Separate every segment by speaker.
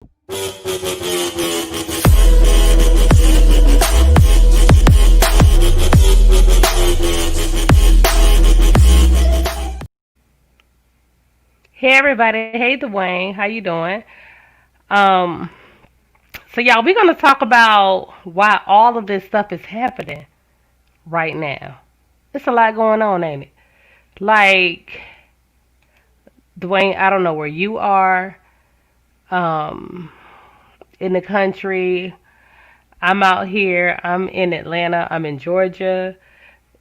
Speaker 1: Hey everybody, hey Dwayne, how you doing? Um, so y'all, we're gonna talk about why all of this stuff is happening right now. It's a lot going on, ain't it? Like Dwayne, I don't know where you are, um, in the country. I'm out here. I'm in Atlanta. I'm in Georgia.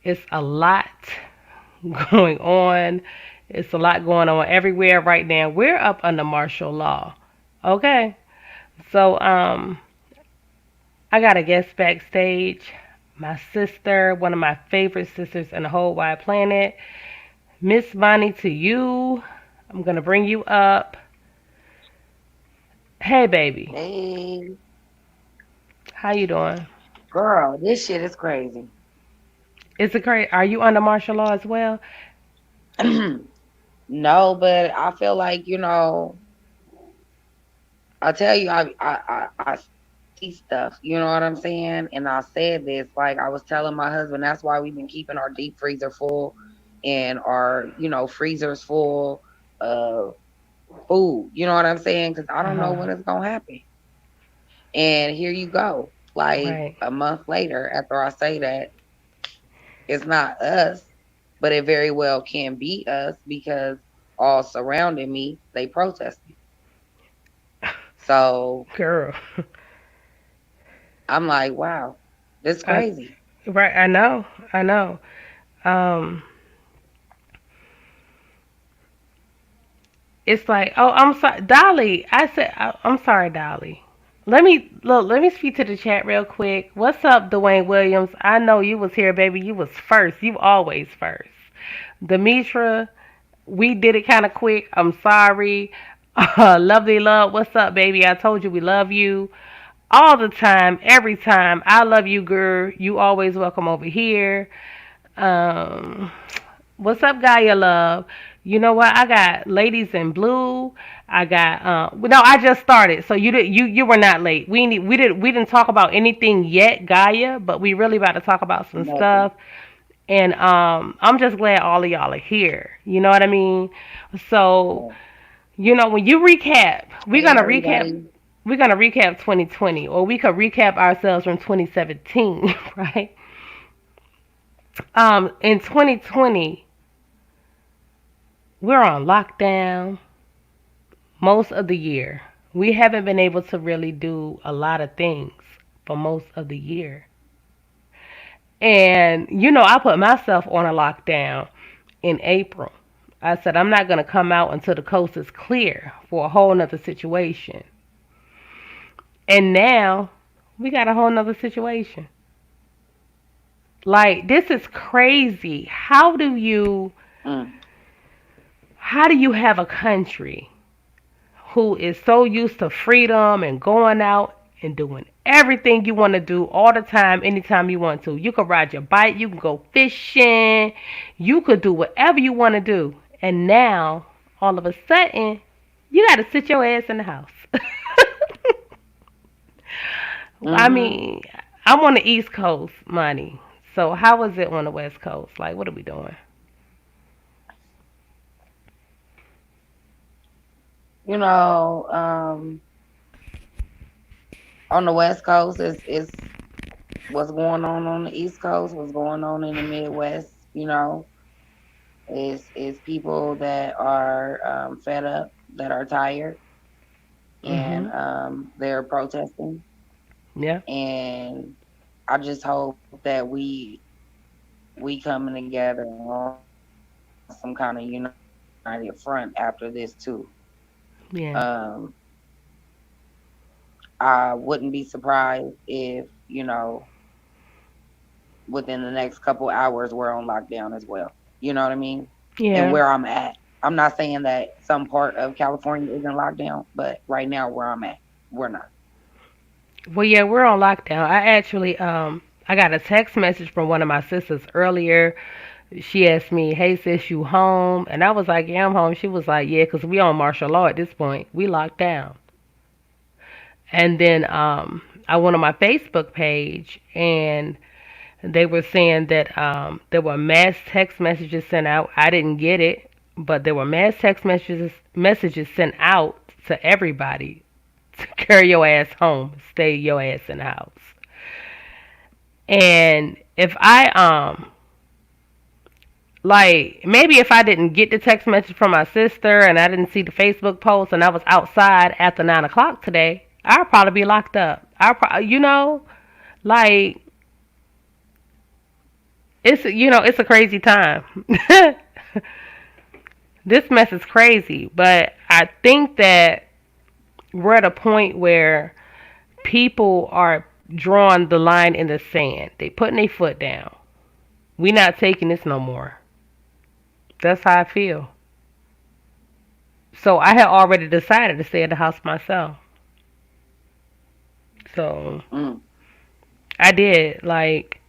Speaker 1: It's a lot going on. It's a lot going on everywhere right now. We're up under martial law. Okay. So, I got a guest backstage. My sister, one of my favorite sisters in the whole wide planet. Miss Vonnie, to you. I'm gonna bring you up. Hey, baby.
Speaker 2: Hey,
Speaker 1: How you doing?
Speaker 2: girl, this shit is crazy.
Speaker 1: Is it great? Are you under martial law as well?
Speaker 2: No, but I feel like, I tell you, I see stuff, you know what I'm saying? And I said this, like I was telling my husband, that's why we've been keeping our deep freezer full and our, freezers full of food, you know what I'm saying? Because I
Speaker 1: Uh
Speaker 2: don't know
Speaker 1: huh.
Speaker 2: when it's going to happen. And here you go, like
Speaker 1: Right.
Speaker 2: a month later, after I say that, it's not us, but it very well can be us because all surrounding me, they protesting. So
Speaker 1: Girl.
Speaker 2: I'm like, wow, this
Speaker 1: I,
Speaker 2: crazy.
Speaker 1: right. I know. I know. Um, it's like, oh, I'm sorry, Dolly. I'm sorry, Dolly. Let me speak to the chat real quick. What's up, Dwayne Williams? I know you was here, baby. You was first. You always first. Demetra, we did it kind of quick. I'm sorry. Lovely love. What's up, baby? I told you we love you all the time, every time. I love you, girl. You always welcome over here. Um, what's up, Gaia Love? You know what? I got ladies in blue. I got no. I just started, so you were not late. We didn't talk about anything yet, Gaia, but we really about to talk about some
Speaker 2: Nothing.
Speaker 1: stuff. And I'm just glad all of y'all are here. You know what I mean? So
Speaker 2: Yeah.
Speaker 1: when you recap,
Speaker 2: Hey, everybody.
Speaker 1: we're gonna recap 2020, or we could recap ourselves from 2017, right? In 2020, we're on lockdown most of the year. We haven't been able to really do a lot of things for most of the year. And I put myself on a lockdown in April. I said I'm not going to come out until the coast is clear for a whole nother situation. And now we got a whole nother situation. Like, this is crazy.
Speaker 2: Mm.
Speaker 1: How do you have a country who is so used to freedom and going out and doing everything you want to do all the time, anytime you want to? You could ride your bike, you can go fishing, you could do whatever you want to do. And now, all of a sudden, you got to sit your ass in the house. I
Speaker 2: Mm-hmm.
Speaker 1: mean, I'm on the East Coast, money. So how is it on the West Coast? Like, what are we doing?
Speaker 2: You know, on the West Coast is what's going on the East Coast, what's going on in the Midwest. Is people that are fed up, that are tired, and
Speaker 1: Mhm.
Speaker 2: they're protesting.
Speaker 1: Yeah.
Speaker 2: And I just hope that we coming together on some kind of united front after this too. Um,
Speaker 1: Yeah.
Speaker 2: I wouldn't be surprised if within the next couple hours we're on lockdown as well. You know what I mean? And
Speaker 1: Yeah.
Speaker 2: where I'm at, I'm not saying that some part of California isn't locked down, but right now where I'm at, we're not.
Speaker 1: Well, yeah, we're on lockdown. I got a text message from one of my sisters earlier. She asked me, "Hey sis, you home?" And I was like, "Yeah, I'm home." She was like, "Yeah, 'cause we on martial law at this point. We locked down." And then I went on my Facebook page and they were saying that there were mass text messages sent out. I didn't get it, but there were mass text messages sent out to everybody to carry your ass home, stay your ass in the house. And if I like maybe if I didn't get the text message from my sister and I didn't see the Facebook post and I was outside after 9 o'clock today, I'd probably be locked up. Like it's a crazy time. This mess is crazy, but I think that we're at a point where people are drawing the line in the sand. They putting their foot down. We not taking this no more. That's how I feel. So I had already decided to stay at the house myself. So
Speaker 2: Mm.
Speaker 1: I did. Like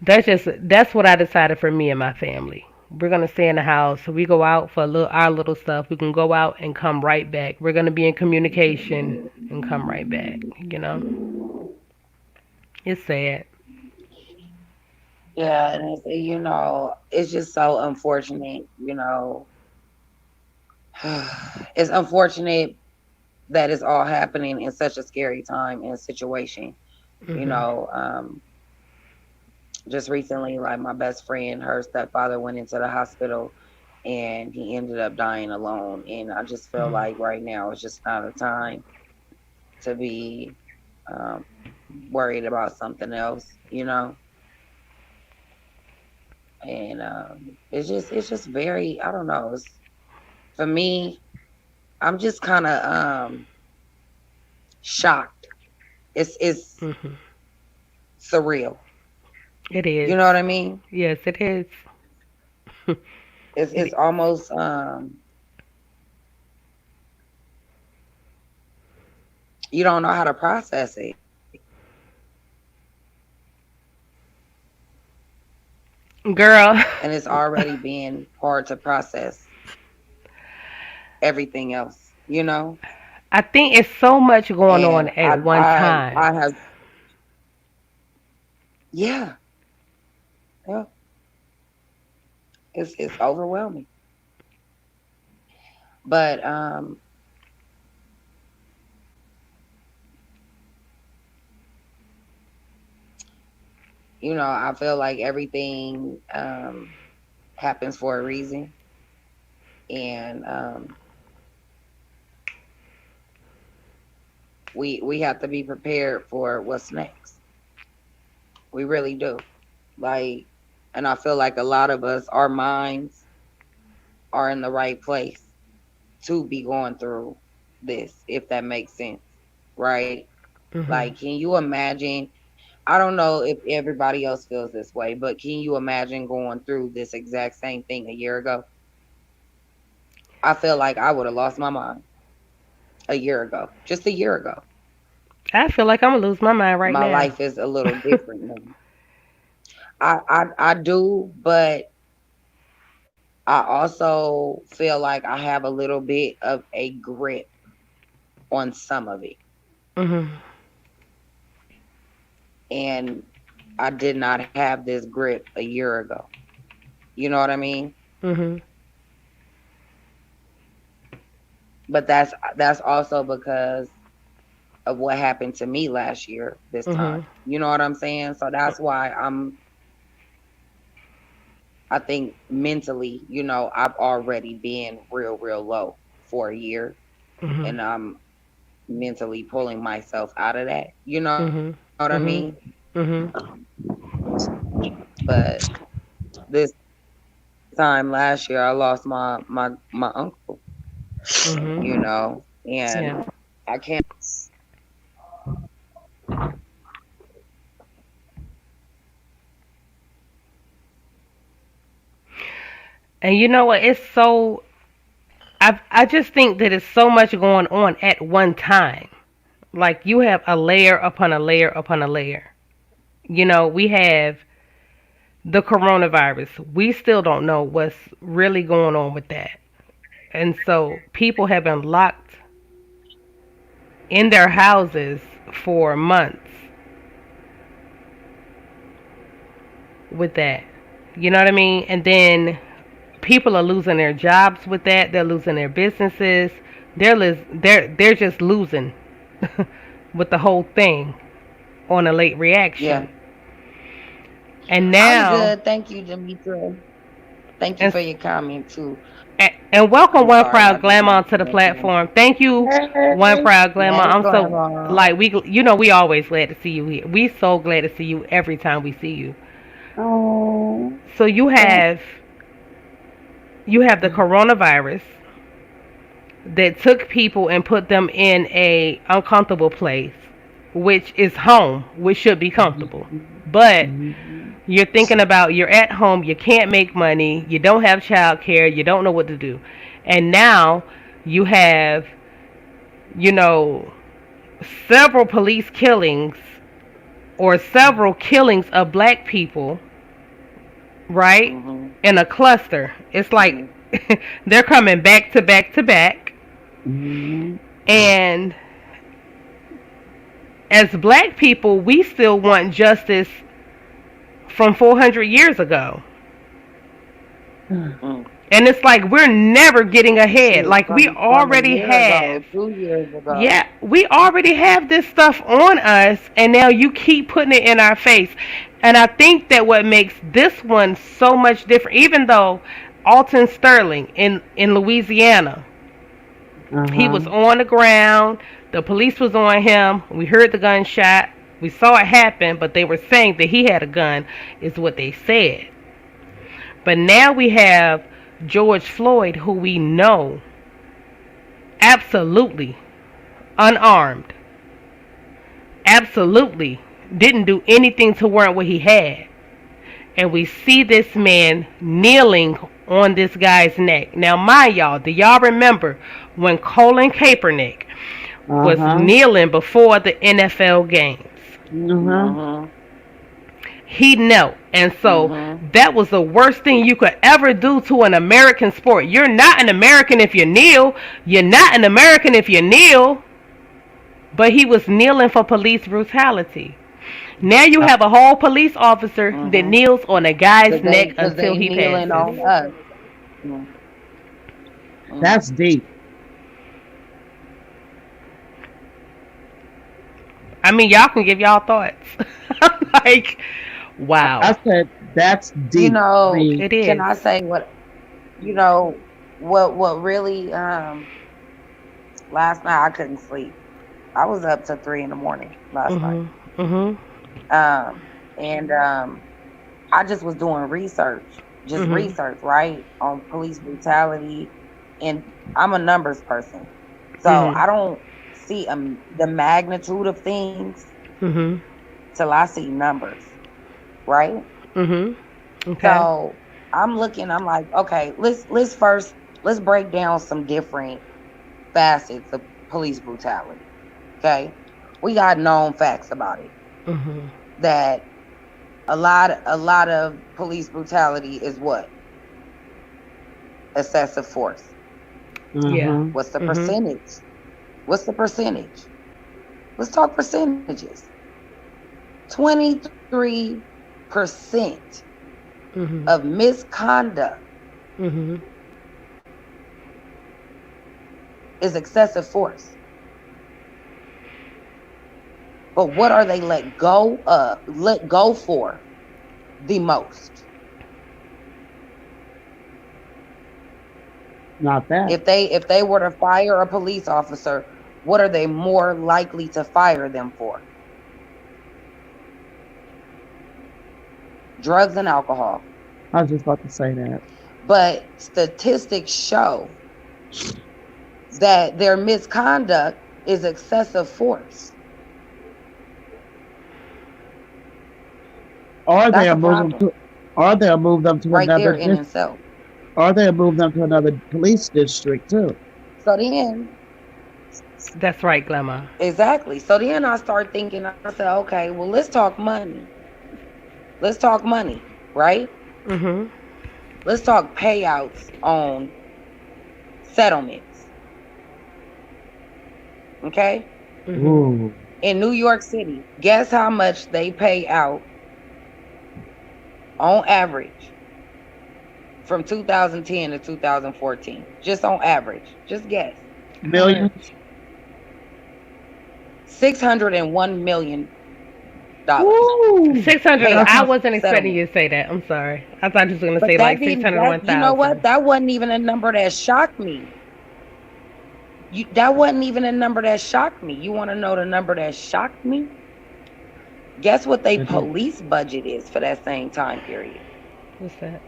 Speaker 1: that's what I decided for me and my family. We're gonna stay in the house. We go out for our little stuff. We can go out and come right back. We're gonna be in communication and come right back. It's sad.
Speaker 2: Yeah, and it's just so unfortunate. It's unfortunate that it's all happening in such a scary time and situation. You
Speaker 1: Mhm.
Speaker 2: know, just recently, like my best friend, her stepfather went into the hospital and he ended up dying alone. And I just feel
Speaker 1: Mhm.
Speaker 2: like right now it's just not a time to be um, worried about something else. And it's just very, I don't know. For me, I'm just kind of shocked. It's
Speaker 1: Mhm.
Speaker 2: surreal.
Speaker 1: It is.
Speaker 2: You know what I mean?
Speaker 1: Yes, it is.
Speaker 2: It's
Speaker 1: It
Speaker 2: it's
Speaker 1: is.
Speaker 2: almost you don't know how to process it,
Speaker 1: Girl,
Speaker 2: and it's already being hard to process everything else.
Speaker 1: I think it's so much going on
Speaker 2: And
Speaker 1: at one time.
Speaker 2: I have, yeah, yeah, it's overwhelming. But I feel like everything happens for a reason, and we have to be prepared for what's next. We really do. Like, and I feel like a lot of us, our minds are in the right place to be going through this, if that makes sense, right?
Speaker 1: Mhm.
Speaker 2: Like, can you imagine? I don't know if everybody else feels this way, but can you imagine going through this exact same thing a year ago? I feel like I would have lost my mind a year ago, just a year ago.
Speaker 1: I feel like I'm gonna lose my mind right
Speaker 2: My
Speaker 1: now.
Speaker 2: life is a little different now. I do, but I also feel like I have a little bit of a grip on some of it.
Speaker 1: Mhm.
Speaker 2: And I did not have this grip a year ago. You know what I mean?
Speaker 1: Mhm.
Speaker 2: But that's also because of what happened to me last year this time.
Speaker 1: Mhm.
Speaker 2: You know what I'm saying? So that's why I think mentally, I've already been real, real low for a year,
Speaker 1: Mhm.
Speaker 2: and I'm mentally pulling myself out of that. You know what I
Speaker 1: Mhm.
Speaker 2: mean?
Speaker 1: Mhm. Mhm.
Speaker 2: But this time last year I lost my uncle,
Speaker 1: Mhm.
Speaker 2: and
Speaker 1: Yeah.
Speaker 2: I can't.
Speaker 1: And you know what? I just think that it's so much going on at one time. Like you have a layer upon a layer upon a layer. We have the coronavirus. We still don't know what's really going on with that. And so people have been locked in their houses for months with that. You know what I mean? And then people are losing their jobs with that. They're losing their businesses. They're just losing with the whole thing on a late
Speaker 2: Yeah.
Speaker 1: reaction. And
Speaker 2: I'm
Speaker 1: now,
Speaker 2: good. Thank you, Demetra. Thank you
Speaker 1: and
Speaker 2: for your comment too.
Speaker 1: and welcome
Speaker 2: I'm
Speaker 1: One
Speaker 2: sorry,
Speaker 1: Proud
Speaker 2: I just
Speaker 1: Glamour
Speaker 2: wanted
Speaker 1: to
Speaker 2: to
Speaker 1: the
Speaker 2: let you know.
Speaker 1: platform. Thank you, One
Speaker 3: Hey.
Speaker 1: Proud Glamour.
Speaker 2: Hey,
Speaker 1: I'm so
Speaker 2: Grandma.
Speaker 1: like we always glad to see you here. We so glad to see you every time we see you.
Speaker 3: Oh.
Speaker 1: So
Speaker 3: Thank.
Speaker 1: you have the coronavirus that took people and put them in a uncomfortable place, which is home, which should be comfortable. But
Speaker 3: Mhm.
Speaker 1: you're at home, you can't make money, you don't have child care, you don't know what to do. And now you have, you know, several police killings or several killings of black people, right?
Speaker 2: Mhm.
Speaker 1: In a cluster. It's like
Speaker 2: Mhm.
Speaker 1: they're coming back to back to back.
Speaker 3: Mhm.
Speaker 1: And as black people, we still want justice from 400 years ago.
Speaker 2: Mm.
Speaker 1: And it's like we're never getting ahead.
Speaker 2: Shoot,
Speaker 1: Like we
Speaker 2: from a
Speaker 1: already
Speaker 2: year ago,
Speaker 1: have.
Speaker 2: 2 years ago.
Speaker 1: Yeah, we already have this stuff on us, and now you keep putting it in our face. And I think that what makes this one so much different, even though Alton Sterling in Louisiana, he
Speaker 3: Uh-huh.
Speaker 1: was on the ground, the police was on him, we heard the gunshot, we saw it happen, but they were saying that he had a gun, is what they said. But now we have George Floyd, who we know absolutely unarmed, absolutely didn't do anything to warrant what he had. And we see this man kneeling on this guy's neck. Now, mind y'all, do y'all remember when Colin Kaepernick was
Speaker 3: Uh-huh.
Speaker 1: kneeling before the NFL games?
Speaker 3: Uh-huh.
Speaker 2: Mhm.
Speaker 1: He knelt. And so
Speaker 2: Mhm.
Speaker 1: that was the worst thing you could ever do to an American sport. You're not an American if you kneel. You're not an American if you kneel. But he was kneeling for police brutality. Now you have a whole police officer that
Speaker 2: Mhm.
Speaker 1: kneels on a guy's neck
Speaker 2: Cause
Speaker 1: until
Speaker 2: they
Speaker 1: he
Speaker 2: kneeling
Speaker 1: passes.
Speaker 2: on us. Mm. Mm.
Speaker 3: That's deep.
Speaker 1: I mean, y'all can give y'all thoughts. Like,
Speaker 3: I
Speaker 1: wow,
Speaker 3: said that's
Speaker 2: You
Speaker 3: deep. I
Speaker 2: know,
Speaker 3: mean,
Speaker 1: it
Speaker 2: can
Speaker 1: is.
Speaker 2: I say what? You know what really? Last night I couldn't sleep. I was up to 3 in the morning last night.
Speaker 1: Mhm. Mhm.
Speaker 2: Um, and I just was doing research, just
Speaker 1: Mhm.
Speaker 2: research, right, on police brutality, and I'm a numbers person, so
Speaker 1: Mhm.
Speaker 2: I don't see the magnitude of things
Speaker 1: Mhm.
Speaker 2: till I see numbers, right?
Speaker 1: Mhm. Okay.
Speaker 2: So I'm looking, I'm like, okay, let's first let's break down some different facets of police brutality. Okay, we got known facts about it
Speaker 1: Mhm.
Speaker 2: that a lot of police brutality is what? Excessive force.
Speaker 1: Yeah.
Speaker 3: uh-huh.
Speaker 2: What's the
Speaker 1: Mhm.
Speaker 2: percentage? What's the percentage? Let's talk percentages. 23%
Speaker 1: Mhm.
Speaker 2: of misconduct
Speaker 1: Mhm.
Speaker 2: is excessive force. But what are they let go for the most?
Speaker 3: Not that.
Speaker 2: If they were to fire a police officer, what are they more likely to fire them for? Drugs and alcohol.
Speaker 3: I was just about to say that.
Speaker 2: But statistics show that their misconduct is excessive force.
Speaker 3: Or
Speaker 2: That's
Speaker 3: they'll
Speaker 2: a
Speaker 3: move them
Speaker 2: problem
Speaker 3: to or they'll move them to
Speaker 2: right
Speaker 3: another
Speaker 2: there in itself.
Speaker 3: or they'll move them to another police district too.
Speaker 2: So then,
Speaker 1: That's right, Glamour.
Speaker 2: exactly. So then I start thinking, I said, okay, well, let's talk money. Let's talk money, right?
Speaker 1: Mhm.
Speaker 2: Let's talk payouts on settlements. Okay?
Speaker 1: Mhm.
Speaker 3: Ooh.
Speaker 2: In New York City, guess how much they pay out on average from 2010 to 2014? Just on average. Just guess.
Speaker 1: How much?
Speaker 3: Millions.
Speaker 2: $601 million
Speaker 3: Ooh.
Speaker 1: 600.
Speaker 2: payout
Speaker 1: I
Speaker 3: That's
Speaker 1: wasn't expecting
Speaker 2: settlement.
Speaker 1: you to say that. I'm sorry. I thought you was going to
Speaker 2: But
Speaker 1: say
Speaker 2: that
Speaker 1: like
Speaker 2: didn't that you know what?
Speaker 1: 601,000.
Speaker 2: That wasn't even a number that shocked me. That wasn't even a number that shocked me. You want to know the number that shocked me? Guess what they police budget is for that same time period?
Speaker 1: What's that?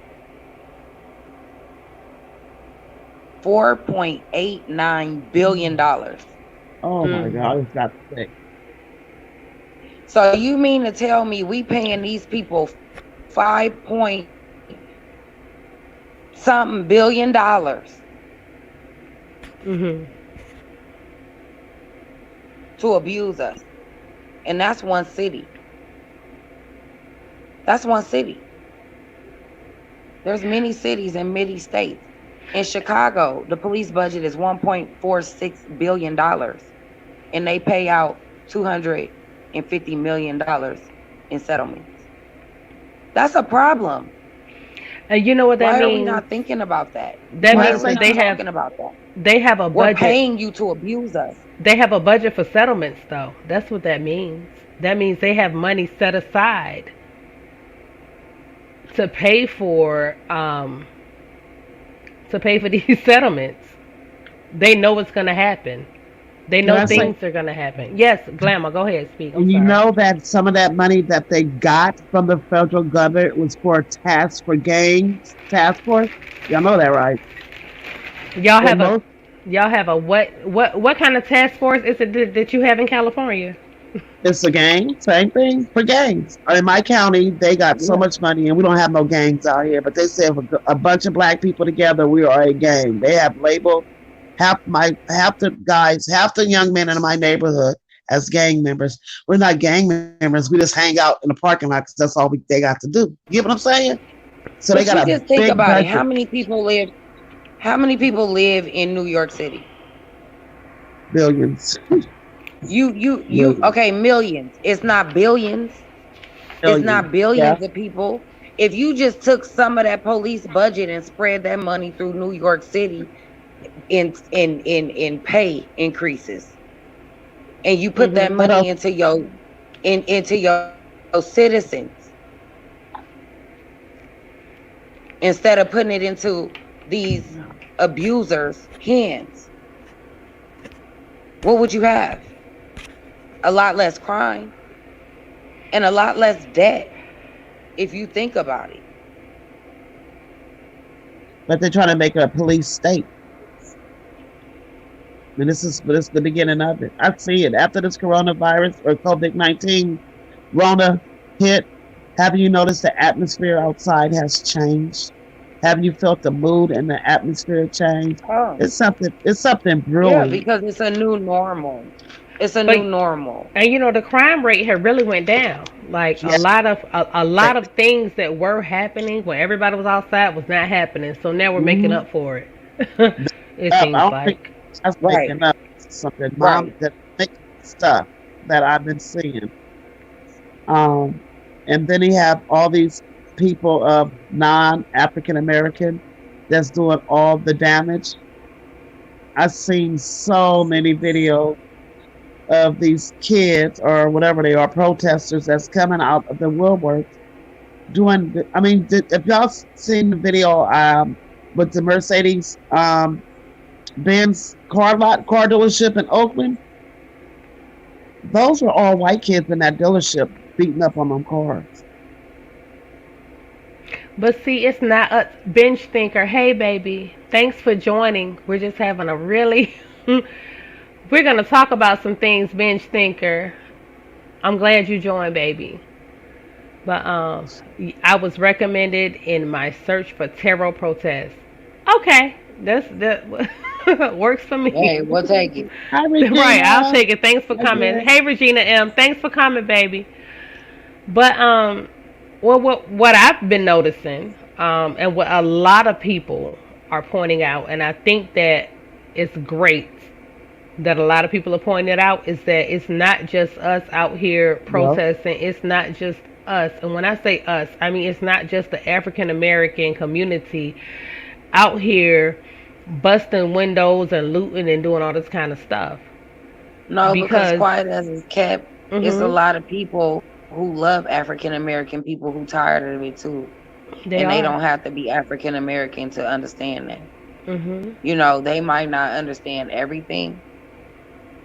Speaker 2: $4.89 billion.
Speaker 3: Oh my God, it's got to say.
Speaker 2: So you mean to tell me we paying these people 5 point something billion dollars
Speaker 1: Mhm.
Speaker 2: to abuse us? And that's one city. That's one city. There's many cities and many states. In Chicago, the police budget is $1.46 billion. And they pay out $250 million in settlements. That's a problem.
Speaker 1: And you know what that
Speaker 2: Why are we
Speaker 1: means?
Speaker 2: not thinking about that?
Speaker 1: That
Speaker 2: Why
Speaker 1: means
Speaker 2: are we
Speaker 1: that they
Speaker 2: not
Speaker 1: have
Speaker 2: talking about that?
Speaker 1: a
Speaker 2: We're
Speaker 1: budget.
Speaker 2: paying you to abuse us.
Speaker 1: They have a budget for settlements, though. That's what that means. That means they have money set aside to pay for these settlements. They know what's gonna happen. They
Speaker 3: Can
Speaker 1: know
Speaker 3: I say,
Speaker 1: things are gonna happen. Yes, Glamour, go ahead, speak. I'm
Speaker 3: and you
Speaker 1: sorry.
Speaker 3: know that some of that money that they got from the federal government was for a task for gangs task force? Y'all know that, right?
Speaker 1: Y'all
Speaker 3: Well,
Speaker 1: have a
Speaker 3: most
Speaker 1: what kind of task force is it that you have in California?
Speaker 3: it's a gang, same thing for gangs. In my county, they got so
Speaker 2: Yeah.
Speaker 3: much money, and we don't have no gangs out here. But they say if a bunch of black people together, we are a gang. They have labeled half the guys, half the young men in my neighborhood as gang members. We're not gang members. We just hang out in the parking lot because that's all they got to do. You get what I'm saying? So they
Speaker 2: But you
Speaker 3: got a
Speaker 2: just think
Speaker 3: big
Speaker 2: about it.
Speaker 3: budget.
Speaker 2: How many people live in New York City?
Speaker 3: Billions, millions,
Speaker 2: Okay, millions. It's not billions. It's
Speaker 3: billions.
Speaker 2: not
Speaker 3: Yeah,
Speaker 2: billions of people. If you just took some of that police budget and spread that money through New York City in pay increases, and you put that
Speaker 1: Mhm.
Speaker 3: what
Speaker 2: money
Speaker 3: else?
Speaker 2: into your citizens instead of putting it into these abusers' hands, what would you have? A lot less crime and a lot less debt, if you think about it.
Speaker 3: But they're trying to make it a police state. And this is the beginning of it. I see it after this coronavirus or COVID-19 Rona hit. Have you noticed the atmosphere outside has changed? Have you felt the mood and the atmosphere change?
Speaker 2: Oh,
Speaker 3: It's something. It's something
Speaker 2: yeah,
Speaker 3: brewing.
Speaker 2: because it's a new normal. It's a
Speaker 1: But
Speaker 2: new normal.
Speaker 1: and you know the crime rate had really went down. Like
Speaker 3: Yeah.
Speaker 1: a lot of things that were happening when everybody was outside was not happening. So now we're making
Speaker 3: Mhm.
Speaker 1: up for it. It
Speaker 3: I
Speaker 1: seems
Speaker 3: don't think
Speaker 1: like.
Speaker 3: that's
Speaker 2: Right,
Speaker 3: making up something. Mom,
Speaker 2: right.
Speaker 3: that make stuff that I've been seeing. Um, and then he have all these people of non-African American that's doing all the damage. I've seen so many videos of these kids or whatever they are, protesters that's coming out of the woodwork doing. I mean, if y'all seen the video with the Mercedes Benz car dealership in Oakland, those were all white kids in that dealership beating up on them cars.
Speaker 1: But see, it's not a binge thinker. Hey, baby, thanks for joining. We're just having a really. We're gonna talk about some things, binge thinker. I'm glad you joined, baby. But I was recommended in my search for tarot protest. Okay, that works for
Speaker 2: Hey,
Speaker 1: me.
Speaker 2: we'll take it.
Speaker 3: Hi,
Speaker 1: Right, I'll
Speaker 3: Regina.
Speaker 1: take it. Thanks for
Speaker 3: Hi,
Speaker 1: coming.
Speaker 3: dear.
Speaker 1: Hey, Regina M. Thanks for coming, baby. But well, what I've been noticing, and what a lot of people are pointing out, and I think that is great that a lot of people are pointing out is that it's not just us out here
Speaker 3: Yep.
Speaker 1: protesting. It's not just us. And when I say us, I mean it's not just the African American community out here busting windows and looting and doing all this kind of stuff.
Speaker 2: No, because
Speaker 1: Because,
Speaker 2: quiet as it's kept, it's a
Speaker 1: mhm,
Speaker 2: lot of people who love African American people who tired of it too.
Speaker 1: they
Speaker 2: And they
Speaker 1: are.
Speaker 2: don't have to be African American to understand that.
Speaker 1: Mhm.
Speaker 2: They might not understand everything,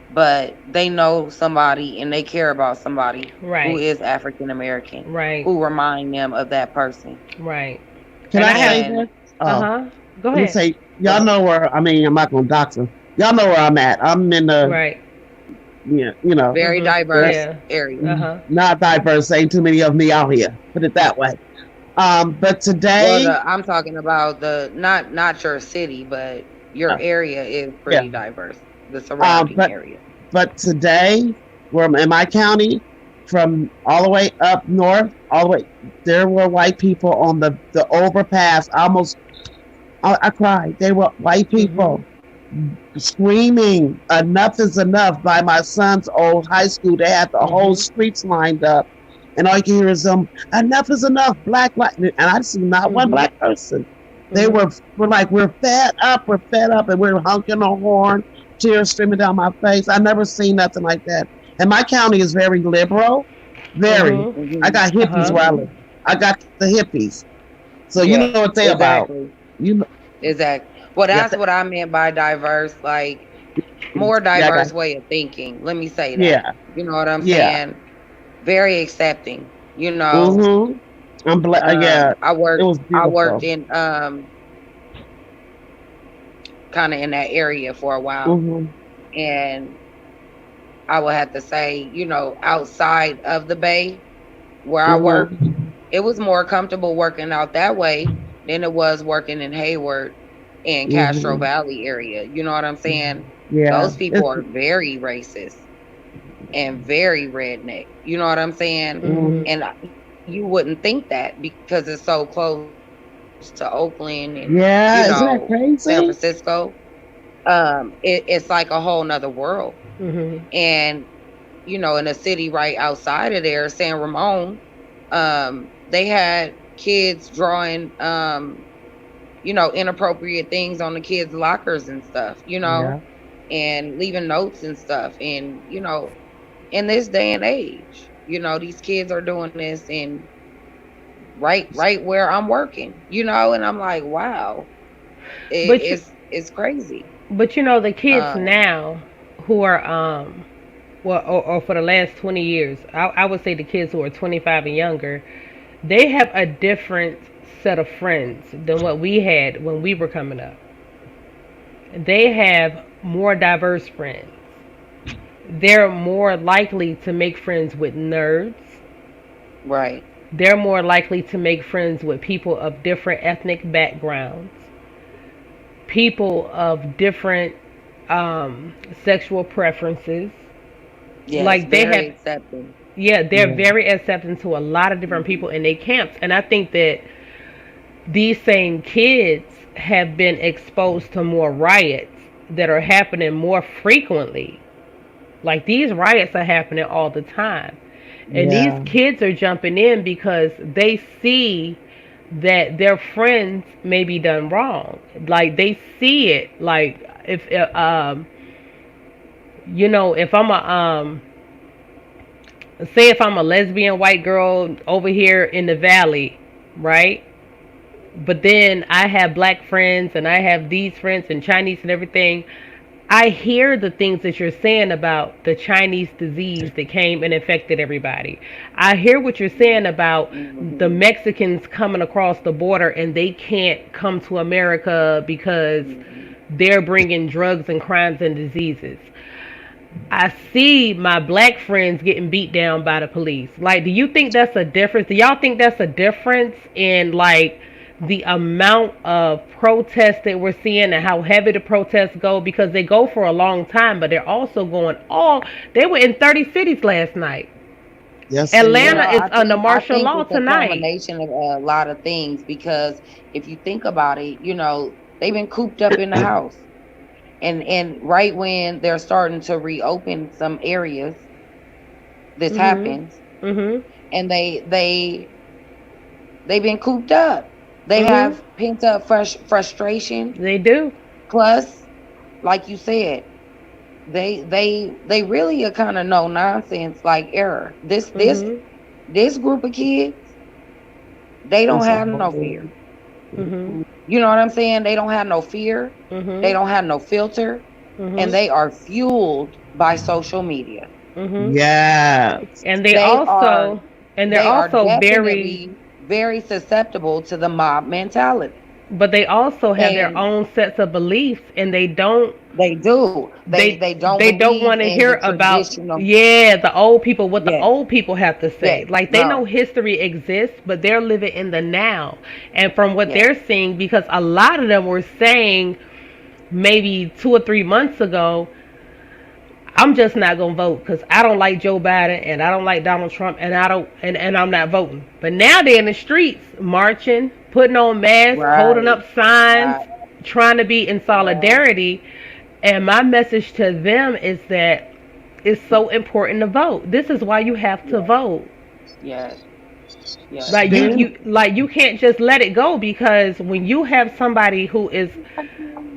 Speaker 2: but they know somebody and they care about somebody who
Speaker 1: Right.
Speaker 2: is African American,
Speaker 1: Right.
Speaker 2: who remind them of that person.
Speaker 1: Right.
Speaker 3: Can
Speaker 1: And
Speaker 3: I
Speaker 1: I have.
Speaker 3: say
Speaker 2: And
Speaker 3: this?
Speaker 1: Uh
Speaker 3: Oh,
Speaker 1: huh. Go
Speaker 3: let me
Speaker 1: ahead.
Speaker 3: say,
Speaker 2: go
Speaker 3: y'all
Speaker 2: ahead.
Speaker 3: know where. I mean, I'm not gonna dox them. Y'all know where I'm at. I'm in the,
Speaker 1: Right.
Speaker 3: yeah, you know,
Speaker 2: Very
Speaker 1: Mhm.
Speaker 3: the
Speaker 2: diverse
Speaker 1: Yeah.
Speaker 2: area.
Speaker 1: Uh huh.
Speaker 3: not diverse. Ain't too many of me out here. Put it that way. But
Speaker 2: Well,
Speaker 3: today,
Speaker 2: I'm talking about the not your city, but your
Speaker 3: uh,
Speaker 2: area is
Speaker 3: yeah.
Speaker 2: pretty diverse. The surrounding
Speaker 3: But
Speaker 2: area.
Speaker 3: today, where I'm in my county, from all the way up north, all the way, there were white people on the overpass. I cried. They were white
Speaker 1: Mhm.
Speaker 3: people screaming, "Enough is enough!" By my son's old high school. They had the whole
Speaker 1: Mhm.
Speaker 3: streets lined up, and all you can hear is them, "Enough is enough!" Black, and I see not one
Speaker 1: Mhm.
Speaker 3: black person. They
Speaker 1: Mhm.
Speaker 3: were like, we're fed up, and we're honking the horn, tears streaming down my face. I never seen nothing like that. And my county is very liberal, very.
Speaker 1: Mhm.
Speaker 3: I
Speaker 2: Hmm.
Speaker 3: got
Speaker 1: Uh
Speaker 3: hippies
Speaker 1: huh.
Speaker 3: where I
Speaker 2: Hmm.
Speaker 3: live. I got the hippies, so you know
Speaker 2: Yeah,
Speaker 3: what they about.
Speaker 2: exactly.
Speaker 3: You know,
Speaker 2: Exactly. Well,
Speaker 3: yeah,
Speaker 2: that's what I meant by diverse, like more
Speaker 3: yeah, I got,
Speaker 2: diverse way of thinking. Let me say that.
Speaker 3: yeah,
Speaker 2: You know what I'm
Speaker 3: yeah.
Speaker 2: saying? Very accepting.
Speaker 3: Mm-hmm. I'm black. Yeah,
Speaker 2: I
Speaker 3: it
Speaker 2: worked
Speaker 3: was
Speaker 2: I worked
Speaker 3: beautiful.
Speaker 2: in kind of in that area for a while,
Speaker 3: Mm-hmm.
Speaker 2: and I would have to say, outside of the Bay where I worked,
Speaker 3: Mm-hmm.
Speaker 2: it was more comfortable working out that way than it was working in Hayward and Castro
Speaker 3: Mm-hmm.
Speaker 2: Valley area. You know what I'm saying?
Speaker 3: Yeah,
Speaker 2: Those people
Speaker 3: it's.
Speaker 2: are very racist and very redneck. You know what I'm saying?
Speaker 3: Mm-hmm.
Speaker 1: Mhm.
Speaker 2: And you wouldn't think that because it's so close to Oakland and
Speaker 3: Yeah, isn't
Speaker 2: San
Speaker 3: that crazy?
Speaker 2: Francisco. It's like a whole nother world.
Speaker 1: Mhm.
Speaker 2: And in a city right outside of there, San Ramon, they had kids drawing inappropriate things on the kids' lockers and stuff,
Speaker 3: Yeah.
Speaker 2: and leaving notes and stuff. And, in this day and age, these kids are doing this in right where I'm working, and I'm like, wow,
Speaker 1: But you,
Speaker 2: it's crazy.
Speaker 1: the kids
Speaker 2: Um,
Speaker 1: now who are well, or for the last 20 years, I would say the kids who are 25 and younger, they have a different set of friends than what we had when we were coming up. They have more diverse friends. They're more likely to make friends with nerds.
Speaker 2: right.
Speaker 1: They're more likely to make friends with people of different ethnic backgrounds, people of different sexual preferences.
Speaker 2: Yes,
Speaker 1: Like they
Speaker 2: very
Speaker 1: have,
Speaker 2: accepting.
Speaker 1: yeah, they're
Speaker 3: Yeah.
Speaker 1: very accepting to a lot of different
Speaker 2: Hmm.
Speaker 1: people in their camps. And I think that these same kids have been exposed to more riots that are happening more frequently. Like these riots are happening all the time. And these
Speaker 3: Yeah.
Speaker 1: kids are jumping in because they see that their friends may be done wrong. Like they see it. Like if if I'm a say if I'm a lesbian white girl over here in the valley, right? But then I have black friends and I have these friends and Chinese and everything. I hear the things that you're saying about the Chinese disease that came and infected everybody. I hear what you're saying about the
Speaker 2: Hmm.
Speaker 1: Mexicans coming across the border and they can't come to America because
Speaker 2: Hmm.
Speaker 1: they're bringing drugs and crimes and diseases. I see my black friends getting beat down by the police. Like, do you think that's a difference? Do y'all think that's a difference in like the amount of protests that we're seeing and how heavy the protests go? Because they go for a long time, but they're also going all. They were in 30 cities last night.
Speaker 3: Yes, they
Speaker 1: Atlanta
Speaker 3: were.
Speaker 1: is
Speaker 2: I
Speaker 1: under
Speaker 2: think I
Speaker 1: martial
Speaker 2: think
Speaker 1: law
Speaker 2: it's a
Speaker 1: tonight.
Speaker 2: combination of a lot of things because if you think about it, they've been cooped up in the house And right when they're starting to reopen some areas, this
Speaker 1: Mhm.
Speaker 2: happens,
Speaker 1: Mhm.
Speaker 2: and they've been cooped up. They
Speaker 1: Mhm.
Speaker 2: have pent up frustration.
Speaker 1: They do.
Speaker 2: Plus, like you said, they really are kind of no nonsense like error.
Speaker 1: Mhm.
Speaker 2: This group of kids, they don't
Speaker 3: It's a
Speaker 2: have no
Speaker 3: whole.
Speaker 2: fear.
Speaker 1: Mhm.
Speaker 2: You know what I'm saying? They don't have no fear. They
Speaker 1: Mhm.
Speaker 2: don't have no filter, and
Speaker 1: Mhm.
Speaker 2: they are fueled by social media.
Speaker 1: Mhm.
Speaker 3: Yes.
Speaker 1: And they
Speaker 2: They are
Speaker 1: also and they're
Speaker 2: they are
Speaker 1: also very
Speaker 2: definitely very susceptible to the mob mentality.
Speaker 1: but they also have their
Speaker 2: And
Speaker 1: own sets of beliefs and they don't
Speaker 2: they do. They don't
Speaker 1: they don't
Speaker 2: believe
Speaker 1: want to
Speaker 2: in the
Speaker 1: hear about
Speaker 2: traditional.
Speaker 1: yeah the old people what the
Speaker 2: Yes,
Speaker 1: old people have to say
Speaker 2: yes,
Speaker 1: like they know
Speaker 2: no,
Speaker 1: history exists but they're living in the now and from what
Speaker 2: yes,
Speaker 1: they're seeing because a lot of them were saying maybe 2 or 3 months ago I'm just not gonna vote because I don't like Joe Biden and I don't like Donald Trump and I don't and I'm not voting. But now they're in the streets marching, putting on masks, holding
Speaker 2: right,
Speaker 1: up signs,
Speaker 2: right,
Speaker 1: trying to be in
Speaker 2: yeah,
Speaker 1: solidarity. And my message to them is that it's so important to vote. This is why you have to
Speaker 2: yes,
Speaker 1: vote.
Speaker 2: yes, yes,
Speaker 1: Like you
Speaker 3: Then
Speaker 1: you like you can't just let it go because when you have somebody who is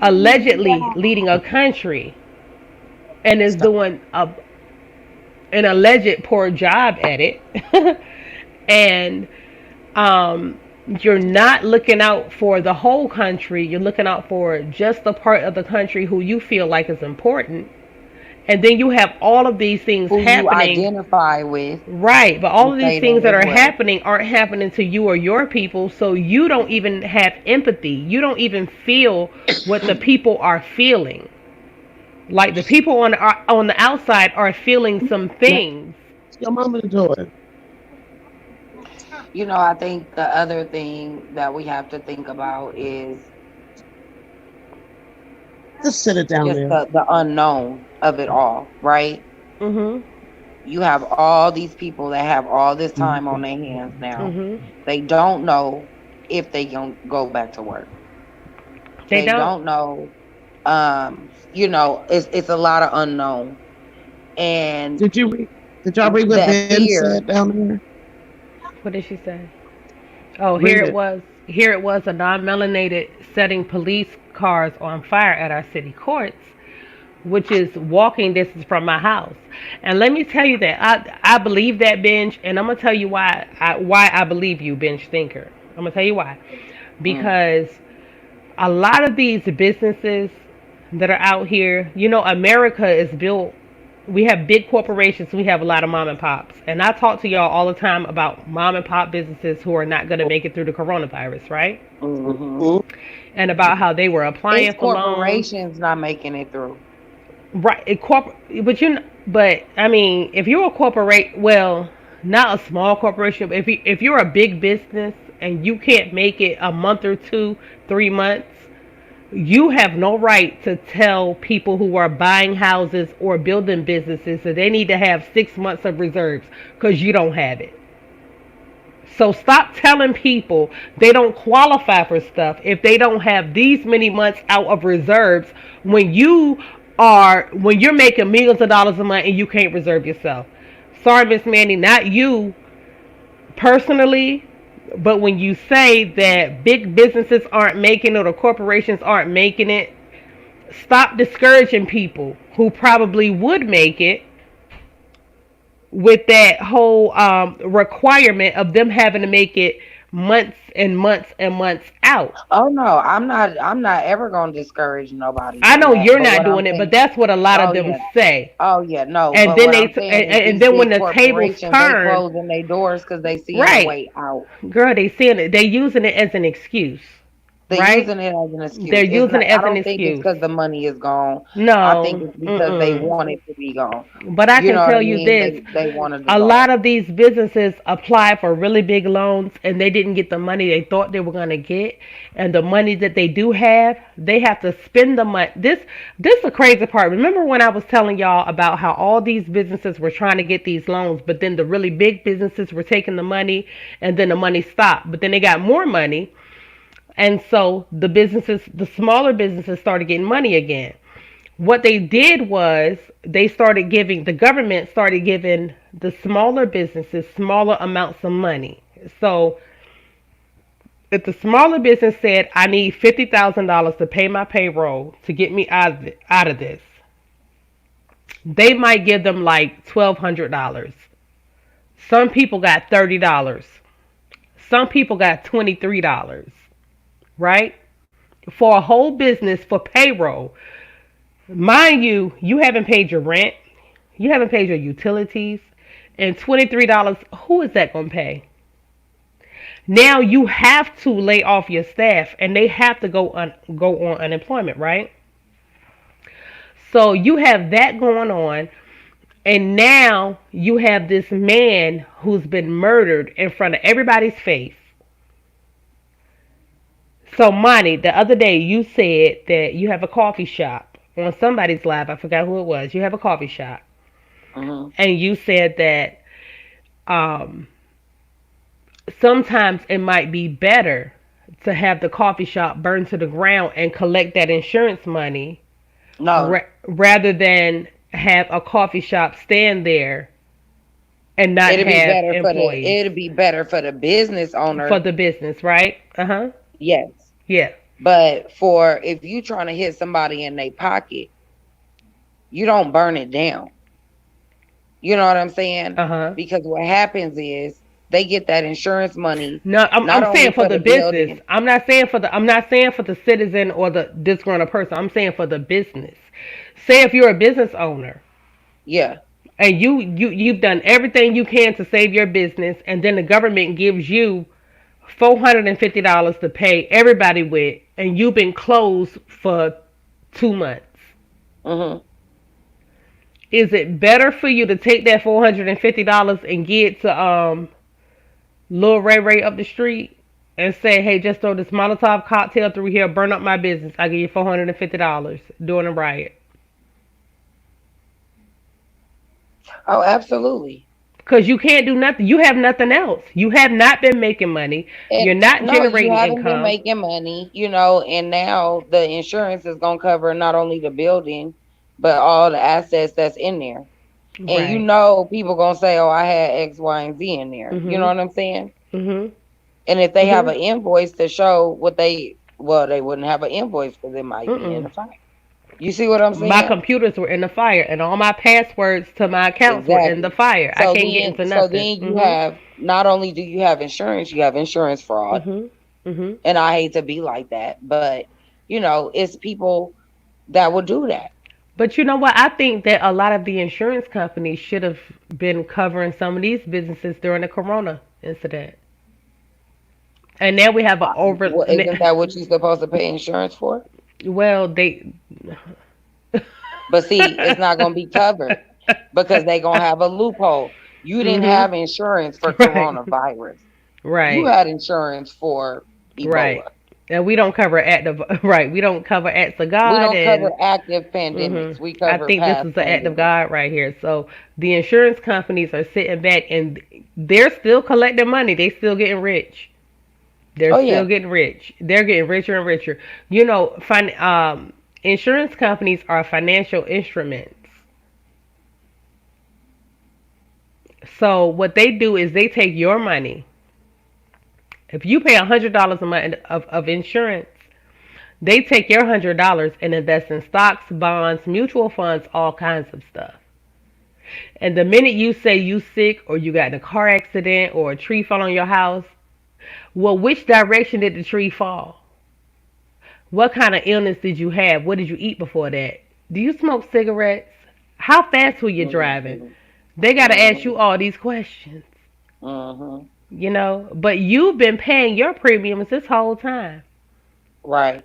Speaker 1: allegedly leading a country and is
Speaker 3: stop.
Speaker 1: doing an alleged poor job at it and um, you're not looking out for the whole country you're looking out for just the part of the country who you feel like is important and then you have all of these things
Speaker 2: who you
Speaker 1: happening
Speaker 2: identify with
Speaker 1: right but all
Speaker 2: and
Speaker 1: of these
Speaker 2: say that
Speaker 1: things that
Speaker 2: as
Speaker 1: are
Speaker 2: well.
Speaker 1: happening aren't happening to you or your people so you don't even have empathy you don't even feel what the people are feeling like the people on the outside are feeling some
Speaker 3: What's
Speaker 1: things.
Speaker 3: your mama doing?
Speaker 2: You know, I think the other thing that we have to think about is
Speaker 3: Just sit it down
Speaker 2: just
Speaker 3: there.
Speaker 2: the unknown of it all, right?
Speaker 1: Mhm.
Speaker 2: You have all these people that have all this time on
Speaker 3: Mhm.
Speaker 2: their hands now.
Speaker 1: Mhm.
Speaker 2: They don't know if they gonna go back to work.
Speaker 1: They
Speaker 2: They
Speaker 1: don't.
Speaker 2: don't know. It's a lot of unknown, and
Speaker 3: Did you read? Did y'all read what
Speaker 2: that
Speaker 3: Ben said
Speaker 2: fear.
Speaker 3: down there?
Speaker 1: What did she say? Oh, here
Speaker 3: Read
Speaker 1: it
Speaker 3: it.
Speaker 1: was. Here it was a non-melanated setting police cars on fire at our city courts, which is walking distance from my house. And let me tell you that I believe that Benj, and I'm gonna tell you why I believe you, Benj Thinker. I'm gonna tell you why.
Speaker 2: Mm,
Speaker 1: Because a lot of these businesses that are out here, America is built. We have big corporations. We have a lot of mom and pops. And I talk to y'all all the time about mom and pop businesses who are not going to make it through the coronavirus, right?
Speaker 2: hmm
Speaker 3: Mhm.
Speaker 1: And about how they were
Speaker 2: It's
Speaker 1: applying for loans.
Speaker 2: corporations not making it through.
Speaker 1: Right. But I mean, if you're a corporate, well, not a small corporation, but if you're a big business and you can't make it a month or two, 3 months, you have no right to tell people who are buying houses or building businesses that they need to have 6 months of reserves because you don't have it. So stop telling people they don't qualify for stuff if they don't have these many months out of reserves when you're making millions of dollars a month and you can't reserve yourself. Sorry, Miss Mandy, not you personally, but when you say that big businesses aren't making it or corporations aren't making it, stop discouraging people who probably would make it with that whole requirement of them having to make it months and months and months out.
Speaker 2: Oh no, I'm not ever gonna discourage nobody
Speaker 1: I
Speaker 2: from
Speaker 1: know
Speaker 2: that.
Speaker 1: you're
Speaker 2: But
Speaker 1: not
Speaker 2: what I'm
Speaker 1: doing it, but
Speaker 2: saying,
Speaker 1: that's what a lot of
Speaker 2: oh
Speaker 1: them
Speaker 2: yeah,
Speaker 1: say.
Speaker 2: oh yeah, no.
Speaker 1: And
Speaker 2: But
Speaker 1: then
Speaker 2: what
Speaker 1: they
Speaker 2: I'm saying is
Speaker 1: and
Speaker 2: these
Speaker 1: then when
Speaker 2: big
Speaker 1: the tables
Speaker 2: corporations, they
Speaker 1: turn,
Speaker 2: closing their doors because they seeing a
Speaker 1: right,
Speaker 2: way out.
Speaker 1: girl, they seeing it. They using it as an excuse,
Speaker 2: They're
Speaker 1: right?
Speaker 2: using it as an
Speaker 1: They're
Speaker 2: excuse. It's
Speaker 1: using
Speaker 2: not.
Speaker 1: it
Speaker 2: I
Speaker 1: as an
Speaker 2: don't think it's
Speaker 1: excuse.
Speaker 2: because the money is gone. I think
Speaker 1: No,
Speaker 2: it's because they
Speaker 1: mm-mm.
Speaker 2: want it to be gone.
Speaker 1: But I
Speaker 2: You
Speaker 1: can
Speaker 2: know what I
Speaker 1: tell you
Speaker 2: mean?
Speaker 1: this:
Speaker 2: They wanted to
Speaker 1: a
Speaker 2: go.
Speaker 1: lot of these businesses apply for really big loans and they didn't get the money they thought they were going to get, and the money that they do have they have to spend the money. This is the crazy part. Remember when I was telling y'all about how all these businesses were trying to get these loans, but then the really big businesses were taking the money and then the money stopped, but then they got more money, and so the smaller businesses started getting money again. What they did was the government started giving the smaller businesses smaller amounts of money. So if the smaller business said, I need $50,000 to pay my payroll to get me out of this, they might give them like $1,200. Some people got $30. Some people got $23, right? For a whole business for payroll. Mind you, you haven't paid your rent, you haven't paid your utilities, and $23, who is that going to pay? Now you have to lay off your staff and they have to go on unemployment, right? So you have that going on, and now you have this man who's been murdered in front of everybody's face. So, Monty, the other day you said that you have a coffee shop on somebody's live. I forgot who it was. You have a coffee shop,
Speaker 2: Hmm.
Speaker 1: and you said that um, sometimes it might be better to have the coffee shop burned to the ground and collect that insurance money
Speaker 2: No,
Speaker 1: rather than have a coffee shop stand there and not have employees
Speaker 2: it'd be better for the business
Speaker 1: for
Speaker 2: owner.
Speaker 1: the business, right? Uh huh.
Speaker 2: Yes.
Speaker 1: Yeah.
Speaker 2: But for if you trying to hit somebody in their pocket, you don't burn it down. You know what I'm saying?
Speaker 1: Uh huh.
Speaker 2: Because what happens is they get that insurance money
Speaker 1: No,
Speaker 2: not
Speaker 1: I'm
Speaker 2: only
Speaker 1: saying for
Speaker 2: for
Speaker 1: the
Speaker 2: the
Speaker 1: business.
Speaker 2: building.
Speaker 1: I'm not saying for the citizen or the disgruntled person. I'm saying for the business. Say if you're a business owner
Speaker 2: Yeah.
Speaker 1: and you've done everything you can to save your business, and then the government gives you $450 to pay everybody with, and you've been closed for 2 months.
Speaker 2: Hmm.
Speaker 1: Is it better for you to take that $450 and get to Lil Ray Ray up the street and say, "Hey, just throw this Molotov cocktail through here, burn up my business. I give you $450 during a riot."
Speaker 2: Oh, absolutely.
Speaker 1: Because you can't do nothing. You have nothing else. You have not been making money.
Speaker 2: And
Speaker 1: You're not
Speaker 2: no, you
Speaker 1: generating
Speaker 2: haven't been
Speaker 1: income.
Speaker 2: making money, and now the insurance is gonna cover not only the building, but all the assets that's in there. And
Speaker 1: Right.
Speaker 2: people gonna say, "Oh, I had X, Y, and Z in there." You know
Speaker 1: Mhm.
Speaker 2: what I'm saying?
Speaker 1: Mhm.
Speaker 2: And if they have
Speaker 1: Mhm.
Speaker 2: an invoice to show they wouldn't have an invoice because it might be in
Speaker 1: Mm.
Speaker 2: the file. You see what I'm
Speaker 1: My
Speaker 2: saying?
Speaker 1: computers were in the fire, and all my passwords to my accounts were in the
Speaker 2: Exactly.
Speaker 1: fire. I
Speaker 2: So
Speaker 1: can't get
Speaker 2: then,
Speaker 1: into
Speaker 2: so
Speaker 1: nothing.
Speaker 2: then you
Speaker 1: Mhm.
Speaker 2: have not only do you have insurance, you have insurance fraud.
Speaker 1: Mhm. Mhm.
Speaker 2: And I hate to be like that, but it's people that would do that.
Speaker 1: But you know what? I think that a lot of the insurance companies should have been covering some of these businesses during the corona incident. And now we have a over.
Speaker 2: Well, isn't that what you're supposed to pay insurance for?
Speaker 1: Well, they.
Speaker 2: But see, it's not going to be covered because they're going to have a loophole. You didn't
Speaker 1: Mhm.
Speaker 2: have insurance for
Speaker 1: Right.
Speaker 2: coronavirus. You
Speaker 1: Right.
Speaker 2: had insurance for
Speaker 1: Right.
Speaker 2: Ebola.
Speaker 1: And we don't cover active. Right. We don't cover acts of
Speaker 2: We
Speaker 1: God,
Speaker 2: don't cover
Speaker 1: and
Speaker 2: active
Speaker 1: hmm
Speaker 2: pandemics. We
Speaker 1: I
Speaker 2: cover
Speaker 1: think this
Speaker 2: past
Speaker 1: is the act of
Speaker 2: pandemics.
Speaker 1: God right here. So the insurance companies are sitting back and they're still collecting money. They still getting rich. They're
Speaker 2: Oh
Speaker 1: still
Speaker 2: yeah.
Speaker 1: getting rich. They're getting richer and richer. Insurance companies are financial instruments. So what they do is they take your money. If you pay $100 a month of insurance, they take your $100 and invest in stocks, bonds, mutual funds, all kinds of stuff. And the minute you say you sick or you got in a car accident or a tree fell on your house, well, which direction did the tree fall? What kind of illness did you have? What did you eat before that? Do you smoke cigarettes? How fast were you driving?
Speaker 2: Hmm.
Speaker 1: They got to ask
Speaker 2: Hmm.
Speaker 1: you all these questions,
Speaker 2: Hmm.
Speaker 1: But you've been paying your premiums this whole time.
Speaker 2: Right.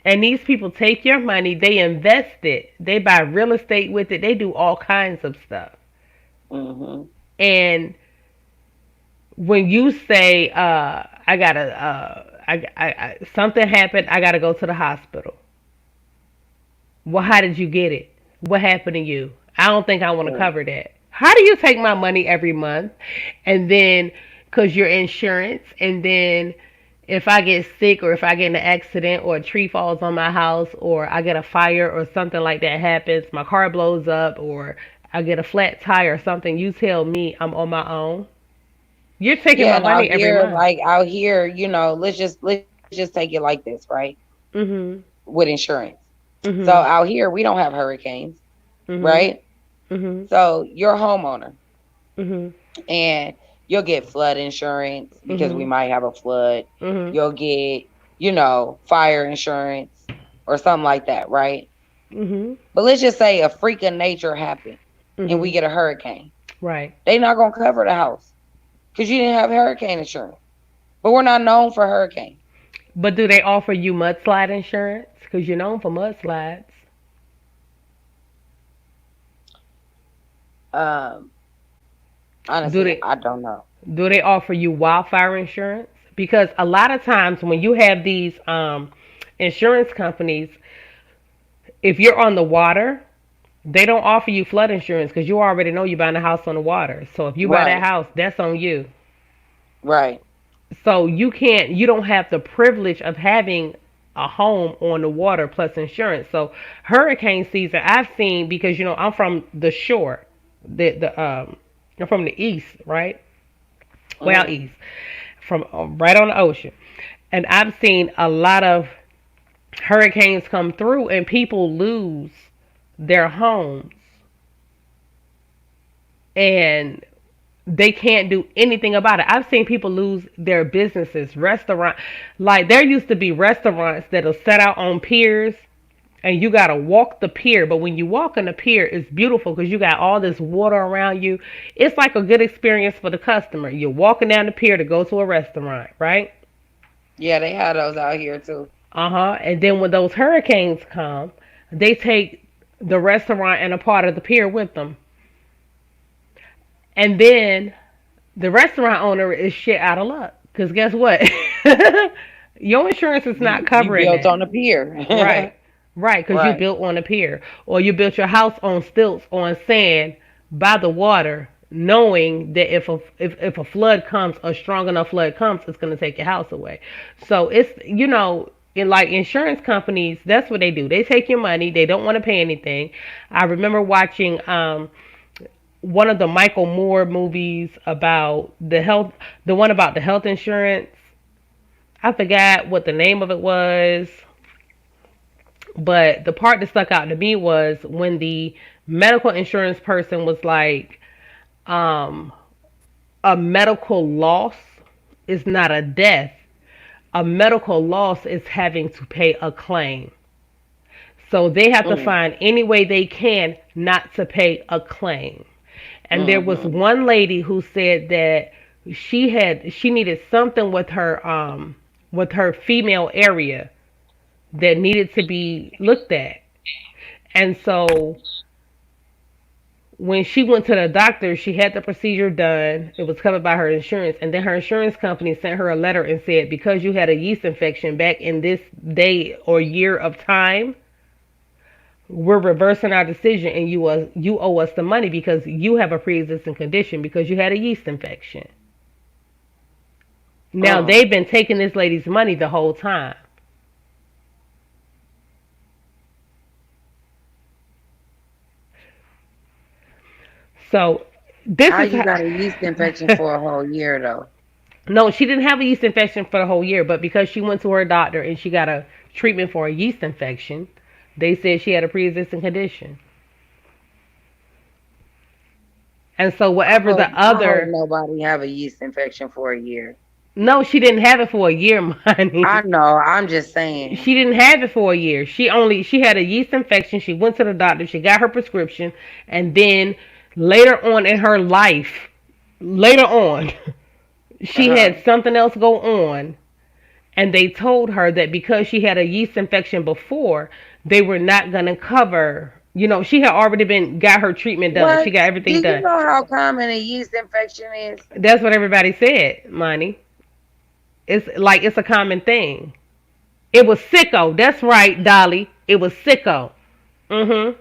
Speaker 1: And these people take your money, they invest it, they buy real estate with it, they do all kinds of stuff.
Speaker 2: Hmm.
Speaker 1: And when you say, I gotta, something happened, I gotta go to the hospital. Well, how did you get it? What happened to you? I don't think I want to cover that. How do you take my money every month and then, because your insurance, and then if I get sick or if I get in an accident or a tree falls on my house or I get a fire or something like that happens, my car blows up or I get a flat tire or something, you tell me I'm on my own. You're taking
Speaker 2: Yeah,
Speaker 1: my
Speaker 2: and out
Speaker 1: money every
Speaker 2: here,
Speaker 1: month.
Speaker 2: like out here, let's just take it like this, right?
Speaker 1: Mhm.
Speaker 2: With insurance. So
Speaker 1: Mhm.
Speaker 2: out here, we don't have hurricanes,
Speaker 1: Mhm.
Speaker 2: right?
Speaker 1: Mhm.
Speaker 2: So you're a homeowner
Speaker 1: Mhm.
Speaker 2: and you'll get flood insurance because we
Speaker 1: Mhm.
Speaker 2: might have a flood.
Speaker 1: Mhm.
Speaker 2: You'll get, fire insurance or something like that, right?
Speaker 1: Mhm.
Speaker 2: But let's just say a freak of nature happened and we
Speaker 1: Mhm.
Speaker 2: get a hurricane.
Speaker 1: Right.
Speaker 2: They not gonna cover the house because you didn't have hurricane insurance. But we're not known for hurricanes.
Speaker 1: But do they offer you mudslide insurance? Because you're known for mudslides.
Speaker 2: Um,
Speaker 1: Do
Speaker 2: honestly,
Speaker 1: they
Speaker 2: I don't know.
Speaker 1: do they offer you wildfire insurance? Because a lot of times when you have these insurance companies, if you're on the water, they don't offer you flood insurance because you already know you're buying a house on the water. So if you buy that
Speaker 2: Right,
Speaker 1: house, that's on you.
Speaker 2: right.
Speaker 1: So you don't have the privilege of having a home on the water plus insurance. So hurricane season, I've seen because I'm from the shore, the I'm from the east, right? Well,
Speaker 2: Mm-hmm.
Speaker 1: east, from right on the ocean, and I've seen a lot of hurricanes come through and people lose their homes and they can't do anything about it. I've seen people lose their businesses, restaurant. Like there used to be restaurants that'll set out on piers and you gotta walk the pier. But when you walk on the pier, it's beautiful because you got all this water around you. It's like a good experience for the customer. You're walking down the pier to go to a restaurant, right?
Speaker 2: Yeah, they have those out here too.
Speaker 1: Uh huh. And then when those hurricanes come, they take the restaurant and a part of the pier with them. And then the restaurant owner is shit out of luck. Because guess what? Your insurance is not
Speaker 2: You
Speaker 1: covering
Speaker 2: built
Speaker 1: that.
Speaker 2: on the pier.
Speaker 1: Right. Right. Because you
Speaker 2: Right.
Speaker 1: built on a pier. Or you built your house on stilts on sand by the water, knowing that if a flood comes, a strong enough flood comes, it's going to take your house away. So in like insurance companies, that's what they do. They take your money. They don't want to pay anything. I remember watching one of the Michael Moore movies about the one about the health insurance. I forgot what the name of it was, but the part that stuck out to me was when the medical insurance person was like, um, a medical loss is not a death. A medical loss is having to pay a claim. So they have to
Speaker 2: Mm,
Speaker 1: find any way they can not to pay a claim. And there was
Speaker 2: mm-hmm.
Speaker 1: one lady who said that she needed something with her female area that needed to be looked at. And so when she went to the doctor, she had the procedure done. It was covered by her insurance, and then her insurance company sent her a letter and said because you had a yeast infection back in this day or year of time, we're reversing our decision and you owe us the money because you have a pre-existing condition because you had a yeast infection. Now
Speaker 2: Mm.
Speaker 1: they've been taking this lady's money the whole time. So this
Speaker 2: How
Speaker 1: is
Speaker 2: you
Speaker 1: how,
Speaker 2: got a yeast infection for a whole year though?
Speaker 1: no, she didn't have a yeast infection for the whole year, but because she went to her doctor and she got a treatment for a yeast infection, they said she had a pre-existing condition. And so whatever the
Speaker 2: I hope
Speaker 1: other,
Speaker 2: nobody have a yeast infection for a year.
Speaker 1: no, she didn't have it for a year,
Speaker 2: I
Speaker 1: money.
Speaker 2: know. I'm just saying.
Speaker 1: She didn't have it for a year. She had a yeast infection. She went to the doctor. She got her prescription, and then later on in her life, later on,
Speaker 2: Uh
Speaker 1: she
Speaker 2: huh.
Speaker 1: had something else go on, and they told her that because she had a yeast infection before, they were not gonna cover. She had already been got her treatment done. She
Speaker 2: What?
Speaker 1: got
Speaker 2: Do
Speaker 1: everything
Speaker 2: you
Speaker 1: done.
Speaker 2: know how common a yeast infection is?
Speaker 1: That's what everybody said, money. It's like it's a common thing. It was sicko. That's right, Dolly. It was sicko. Mhm.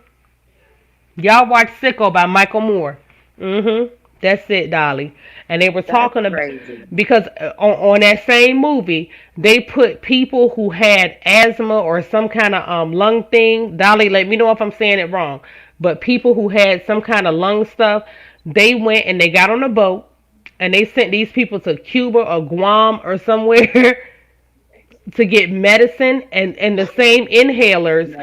Speaker 1: Y'all watch Sicko by Michael Moore. Mhm. That's it, Dolly. And they were
Speaker 2: That's
Speaker 1: talking about
Speaker 2: crazy.
Speaker 1: because on that same movie they put people who had asthma or some kind of lung thing. Dolly, let me know if I'm saying it wrong. But people who had some kind of lung stuff, they went and they got on a boat and they sent these people to Cuba or Guam or somewhere to get medicine and the same inhalers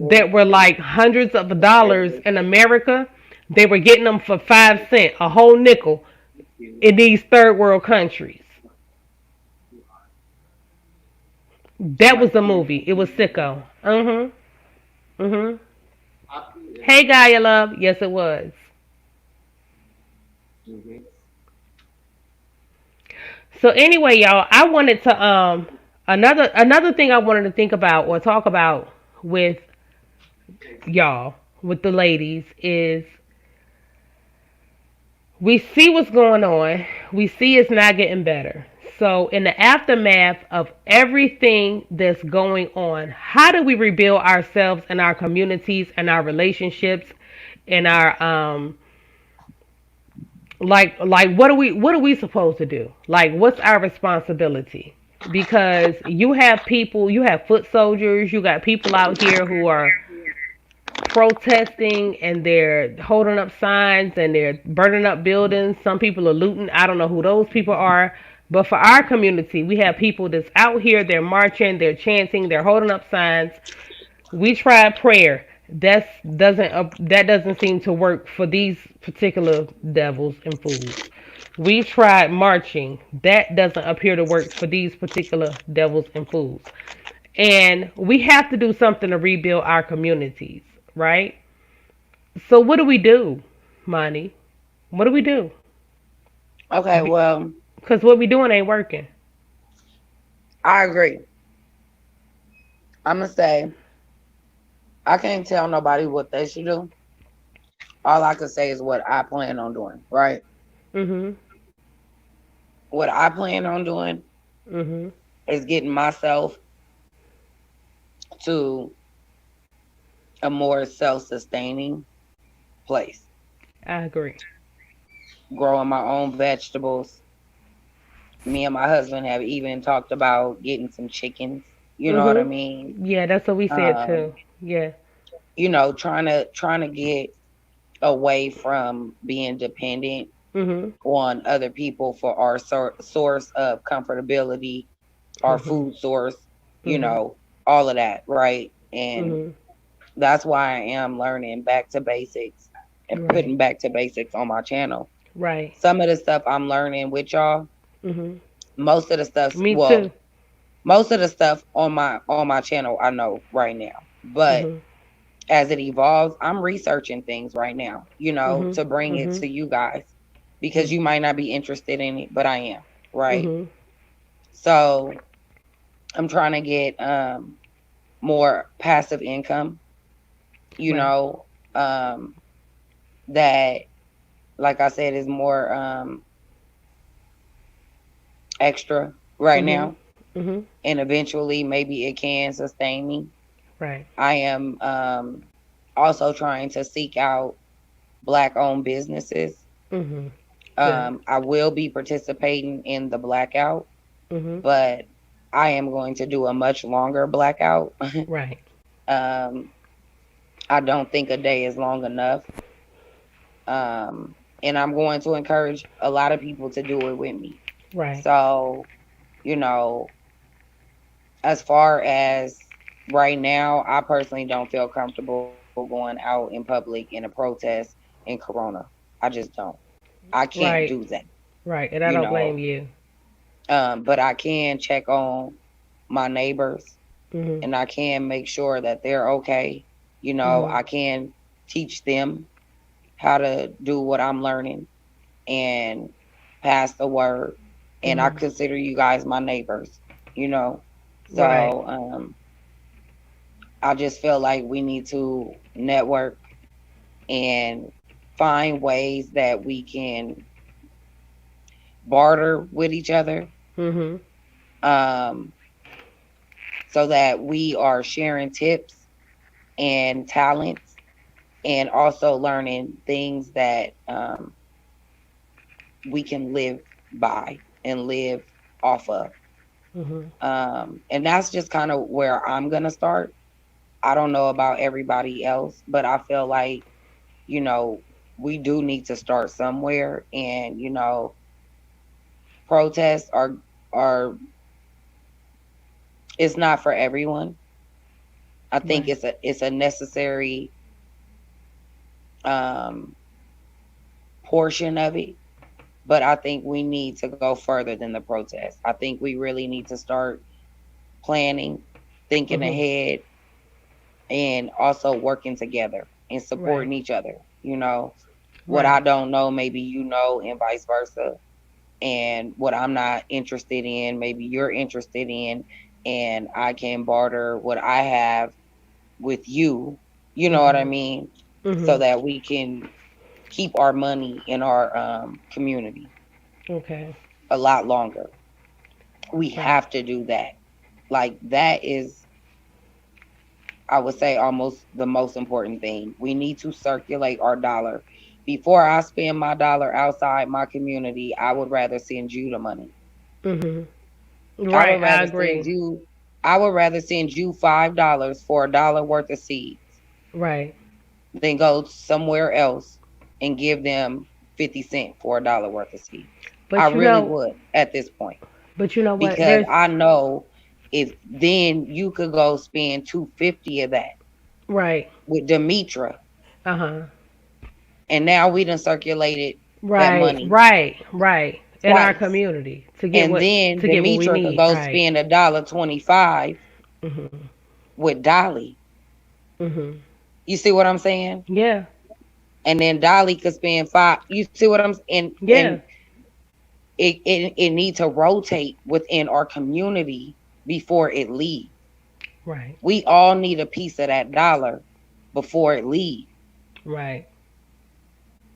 Speaker 1: that were like hundreds of dollars in America, they were getting them for 5 cents, a whole nickel in these third world countries. That was the movie. It was Sicko. Mhm. Hey Gaia love. Yes it was. So anyway, y'all, I wanted to another thing I wanted to think about or talk about with y'all, with the ladies is we see what's going on. We see it's not getting better. So, in the aftermath of everything that's going on, how do we rebuild ourselves and our communities and our relationships and our like what are we supposed to do? Like what's our responsibility? Because you have foot soldiers, you got people out here who are protesting and they're holding up signs and they're burning up buildings. Some people are looting. I don't know who those people are. But for our community, we have people that's out here, they're marching, they're chanting, they're holding up signs. We tried prayer. That doesn't seem to work for these particular devils and fools. We tried marching. That doesn't appear to work for these particular devils and fools. And we have to do something to rebuild our communities, right? So what do we do, Monty? What do we do?
Speaker 2: Okay, well,
Speaker 1: Because what we doing ain't working.
Speaker 2: I agree. I'm gonna say I can't tell nobody what they should do. All I can say is what I plan on doing, right?
Speaker 1: Mhm.
Speaker 2: What I plan on doing
Speaker 1: Mhm.
Speaker 2: is getting myself to a more self-sustaining place.
Speaker 1: I agree.
Speaker 2: Growing my own vegetables. Me and my husband have even talked about getting some chickens. You know what I
Speaker 1: Mhm.
Speaker 2: mean?
Speaker 1: Yeah, that's what we said
Speaker 2: Um,
Speaker 1: too. Yeah.
Speaker 2: trying to get away from being dependent
Speaker 1: Mhm.
Speaker 2: on other people for our source of comfortability, our
Speaker 1: Mhm.
Speaker 2: food source, you
Speaker 1: Mhm.
Speaker 2: know, all of that, right? And
Speaker 1: Mhm.
Speaker 2: that's why I am learning back to basics and
Speaker 1: Right.
Speaker 2: putting back to basics on my channel.
Speaker 1: Right.
Speaker 2: Some of the stuff I'm learning with y'all,
Speaker 1: Mhm.
Speaker 2: most of the stuff,
Speaker 1: Me
Speaker 2: well,
Speaker 1: too.
Speaker 2: most of the stuff on my channel I know right now. But
Speaker 1: Mhm.
Speaker 2: as it evolves, I'm researching things right now,
Speaker 1: Mhm.
Speaker 2: to bring it
Speaker 1: Mhm.
Speaker 2: to you guys because
Speaker 1: Mhm.
Speaker 2: you might not be interested in it, but I am, right?
Speaker 1: Mhm.
Speaker 2: So I'm trying to get more passive income, you
Speaker 1: Right.
Speaker 2: know, um, that, like I said, is more extra right
Speaker 1: Mhm.
Speaker 2: now,
Speaker 1: Mhm.
Speaker 2: and eventually maybe it can sustain me.
Speaker 1: Right.
Speaker 2: I am also trying to seek out Black owned businesses.
Speaker 1: Mhm. Good.
Speaker 2: I will be participating in the blackout,
Speaker 1: Mhm.
Speaker 2: but I am going to do a much longer blackout.
Speaker 1: Right.
Speaker 2: um, I don't think a day is long enough. And I'm going to encourage a lot of people to do it with me.
Speaker 1: Right.
Speaker 2: So, you know, as far as right now, I personally don't feel comfortable going out in public in a protest in Corona. I just don't. I can't do
Speaker 1: Right.
Speaker 2: that,
Speaker 1: Right. And
Speaker 2: you
Speaker 1: I don't
Speaker 2: know.
Speaker 1: blame you.
Speaker 2: But I can check on my neighbors
Speaker 1: Mhm.
Speaker 2: and I can make sure that they're okay.
Speaker 1: Mhm.
Speaker 2: I can teach them how to do what I'm learning and pass the word. And I
Speaker 1: Mhm.
Speaker 2: consider you guys my neighbors, you know.
Speaker 1: Right.
Speaker 2: So I just feel like we need to network and find ways that we can barter with each other,
Speaker 1: Mhm.
Speaker 2: um, so that we are sharing tips and talents and also learning things that we can live by and live off of.
Speaker 1: Mhm.
Speaker 2: And that's just kind of where I'm gonna start. I don't know about everybody else, but I feel like, you know, we do need to start somewhere. And, protests are it's not for everyone. I think
Speaker 1: Right.
Speaker 2: it's a necessary um portion of it. But I think we need to go further than the protest. I think we really need to start planning, thinking
Speaker 1: Mhm.
Speaker 2: ahead, and also working together and
Speaker 1: Right.
Speaker 2: supporting each other. What I
Speaker 1: Right.
Speaker 2: don't know, maybe and vice versa. And what I'm not interested in, maybe you're interested in, and I can barter what I have with you. You know what I
Speaker 1: Mhm.
Speaker 2: mean? So
Speaker 1: Mhm.
Speaker 2: that we can keep our money in our community
Speaker 1: Okay.
Speaker 2: a lot longer. We
Speaker 1: Right.
Speaker 2: have to do that. Like that is, I would say, almost the most important thing. We need to circulate our dollar. Before I spend my dollar outside my community, I would rather send you the money.
Speaker 1: Mhm.
Speaker 2: I
Speaker 1: Right.
Speaker 2: would
Speaker 1: I
Speaker 2: rather send
Speaker 1: agree.
Speaker 2: you I would rather send you $5 for a dollar worth of seeds
Speaker 1: Right.
Speaker 2: than go somewhere else and give them 50 cents for a dollar worth of seeds. I
Speaker 1: But you
Speaker 2: really
Speaker 1: know,
Speaker 2: would at this point.
Speaker 1: but you know what?
Speaker 2: Because
Speaker 1: There's
Speaker 2: I know if then you could go spend 250 of that
Speaker 1: right.
Speaker 2: with Demetra,
Speaker 1: Uh huh.
Speaker 2: and now we done circulated that
Speaker 1: Right.
Speaker 2: money
Speaker 1: Right. Right. In our
Speaker 2: twice.
Speaker 1: community
Speaker 2: And then
Speaker 1: to get what we
Speaker 2: Demetra could
Speaker 1: need.
Speaker 2: go
Speaker 1: Right.
Speaker 2: spend $1.25
Speaker 1: Mhm.
Speaker 2: with Dolly.
Speaker 1: Mhm.
Speaker 2: You see what I'm saying?
Speaker 1: Yeah.
Speaker 2: And then Dolly could spend five. You see what I'm and
Speaker 1: Yeah.
Speaker 2: it need to rotate within our community before it leaves.
Speaker 1: Right.
Speaker 2: We all need a piece of that dollar before it leaves.
Speaker 1: Right.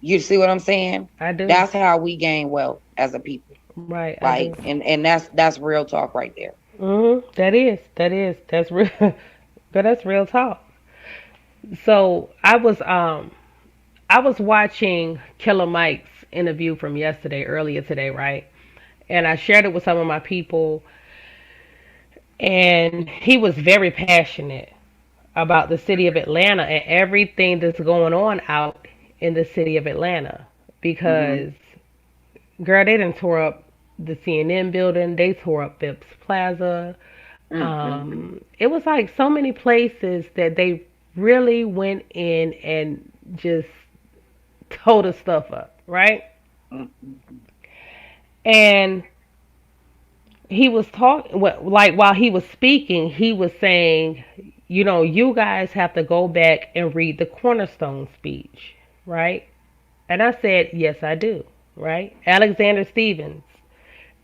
Speaker 2: You see what I'm saying?
Speaker 1: I do.
Speaker 2: That's how we gain wealth as a people.
Speaker 1: Right. I
Speaker 2: Like,
Speaker 1: do.
Speaker 2: and that's real talk right there.
Speaker 1: That is. That is. That's real. But that's real talk. So I was watching Killer Mike's interview from yesterday, earlier today, right? And I shared it with some of my people, and he was very passionate about the city of Atlanta and everything that's going on out in the city of Atlanta.
Speaker 2: Hmm.
Speaker 1: Because, girl, they done tore up the CNN building, they tore up Phipps Plaza.
Speaker 2: Mm-hmm.
Speaker 1: It was like so many places that they really went in and just tore the stuff up, right?
Speaker 2: Hmm.
Speaker 1: And he was talking, like while he was speaking, he was saying, you guys have to go back and read the Cornerstone speech, right? And I said, yes, I do, right? Alexander Stevens,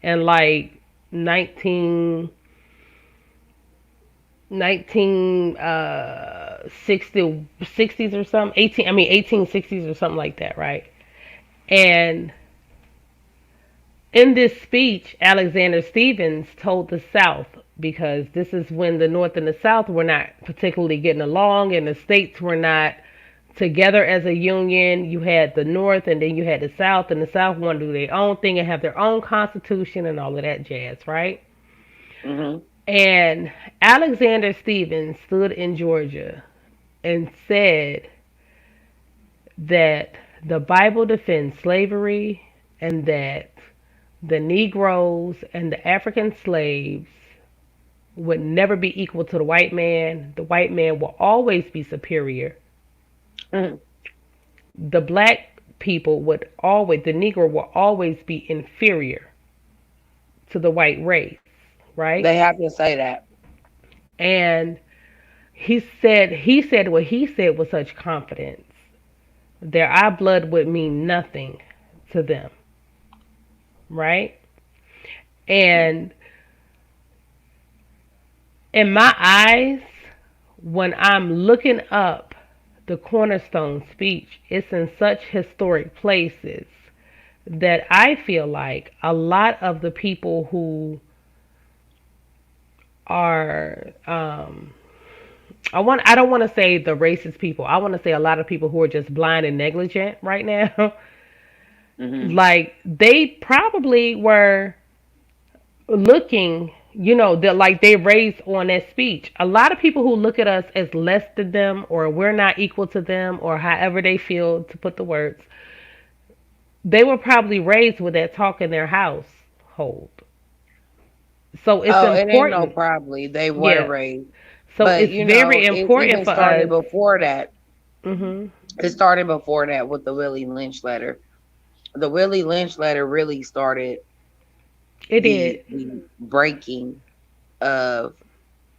Speaker 1: and like 19, 1960, 60s or something, 1860s or something like that, right? And in this speech, Alexander Stevens told the South, because this is when the North and the South were not particularly getting along, and the states were not together as a union. You had the North, and then you had the South, and the South wanted to do their own thing and have their own constitution and all of that jazz, right?
Speaker 2: Hmm.
Speaker 1: And Alexander Stevens stood in Georgia and said that the Bible defends slavery, and that the Negroes and the African slaves would never be equal to the white man. The white man will always be superior.
Speaker 2: Hmm.
Speaker 1: The black people would always, the Negro will always be inferior to the white race, right?
Speaker 2: They have to say that.
Speaker 1: And he said what he said with such confidence that our blood would mean nothing to them, right? And in my eyes, when I'm looking up the Cornerstone speech, it's in such historic places that I feel like a lot of the people who are I don't want to say the racist people. I want to say a lot of people who are just blind and negligent right now.
Speaker 2: Mhm.
Speaker 1: Like they probably were looking, that like they raised on that speech. A lot of people who look at us as less than them or we're not equal to them or however they feel to put the words, they were probably raised with that talk in their household. So it's
Speaker 2: Oh, it ain't no
Speaker 1: important.
Speaker 2: probably. They were
Speaker 1: Yeah.
Speaker 2: raised.
Speaker 1: So
Speaker 2: But
Speaker 1: it's very
Speaker 2: it
Speaker 1: important
Speaker 2: even
Speaker 1: for
Speaker 2: started
Speaker 1: us.
Speaker 2: before that.
Speaker 1: Mhm.
Speaker 2: It started before that with the Willie Lynch letter. The Willie Lynch letter really started
Speaker 1: It did.
Speaker 2: the breaking of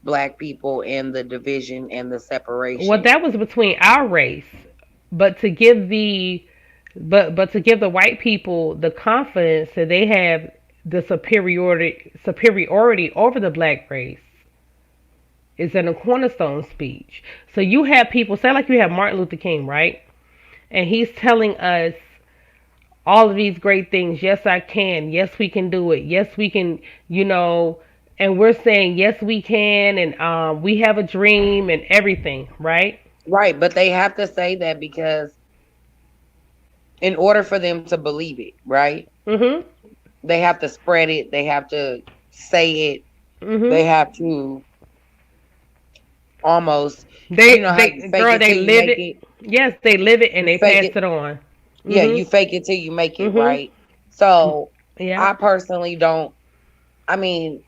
Speaker 2: black people and the division and the
Speaker 1: Well,
Speaker 2: separation.
Speaker 1: that was between our race, but to give the but to give the white people the confidence that they have the superiority over the black race is in a cornerstone speech. So you have people say like you have Martin Luther King, right? And he's telling us all of these great things. Yes, I can. Yes, we can do it. Yes, we can, you know, and we're saying yes we can and we have a dream and everything, right?
Speaker 2: Right, but they have to say that because in order for them to believe it, right?
Speaker 1: Mhm.
Speaker 2: They have to spread it, they have to say it, they
Speaker 1: Mhm.
Speaker 2: have to almost, how you
Speaker 1: They
Speaker 2: fake
Speaker 1: girl,
Speaker 2: it
Speaker 1: they
Speaker 2: till you
Speaker 1: live
Speaker 2: make
Speaker 1: it.
Speaker 2: it.
Speaker 1: Yes, they live it and
Speaker 2: You
Speaker 1: they
Speaker 2: fake
Speaker 1: pass
Speaker 2: it.
Speaker 1: it on.
Speaker 2: Yeah,
Speaker 1: Mhm.
Speaker 2: you fake it till you make it,
Speaker 1: Mhm.
Speaker 2: right? So
Speaker 1: Yeah.
Speaker 2: I personally don't, I mean,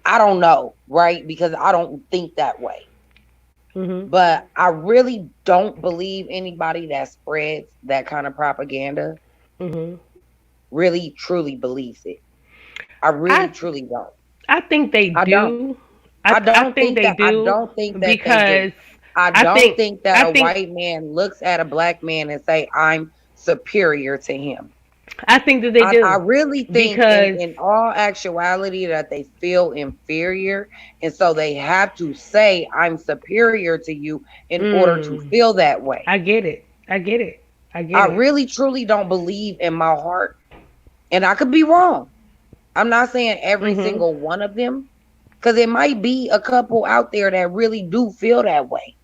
Speaker 2: I don't know, right? Because I don't think that way.
Speaker 1: Mhm.
Speaker 2: But I really don't believe anybody that spreads that kind of propaganda
Speaker 1: Mhm.
Speaker 2: really truly believes it. I really
Speaker 1: I
Speaker 2: truly don't.
Speaker 1: I think they
Speaker 2: I don't.
Speaker 1: do. I think they
Speaker 2: I
Speaker 1: do
Speaker 2: don't think that they do.
Speaker 1: because
Speaker 2: I
Speaker 1: I
Speaker 2: don't
Speaker 1: think
Speaker 2: think that
Speaker 1: I
Speaker 2: a
Speaker 1: think
Speaker 2: white man looks at a black man and say I'm superior to him.
Speaker 1: I think that they
Speaker 2: I
Speaker 1: do
Speaker 2: really think
Speaker 1: because
Speaker 2: in all actuality that they feel inferior. And so they have to say, I'm superior to you in order to
Speaker 1: mm,
Speaker 2: feel that way.
Speaker 1: I get it. I get it. I get
Speaker 2: I
Speaker 1: it.
Speaker 2: really truly don't believe in my heart. And I could be wrong. I'm not saying every
Speaker 1: Mhm.
Speaker 2: single one of them, because it might be a couple out there that really do feel that way.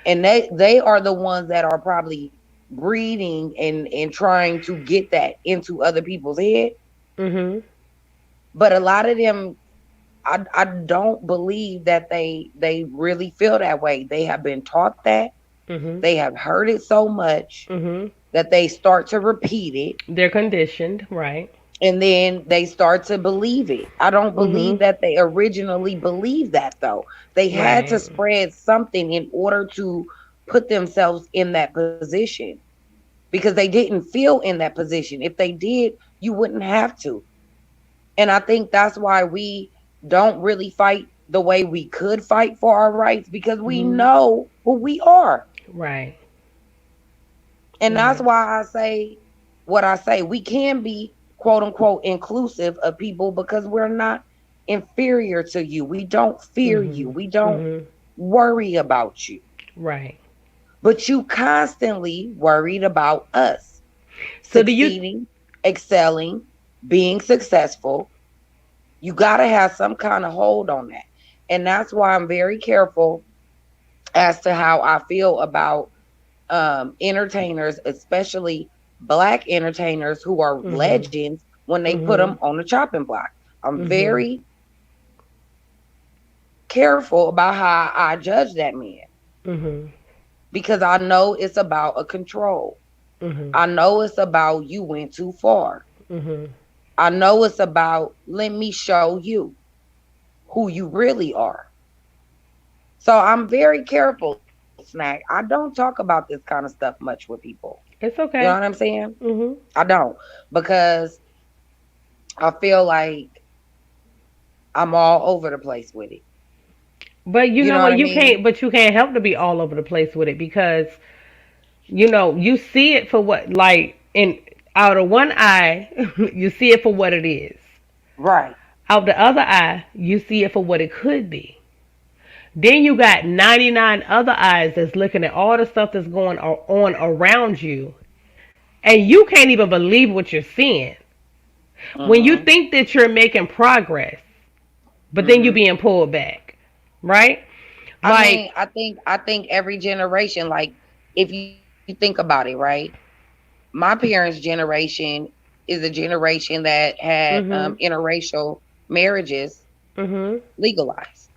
Speaker 2: And they are the ones that are probably breeding and trying to get that into other people's head.
Speaker 1: Mhm.
Speaker 2: But a lot of them, I don't believe that they really feel that way. They have been taught that.
Speaker 1: Mhm.
Speaker 2: They have heard it so much
Speaker 1: Mhm.
Speaker 2: that they start to repeat it,
Speaker 1: They're conditioned, right?
Speaker 2: and then they start to believe it. I don't believe
Speaker 1: Mhm.
Speaker 2: that they originally believed that though. They had to
Speaker 1: Right.
Speaker 2: spread something in order to put themselves in that position because they didn't feel in that position. If they did, you wouldn't have to. And I think that's why we don't really fight the way we could fight for our rights because we
Speaker 1: Mhm.
Speaker 2: know who we are.
Speaker 1: Right.
Speaker 2: And that's
Speaker 1: Right.
Speaker 2: why I say what I say. We can be quote unquote inclusive of people because we're not inferior to you. We don't fear you.
Speaker 1: Mhm.
Speaker 2: We don't
Speaker 1: Mhm.
Speaker 2: worry about you.
Speaker 1: Right.
Speaker 2: But you constantly worried about us
Speaker 1: So do you
Speaker 2: succeeding, excelling, being successful. You got to have some kind of hold on that. And that's why I'm very careful as to how I feel about entertainers, especially black entertainers who are
Speaker 1: Mhm.
Speaker 2: legends when they put them
Speaker 1: Mhm.
Speaker 2: on the chopping block. I'm
Speaker 1: Mhm.
Speaker 2: very careful about how I judge that man
Speaker 1: Mhm.
Speaker 2: because I know it's about a control.
Speaker 1: Mhm.
Speaker 2: I know it's about you went too far.
Speaker 1: Mhm.
Speaker 2: I know it's about let me show you who you really are. So I'm very careful, Snack. I don't talk about this kind of stuff much with people.
Speaker 1: It's
Speaker 2: You know what
Speaker 1: okay.
Speaker 2: I'm saying?
Speaker 1: Mhm.
Speaker 2: I don't because I feel like I'm all over the place with it.
Speaker 1: But you
Speaker 2: You
Speaker 1: know
Speaker 2: know what
Speaker 1: what?
Speaker 2: I mean?
Speaker 1: You can't help to be all over the place with it because you see it for what like in out of one eye, you see it for what it is.
Speaker 2: Right.
Speaker 1: Out the other eye, you see it for what it could be. Then you got 99 other eyes that's looking at all the stuff that's going on around you, and you can't even believe what you're seeing. When you
Speaker 2: Mhm.
Speaker 1: think that you're making progress, but then you
Speaker 2: Mhm.
Speaker 1: being pulled back, right?
Speaker 2: I mean,
Speaker 1: Like,
Speaker 2: I think every generation, like if you think about it, right? my parents' generation is a generation that had
Speaker 1: Mhm.
Speaker 2: interracial marriages
Speaker 1: Mhm.
Speaker 2: legalized.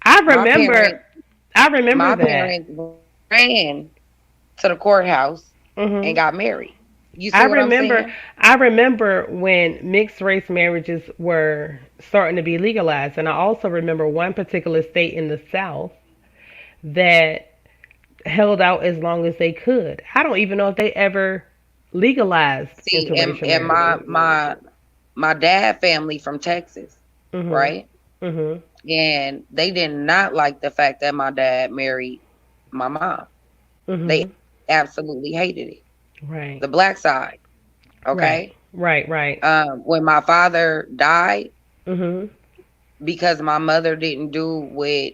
Speaker 1: I
Speaker 2: My
Speaker 1: remember.
Speaker 2: parents,
Speaker 1: I remember
Speaker 2: my
Speaker 1: that.
Speaker 2: parents ran to the courthouse and
Speaker 1: Mhm.
Speaker 2: got married. You
Speaker 1: I
Speaker 2: see what I'm
Speaker 1: remember.
Speaker 2: saying?
Speaker 1: I remember when mixed race marriages were starting to be legalized, and I also remember one particular state in the South that held out as long as they could. I don't even know if they ever legalized
Speaker 2: See,
Speaker 1: interracial
Speaker 2: and
Speaker 1: marriages.
Speaker 2: my dad family from Texas,
Speaker 1: Mhm.
Speaker 2: right?
Speaker 1: Mhm.
Speaker 2: And they did not like the fact that my dad married my mom. They
Speaker 1: Mhm.
Speaker 2: absolutely hated it.
Speaker 1: Right.
Speaker 2: The black side,
Speaker 1: Right.
Speaker 2: okay?
Speaker 1: Right. Right.
Speaker 2: When my father died,
Speaker 1: Mhm.
Speaker 2: because my mother didn't do what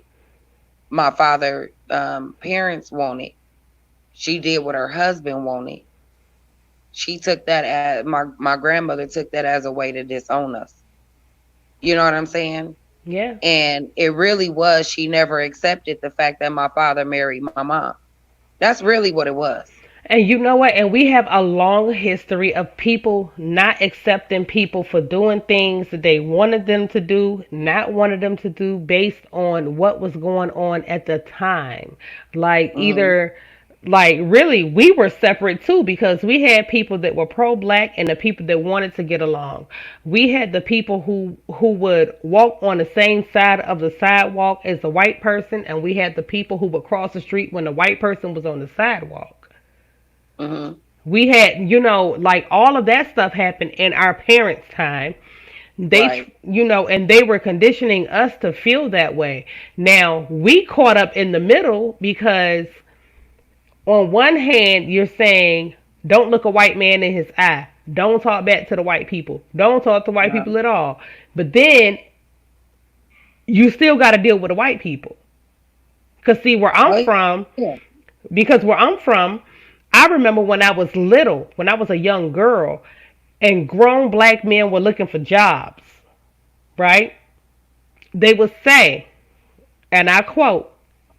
Speaker 2: my father parents wanted, she did what her husband wanted. She took that as my grandmother took that as a way to disown us. You know what I'm saying?
Speaker 1: Yeah.
Speaker 2: And it really was, she never accepted the fact that my father married my mom. That's really what it was.
Speaker 1: And you know what? And we have a long history of people not accepting people for doing things that they wanted them to do, not wanted them to do based on what was going on at the time. Like
Speaker 2: Hmm.
Speaker 1: either like really we were separate too because we had people that were pro black and the people that wanted to get along. We had the people who would walk on the same side of the sidewalk as the white person, and we had the people who would cross the street when the white person was on the sidewalk.
Speaker 2: Hmm.
Speaker 1: We had, like all of that stuff happened in our parents' time.
Speaker 2: Right.
Speaker 1: And they were conditioning us to feel that way. Now, we caught up in the middle because on one hand, you're saying, don't look a white man in his eye. Don't talk back to the white people. Don't talk to white
Speaker 2: Yeah.
Speaker 1: people at all. But then you still got to deal with the white people. Because, see,
Speaker 2: Oh yeah.
Speaker 1: where I'm from, I remember when I was little, when I was a young girl, and grown black men were looking for jobs, right? They would say, and I quote,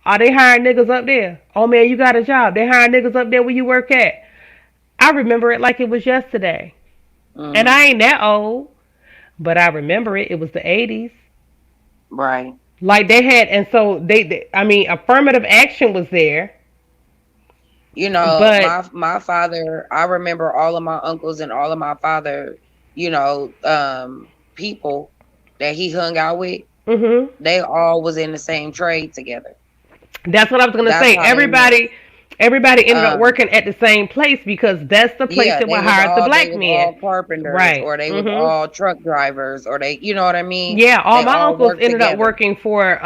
Speaker 1: are they hiring niggas up there? Oh man, you got a job. They hiring niggas up there where you work at. I remember it like it was yesterday. And
Speaker 2: Hmm.
Speaker 1: I ain't that old, but I remember it. It was the 80s.
Speaker 2: Right.
Speaker 1: Like they had, and so I mean, affirmative action was there,
Speaker 2: You know,
Speaker 1: but
Speaker 2: my father, I remember all of my uncles and all of my father, people that he hung out with,
Speaker 1: mhm.
Speaker 2: they all was in the same trade together.
Speaker 1: That's what I was gonna
Speaker 2: That's
Speaker 1: say.
Speaker 2: how they met.
Speaker 1: Everybody ended up
Speaker 2: Um,
Speaker 1: working at the same place because that's the place
Speaker 2: yeah,
Speaker 1: that would hire the
Speaker 2: they
Speaker 1: black
Speaker 2: was
Speaker 1: men.
Speaker 2: all carpenters,
Speaker 1: Right.
Speaker 2: or they was
Speaker 1: Mhm.
Speaker 2: all truck drivers, or they, you know what I mean?
Speaker 1: Yeah, all
Speaker 2: They
Speaker 1: my
Speaker 2: all
Speaker 1: uncles
Speaker 2: worked
Speaker 1: ended up
Speaker 2: together.
Speaker 1: working for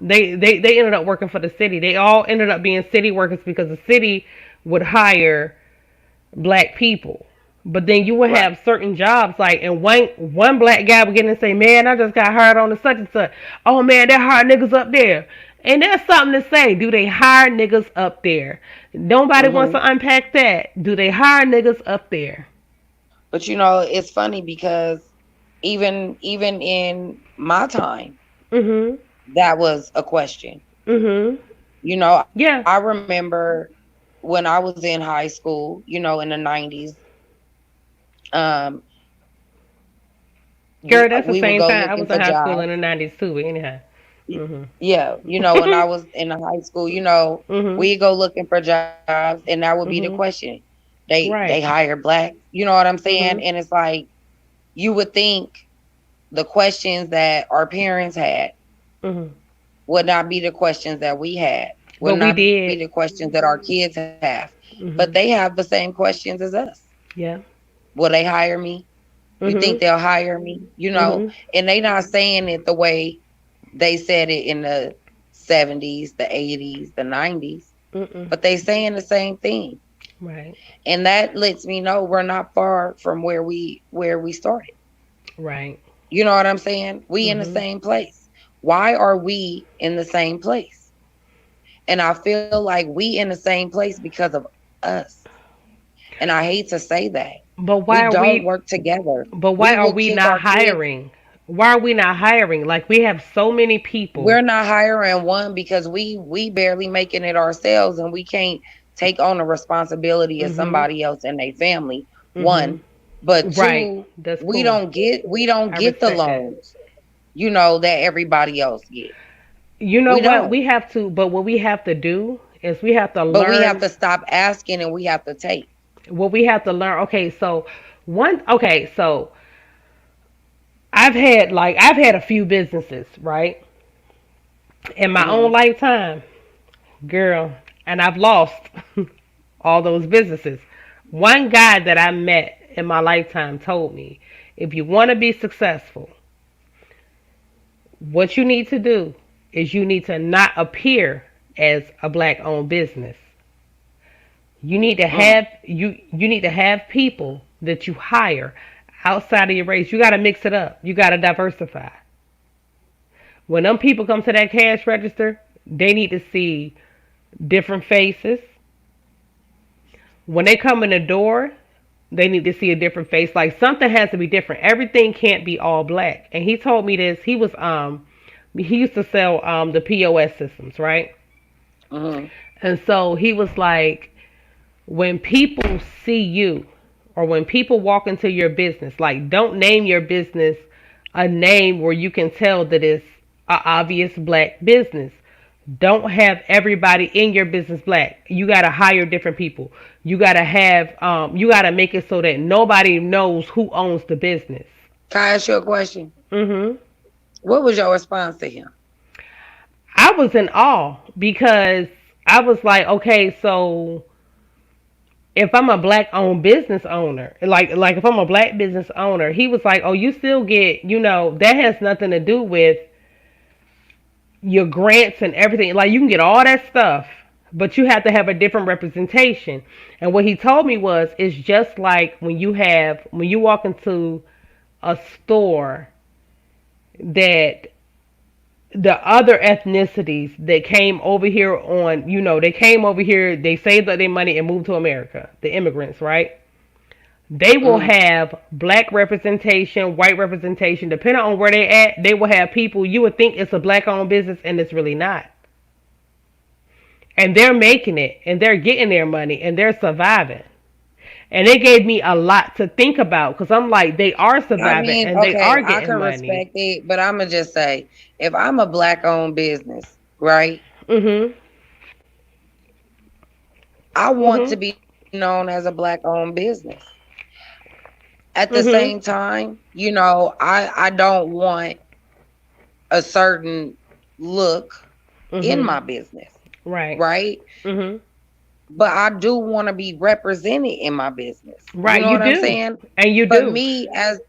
Speaker 1: they ended up working for the city. They all ended up being city workers because the city would hire black people. But then you would
Speaker 2: Right.
Speaker 1: have certain jobs like and one black guy would get in and say, man, I just got hired on the such and such. Oh man, they hire niggas up there. And there's something to say. Do they hire niggas up there? Nobody wants
Speaker 2: Hmm.
Speaker 1: to unpack that. Do they hire niggas up there?
Speaker 2: But you know, it's funny because even in my time,
Speaker 1: Mhm.
Speaker 2: that was a question.
Speaker 1: Mhm.
Speaker 2: You know, I
Speaker 1: Yeah.
Speaker 2: remember when I was in high school, in the 90s, um,
Speaker 1: Girl, that's the
Speaker 2: we would
Speaker 1: same
Speaker 2: go
Speaker 1: time. I
Speaker 2: looking
Speaker 1: was
Speaker 2: for
Speaker 1: in high school in
Speaker 2: jobs.
Speaker 1: the '90s too. But anyhow. Mhm.
Speaker 2: Yeah, when I was in the high school,
Speaker 1: mhm.
Speaker 2: we go looking for jobs, and that would be the
Speaker 1: Mhm.
Speaker 2: question. They
Speaker 1: Right.
Speaker 2: hire black, you know what I'm saying?
Speaker 1: Mhm.
Speaker 2: And it's like you would think the questions that our parents had
Speaker 1: Mhm.
Speaker 2: would not be the questions that we had, would
Speaker 1: But we
Speaker 2: not be the
Speaker 1: did.
Speaker 2: questions that our kids have. But they
Speaker 1: Mhm.
Speaker 2: have the same questions as us.
Speaker 1: Yeah.
Speaker 2: Will they hire me? You think
Speaker 1: Mhm.
Speaker 2: they'll hire me?
Speaker 1: Mhm.
Speaker 2: And they not saying it the way they said it in the 70s, the 80s, the 90s,
Speaker 1: Mm.
Speaker 2: but they saying the same thing.
Speaker 1: Right.
Speaker 2: And that lets me know we're not far from where we started.
Speaker 1: Right.
Speaker 2: You know what I'm saying? We in the
Speaker 1: Mhm.
Speaker 2: same place. Why are we in the same place? And I feel like we in the same place because of us. And I hate to say that.
Speaker 1: But
Speaker 2: We
Speaker 1: why are
Speaker 2: don't
Speaker 1: we?
Speaker 2: work together.
Speaker 1: But
Speaker 2: We
Speaker 1: why are
Speaker 2: will
Speaker 1: we
Speaker 2: kick
Speaker 1: not
Speaker 2: our kids.
Speaker 1: hiring? Why are we not hiring? Like we have so many people.
Speaker 2: We're not hiring one because we barely making it ourselves, and we can't take on the responsibility of
Speaker 1: Mhm.
Speaker 2: somebody else and their family.
Speaker 1: Mhm.
Speaker 2: One, but
Speaker 1: Right.
Speaker 2: two,
Speaker 1: That's
Speaker 2: we
Speaker 1: cool.
Speaker 2: don't get we don't
Speaker 1: I
Speaker 2: get the
Speaker 1: respect that.
Speaker 2: loans, you know, that everybody else get.
Speaker 1: You know
Speaker 2: We
Speaker 1: what?
Speaker 2: don't.
Speaker 1: We have to, but what we have to do is we have to
Speaker 2: But we have
Speaker 1: learn
Speaker 2: to stop asking and we have to take.
Speaker 1: what we have to learn. Okay, so I've had a few businesses, right? In my own
Speaker 2: Mhm.
Speaker 1: lifetime, girl, and I've lost all those businesses. One guy that I met in my lifetime told me, if you want to be successful, what you need to do is you need to not appear as a black owned business.
Speaker 2: Mm.
Speaker 1: You need to have people that you hire outside of your race. You got to mix it up. You got to diversify. When them people come to that cash register, they need to see different faces. When they come in the door, they need to see a different face. Like something has to be different. Everything can't be all black. And he told me this. He used to sell the POS systems, right?
Speaker 2: Mhm.
Speaker 1: And so he was like, when people see you or when people walk into your business, like don't name your business a name where you can tell that it's a obvious black business. Don't have everybody in your business black. You gotta hire different people. You gotta make it so that nobody knows who owns the business.
Speaker 2: Can I ask you a question?
Speaker 1: Mhm.
Speaker 2: What was your response to him?
Speaker 1: I was in awe because I was like, okay, so if I'm a black owned business owner, like if I'm a black business owner, he was like, "Oh, you still get, that has nothing to do with your grants and everything. Like you can get all that stuff, but you have to have a different representation." And what he told me was, it's just like when you walk into a store that the other ethnicities that came over here they came over here, they saved up their money and moved to America, the immigrants, right? They will
Speaker 2: Mhm.
Speaker 1: have black representation, white representation, depending on where they at. They will have people you would think it's a black owned business and it's really not. And they're making it and they're getting their money and they're surviving. And it gave me a lot to think about because I'm like, they are
Speaker 2: I
Speaker 1: surviving
Speaker 2: mean,
Speaker 1: and they
Speaker 2: okay,
Speaker 1: are
Speaker 2: I
Speaker 1: getting
Speaker 2: can
Speaker 1: money.
Speaker 2: respect it, but I'm gonna just say, if I'm a black owned business, right?
Speaker 1: Mhm.
Speaker 2: I want to
Speaker 1: Mhm.
Speaker 2: be known as a black owned business. At the same
Speaker 1: Mhm.
Speaker 2: time, I don't want a certain look in
Speaker 1: Mhm.
Speaker 2: my business,
Speaker 1: Right.
Speaker 2: right?
Speaker 1: Mhm.
Speaker 2: But I do want to be represented in my business. You
Speaker 1: Right.
Speaker 2: know
Speaker 1: You
Speaker 2: what I'm
Speaker 1: do.
Speaker 2: saying?
Speaker 1: And you
Speaker 2: But
Speaker 1: do.
Speaker 2: me as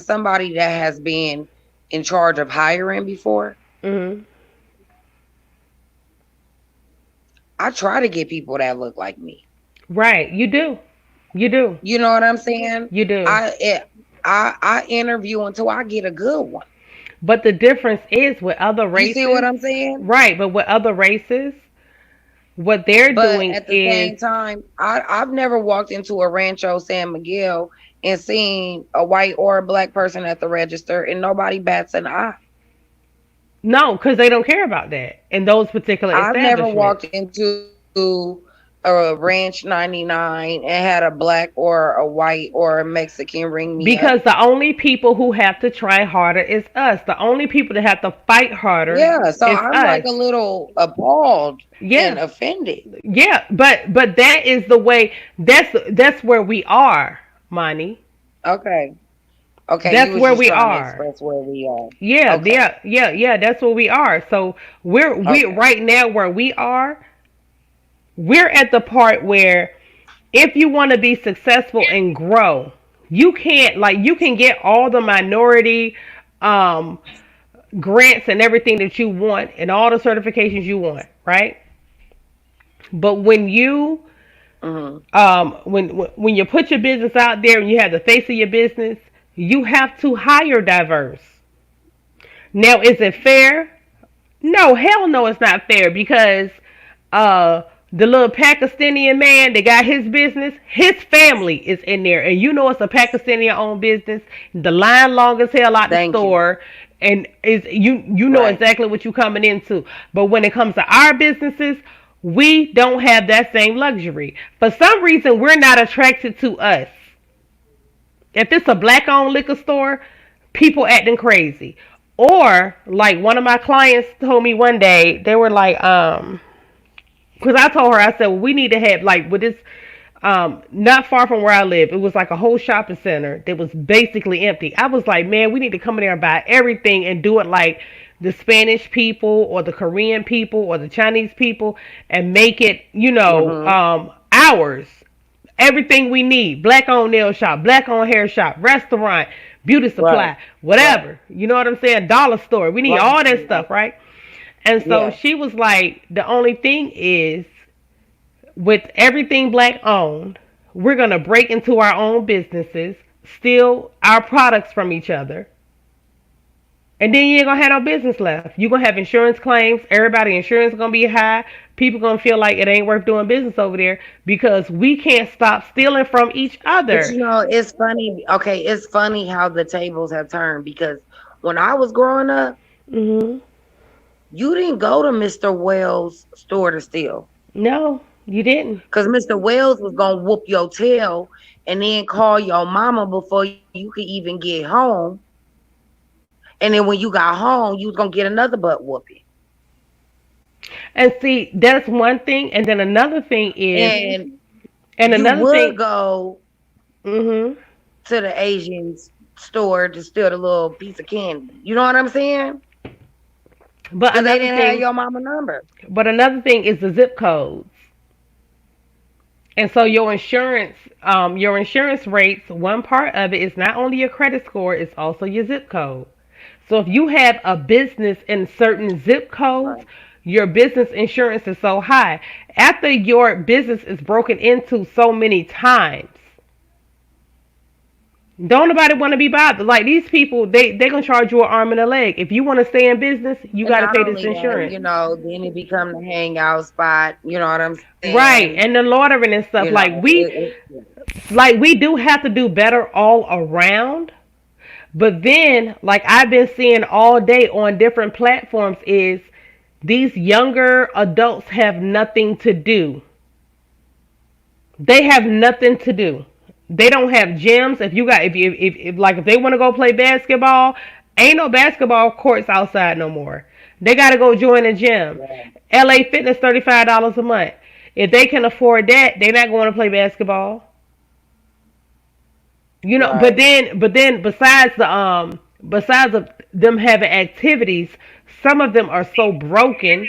Speaker 2: somebody that has been in charge of hiring before,
Speaker 1: Mhm.
Speaker 2: I try to get people that look like me.
Speaker 1: Right. You do. You do.
Speaker 2: You know what I'm saying?
Speaker 1: You do.
Speaker 2: I it, I interview until I get a good one.
Speaker 1: But the difference is with other
Speaker 2: You see what
Speaker 1: races,
Speaker 2: I'm saying?
Speaker 1: right? But with other races, what they're
Speaker 2: But
Speaker 1: doing
Speaker 2: at the
Speaker 1: is
Speaker 2: same time, I've never walked into a Rancho San Miguel and seen a white or a black person at the register and nobody bats an eye.
Speaker 1: no, because they don't care about that in those particular
Speaker 2: I've never
Speaker 1: establishments.
Speaker 2: walked into a Ranch 99 and had a black or a white or a Mexican ring me up.
Speaker 1: Because the only people who have to try harder is us. The only people that have to fight harder
Speaker 2: Yeah, so
Speaker 1: is
Speaker 2: I'm
Speaker 1: us.
Speaker 2: like a little appalled and
Speaker 1: Yeah,
Speaker 2: offended.
Speaker 1: yeah. But that is the way. That's where we are, Money.
Speaker 2: Okay. Okay, you
Speaker 1: That's
Speaker 2: was
Speaker 1: where
Speaker 2: just
Speaker 1: we
Speaker 2: trying to
Speaker 1: are.
Speaker 2: express where we are.
Speaker 1: Yeah,
Speaker 2: Okay.
Speaker 1: yeah, yeah, yeah. That's where we are. So we
Speaker 2: Okay.
Speaker 1: right now where we are. We're at the part where if you want to be successful and grow, you can get all the minority um, grants and everything that you want and all the certifications you want, right? But
Speaker 2: Mhm.
Speaker 1: when you put your business out there and you have the face of your business, you have to hire diverse. Now, is it fair? No, hell no, it's not fair because uh the little Pakistani man that got his business, his family is in there, and you know it's a Pakistani owned business. The line long as hell out the
Speaker 2: Thank you.
Speaker 1: store, and is you know
Speaker 2: Right.
Speaker 1: exactly what you coming into. But when it comes to our businesses, We don't have that same luxury. For some reason, we're not attracted to us. If it's a black owned liquor store, people acting crazy. Or like one of my clients told me one day, they were like, because I told her, I said, well, we need to have like with this, not far from where I live, it was like a whole shopping center that was basically empty. I was like, man, we need to come in there and buy everything and do it like the Spanish people or the Korean people or the Chinese people and make it,
Speaker 2: Mhm.
Speaker 1: ours. Everything we need. Black owned nail shop, black owned hair shop, restaurant, beauty
Speaker 2: Right.
Speaker 1: supply,
Speaker 2: Right.
Speaker 1: whatever. You know what I'm saying? Dollar store. We need
Speaker 2: Right.
Speaker 1: all that stuff, right? And so
Speaker 2: Yes.
Speaker 1: she was like, the only thing is with everything black owned, we're going to break into our own businesses, steal our products from each other, and then you ain't gonna have no business left. You're gonna have insurance claims. Everybody insurance is gonna be high. People gonna feel like it ain't worth doing business over there because we can't stop stealing from each
Speaker 2: But
Speaker 1: other.
Speaker 2: it's funny. Okay, it's funny how the tables have turned because when I was growing up,
Speaker 1: Mhm.
Speaker 2: you didn't go to Mr. Wells' store to steal.
Speaker 1: No, you didn't.
Speaker 2: Because Mr. Wells was gonna whoop your tail and then call your mama before you could even get home. And then when you got home, you was gonna get another butt whooping.
Speaker 1: And see, that's one thing. And then another thing is,
Speaker 2: And
Speaker 1: and
Speaker 2: you
Speaker 1: another
Speaker 2: would
Speaker 1: thing.
Speaker 2: go
Speaker 1: Mhm.
Speaker 2: to the Asian store to steal the little piece of candy. You know what I'm saying?
Speaker 1: But
Speaker 2: Because they
Speaker 1: another
Speaker 2: didn't have
Speaker 1: thing.
Speaker 2: your mama number.
Speaker 1: But another thing is the zip codes. And so your insurance rates, one part of it is not only your credit score, it's also your zip code. So if you have a business in certain zip codes,
Speaker 2: Right.
Speaker 1: your business insurance is so high. After your business is broken into so many times, don't nobody want to be bothered. Like these people, they gonna charge you an arm and a leg. If you want to stay in business, you
Speaker 2: And
Speaker 1: got to
Speaker 2: not
Speaker 1: pay this
Speaker 2: only that,
Speaker 1: insurance.
Speaker 2: then it become the hangout spot. You know what I'm saying?
Speaker 1: Right, and the loitering and stuff.
Speaker 2: Yeah.
Speaker 1: Like we do have to do better all around. But then, like I've been seeing all day on different platforms, is these younger adults have nothing to do. They have nothing to do. They don't have gyms. If you got, if like if they want to go play basketball, ain't no basketball courts outside no more. They got to go join a gym.
Speaker 2: Yeah.
Speaker 1: LA Fitness $35 a month. If they can afford that, they're not going to play basketball.
Speaker 2: Right.
Speaker 1: But then besides of them having activities, some of them are so broken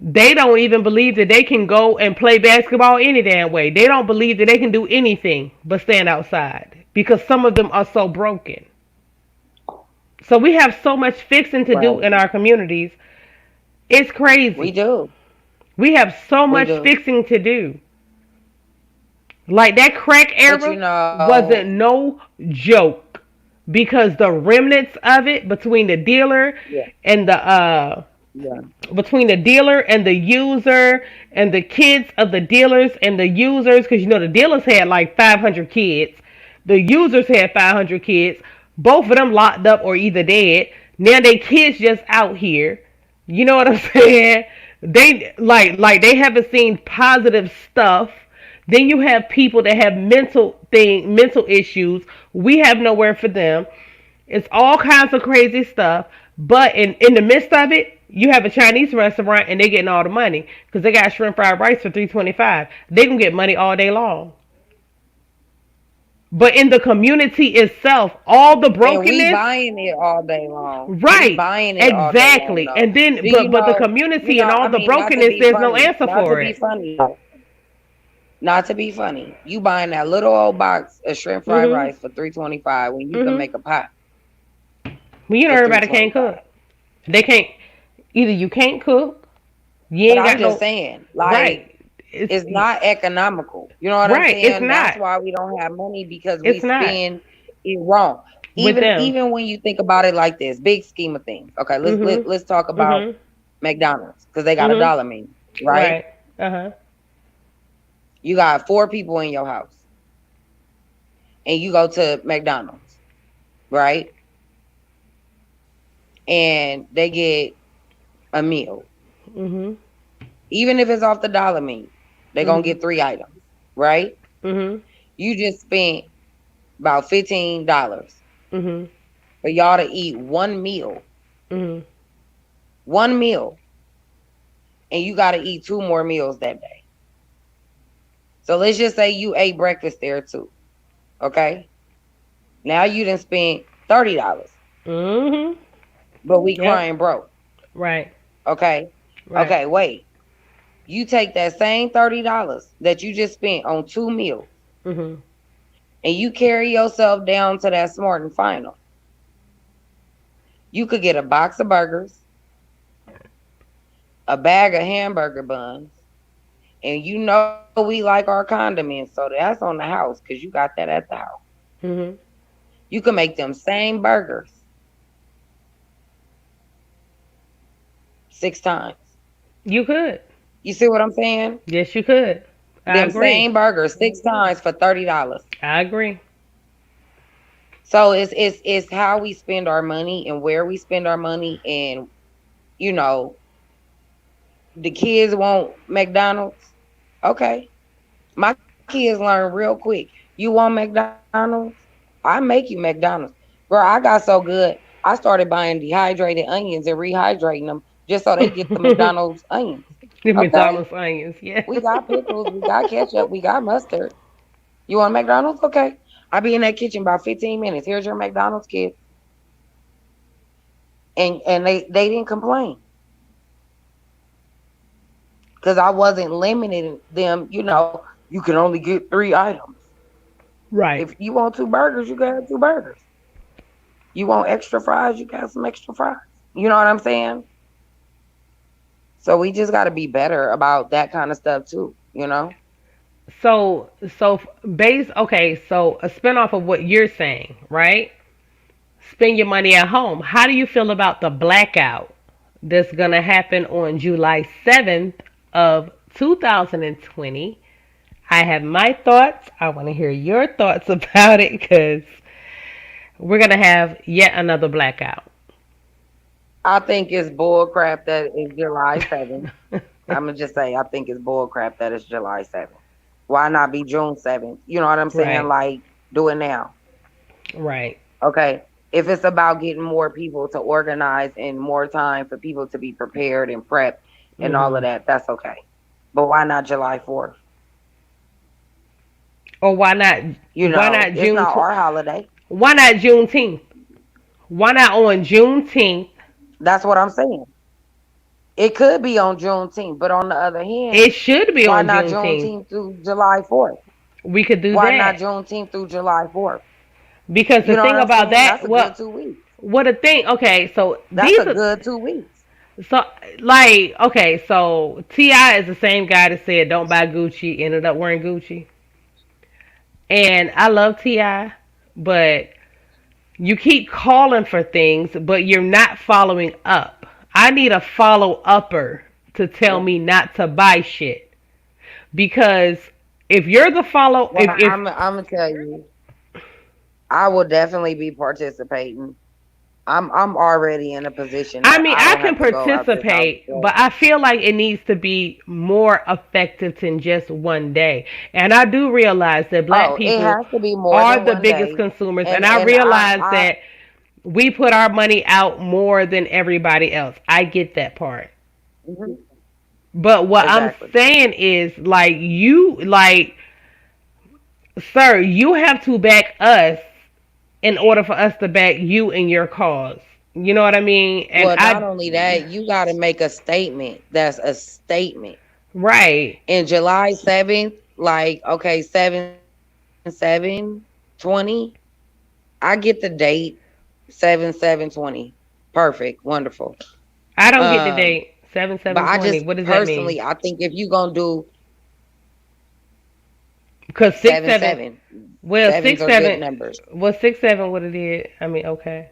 Speaker 1: they don't even believe that they can go and play basketball any damn way. They don't believe that they can do anything but stand outside because some of them are so broken. So we have so much fixing to do
Speaker 2: Right.
Speaker 1: in our communities. It's
Speaker 2: We
Speaker 1: crazy.
Speaker 2: do.
Speaker 1: We have so
Speaker 2: We
Speaker 1: much
Speaker 2: do.
Speaker 1: fixing to do. Like that crack
Speaker 2: But
Speaker 1: era wasn't no joke because the remnants of it
Speaker 2: yeah,
Speaker 1: and the
Speaker 2: yeah,
Speaker 1: between the dealer and the user and the kids of the dealers and the users, because the dealers had like 500 kids, the users had 500 kids, both of them locked up or either dead. Now they kids just out here. You know what I'm saying? They like they haven't seen positive stuff. Then you have people that have mental issues. We have nowhere for them. It's all kinds of crazy stuff. But in the midst of it, you have a Chinese restaurant and they getting all the money because they got shrimp fried rice for $3.25. They can get money all day long. But in the community itself, all the
Speaker 2: and we
Speaker 1: brokenness,
Speaker 2: buying it all day long. We
Speaker 1: right?
Speaker 2: buying it all day long
Speaker 1: Exactly.
Speaker 2: though.
Speaker 1: And then,
Speaker 2: Do
Speaker 1: but the community and all
Speaker 2: I
Speaker 1: the
Speaker 2: mean, not to
Speaker 1: brokenness,
Speaker 2: be
Speaker 1: there's no
Speaker 2: funny,
Speaker 1: answer for it.
Speaker 2: not to be funny. You buying that little old box of shrimp fried
Speaker 1: Mhm.
Speaker 2: rice for 3.25 when you can
Speaker 1: Mhm.
Speaker 2: make a pot
Speaker 1: Well,
Speaker 2: for
Speaker 1: everybody can't
Speaker 2: 3.25.
Speaker 1: cook. They can't. Either you can't cook, you
Speaker 2: But
Speaker 1: ain't
Speaker 2: I'm
Speaker 1: got
Speaker 2: just
Speaker 1: no.
Speaker 2: saying, like,
Speaker 1: Right. It's
Speaker 2: it's not economical. You know what I'm
Speaker 1: right. It's
Speaker 2: saying? That's
Speaker 1: not.
Speaker 2: why we don't have money because we
Speaker 1: It's not
Speaker 2: spend it wrong.
Speaker 1: with them.
Speaker 2: Even when you think about it like this, big scheme of things. Okay,
Speaker 1: Mhm.
Speaker 2: let's talk about
Speaker 1: Mhm.
Speaker 2: McDonald's because they got a
Speaker 1: Mhm.
Speaker 2: dollar menu, right?
Speaker 1: Right. Uh huh.
Speaker 2: You got four people in your house, and you go to McDonald's, right? And they get a meal.
Speaker 1: Mhm.
Speaker 2: Even if it's off the dollar menu, they're gonna
Speaker 1: Mhm.
Speaker 2: get 3 items, right?
Speaker 1: Mhm.
Speaker 2: You just spent about $15
Speaker 1: Mhm.
Speaker 2: for y'all to eat
Speaker 1: Mhm.
Speaker 2: one meal, and you got to eat 2 more meals that day. So let's just say you ate breakfast there too. Okay, now you done spent $30,
Speaker 1: Mhm.
Speaker 2: but we
Speaker 1: Yep.
Speaker 2: crying broke.
Speaker 1: Right.
Speaker 2: Okay,
Speaker 1: Right.
Speaker 2: okay, wait. You take that same $30 that you just spent on 2 meals,
Speaker 1: Mhm.
Speaker 2: and you carry yourself down to that Smart and Final. You could get a box of burgers, a bag of hamburger buns, and you know we like our condiments, so that's on the house because you got that at the house.
Speaker 1: Mhm.
Speaker 2: You can make them same burgers 6 times.
Speaker 1: You could.
Speaker 2: You see what I'm saying?
Speaker 1: Yes, you could. I
Speaker 2: Them
Speaker 1: agree.
Speaker 2: same burgers 6 times for $30.
Speaker 1: I agree.
Speaker 2: So it's how we spend our money and where we spend our money, and you know the kids want McDonald's. Okay, my kids learn real quick. You want McDonald's? I make you McDonald's, bro. I got so good. I started buying dehydrated onions and rehydrating them just so they get the
Speaker 1: The
Speaker 2: McDonald's onions. Okay,
Speaker 1: McDonald's onions. Yeah.
Speaker 2: we got pickles, we got ketchup, we got mustard. You want McDonald's? Okay. I'll be in that kitchen about 15 minutes. Here's your McDonald's, kid. And they didn't complain because I wasn't limiting them. You can only get 3 items.
Speaker 1: Right.
Speaker 2: If you want 2 burgers, you can have 2 burgers. You want extra fries, you got some extra fries. You know what I'm saying? So we just got to be better about that kind of stuff too.
Speaker 1: So base. Okay. So a spinoff of what you're saying, right? Spend your money at home. How do you feel about the blackout that's gonna happen on July 7th of 2020? I have my thoughts. I want to hear your thoughts about it because we're gonna have yet another blackout.
Speaker 2: I think it's bull crap that it's July 7th. I'm gonna just say I think it's bull crap that it's July 7th. Why not be June 7th? You know what I'm saying?
Speaker 1: Right.
Speaker 2: Like, do it now.
Speaker 1: Right.
Speaker 2: Okay. If it's about getting more people to organize and more time for people to be prepared and prepped and all of
Speaker 1: Mhm.
Speaker 2: that, that's okay. But why not July 4th?
Speaker 1: Or why not? Why not
Speaker 2: It's
Speaker 1: June?
Speaker 2: not our holiday.
Speaker 1: Why not Juneteenth? Why not on Juneteenth?
Speaker 2: That's what I'm saying. It could be on Juneteenth, but on the other hand,
Speaker 1: It should be
Speaker 2: why
Speaker 1: on
Speaker 2: not
Speaker 1: Juneteenth.
Speaker 2: Juneteenth through July 4th?
Speaker 1: We could do
Speaker 2: Why not
Speaker 1: that
Speaker 2: Juneteenth through July 4th?
Speaker 1: because the
Speaker 2: You know what
Speaker 1: thing
Speaker 2: I'm
Speaker 1: about
Speaker 2: saying?
Speaker 1: that,
Speaker 2: That's a
Speaker 1: well,
Speaker 2: good 2 weeks.
Speaker 1: what a thing. Okay, so
Speaker 2: That's
Speaker 1: these
Speaker 2: a
Speaker 1: are
Speaker 2: good 2 weeks.
Speaker 1: so like okay, so Ti is the same guy that said don't buy Gucci, ended up wearing Gucci, and I love Ti, but you keep calling for things, but you're not following up. I need a follow upper to tell me not to buy shit because if you're the follow,
Speaker 2: Well, I'm gonna tell you, I will definitely be participating. I'm already in a position
Speaker 1: I
Speaker 2: that
Speaker 1: mean,
Speaker 2: I
Speaker 1: I
Speaker 2: don't
Speaker 1: can
Speaker 2: have to go out this house
Speaker 1: participate,
Speaker 2: today.
Speaker 1: but I feel like it needs to be more effective than just one day. And I do realize that black
Speaker 2: Oh, it
Speaker 1: people
Speaker 2: has to be more
Speaker 1: are
Speaker 2: than
Speaker 1: the
Speaker 2: one
Speaker 1: biggest
Speaker 2: day,
Speaker 1: consumers, and
Speaker 2: and
Speaker 1: I
Speaker 2: and
Speaker 1: realize
Speaker 2: I
Speaker 1: that we put our money out more than everybody else. I get that part.
Speaker 2: mhm,
Speaker 1: But what I'm
Speaker 2: exactly.
Speaker 1: saying is, like, sir, you have to back us in order for us to back you in your cause. You know what I mean? And
Speaker 2: Well, not
Speaker 1: I,
Speaker 2: only that, you got to make a statement. That's a statement.
Speaker 1: right.
Speaker 2: In July 7th, like okay, 7/7/20. I get the date 7/7/20. Perfect, wonderful.
Speaker 1: I don't get the
Speaker 2: Um,
Speaker 1: date. Seven
Speaker 2: but
Speaker 1: seven
Speaker 2: I
Speaker 1: twenty.
Speaker 2: just
Speaker 1: What does that mean?
Speaker 2: personally, I think if you gonna do
Speaker 1: Because six
Speaker 2: seven
Speaker 1: seven.
Speaker 2: seven,
Speaker 1: Well,
Speaker 2: sevens
Speaker 1: six
Speaker 2: are good
Speaker 1: seven.
Speaker 2: numbers.
Speaker 1: Well, 6 7. What it is? I mean, okay.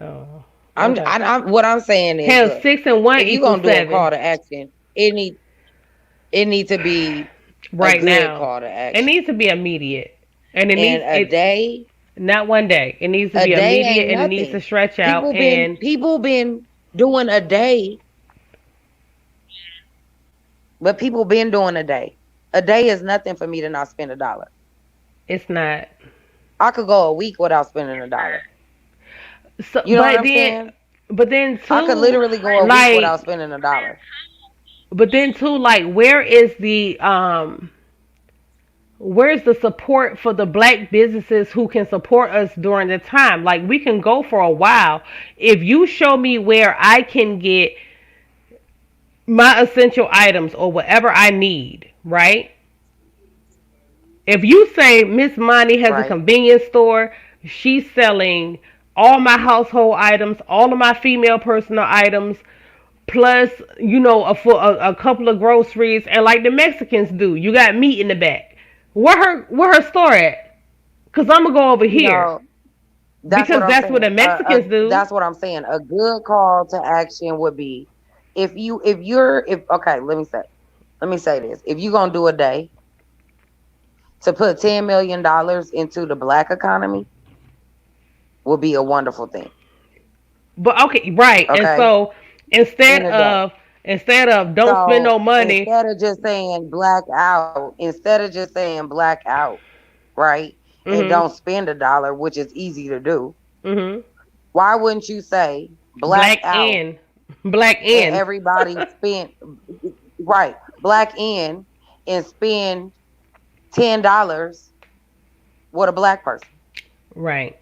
Speaker 1: Oh, okay.
Speaker 2: What I'm saying is,
Speaker 1: Hell,
Speaker 2: look,
Speaker 1: 6 and 1
Speaker 2: if you
Speaker 1: equals
Speaker 2: gonna do a
Speaker 1: 7
Speaker 2: call to action, it need to be a
Speaker 1: right
Speaker 2: good
Speaker 1: now.
Speaker 2: call to
Speaker 1: It
Speaker 2: action.
Speaker 1: needs to be immediate, and it
Speaker 2: And
Speaker 1: needs
Speaker 2: a
Speaker 1: it
Speaker 2: day,
Speaker 1: not one day. It needs to
Speaker 2: a
Speaker 1: be
Speaker 2: day
Speaker 1: immediate,
Speaker 2: ain't
Speaker 1: and it needs to
Speaker 2: nothing.
Speaker 1: stretch out.
Speaker 2: People been
Speaker 1: And
Speaker 2: people been doing a day But people been doing a day. A day is nothing for me to not spend $1.
Speaker 1: It's not.
Speaker 2: I could go a week without spending $1.
Speaker 1: So,
Speaker 2: You know what I'm saying?
Speaker 1: but then
Speaker 2: I could
Speaker 1: too,
Speaker 2: literally go a week
Speaker 1: like,
Speaker 2: without spending $1.
Speaker 1: but then too, like, where's the support for the black businesses who can support us during the time? Like, we can go for a while. If you show me where I can get my essential items or whatever I need, right? If you say Miss Monty has a
Speaker 2: Right.
Speaker 1: convenience store, she's selling all my household items, all of my female personal items, plus a couple of groceries, and like the Mexicans do, you got meat in the back. Where her store at? Cause I'm gonna go over
Speaker 2: You
Speaker 1: here
Speaker 2: know, that's what
Speaker 1: because
Speaker 2: I'm
Speaker 1: that's what the
Speaker 2: saying.
Speaker 1: Mexicans do.
Speaker 2: That's what I'm saying. A good call to action would be if okay, let me say this. If you're gonna do a day to put $10 million into the black economy would be a wonderful thing.
Speaker 1: But okay, right. And
Speaker 2: Okay?
Speaker 1: so
Speaker 2: In
Speaker 1: instead
Speaker 2: a day.
Speaker 1: of instead of don't spend
Speaker 2: So
Speaker 1: no money.
Speaker 2: instead of just saying black out, right? And
Speaker 1: Mhm.
Speaker 2: don't spend $1, which is easy to do.
Speaker 1: Mhm.
Speaker 2: Why wouldn't you say black
Speaker 1: Black
Speaker 2: out
Speaker 1: in, black
Speaker 2: and
Speaker 1: in.
Speaker 2: everybody spend right, black in and spend $10 with a black person
Speaker 1: Right.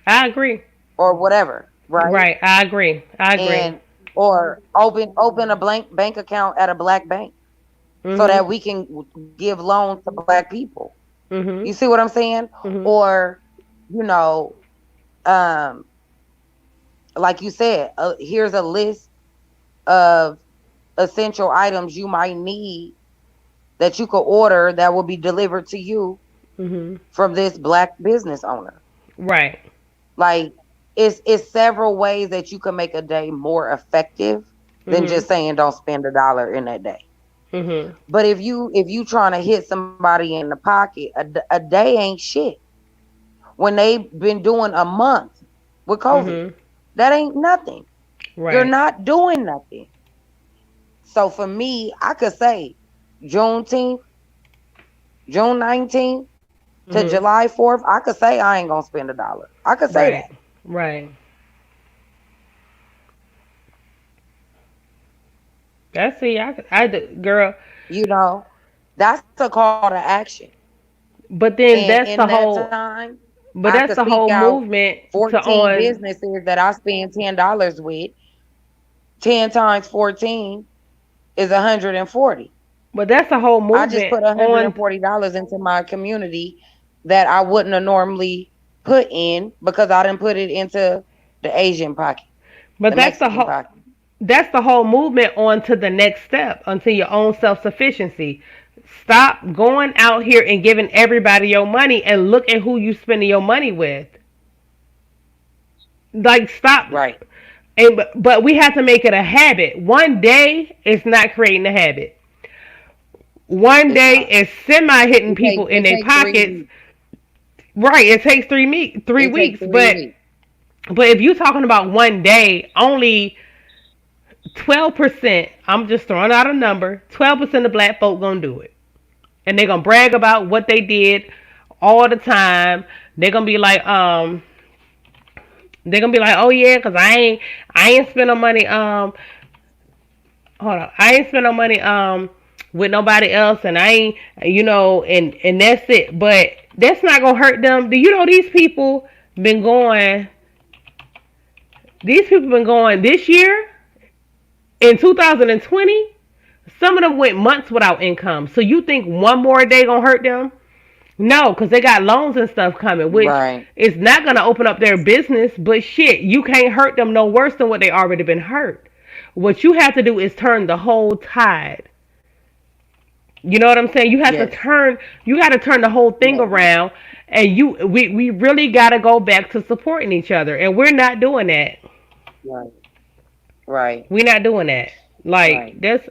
Speaker 1: I agree.
Speaker 2: or whatever, right?
Speaker 1: Right. I agree. I agree.
Speaker 2: And or open a blank bank account at a black bank so
Speaker 1: Mhm.
Speaker 2: that we can give loans to black people. You
Speaker 1: Mhm.
Speaker 2: see what I'm saying?
Speaker 1: Mhm.
Speaker 2: Or, you know, um, like you said, here's a list of essential items you might need that you could order that will be delivered to you
Speaker 1: Mhm.
Speaker 2: from this black business owner.
Speaker 1: Right.
Speaker 2: Like it's several ways that you can make a day more effective than
Speaker 1: Mhm.
Speaker 2: just saying don't spend $1 in that day.
Speaker 1: Mhm.
Speaker 2: But if you trying to hit somebody in the pocket, a day ain't shit. When they've been doing a month with COVID,
Speaker 1: Mhm.
Speaker 2: that ain't nothing. You're
Speaker 1: Right.
Speaker 2: not doing nothing. So for me, I could say Juneteenth, June 19th to
Speaker 1: Mhm.
Speaker 2: July 4th, I could say I ain't gonna spend $1. I could say
Speaker 1: Right.
Speaker 2: that.
Speaker 1: Right. That's it. Girl.
Speaker 2: You know, that's a call to action.
Speaker 1: But then
Speaker 2: And
Speaker 1: that's
Speaker 2: in
Speaker 1: the
Speaker 2: that
Speaker 1: whole.
Speaker 2: time,
Speaker 1: But
Speaker 2: I
Speaker 1: that's
Speaker 2: could
Speaker 1: the
Speaker 2: seek
Speaker 1: whole
Speaker 2: out
Speaker 1: movement to
Speaker 2: 14
Speaker 1: on.
Speaker 2: businesses that I spend $10 with. 10 times 14 is 140.
Speaker 1: But that's the whole
Speaker 2: I just
Speaker 1: movement
Speaker 2: put
Speaker 1: on.
Speaker 2: $140 into my community that I wouldn't have normally put in because I didn't put it into the Asian pocket,
Speaker 1: But
Speaker 2: the Mexican pocket.
Speaker 1: that's the whole movement on to the next step, unto your own self sufficiency. Stop going out here and giving everybody your money and look at who you spending your money with. Like stop.
Speaker 2: Right.
Speaker 1: And but we have to make it a habit. One day is not creating a habit. One
Speaker 2: It's
Speaker 1: day
Speaker 2: not.
Speaker 1: is semi hitting people in
Speaker 2: It
Speaker 1: their
Speaker 2: takes three
Speaker 1: pockets.
Speaker 2: weeks.
Speaker 1: Right. It takes three
Speaker 2: It takes
Speaker 1: weeks.
Speaker 2: three weeks.
Speaker 1: But if you're talking about one day, only 12%. I'm just throwing out a number. 12% of black folk gonna do it, and they're gonna brag about what they did all the time. They're gonna be like, oh yeah, cause I ain't spend no money. Hold on, I ain't spend no money with nobody else, and I ain't, and that's it. But that's not gonna hurt them. Do you know these people been going? These people been going this year in 2020. Some of them went months without income. So you think one more day gonna hurt them? No, because they got loans and stuff coming, which
Speaker 2: Right.
Speaker 1: is not gonna open up their business. But shit, you can't hurt them no worse than what they already been hurt. What you have to do is turn the whole tide. You know what I'm saying?
Speaker 2: Yes.
Speaker 1: You got to turn the whole thing
Speaker 2: Yes.
Speaker 1: around, and we really got to go back to supporting each other, and we're not doing that.
Speaker 2: Right. Right.
Speaker 1: We're not doing that. Like
Speaker 2: Right.
Speaker 1: that's,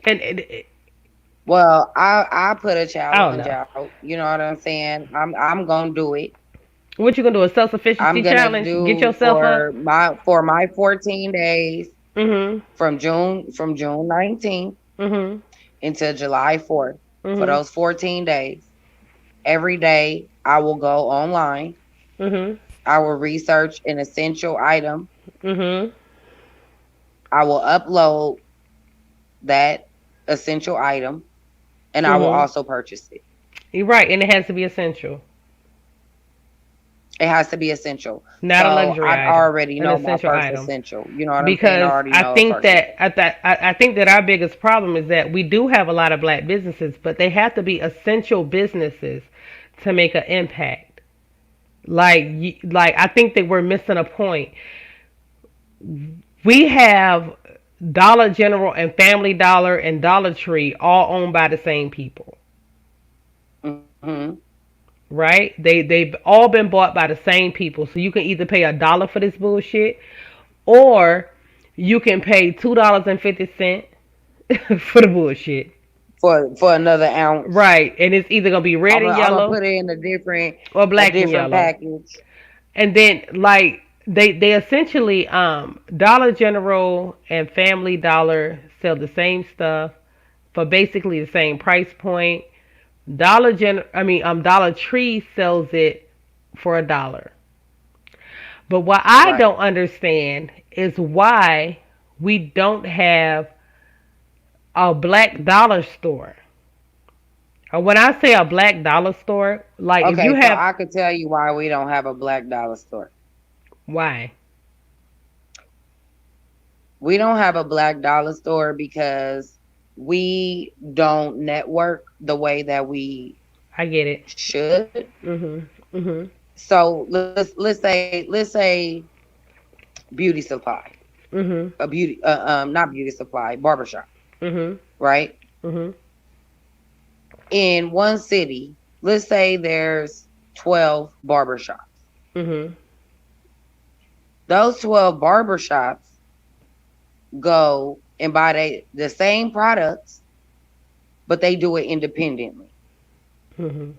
Speaker 1: and it,
Speaker 2: Well, I put a
Speaker 1: I don't
Speaker 2: challenge
Speaker 1: know.
Speaker 2: out. You know what I'm saying? I'm gonna do it.
Speaker 1: What you gonna do? A self
Speaker 2: I'm
Speaker 1: sufficiency
Speaker 2: gonna
Speaker 1: challenge? Get
Speaker 2: do
Speaker 1: yourself up.
Speaker 2: for my 14 days
Speaker 1: Mhm.
Speaker 2: from June 19th
Speaker 1: Mhm.
Speaker 2: until July 4th. For
Speaker 1: Mhm.
Speaker 2: those 14 days, every day I will go online.
Speaker 1: Mhm.
Speaker 2: I will research an essential item.
Speaker 1: Mhm.
Speaker 2: I will upload that essential item and I will
Speaker 1: Mhm.
Speaker 2: also purchase it.
Speaker 1: You're right, and it has to be essential,
Speaker 2: It has to be essential.
Speaker 1: not a
Speaker 2: So
Speaker 1: luxury
Speaker 2: I
Speaker 1: item,
Speaker 2: already
Speaker 1: an
Speaker 2: know my
Speaker 1: essential
Speaker 2: first
Speaker 1: item.
Speaker 2: essential. You know what I'm saying? I
Speaker 1: Because
Speaker 2: already
Speaker 1: I
Speaker 2: know a
Speaker 1: think
Speaker 2: first
Speaker 1: that
Speaker 2: essential.
Speaker 1: I think that our biggest problem is that we do have a lot of black businesses, but they have to be essential businesses to make an impact. Like I think that we're missing a point. We have Dollar General and Family Dollar and Dollar Tree all owned by the same people,
Speaker 2: Hmm.
Speaker 1: right? They've all been bought by the same people. So you can either pay $1 for this bullshit, or you can pay $2.50 for the bullshit.
Speaker 2: For another ounce.
Speaker 1: Right, and it's either gonna be red and
Speaker 2: I'm gonna
Speaker 1: yellow
Speaker 2: put it in
Speaker 1: or
Speaker 2: a
Speaker 1: black and
Speaker 2: different
Speaker 1: yellow.
Speaker 2: package.
Speaker 1: And then like they essentially Dollar General and Family Dollar sell the same stuff for basically the same price point. Dollar Tree sells it for $1. But what I
Speaker 2: Right.
Speaker 1: don't understand is why we don't have a black dollar store. Or when I say a black dollar store, like if you
Speaker 2: Okay, so
Speaker 1: have
Speaker 2: I could tell you why we don't have a black dollar store.
Speaker 1: why?
Speaker 2: We don't have a black dollar store because we don't network the way that we
Speaker 1: I get it.
Speaker 2: should.
Speaker 1: Mhm. Mhm.
Speaker 2: So let's say beauty supply,
Speaker 1: Mhm.
Speaker 2: a beauty not beauty supply, barbershop,
Speaker 1: Mhm.
Speaker 2: right?
Speaker 1: Mhm.
Speaker 2: In one city, let's say there's 12 barbershops.
Speaker 1: Mhm.
Speaker 2: Those 12 barbershops go and buy the same products, but they do it independently.
Speaker 1: Mhm.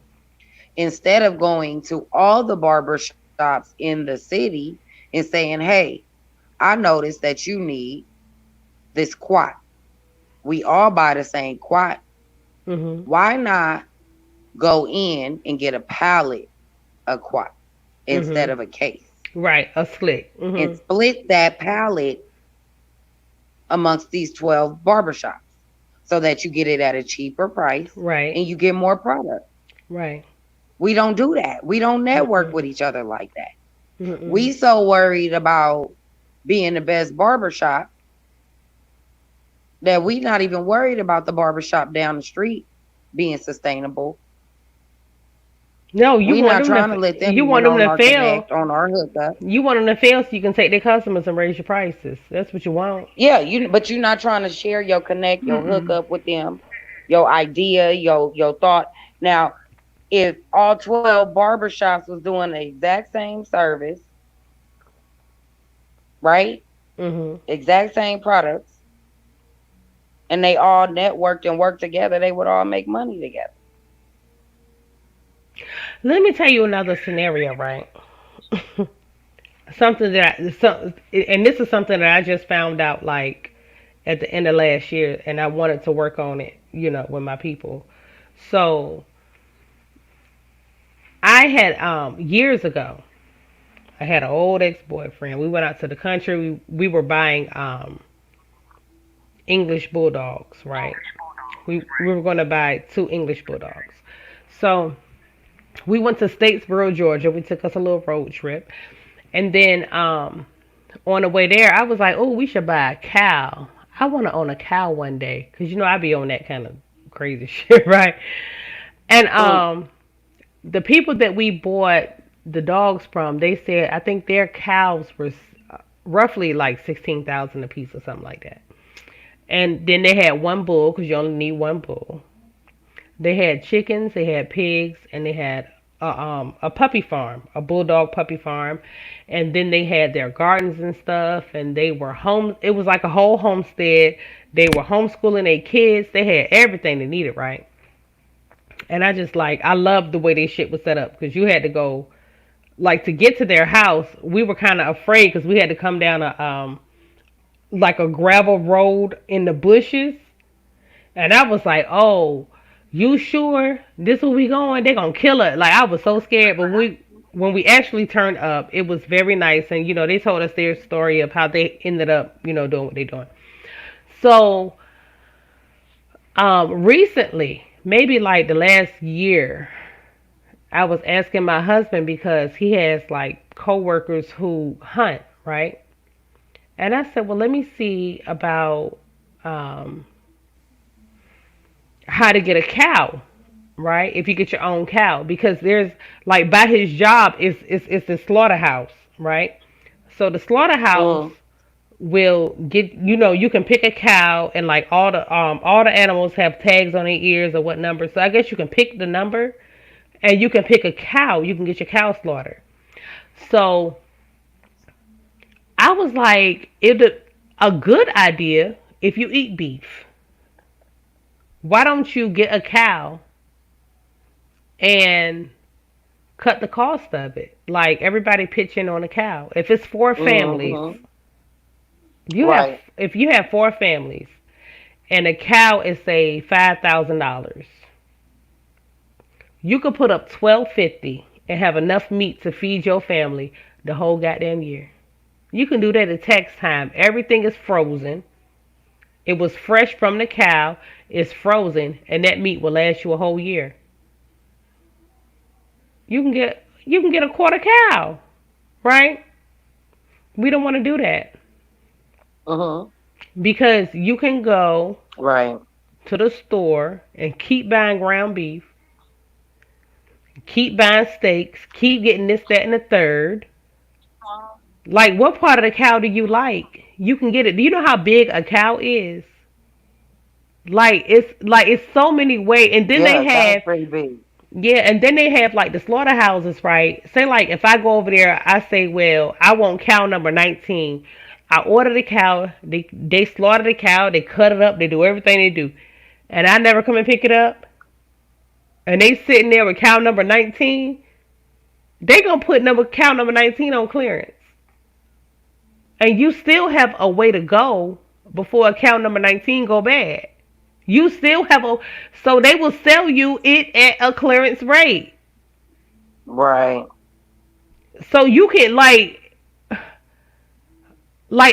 Speaker 2: Instead of going to all the barbershops in the city and saying, hey, I noticed that you need this quat. We all buy the same quat.
Speaker 1: Mhm.
Speaker 2: Why not go in and get a pallet of quat instead
Speaker 1: Mhm.
Speaker 2: of a case
Speaker 1: Right. A slick.
Speaker 2: and
Speaker 1: Mhm.
Speaker 2: split that pallet amongst these 12 barbershops so that you get it at a cheaper price
Speaker 1: Right.
Speaker 2: and you get more product?
Speaker 1: Right.
Speaker 2: We don't do that. We don't network
Speaker 1: Mhm.
Speaker 2: with each other like that.
Speaker 1: Mhm.
Speaker 2: We so worried about being the best barbershop that we not even worried about the barbershop down the street being sustainable.
Speaker 1: No,
Speaker 2: We not trying to let them
Speaker 1: you
Speaker 2: in
Speaker 1: want them
Speaker 2: on
Speaker 1: to
Speaker 2: our
Speaker 1: fail.
Speaker 2: connect, on our hookup.
Speaker 1: You want them to fail so you can take their customers and raise your prices. That's what you want.
Speaker 2: Yeah, but you're not trying to share your connect, your
Speaker 1: Mm-mm.
Speaker 2: hookup with them, your idea, your thought. Now, if all 12 barbershops was doing the exact same service, right?
Speaker 1: Mhm.
Speaker 2: Exact same products, and they all networked and worked together, they would all make money together.
Speaker 1: Let me tell you another scenario, right? Something that and this is something that I just found out like at the end of last year, and I wanted to work on it, with my people. So I had years ago, I had an old ex boyfriend. We went out to the country. We were buying English bulldogs, right? We were going to buy two English bulldogs. So we went to Statesboro, Georgia. We took us a little road trip, and then on the way there, I was like, "Oh, we should buy a cow. I want to own a cow one day, cause I be on that kind of crazy shit, right?" And
Speaker 2: Mm,
Speaker 1: the people that we bought the dogs from, they said I think their cows were roughly like 16,000 a piece or something like that. And then they had one bull, cause you only need one bull. They had chickens, they had pigs, and they had a puppy farm, a bulldog puppy farm, and then they had their gardens and stuff, and they were home. It was like a whole homestead. They were homeschooling their kids. They had everything they needed, right? And I loved the way their shit was set up because you had to go like to get to their house. We were kind of afraid because we had to come down a like a gravel road in the bushes And I was like, oh, you sure this where we going? They gonna kill us. Like I was so scared, but when we actually turned up, it was very nice, and they told us their story of how they ended up, doing what they doing. So, recently, maybe like the last year, I was asking my husband because he has like coworkers who hunt, right? And I said, well, let me see about um, how to get a cow, right? If you get your own cow, because there's like by his job is the slaughterhouse, right? So the slaughterhouse
Speaker 4: Mm.
Speaker 1: will get you can pick a cow and like all the animals have tags on their ears or what number. So I guess you can pick the number and you can pick a cow. You can get your cow slaughtered. So I was like, it a good idea if you eat beef. Why don't you get a cow and cut the cost of it? Like everybody pitch in on a cow. If it's four families,
Speaker 4: Mm-hmm.
Speaker 1: you have
Speaker 4: Right.
Speaker 1: if you have four families and a cow is say $5,000, you could put up 1250 and have enough meat to feed your family the whole goddamn year. You can do that at tax time. Everything is frozen. It was fresh from the cow. It's frozen, and that meat will last you a whole year. You can get a quarter cow, right? We don't want to do that
Speaker 4: Mm-hmm.
Speaker 1: because you can go
Speaker 4: Right.
Speaker 1: to the store and keep buying ground beef, keep buying steaks, keep getting this, that, and the third. Like, what part of the cow do you like? You can get it. Do you know how big a cow is? Like it's so many ways, and then
Speaker 4: Yeah,
Speaker 1: they
Speaker 4: sounds
Speaker 1: have
Speaker 4: pretty big.
Speaker 1: yeah, and then they have like the slaughterhouses, right? Say like if I go over there, I say, well, I want cow number 19. I order the cow. They slaughter the cow. They cut it up. They do everything they do, and I never come and pick it up. And they sitting there with cow number 19. They gonna put number cow number 19 on clearance, and you still have a way to go before cow number 19 go bad. You still have a so they will sell you it at a clearance rate.
Speaker 4: Right.
Speaker 1: So you can like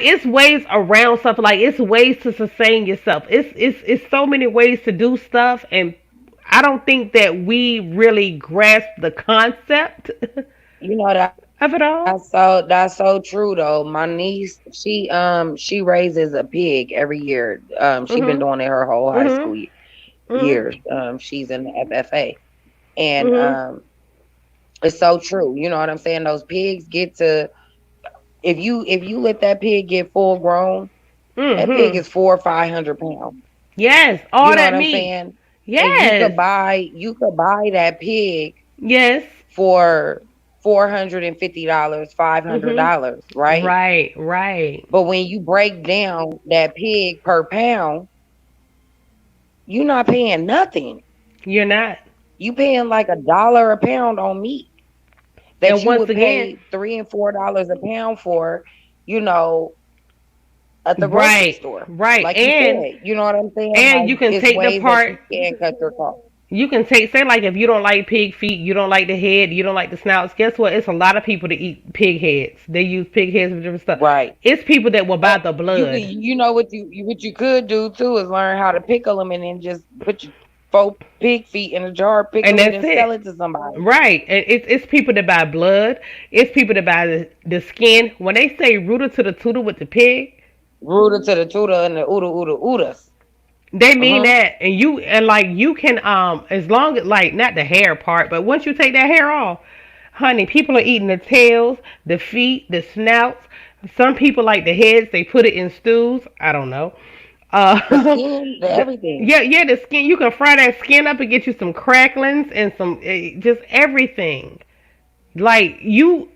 Speaker 1: it's ways around stuff. Like it's ways to sustain yourself. It's so many ways to do stuff, and I don't think that we really grasp the concept
Speaker 2: You know that
Speaker 1: of it all.
Speaker 2: that's so true though. My niece, she raises a pig every year. She been
Speaker 1: Mhm.
Speaker 2: doing it her whole high
Speaker 1: Mhm.
Speaker 2: school
Speaker 1: Mhm.
Speaker 2: years. She's in the FFA, and
Speaker 1: Mhm.
Speaker 2: it's so true. You know what I'm saying? Those pigs get to if you let that pig get full grown, that pig
Speaker 1: Mhm.
Speaker 2: is 400 or 500 pounds.
Speaker 1: Yes,
Speaker 2: You
Speaker 1: all
Speaker 2: know
Speaker 1: that
Speaker 2: what I'm
Speaker 1: meat.
Speaker 2: saying? And you
Speaker 1: Yes.
Speaker 2: could buy that pig
Speaker 1: Yes.
Speaker 2: for $450, five hundred
Speaker 1: Mhm.
Speaker 2: dollars, right?
Speaker 1: Right. Right.
Speaker 2: But when you break down that pig per pound, you're not paying nothing.
Speaker 1: You're not.
Speaker 2: You paying like $1 a pound on meat that
Speaker 1: And
Speaker 2: you
Speaker 1: once
Speaker 2: would
Speaker 1: again,
Speaker 2: pay $3 and $4 a pound for, you know, at the grocery
Speaker 1: right.
Speaker 2: store.
Speaker 1: Right.
Speaker 2: Like you said, you know what I'm saying?
Speaker 1: And
Speaker 2: Like
Speaker 1: you can
Speaker 2: it's
Speaker 1: take the
Speaker 2: ways that you
Speaker 1: part.
Speaker 2: can cut your costs.
Speaker 1: You can take, say, like if you don't like pig feet, you don't like the head, you don't like the snouts. Guess what? It's a lot of people that eat pig heads. They use pig heads for different stuff.
Speaker 2: Right.
Speaker 1: It's people that will buy the
Speaker 2: You could,
Speaker 1: blood,
Speaker 2: you know what you could do too is learn how to pickle them and then just put your 4 pig feet in a jar,
Speaker 1: and
Speaker 2: pickle it,
Speaker 1: that's
Speaker 2: and sell
Speaker 1: it.
Speaker 2: it to somebody.
Speaker 1: Right. And it's people that buy blood. It's people that buy the skin. When they say rooter to the tutor with the pig,
Speaker 2: Rooter to the tutor and the ooda ooda oodas.
Speaker 1: they mean
Speaker 2: Uh-huh.
Speaker 1: that. And like you can as long as like not the hair part, but once you take that hair off, honey, people are eating the tails, the feet, the snouts. Some people like the heads. They put it in stews. I don't know. Uh,
Speaker 2: The skin, the everything.
Speaker 1: yeah, yeah, the skin. You can fry that skin up and get you some cracklings and some just everything. Like you,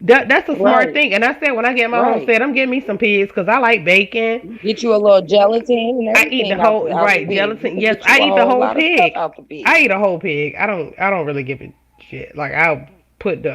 Speaker 1: that's a smart
Speaker 2: Right,
Speaker 1: thing. And I said when I get my
Speaker 2: right.
Speaker 1: homestead, I'm getting me some pigs because I like bacon.
Speaker 2: Get you a little gelatin and
Speaker 1: I eat the
Speaker 2: everything out
Speaker 1: whole
Speaker 2: the
Speaker 1: right
Speaker 2: pig. You
Speaker 1: gelatin.
Speaker 2: could
Speaker 1: Yes,
Speaker 2: get
Speaker 1: I
Speaker 2: you a
Speaker 1: eat the
Speaker 2: whole
Speaker 1: whole
Speaker 2: lot of stuff
Speaker 1: pig.
Speaker 2: out the pig.
Speaker 1: I eat a whole pig. I don't really give a shit. Like I'll put the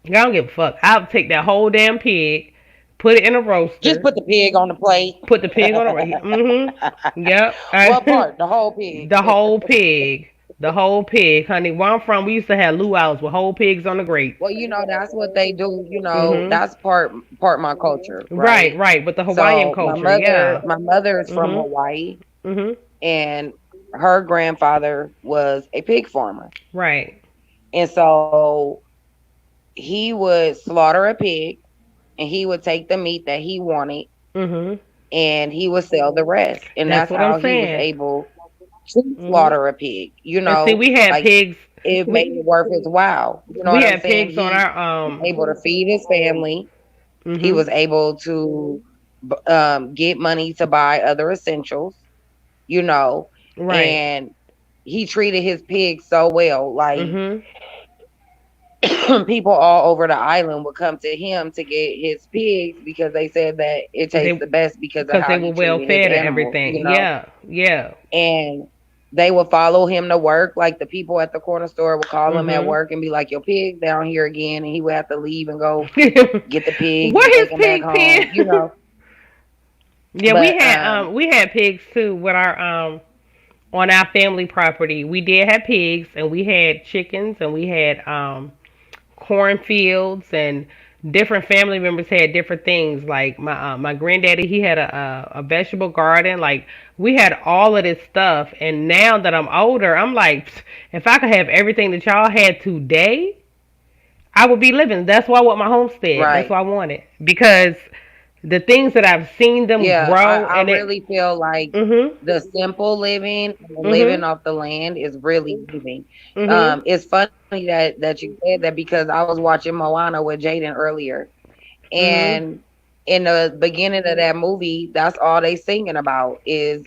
Speaker 1: I don't give a fuck. I'll take that whole damn pig, put it in a
Speaker 2: Just
Speaker 1: roaster,
Speaker 2: put the pig on the plate.
Speaker 1: put the pig on the roaster. Mm-hmm. Yep.
Speaker 2: What part? The whole pig.
Speaker 1: The whole pig. The whole pig, honey. Where I'm from, we used to have luau's with whole pigs on the grate.
Speaker 2: Well, that's what they do.
Speaker 1: Mhm.
Speaker 2: That's part my culture,
Speaker 1: Right,
Speaker 2: right?
Speaker 1: right. With the Hawaiian
Speaker 2: So
Speaker 1: culture, yeah.
Speaker 2: my mother is from
Speaker 1: Mhm.
Speaker 2: Hawaii,
Speaker 1: Mhm.
Speaker 2: and her grandfather was a pig farmer,
Speaker 1: Right.
Speaker 2: and so he would slaughter a pig, and he would take the meat that he wanted,
Speaker 1: Mhm.
Speaker 2: and he would sell the rest, and
Speaker 1: That's
Speaker 2: that's
Speaker 1: what I'm
Speaker 2: how he was
Speaker 1: saying.
Speaker 2: able to
Speaker 1: Mhm.
Speaker 2: slaughter a pig.
Speaker 1: And see, we had
Speaker 2: Like
Speaker 1: pigs.
Speaker 2: it made
Speaker 1: We
Speaker 2: it worth his while. You know
Speaker 1: we
Speaker 2: what I'm
Speaker 1: had
Speaker 2: saying?
Speaker 1: pigs on
Speaker 2: He
Speaker 1: our
Speaker 2: was able to feed his family. He
Speaker 1: Mhm.
Speaker 2: was able to get money to buy other essentials, you know,
Speaker 1: Right.
Speaker 2: and he treated his pigs so well. Like
Speaker 1: Mhm.
Speaker 2: people all over the island would come to him to get his pigs because they said that it tastes
Speaker 1: They
Speaker 2: the best because of
Speaker 1: because
Speaker 2: how
Speaker 1: they were
Speaker 2: he
Speaker 1: well
Speaker 2: treated his
Speaker 1: fed and
Speaker 2: animals,
Speaker 1: everything. Yeah. Yeah.
Speaker 2: and they would follow him to work. Like the people at the corner store would call him at
Speaker 1: Mhm.
Speaker 2: work and be like, "Your pig's down here again," and he would have to leave and go get the pigs and
Speaker 1: Where his
Speaker 2: take them back
Speaker 1: pig
Speaker 2: home,
Speaker 1: pen? Yeah, we
Speaker 2: But
Speaker 1: had pigs too with our on our family property. We did have pigs and we had chickens and we had cornfields and different family members had different things. Like my granddaddy, he had a vegetable garden. Like we had all of this stuff. And now that I'm older, I'm like, if I could have everything that y'all had today, I would be living. That's why I want my homestead. That's
Speaker 2: right.
Speaker 1: what I wanted because the things that I've seen them
Speaker 2: Yeah,
Speaker 1: grow
Speaker 2: I
Speaker 1: and it.
Speaker 2: really feel like
Speaker 1: Mhm.
Speaker 2: the simple living and the living
Speaker 1: Mhm.
Speaker 2: off the land is really living.
Speaker 1: Mhm.
Speaker 2: It's funny that you said that because I was watching Moana with Jaden earlier,
Speaker 1: Mhm.
Speaker 2: and in the beginning of that movie, that's all they singing about is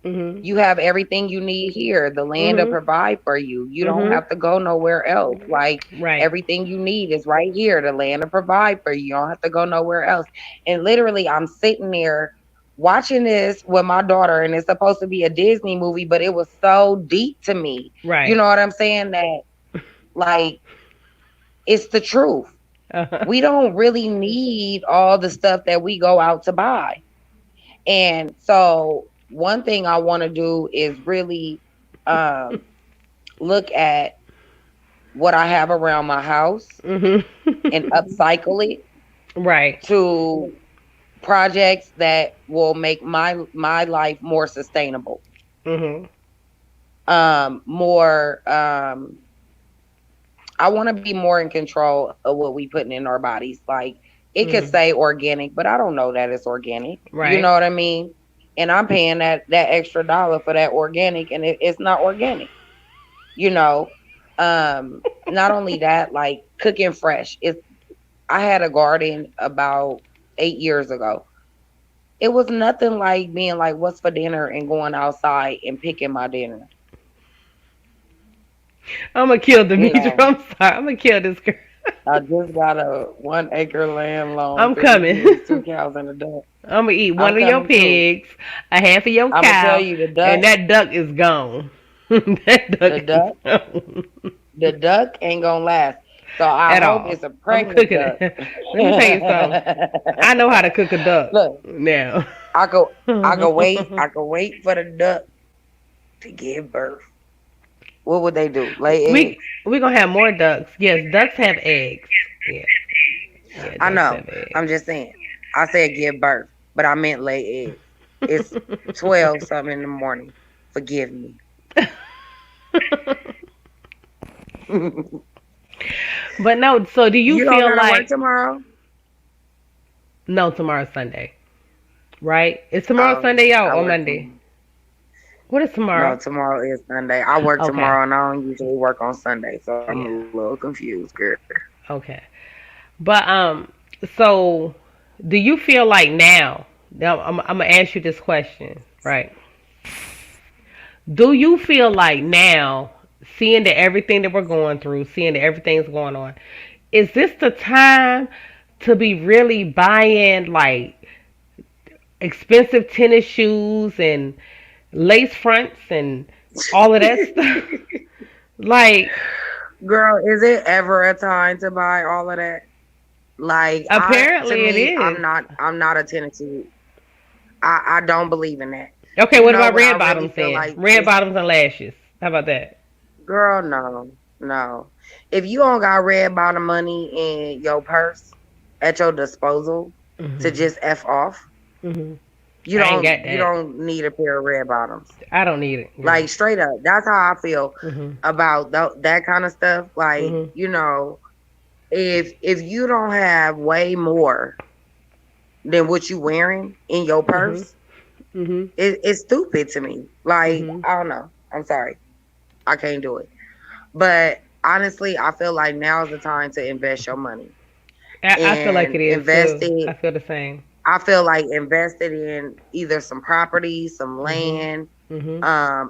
Speaker 1: Mhm.
Speaker 2: you have everything you need here. The land to
Speaker 1: Mhm.
Speaker 2: provide for you. You don't
Speaker 1: Mhm.
Speaker 2: have to go nowhere else. Like
Speaker 1: Right.
Speaker 2: everything you need is right here. The land to provide for you. You don't have to go nowhere else. And literally, I'm sitting there watching this with my daughter, and it's supposed to be a Disney movie, but it was so deep to me. You
Speaker 1: Right.
Speaker 2: know what I'm saying? That like it's the truth.
Speaker 1: Uh-huh.
Speaker 2: We don't really need all the stuff that we go out to buy. And so one thing I want to do is really um, look at what I have around my house
Speaker 1: Mhm.
Speaker 2: and upcycle it
Speaker 1: Right.
Speaker 2: to projects that will make my life more sustainable,
Speaker 1: Mhm.
Speaker 2: more I want to be more in control of what we putting in our bodies. Like it could
Speaker 1: Mhm.
Speaker 2: say organic, but I don't know that it's organic. You
Speaker 1: Right.
Speaker 2: know what I mean? And I'm paying that extra dollar for that organic, and it's not organic. You know, not only that, like cooking fresh. It's I had a garden about 8 years ago. It was nothing like being like, "What's for dinner?" and going outside and picking my dinner.
Speaker 1: I'm gonna kill
Speaker 2: You
Speaker 1: Demetra.
Speaker 2: know,
Speaker 1: I'm sorry. I'm gonna kill this girl.
Speaker 2: I just got a 1 acre land loan,
Speaker 1: I'm
Speaker 2: 50
Speaker 1: coming.
Speaker 2: pigs, two cows, and a duck.
Speaker 1: I'm gonna eat
Speaker 2: I'm
Speaker 1: one of your
Speaker 2: coming too.
Speaker 1: pigs, a half of your
Speaker 2: I'm gonna tell
Speaker 1: cow,
Speaker 2: you
Speaker 1: and that duck is gone. That duck
Speaker 2: the
Speaker 1: is
Speaker 2: duck,
Speaker 1: gone
Speaker 2: the duck ain't gonna last. So I
Speaker 1: at
Speaker 2: hope
Speaker 1: all.
Speaker 2: it's a
Speaker 1: I'm
Speaker 2: pregnant
Speaker 1: cooking
Speaker 2: duck.
Speaker 1: it. Let me tell you something. I know how to cook a duck
Speaker 2: Look,
Speaker 1: now.
Speaker 2: I could wait for the duck to give birth. What would they do? Lay
Speaker 1: we
Speaker 2: eggs?
Speaker 1: we gonna have more ducks. Yes, ducks have eggs. Yeah, yeah,
Speaker 2: I
Speaker 1: ducks
Speaker 2: know.
Speaker 1: have eggs.
Speaker 2: I'm just saying. I said give birth, but I meant lay eggs. It's 12 something in the morning. Forgive me. You
Speaker 1: But no, so do you
Speaker 2: don't
Speaker 1: feel
Speaker 2: gotta work
Speaker 1: like
Speaker 2: tomorrow?
Speaker 1: no tomorrow's Sunday, right? Is tomorrow
Speaker 2: Oh,
Speaker 1: Sunday out
Speaker 2: I
Speaker 1: or
Speaker 2: work
Speaker 1: Monday?
Speaker 2: tomorrow.
Speaker 1: What is
Speaker 2: No,
Speaker 1: tomorrow?
Speaker 2: tomorrow is Sunday. I work
Speaker 1: Okay,
Speaker 2: tomorrow and I don't usually work on Sunday, so I'm a
Speaker 1: yeah,
Speaker 2: little confused, girl.
Speaker 1: okay. But so do you feel like now? Now I'm gonna ask you this question, right? Do you feel like now, seeing that everything that we're going through, seeing that everything's going on, is this the time to be really buying like expensive tennis shoes and lace fronts and all of that stuff? Like,
Speaker 2: Girl, is it ever a time to buy all of that? Like to
Speaker 1: Apparently, it
Speaker 2: me,
Speaker 1: is.
Speaker 2: I'm not a tendency. I don't believe in that.
Speaker 1: Okay,
Speaker 2: You
Speaker 1: what
Speaker 2: know
Speaker 1: about
Speaker 2: what I
Speaker 1: red
Speaker 2: really
Speaker 1: bottoms
Speaker 2: feel
Speaker 1: then?
Speaker 2: like
Speaker 1: Red
Speaker 2: is,
Speaker 1: bottoms and lashes. How about that?
Speaker 2: girl, no, no. If you don't got red bottom money in your purse at your disposal to
Speaker 1: Mhm.
Speaker 2: just F off,
Speaker 1: Mhm. I ain't got
Speaker 2: you
Speaker 1: that.
Speaker 2: don't need a pair of red bottoms.
Speaker 1: I don't need it, girl.
Speaker 2: Like straight up, that's how I feel
Speaker 1: Mhm.
Speaker 2: about that kind of stuff. Like,
Speaker 1: Mhm.
Speaker 2: if you don't have way more than what you wearing in your
Speaker 1: Mhm.
Speaker 2: purse,
Speaker 1: Mhm.
Speaker 2: it's stupid to me. Like,
Speaker 1: Mhm.
Speaker 2: I don't know. I'm sorry. I can't do it. But honestly, I feel like now is the time to invest your money
Speaker 1: I feel like
Speaker 2: and
Speaker 1: it is
Speaker 2: invest
Speaker 1: too. I
Speaker 2: it.
Speaker 1: feel the same.
Speaker 2: I feel like invested in either some property, some
Speaker 1: Mhm.
Speaker 2: land.
Speaker 1: Mhm.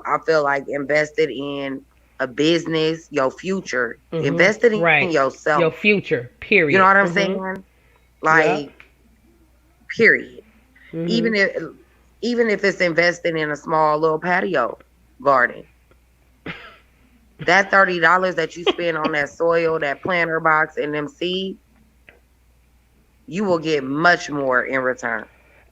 Speaker 2: I feel like invested in a business, your future,
Speaker 1: Mhm.
Speaker 2: invested in
Speaker 1: Right. Your
Speaker 2: yourself.
Speaker 1: future.
Speaker 2: You know
Speaker 1: Period.
Speaker 2: what I'm
Speaker 1: Mhm.
Speaker 2: saying?
Speaker 1: Yep.
Speaker 2: Like, period. Even
Speaker 1: Mhm.
Speaker 2: if even if it's invested in a small little patio garden, that $30 that you spend on that soil, that planter box, and them seeds, you will get much more in return.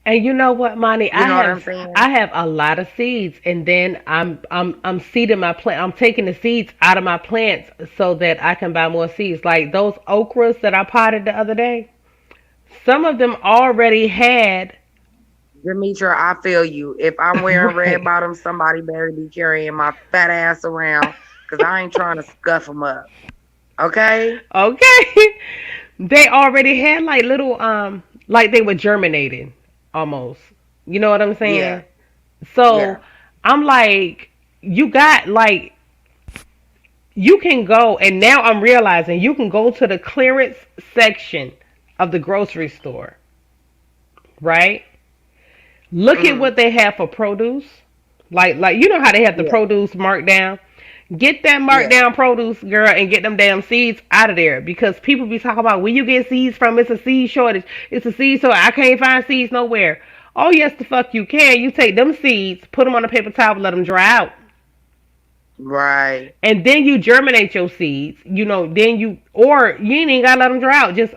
Speaker 1: And you know what, Monty?
Speaker 2: You
Speaker 1: I
Speaker 2: know what
Speaker 1: have
Speaker 2: I'm saying?
Speaker 1: I have a lot of seeds, and then I'm seeding my plant. I'm taking the seeds out of my plants so that I can buy more seeds. Like those okras that I potted the other day. Some of them already had
Speaker 2: Demetra, I feel you. If I'm wearing red
Speaker 1: right.
Speaker 2: bottoms, somebody better be carrying my fat ass around because I ain't trying to scuff them up. Okay?
Speaker 1: Okay. They already had like little like they were germinating almost. You know what I'm
Speaker 2: Yeah.
Speaker 1: saying? So
Speaker 2: Yeah.
Speaker 1: I'm like, you got like you can go, and now I'm realizing you can go to the clearance section of the grocery store, right? Look at
Speaker 2: Hmm.
Speaker 1: what they have for produce. Like you know how they have the
Speaker 2: Yeah.
Speaker 1: produce marked down. Get that marked
Speaker 2: Yeah.
Speaker 1: down produce, girl, and get them damn seeds out of there because people be talking about where you get seeds from. It's a seed shortage. It's a seed shortage. I can't find seeds nowhere. Oh yes, the fuck you can. You take them seeds, put them on a paper towel, let them dry out,
Speaker 2: Right.
Speaker 1: and then you germinate your seeds. You know, then you or you ain't even gotta let them dry out. Just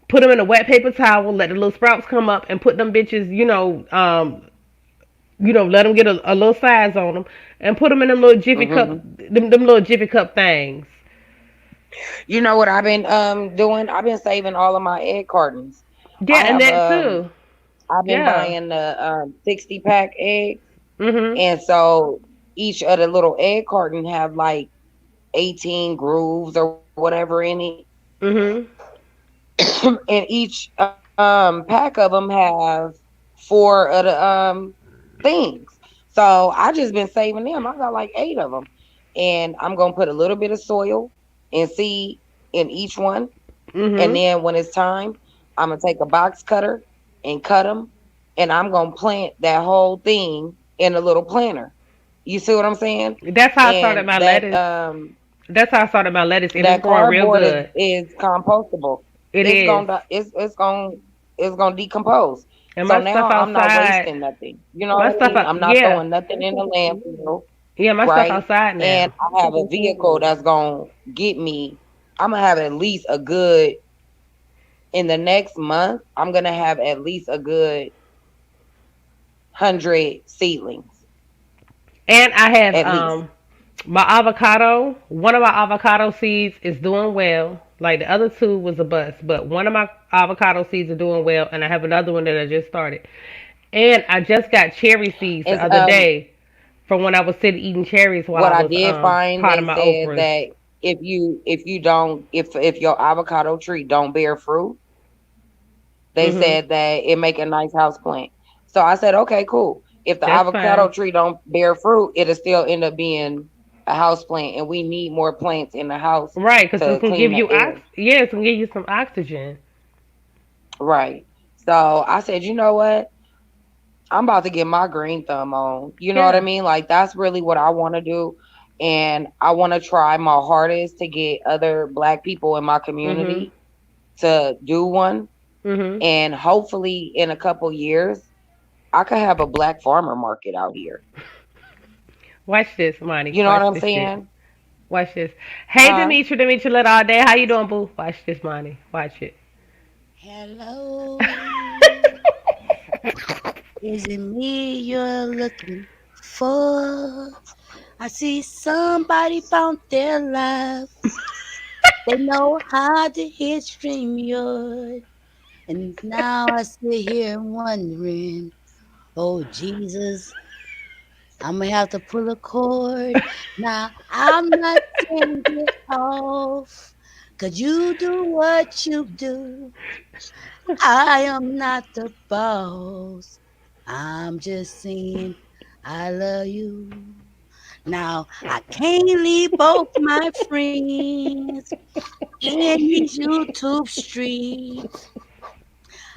Speaker 1: put them in a wet paper towel, let the little sprouts come up, and put them bitches. Let them get a little size on them, and put them in them little jiffy cup,
Speaker 2: Hmm.
Speaker 1: them little jiffy cup things.
Speaker 2: You know what I've been doing? I've been saving all of my egg cartons.
Speaker 1: Yeah,
Speaker 2: I
Speaker 1: and
Speaker 2: have
Speaker 1: that too.
Speaker 2: I've been
Speaker 1: Yeah.
Speaker 2: buying the 60 pack eggs,
Speaker 1: Mhm.
Speaker 2: and so each of the little egg carton have like 18 grooves or whatever in it.
Speaker 1: Mhm.
Speaker 2: And each pack of them have four of the things. So I just been saving them. I got like 8 of them, and I'm gonna put a little bit of soil and seed in each one. And
Speaker 1: Mhm.
Speaker 2: then when it's time, I'm gonna take a box cutter and cut them, and I'm gonna plant that whole thing in a little planter. You see what I'm saying?
Speaker 1: That's how I started
Speaker 2: And
Speaker 1: my lettuce. That's how I started my lettuce, and it's
Speaker 2: that
Speaker 1: growing real
Speaker 2: cardboard
Speaker 1: good.
Speaker 2: is compostable.
Speaker 1: It
Speaker 2: It's
Speaker 1: is.
Speaker 2: gonna it's gonna decompose.
Speaker 1: And
Speaker 2: So
Speaker 1: my
Speaker 2: now
Speaker 1: stuff
Speaker 2: I'm not
Speaker 1: outside.
Speaker 2: wasting nothing. You know
Speaker 1: My
Speaker 2: what I
Speaker 1: stuff
Speaker 2: mean?
Speaker 1: out.
Speaker 2: I'm not
Speaker 1: Yeah.
Speaker 2: throwing nothing in the landfill,
Speaker 1: Yeah. My stuff
Speaker 2: right?
Speaker 1: outside
Speaker 2: And
Speaker 1: now.
Speaker 2: I have a vehicle that's gonna get me. I'm gonna have at least a good in the next month. I'm gonna have at least a good 100 seedlings,
Speaker 1: And I have
Speaker 2: at least.
Speaker 1: my avocado. One of my avocado seeds is doing well. Like the other two was a bust, but one of my avocado seeds are doing well, and I have another one that I just started. And I just got cherry seeds the
Speaker 2: And
Speaker 1: other day from when I was sitting eating cherries while
Speaker 2: what
Speaker 1: I
Speaker 2: I
Speaker 1: was
Speaker 2: did find,
Speaker 1: potting
Speaker 2: they
Speaker 1: my
Speaker 2: said
Speaker 1: okras.
Speaker 2: that if you don't if your avocado tree don't bear fruit, they
Speaker 1: Mhm.
Speaker 2: said that it make a nice house plant. So I said, okay, cool. If the
Speaker 1: That's
Speaker 2: avocado
Speaker 1: fine.
Speaker 2: tree don't bear fruit, it'll still end up being a house plant, and we need more plants in the house
Speaker 1: Right, because it's
Speaker 2: to
Speaker 1: gonna
Speaker 2: clean
Speaker 1: give
Speaker 2: the
Speaker 1: you
Speaker 2: air.
Speaker 1: yeah, it's gonna give you some oxygen.
Speaker 2: Right. So I said, you know what? I'm about to get my green thumb on. You know what I
Speaker 1: Yeah.
Speaker 2: mean? Like that's really what I want to do. And I want to try my hardest to get other black people in my
Speaker 1: Mhm.
Speaker 2: community to do one.
Speaker 1: Mhm.
Speaker 2: And hopefully in a couple years, I could have a black farmer market out here.
Speaker 1: Watch this, Monty.
Speaker 2: You know what
Speaker 1: Watch
Speaker 2: I'm
Speaker 1: this shit.
Speaker 2: saying?
Speaker 1: Watch this. Hey,
Speaker 2: Huh?
Speaker 1: Demetri, lit all day. How you doing, boo? Watch this, Monty. Watch it.
Speaker 5: Hello, is it me you're looking for? I see somebody found their love. They know how to hit StreamYard. And now I sit here wondering, oh Jesus, I'm gonna have to pull a cord. Now I'm not saying get off. Cause you do what you do. I am not the boss. I'm just saying I love you. Now I can't leave both my friends in these YouTube streets.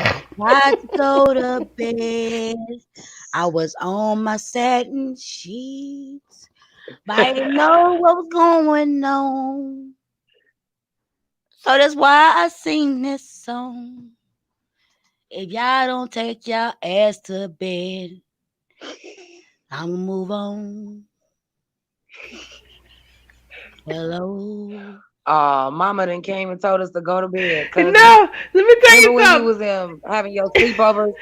Speaker 5: I tried to go to bed. I was on my satin sheets, but I didn't know what was going on. So that's why I sing this song. If y'all don't take y'all ass to bed, I'ma move on. Hello.
Speaker 2: Mama then came and told us to go to bed. Cousin.
Speaker 1: No, let me tell
Speaker 2: Remember
Speaker 1: you
Speaker 2: when you
Speaker 1: something.
Speaker 2: was having your sleepovers?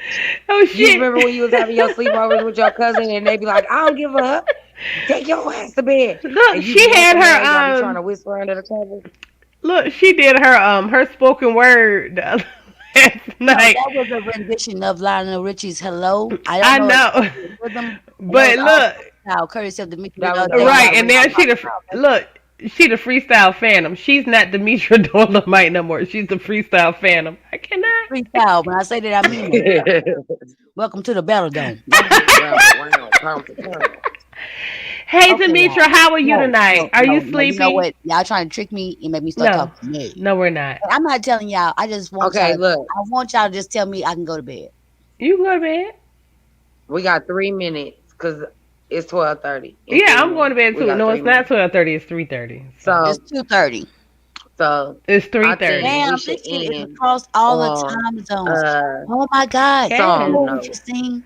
Speaker 1: Oh
Speaker 2: You
Speaker 1: shit.
Speaker 2: remember when you was having your sleepovers with your cousin and they be like, I don't give a up. Take your ass to bed.
Speaker 1: Look,
Speaker 2: And you
Speaker 1: she
Speaker 2: be
Speaker 1: had
Speaker 2: up in there, y'all be
Speaker 1: her
Speaker 2: trying to whisper under the covers.
Speaker 1: look, she did her spoken word the other- last
Speaker 5: No,
Speaker 1: night.
Speaker 5: that was a rendition of Lionel Richie's Hello. I
Speaker 1: I
Speaker 5: don't know if
Speaker 1: know.
Speaker 5: it was rhythm, and that was
Speaker 1: But
Speaker 5: all
Speaker 1: look,
Speaker 5: freestyle, courtesy of Demetri
Speaker 2: That was
Speaker 5: All
Speaker 2: that
Speaker 5: Day.
Speaker 2: was
Speaker 1: right,
Speaker 2: that
Speaker 1: and now
Speaker 2: Richie.
Speaker 1: look, she the freestyle phantom. She's not Demetria Dolomite no more. She's the freestyle phantom. I cannot.
Speaker 5: Freestyle. When I say that, I mean it. Welcome to the Battle Dome.
Speaker 2: Round, pound to pound.
Speaker 1: Hey,
Speaker 5: Okay,
Speaker 1: Demetria,
Speaker 5: y'all.
Speaker 1: how are you
Speaker 5: No,
Speaker 1: tonight?
Speaker 5: no,
Speaker 1: Are you
Speaker 5: no, no. You know
Speaker 1: sleepy?
Speaker 5: what? Y'all trying to trick me and make me start
Speaker 1: No,
Speaker 5: talking to me.
Speaker 1: no, we're not.
Speaker 5: But I'm not telling y'all. I just want y'all.
Speaker 2: Okay, look,
Speaker 5: I want y'all to just tell me I can go to bed.
Speaker 1: You go to bed?
Speaker 2: we got 3 minutes because it's 12:30.
Speaker 1: Yeah, I'm going to bed
Speaker 2: We
Speaker 1: too.
Speaker 2: got
Speaker 1: No,
Speaker 2: 3
Speaker 1: it's not
Speaker 2: minutes.
Speaker 1: 12:30. It's 3:30. So
Speaker 2: So,
Speaker 5: It's 2:30.
Speaker 1: it's
Speaker 2: I think
Speaker 1: 3:30.
Speaker 2: we
Speaker 5: Damn,
Speaker 2: should
Speaker 5: this shit is
Speaker 2: end
Speaker 5: across all the
Speaker 2: on
Speaker 5: time zones.
Speaker 2: a
Speaker 5: Oh my God. You
Speaker 1: Yes.
Speaker 2: song
Speaker 5: know what you
Speaker 2: note.
Speaker 5: sing?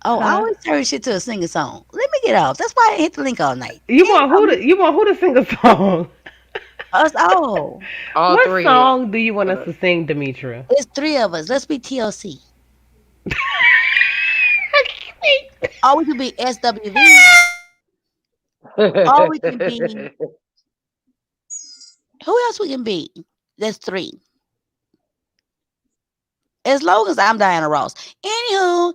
Speaker 5: Oh, I
Speaker 1: Huh?
Speaker 5: always turn shit to a sing song. Let me get off. That's why I hit the link all night. Damn,
Speaker 1: You want who to sing a song?
Speaker 5: us all.
Speaker 2: All
Speaker 1: What
Speaker 2: three of
Speaker 1: song do you want us
Speaker 2: us.
Speaker 1: to sing, Demetria?
Speaker 5: It's three of us. Let's be TLC.
Speaker 1: I
Speaker 5: Or we could be SWV. Or we can be who else we can be? That's three. As long as I'm Diana Ross. Anywho,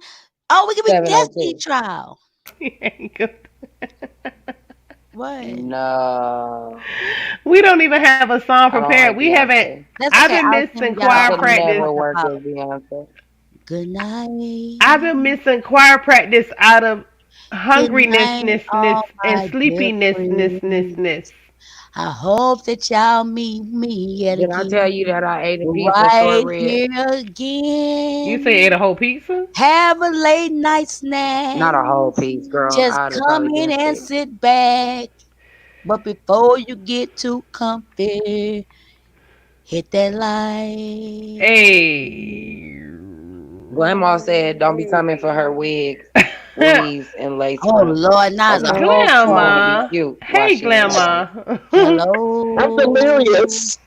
Speaker 5: oh, we can be Destiny
Speaker 2: 702.
Speaker 5: Trial.
Speaker 1: can't.
Speaker 5: What?
Speaker 2: No,
Speaker 1: We don't even have a song
Speaker 2: I don't
Speaker 1: prepared.
Speaker 2: like
Speaker 1: We haven't.
Speaker 2: Beyonce.
Speaker 5: That's
Speaker 1: I've
Speaker 5: okay.
Speaker 1: been
Speaker 5: I'll
Speaker 1: missing
Speaker 5: send
Speaker 2: I
Speaker 1: choir
Speaker 5: y'all
Speaker 2: could
Speaker 1: practice.
Speaker 2: never work
Speaker 5: about
Speaker 2: with Beyonce.
Speaker 5: good night.
Speaker 1: I've been missing choir practice out of
Speaker 5: Good night,
Speaker 1: hungrinessness
Speaker 5: all
Speaker 1: and
Speaker 5: my dear friends.
Speaker 1: sleepinessness.
Speaker 5: I hope that y'all meet me yet
Speaker 2: Did I tell you
Speaker 5: again.
Speaker 2: that I ate a pizza
Speaker 5: Right
Speaker 2: shortbread?
Speaker 5: here
Speaker 1: You say you ate
Speaker 5: again.
Speaker 1: a whole pizza?
Speaker 5: Have a late night snack.
Speaker 2: Not a whole piece, girl.
Speaker 5: Just
Speaker 2: I'd have
Speaker 5: come
Speaker 2: probably
Speaker 5: in
Speaker 2: been
Speaker 5: and
Speaker 2: sick.
Speaker 5: sit back. But before you get too comfy, hit that like.
Speaker 1: Hey.
Speaker 2: Grandma said, "Don't be coming for her wigs, weaves, and lace
Speaker 5: Oh
Speaker 2: fronts."
Speaker 5: Lord, now it's a
Speaker 2: Okay,
Speaker 5: whole
Speaker 2: she want to
Speaker 5: song.
Speaker 2: be
Speaker 1: Grandma.
Speaker 2: cute while
Speaker 1: Hey,
Speaker 2: she in that house.
Speaker 1: Grandma.
Speaker 3: I'm
Speaker 5: Hello,
Speaker 3: delirious.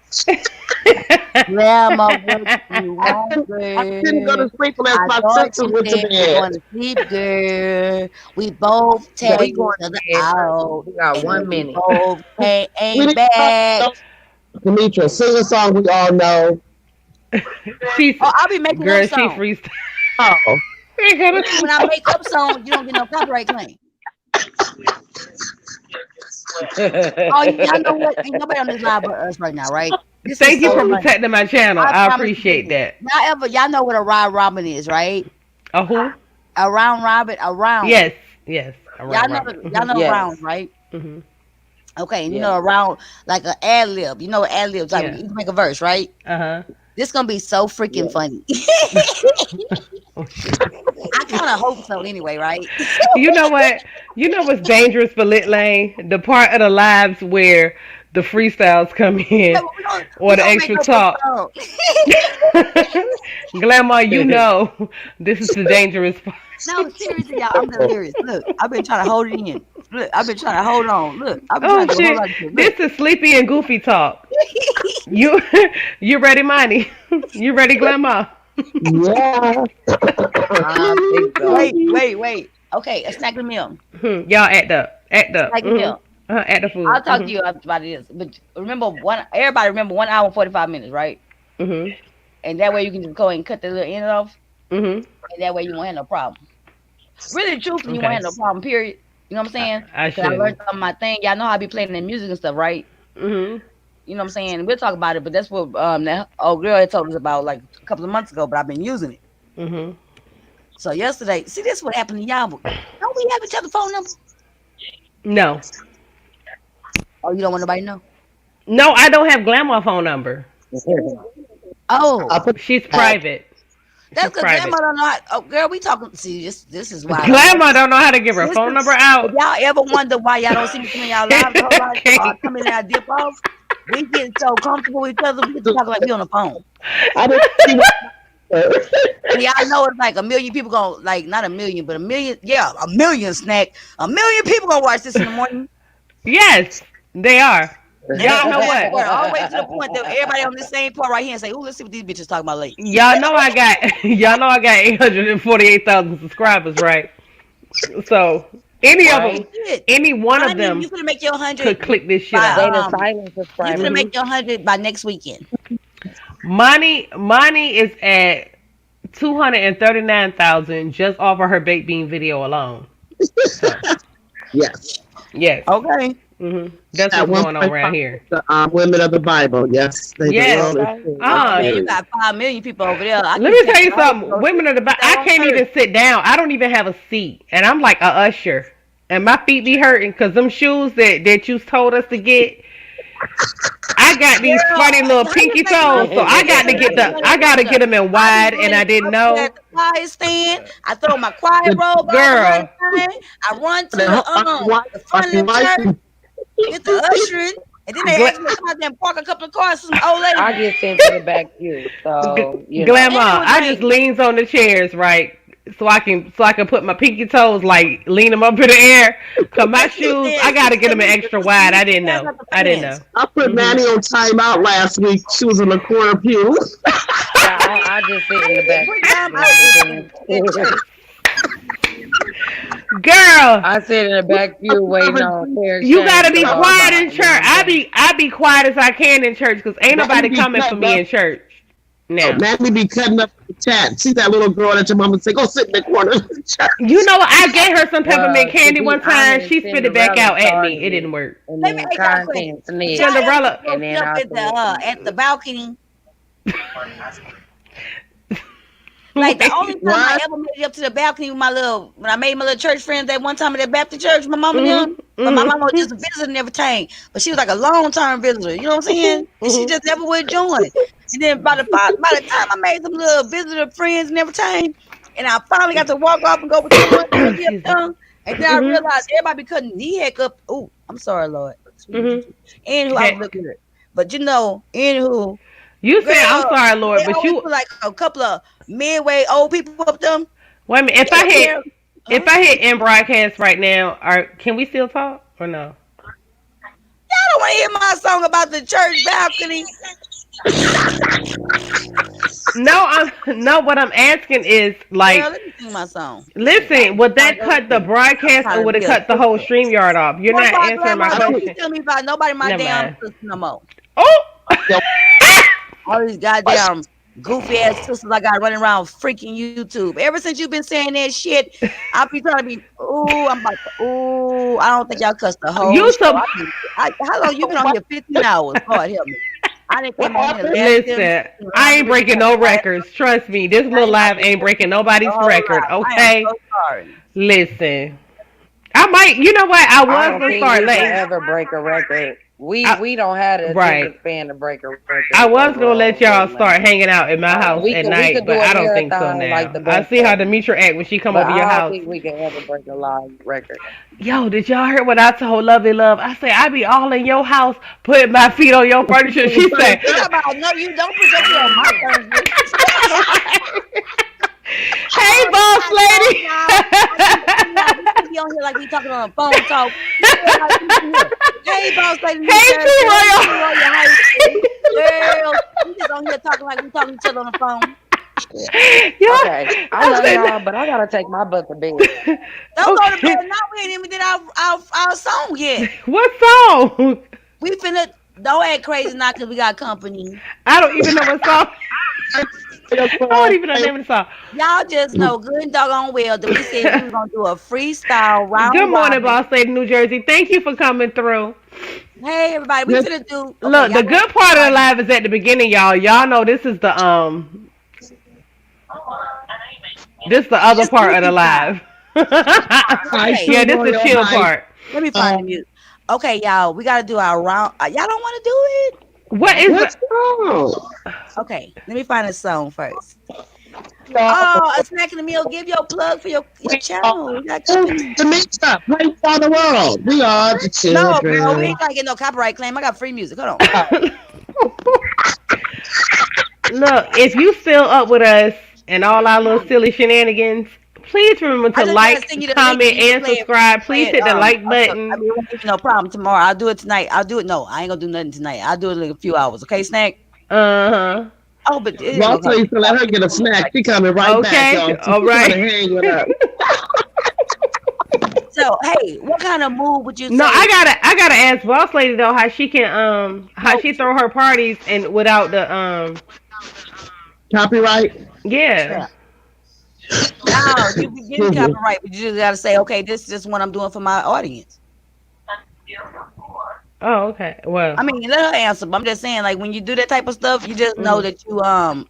Speaker 5: Grandma, what you
Speaker 3: I
Speaker 5: want,
Speaker 3: couldn't, I couldn't go
Speaker 5: girl?
Speaker 3: to sleep unless
Speaker 5: I
Speaker 3: my
Speaker 5: thought
Speaker 3: sisters
Speaker 5: you
Speaker 3: went to
Speaker 5: said you
Speaker 3: bed.
Speaker 5: want to sleep, girl. We both
Speaker 2: So
Speaker 5: tag
Speaker 2: we
Speaker 5: each
Speaker 2: going
Speaker 5: other
Speaker 2: to bed early.
Speaker 5: out,
Speaker 2: We got
Speaker 5: and
Speaker 2: 1
Speaker 5: we
Speaker 2: minute.
Speaker 5: both
Speaker 3: We
Speaker 5: ain't
Speaker 3: need to
Speaker 5: back.
Speaker 3: know, Demetra, sing a song we all know.
Speaker 1: She's
Speaker 5: Oh, I'll be making up
Speaker 1: girl. She
Speaker 5: songs.
Speaker 1: freestyle.
Speaker 3: Oh,
Speaker 5: When I make up songs, you don't get no copyright claim. Oh, y'all know what? Ain't nobody on this live but us right now, right? This is
Speaker 1: Thank you
Speaker 5: so
Speaker 1: for
Speaker 5: funny.
Speaker 1: protecting my channel.
Speaker 5: I
Speaker 1: I
Speaker 5: promise you
Speaker 1: appreciate
Speaker 5: this.
Speaker 1: that.
Speaker 5: Y'all know what a round robin is, right?
Speaker 1: A who?
Speaker 5: A round robin, a round.
Speaker 1: Yes, yes.
Speaker 5: Y'all
Speaker 1: Around
Speaker 5: know
Speaker 1: Robert.
Speaker 5: y'all know
Speaker 2: Yes,
Speaker 5: rounds, right?
Speaker 1: Hmm.
Speaker 5: Okay, and you know
Speaker 2: yes.
Speaker 5: a round like an ad lib. You know what ad libs like
Speaker 1: Yeah.
Speaker 5: you can make a verse, right?
Speaker 1: Uh huh.
Speaker 5: This gonna be so freaking
Speaker 2: Yes.
Speaker 5: funny.
Speaker 1: Oh shit.
Speaker 5: I kind of hope so anyway, right?
Speaker 1: You know what? You know what's dangerous for Lit Lane? The part of the lives where the freestyles come in
Speaker 5: Yeah,
Speaker 1: or
Speaker 5: we
Speaker 1: the
Speaker 5: gonna make
Speaker 1: extra
Speaker 5: up
Speaker 1: talk.
Speaker 5: a song.
Speaker 1: Grandma, you know this is the dangerous part.
Speaker 5: No, seriously, y'all, I'm delirious. Look, I've been trying to hold it in. Look, I've been trying to hold on. Look, I've been
Speaker 1: Oh
Speaker 5: trying to do a whole
Speaker 1: shit!
Speaker 5: lot of shit.
Speaker 1: This is sleepy and goofy talk. You you ready, Money? You ready, Grandma?
Speaker 3: Yeah.
Speaker 2: I think so.
Speaker 5: Wait. Okay, a snack and meal.
Speaker 1: Y'all act up. Act up.
Speaker 5: Snack and meal.
Speaker 1: Act the food.
Speaker 5: I'll talk to you about this. But remember everybody remember 1 hour and 45 minutes, right?
Speaker 1: Mhm.
Speaker 5: And that way you can just go and cut the little end off.
Speaker 1: Mhm.
Speaker 5: And that way you won't have no problem. Really, truthfully, you
Speaker 1: Okay.
Speaker 5: won't have no problem, period. You know what I'm saying?
Speaker 1: I
Speaker 5: 'Cause I
Speaker 1: should.
Speaker 5: learned on my thing. Y'all know how I be playing the music and stuff, right?
Speaker 1: Mhm.
Speaker 5: You know what I'm saying? We'll talk about it, but that's what that old girl had told us about like a couple of months ago, but I've been using it.
Speaker 1: Mhm.
Speaker 5: So yesterday, see this what happened to y'all. Don't we have each other phone number?
Speaker 1: No.
Speaker 5: Oh, you don't want nobody to know?
Speaker 1: No, I don't have Grandma phone number.
Speaker 5: Oh,
Speaker 3: I put
Speaker 1: She's private.
Speaker 5: that's
Speaker 1: She's
Speaker 5: because
Speaker 1: private.
Speaker 5: grandma don't know how, oh girl, we talking see this is why I don't
Speaker 1: Grandma don't know how to give her
Speaker 5: This
Speaker 1: phone
Speaker 5: is-
Speaker 1: number
Speaker 5: if
Speaker 1: out.
Speaker 5: y'all ever wonder why y'all don't see me come in y'all lives a whole lot, come in and I dip off, we get so comfortable with each other, we get to talk like we on the phone.
Speaker 3: I didn't see what
Speaker 5: And y'all know it's like a million people gonna like not a million, but a million, yeah, a million snack. A million people gonna watch this in the morning.
Speaker 1: Yes, they are. Y'all know what?
Speaker 5: Well, all the way to the point that everybody on this same part right here and say, "Ooh, let's see what these bitches talking about late."
Speaker 1: Y'all know I got 848,000 subscribers, right? So any of them,
Speaker 5: Shit.
Speaker 1: any one of
Speaker 5: Honey,
Speaker 1: them
Speaker 5: you gonna make your
Speaker 1: could
Speaker 5: 100.
Speaker 1: click this shit
Speaker 5: Bye.
Speaker 1: out.
Speaker 2: They the silent
Speaker 5: You
Speaker 2: subscribers.
Speaker 5: gonna make your 100 by next weekend.
Speaker 1: Money is at 239,000 just off of her baked bean video alone.
Speaker 3: yes.
Speaker 1: Yes.
Speaker 5: Okay.
Speaker 1: That's
Speaker 3: At
Speaker 1: what's
Speaker 3: one
Speaker 1: going on
Speaker 3: point,
Speaker 1: around here.
Speaker 3: The women of the Bible. Yes. They
Speaker 1: Yes.
Speaker 3: do.
Speaker 1: Ah,
Speaker 5: Man, you got 5 million people over there.
Speaker 1: Let me tell you something. Women of the Bible, I can't even sit down. I don't even have a seat, and I'm like a usher, and my feet be hurting because them shoes that you told us to get. I got these funny little pinky toes, so I got to get them in wide, and I didn't know.
Speaker 5: At the quiet stand, I throw my quiet robe on.
Speaker 1: Girl.
Speaker 5: I run to the front of the church, get the ushering, and then they ask me to come out there and park a couple of cars for some old lady.
Speaker 2: I get sent to the back queue. So you know.
Speaker 1: Grandma, I just leans on the chairs, right? So I can put my pinky toes, like lean them up in the air. Cause my shoes, I gotta get them in extra wide. I didn't know.
Speaker 3: I put Manny on timeout last week. She was in the corner pew.
Speaker 2: I just sit in the back.
Speaker 1: Girl,
Speaker 2: I sit in the back pew waiting on Fair
Speaker 1: you
Speaker 2: Shane
Speaker 1: gotta be
Speaker 2: to come
Speaker 1: quiet
Speaker 2: by.
Speaker 1: in church. I be quiet as I can in church, cause ain't nobody coming for me in church. Now,
Speaker 3: Manny be cutting up the chat. See that little girl that your mama say, go sit in the corner of the church.
Speaker 1: you know what? I gave her some peppermint candy
Speaker 2: to be
Speaker 1: one time.
Speaker 2: honest,
Speaker 1: She spit it back out at me. It didn't work.
Speaker 2: And
Speaker 5: Let me
Speaker 2: then
Speaker 5: ask y'all a
Speaker 2: content
Speaker 5: question.
Speaker 2: sneak.
Speaker 1: Cinderella.
Speaker 2: And then I
Speaker 5: at the balcony. Like the only time I ever made it up to the balcony with when I made my little church friends that one time at that Baptist church, my mama and them. But my mama was just a visitor and everything. But she was like a long-term visitor, you know what I'm saying? And she just never would join. And then by the time I made some little visitor friends and everything, and I finally got to walk off and go with the one, and then I realized everybody be cutting knee heck up. Oh, I'm sorry, Lord. Anywho, I was looking at it. But anywho.
Speaker 1: You said, I'm sorry, Lord, but you
Speaker 5: like a couple of midway old people up them.
Speaker 1: Wait a minute. If I hit end broadcast right now, can we still talk or no?
Speaker 5: Y'all don't want to hear my song about the church balcony.
Speaker 1: No. What I'm asking is like,
Speaker 5: Girl, let me sing my song.
Speaker 1: Listen, would that cut the broadcast or would it cut the whole StreamYard off? You're not answering my question.
Speaker 5: Tell me about nobody my
Speaker 1: Never
Speaker 5: damn
Speaker 1: mind.
Speaker 5: sister no more.
Speaker 1: Oh.
Speaker 5: All these goddamn goofy ass sisters I got running around freaking YouTube. Ever since you've been saying that shit, I'll be trying to be. I don't think y'all cussed the whole. How long you been on here? 15 hours. Lord help me. I didn't come on here.
Speaker 1: Listen, I ain't breaking no records. Trust me, this little live ain't breaking nobody's record. Okay.
Speaker 5: I am so sorry.
Speaker 1: Listen, I might. You know what? I was
Speaker 2: I don't
Speaker 1: gonna
Speaker 2: think
Speaker 1: start
Speaker 2: you
Speaker 1: late.
Speaker 2: can ever break a record. We don't have the
Speaker 1: Right.
Speaker 2: attention span to break a record
Speaker 1: I was gonna
Speaker 2: overall.
Speaker 1: let y'all
Speaker 2: Really,
Speaker 1: start hanging out at my house
Speaker 2: we
Speaker 1: at
Speaker 2: could
Speaker 1: night,
Speaker 2: do
Speaker 1: but
Speaker 2: a
Speaker 1: I don't think so
Speaker 2: marathon like
Speaker 1: now.
Speaker 2: the
Speaker 1: I
Speaker 2: best
Speaker 1: see how
Speaker 2: of.
Speaker 1: Demetra act when she come
Speaker 2: But
Speaker 1: over your
Speaker 2: I don't
Speaker 1: house.
Speaker 2: think we can ever break a live record.
Speaker 1: Yo, did y'all hear what I told Lovey Love? I say I be all in your house, putting my feet on your furniture. She said,
Speaker 5: You talking about no, you don't put your feet on my furniture.
Speaker 1: "Hey,
Speaker 5: Oh,
Speaker 1: boss
Speaker 5: no,
Speaker 1: lady."
Speaker 5: we be on here like we talking on a phone talk. We feel like we can hear. Hey, boss lady, New
Speaker 1: Hey,
Speaker 5: Jersey.
Speaker 1: T.
Speaker 5: Hey,
Speaker 1: Royal.
Speaker 5: T. Royal, how you doing? Girl, we just on here talking like we talking to each other on the phone.
Speaker 1: Yeah.
Speaker 2: Okay, I love y'all, but I gotta take my butt to bed.
Speaker 5: Don't go to
Speaker 1: Okay.
Speaker 5: bed now. We ain't even did our song yet.
Speaker 1: What song?
Speaker 5: We finna don't act crazy now because we got company.
Speaker 1: I don't even know what song. I don't even know the name of the song.
Speaker 5: Y'all just know good and doggone well that we said we were gonna do a freestyle round
Speaker 1: Good morning,
Speaker 5: robin.
Speaker 1: boss lady, New Jersey. Thank you for coming through.
Speaker 5: Hey everybody, we finna do okay,
Speaker 1: Look, the
Speaker 5: y'all
Speaker 1: good part of the live is at the beginning, y'all. Y'all know this is the other
Speaker 5: It's
Speaker 1: part of the
Speaker 5: goofy time.
Speaker 1: live. Yeah, this is the chill part.
Speaker 5: Let me find the music. Okay, y'all, we gotta do our round. Y'all don't want to do it?
Speaker 1: What is
Speaker 3: What's
Speaker 1: the?
Speaker 3: wrong?
Speaker 5: Okay, let me find a song first. Oh, a snack in the meal. Give your plug for your channel. We got company.
Speaker 3: Demetra, play for the world. We are the
Speaker 5: No, girl, we
Speaker 3: children.
Speaker 5: ain't trying to get no copyright claim. I got free music. Hold on.
Speaker 1: Look, if you still up with us and all our little silly shenanigans, please remember
Speaker 5: I
Speaker 1: to
Speaker 5: just gotta
Speaker 1: like,
Speaker 5: send you the link
Speaker 1: comment,
Speaker 5: and you can
Speaker 1: and subscribe.
Speaker 5: play
Speaker 1: Please
Speaker 5: it.
Speaker 1: hit the like
Speaker 5: I
Speaker 1: button.
Speaker 5: mean, it won't give you no problem tomorrow. I'll do it tonight. I'll do it. No, I ain't gonna do nothing tonight. I'll do it in like a few hours. Okay, snack.
Speaker 1: Uh
Speaker 5: Oh, but it ain't
Speaker 3: Y'all
Speaker 5: gonna
Speaker 3: tell
Speaker 5: come.
Speaker 3: you to let her get a snack. She coming
Speaker 1: huh.
Speaker 3: right back,
Speaker 1: Okay.
Speaker 3: y'all. She
Speaker 1: All
Speaker 3: trying to
Speaker 1: right.
Speaker 3: hang with us.
Speaker 5: So, hey, what kind of mood would you
Speaker 1: No,
Speaker 5: say?
Speaker 1: I gotta ask boss lady though how she can how
Speaker 5: No,
Speaker 1: she throw her parties and without the
Speaker 3: Copyright?
Speaker 1: yeah.
Speaker 5: no, you be getting copyright, but you just gotta say, okay, this is just what I'm doing for my audience.
Speaker 1: Oh, okay. Well,
Speaker 5: I mean, let her answer, but I'm just saying, like when you do that type of stuff, you just know that you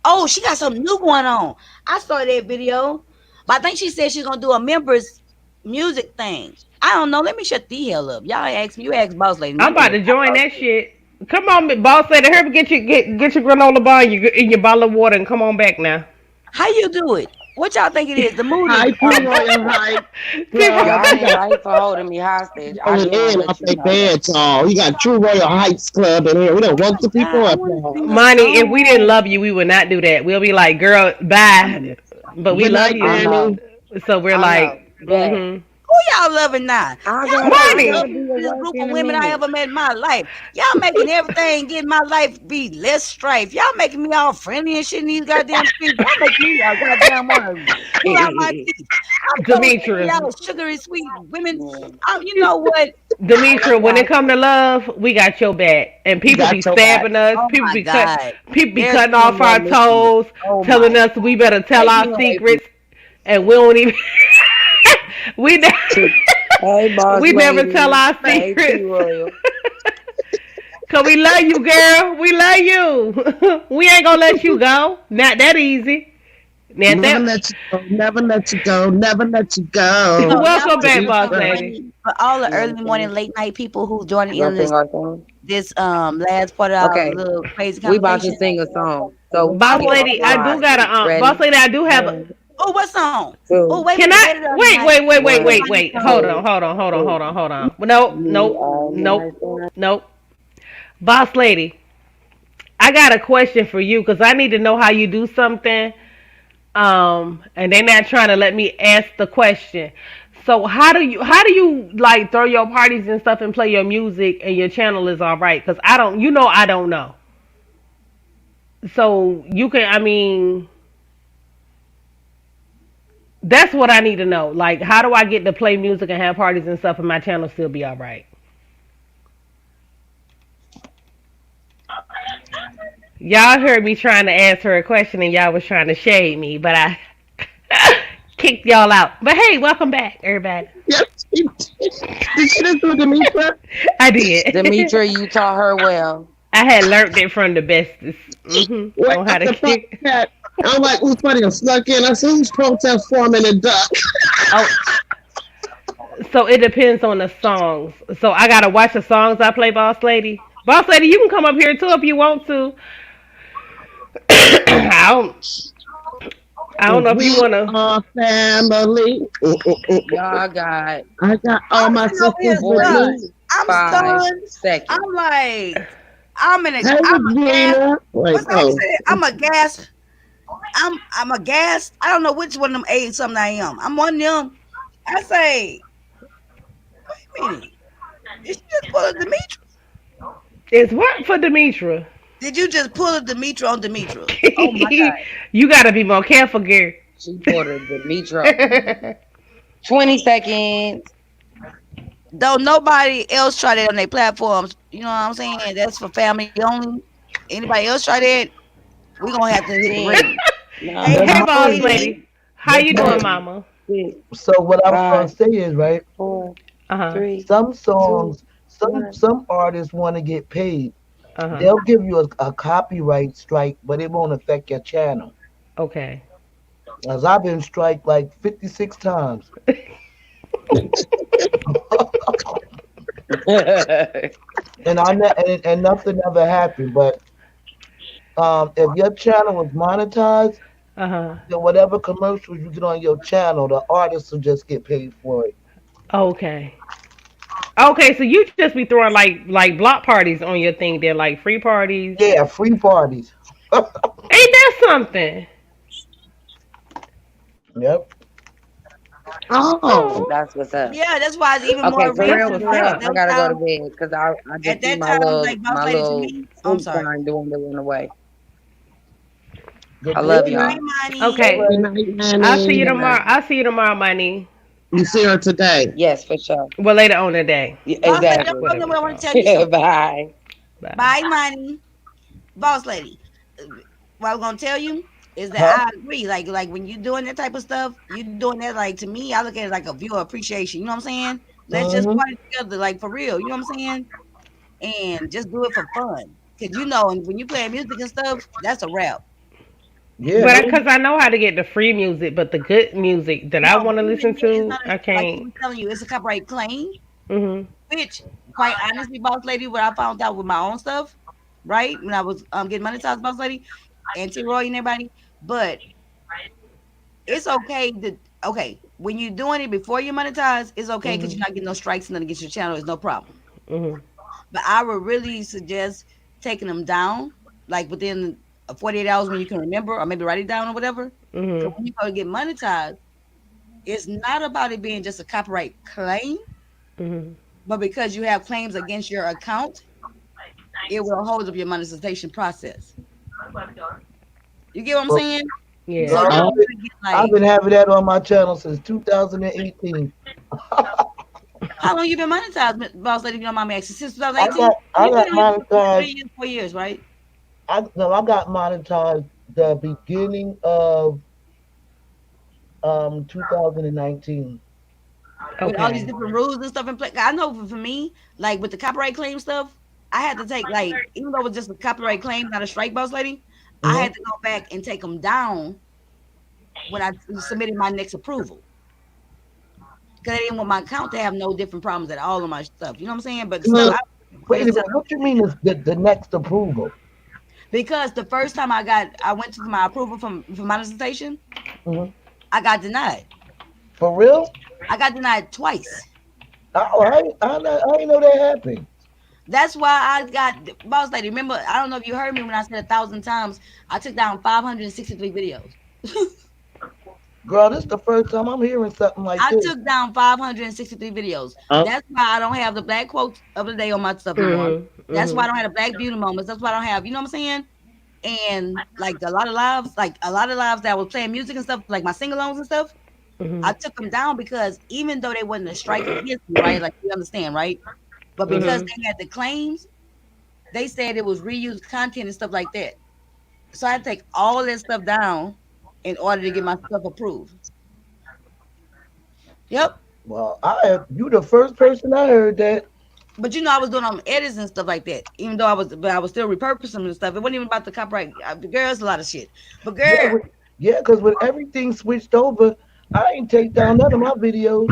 Speaker 5: Oh, she got something new going on. I saw that video, but I think she said she's gonna do a members music thing. I don't know. Let me shut the hell up. Y'all ask me. You ask boss lady.
Speaker 1: I'm
Speaker 5: My
Speaker 1: about
Speaker 5: name is
Speaker 1: to join that shit. Come on, boss lady, hurry get your granola bar and your bottle of water and come on back now.
Speaker 5: How you do it? What y'all think it is? The mood is
Speaker 3: Hi, T-Royal Hype.
Speaker 2: Y'all
Speaker 3: Club.
Speaker 2: ain't right for holding me hostage. I
Speaker 3: Going
Speaker 2: just want to
Speaker 3: in
Speaker 2: let
Speaker 3: off
Speaker 2: you
Speaker 3: their
Speaker 2: know that.
Speaker 3: bed, y'all. You got True Royal Heights Club in here. We don't want the
Speaker 5: God,
Speaker 3: people
Speaker 5: I
Speaker 3: up
Speaker 5: want to
Speaker 3: there.
Speaker 5: sing a
Speaker 1: Money, if we didn't
Speaker 5: song.
Speaker 1: love you, we would not do that. We'll be like, girl,
Speaker 5: I'm
Speaker 1: bye.
Speaker 5: in
Speaker 1: But we
Speaker 3: Good
Speaker 1: love
Speaker 3: night,
Speaker 2: I
Speaker 1: you.
Speaker 2: know.
Speaker 3: Danny.
Speaker 1: So we're
Speaker 2: I know.
Speaker 1: like,
Speaker 2: That
Speaker 1: mm-hmm.
Speaker 5: Who y'all loving now?
Speaker 2: I
Speaker 5: Y'all
Speaker 2: gotta.
Speaker 5: know the
Speaker 2: I'm
Speaker 1: Money.
Speaker 2: gonna be at
Speaker 5: ugliest
Speaker 2: work
Speaker 5: group
Speaker 2: in
Speaker 5: of
Speaker 2: a
Speaker 5: women I
Speaker 2: minute.
Speaker 5: ever met in my life. Y'all making everything in my life be less strife. Y'all making me all friendly and shit in these goddamn streets. Y'all make me goddamn want to pull out my teeth. I'm so sick of
Speaker 1: Demetra.
Speaker 5: y'all sugary sweet women.
Speaker 2: Mm,
Speaker 5: You know what?
Speaker 2: I love
Speaker 1: Demetra, when it
Speaker 2: y'all.
Speaker 1: come to love, we got your back. And
Speaker 3: You
Speaker 1: people be
Speaker 3: got your back.
Speaker 1: stabbing us.
Speaker 5: Oh my God.
Speaker 1: People be
Speaker 5: There's
Speaker 1: cutting
Speaker 5: too
Speaker 1: off
Speaker 5: many more
Speaker 1: our
Speaker 5: listening.
Speaker 1: toes,
Speaker 5: Oh my
Speaker 1: telling us we better tell
Speaker 5: Take
Speaker 1: our
Speaker 5: me away from
Speaker 1: secrets, and we don't even we ne-
Speaker 2: Hey, boss
Speaker 1: we never tell
Speaker 2: lady.
Speaker 1: our
Speaker 2: Hey, T
Speaker 1: secrets.
Speaker 2: Royal.
Speaker 1: Cause we love you, girl. We love you. We ain't gonna let you go. Not that easy. Now
Speaker 3: Never
Speaker 1: that
Speaker 3: let you go. Never let you go. Never let you
Speaker 5: So
Speaker 3: go.
Speaker 5: y'all
Speaker 1: welcome
Speaker 5: want to
Speaker 1: back,
Speaker 5: know
Speaker 1: boss
Speaker 5: something
Speaker 3: Demetra.
Speaker 1: lady.
Speaker 5: funny? For all the
Speaker 2: You know what
Speaker 5: early
Speaker 2: I'm
Speaker 5: morning,
Speaker 2: saying?
Speaker 5: late night people who joining
Speaker 2: You
Speaker 5: in
Speaker 2: gonna
Speaker 5: this
Speaker 2: sing our song?
Speaker 5: last part of our
Speaker 2: Okay.
Speaker 5: little crazy
Speaker 2: We about to
Speaker 5: conversation.
Speaker 2: sing a song. So
Speaker 1: Boss
Speaker 5: Oh,
Speaker 2: get
Speaker 1: lady, I do
Speaker 2: live.
Speaker 1: got a boss
Speaker 2: Ready?
Speaker 1: lady, I do have a.
Speaker 2: One,
Speaker 5: oh, what song? Oh,
Speaker 2: two,
Speaker 5: wait a
Speaker 1: Can
Speaker 5: minute,
Speaker 1: I
Speaker 5: wait it up,
Speaker 1: wait,
Speaker 5: night.
Speaker 1: wait, wait, wait,
Speaker 5: Let me
Speaker 2: one,
Speaker 1: wait,
Speaker 5: find the
Speaker 1: wait. Hold
Speaker 5: song.
Speaker 1: on,
Speaker 2: two,
Speaker 1: hold on, hold on,
Speaker 2: three.
Speaker 1: hold on, hold on. Nope,
Speaker 2: You
Speaker 1: nope,
Speaker 2: are
Speaker 1: nope,
Speaker 2: my son.
Speaker 1: nope. Boss lady, I got a question for you because I need to know how you do something. And they're not trying to let me ask the question. So how do you like throw your parties and stuff and play your music and your channel is all right? Because I don't know. So you can, I mean, that's what I need to know. Like, how do I get to play music and have parties and stuff and my channel still be all right? Y'all heard me trying to answer a question and y'all was trying to shade me, but I kicked y'all out. But hey, welcome back, everybody.
Speaker 3: Yes, she did. Did she just do Demetra?
Speaker 1: I did.
Speaker 2: Demetra, you taught her well.
Speaker 1: I had learned it from the bestest.
Speaker 3: Wait,
Speaker 1: On how
Speaker 3: I'm
Speaker 1: to
Speaker 3: surprised
Speaker 1: kick.
Speaker 3: that. I'm like, who's funny? I snuck in. I said, who's protest forming and duck?
Speaker 1: Oh, So it depends on the songs. So I gotta watch the songs I play, Boss Lady. Boss Lady, you can come up here too if you want to. I don't. I don't know if you
Speaker 3: We
Speaker 1: wanna.
Speaker 3: are family.
Speaker 2: Y'all got
Speaker 3: I got all
Speaker 5: I'm
Speaker 3: my
Speaker 5: sitting over here
Speaker 3: sisters with
Speaker 5: stunned.
Speaker 3: me.
Speaker 5: I'm
Speaker 2: 45
Speaker 5: stunned.
Speaker 2: seconds.
Speaker 5: I'm like, I'm in a,
Speaker 3: Hey,
Speaker 5: I'm a gas.
Speaker 3: Gina. Wait,
Speaker 5: What's that
Speaker 3: oh.
Speaker 5: saying? I'm a gas. I'm a gas. I don't know which one of them eight something I am. I'm one of them. I say, wait a minute. Did you just pull a Demetra?
Speaker 1: It's what for Demetra?
Speaker 5: Did you just pull a Demetra on Demetra? Oh my God.
Speaker 1: You gotta be more careful, Gary.
Speaker 2: She poured a Demetra. 20 seconds.
Speaker 5: Though nobody else try that on their platforms, you know what I'm saying? That's for family only. Anybody else try that? We're gonna have to hit the
Speaker 2: 10,
Speaker 5: ring. Hey,
Speaker 2: 9,
Speaker 1: Hey,
Speaker 6: That's
Speaker 5: boss
Speaker 1: boss
Speaker 6: money.
Speaker 5: lady.
Speaker 1: lady. How
Speaker 6: That's
Speaker 1: you doing,
Speaker 6: money.
Speaker 2: seven,
Speaker 1: mama?
Speaker 2: 6,
Speaker 6: So what I was gonna
Speaker 2: 5,
Speaker 6: say is right.
Speaker 2: 4,
Speaker 1: Uh huh.
Speaker 2: 3,
Speaker 6: Some
Speaker 2: 2,
Speaker 6: songs, some
Speaker 2: 1.
Speaker 6: some artists want to get paid.
Speaker 1: Uh huh.
Speaker 6: They'll give you a copyright strike, but it won't affect your channel.
Speaker 1: Okay.
Speaker 6: As I've been striked like 56 times, and nothing ever happened. But if your channel was monetized,
Speaker 1: Uh huh.
Speaker 6: then whatever commercials you get on your channel, the artists will just get paid for it.
Speaker 1: Okay. Okay, so you just be throwing like block parties on your thing there, like free parties.
Speaker 6: Yeah, free parties.
Speaker 1: Ain't that something?
Speaker 6: Yep.
Speaker 1: Oh,
Speaker 3: Oh,
Speaker 2: That's what's up.
Speaker 5: Yeah, that's why it's even
Speaker 2: Okay,
Speaker 5: more
Speaker 1: that's
Speaker 5: reason
Speaker 1: what's
Speaker 5: because
Speaker 2: for
Speaker 1: up.
Speaker 2: real. I
Speaker 5: those
Speaker 2: gotta go to
Speaker 5: time
Speaker 2: bed because I
Speaker 5: at
Speaker 2: just see
Speaker 5: that time, like boss
Speaker 2: my
Speaker 5: lady to
Speaker 2: little
Speaker 5: me. I'm
Speaker 2: sleep
Speaker 5: sorry.
Speaker 2: time dwindling away.
Speaker 6: Good
Speaker 2: I
Speaker 6: deal,
Speaker 2: love
Speaker 5: Good
Speaker 2: y'all.
Speaker 5: night,
Speaker 6: man.
Speaker 5: Money.
Speaker 6: All
Speaker 1: Okay.
Speaker 3: good
Speaker 6: right.
Speaker 3: night,
Speaker 1: I'll see you
Speaker 2: Good
Speaker 3: Manny.
Speaker 1: tomorrow.
Speaker 2: night.
Speaker 1: I'll see you tomorrow, money.
Speaker 3: You see her today.
Speaker 2: Yes, for sure.
Speaker 1: Well, later on today.
Speaker 5: Boss lady, don't
Speaker 2: Exactly.
Speaker 5: go
Speaker 1: Whatever
Speaker 5: nowhere.
Speaker 1: it's
Speaker 5: I want to
Speaker 1: called.
Speaker 5: tell you something.
Speaker 2: Bye.
Speaker 1: Bye.
Speaker 5: Bye, Money. Boss lady. What I'm gonna tell you is that
Speaker 6: Huh?
Speaker 5: I agree. Like when you're doing that type of stuff, you doing that like to me, I look at it like a viewer appreciation. You know what I'm saying? Let's just
Speaker 6: Mm-hmm.
Speaker 5: party together, like for real. You know what I'm saying? And just do it for fun. Cause you know, and when you play music and stuff, that's a rap.
Speaker 6: Yeah,
Speaker 1: But
Speaker 6: no.
Speaker 1: because I know how to get the free music, but the good music that
Speaker 5: No,
Speaker 1: I
Speaker 5: but
Speaker 1: want to
Speaker 5: even
Speaker 1: listen
Speaker 5: then, it's
Speaker 1: to,
Speaker 5: not
Speaker 1: I
Speaker 5: like I
Speaker 1: can't.
Speaker 5: was telling you, it's a copyright claim.
Speaker 1: Mhm.
Speaker 5: Which, quite honestly, boss lady, what I found out with my own stuff, right? When I was getting monetized, boss lady, and T Roy and everybody, but it's okay to okay when you're doing it before you monetize, it's okay because you're
Speaker 1: Mhm.
Speaker 5: not getting no strikes and nothing against your channel. It's no problem.
Speaker 1: Mhm.
Speaker 5: But I would really suggest taking them down, like within 48 hours when you can remember, or maybe write it down or whatever. Because
Speaker 1: Mhm.
Speaker 5: when you go to get monetized, it's not about it being just a copyright claim,
Speaker 1: Mhm.
Speaker 5: but because you have claims against your account, it will hold up your monetization process. You get what I'm
Speaker 6: Well,
Speaker 5: saying? So
Speaker 1: Yeah.
Speaker 6: girl,
Speaker 5: you
Speaker 3: Oh,
Speaker 5: don't want to get
Speaker 6: I've
Speaker 5: like,
Speaker 6: been having that on my channel since 2018.
Speaker 5: how long you been monetized, boss lady? If you don't mind me asking, since
Speaker 6: I
Speaker 5: 2018.
Speaker 6: got
Speaker 5: So
Speaker 6: I
Speaker 5: you've been
Speaker 6: got
Speaker 5: on here for
Speaker 6: monetized.
Speaker 5: 3 years, 4 years, right?
Speaker 6: I got monetized the beginning of 2019.
Speaker 5: With all these
Speaker 1: Okay.
Speaker 5: different rules and stuff in place. I know for me, like with the copyright claim stuff, I had to take like even though it was just a copyright claim, not a strike, boss lady. I
Speaker 6: Hmm.
Speaker 5: had to go back and take them down when I submitted my next approval because I didn't want my account to have no different problems at all on my stuff. You know what I'm saying? But the stuff
Speaker 6: So
Speaker 3: good.
Speaker 5: I
Speaker 6: wait a
Speaker 5: just
Speaker 6: minute, what you mean is the next approval?
Speaker 5: because the first time I went to my approval from for monetization,
Speaker 6: Hmm.
Speaker 5: I got denied.
Speaker 6: For real?
Speaker 5: I got denied twice.
Speaker 6: I didn't know that happened.
Speaker 5: That's why I got boss lady. Remember, I don't know if you heard me when I said 1,000 times. I took down 563 videos.
Speaker 6: Girl, this is the first time I'm hearing something like
Speaker 5: I
Speaker 6: this.
Speaker 5: took down 563 videos.
Speaker 3: Oh,
Speaker 5: That's why I don't have the black quotes of the day on my stuff no more.
Speaker 1: Mhm.
Speaker 5: That's why I
Speaker 1: Mhm.
Speaker 5: don't have the black beauty moments. That's why I don't have, you know what I'm saying? And like a lot of lives that was playing music and stuff, like my sing-alongs and stuff, I
Speaker 1: Mhm.
Speaker 5: took them down because even though they wasn't a strike against me, right? Like you understand, right? But because
Speaker 1: Mhm.
Speaker 5: they had the claims, they said it was reused content and stuff like that. So I had to take all that stuff down in order to get my stuff approved. Yep.
Speaker 6: Well, you the first person I heard that.
Speaker 5: But you know, I was doing edits and stuff like that. Even though I was still repurposing them and stuff. It wasn't even about the copyright. The girls, a lot of shit. But
Speaker 6: Yeah,
Speaker 5: girl,
Speaker 6: yeah, because when everything switched over, I ain't take down none of my videos.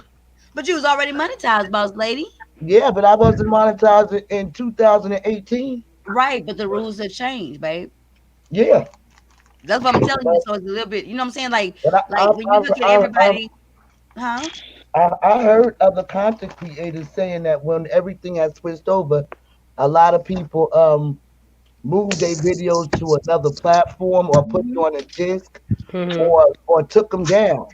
Speaker 5: But you was already monetized, boss lady.
Speaker 6: Yeah, but I wasn't monetized in 2018.
Speaker 5: Right, but the rules have changed, babe.
Speaker 6: Yeah,
Speaker 5: That's what I'm telling you.
Speaker 6: but,
Speaker 5: So it's a little bit, you know what I'm saying? Like,
Speaker 6: but
Speaker 5: like when you look at everybody, huh?
Speaker 6: I heard other content creators saying that when everything has switched over, a lot of people moved their videos to another platform or put it
Speaker 5: Hmm.
Speaker 6: on a disc
Speaker 1: Mhm.
Speaker 6: or took them down.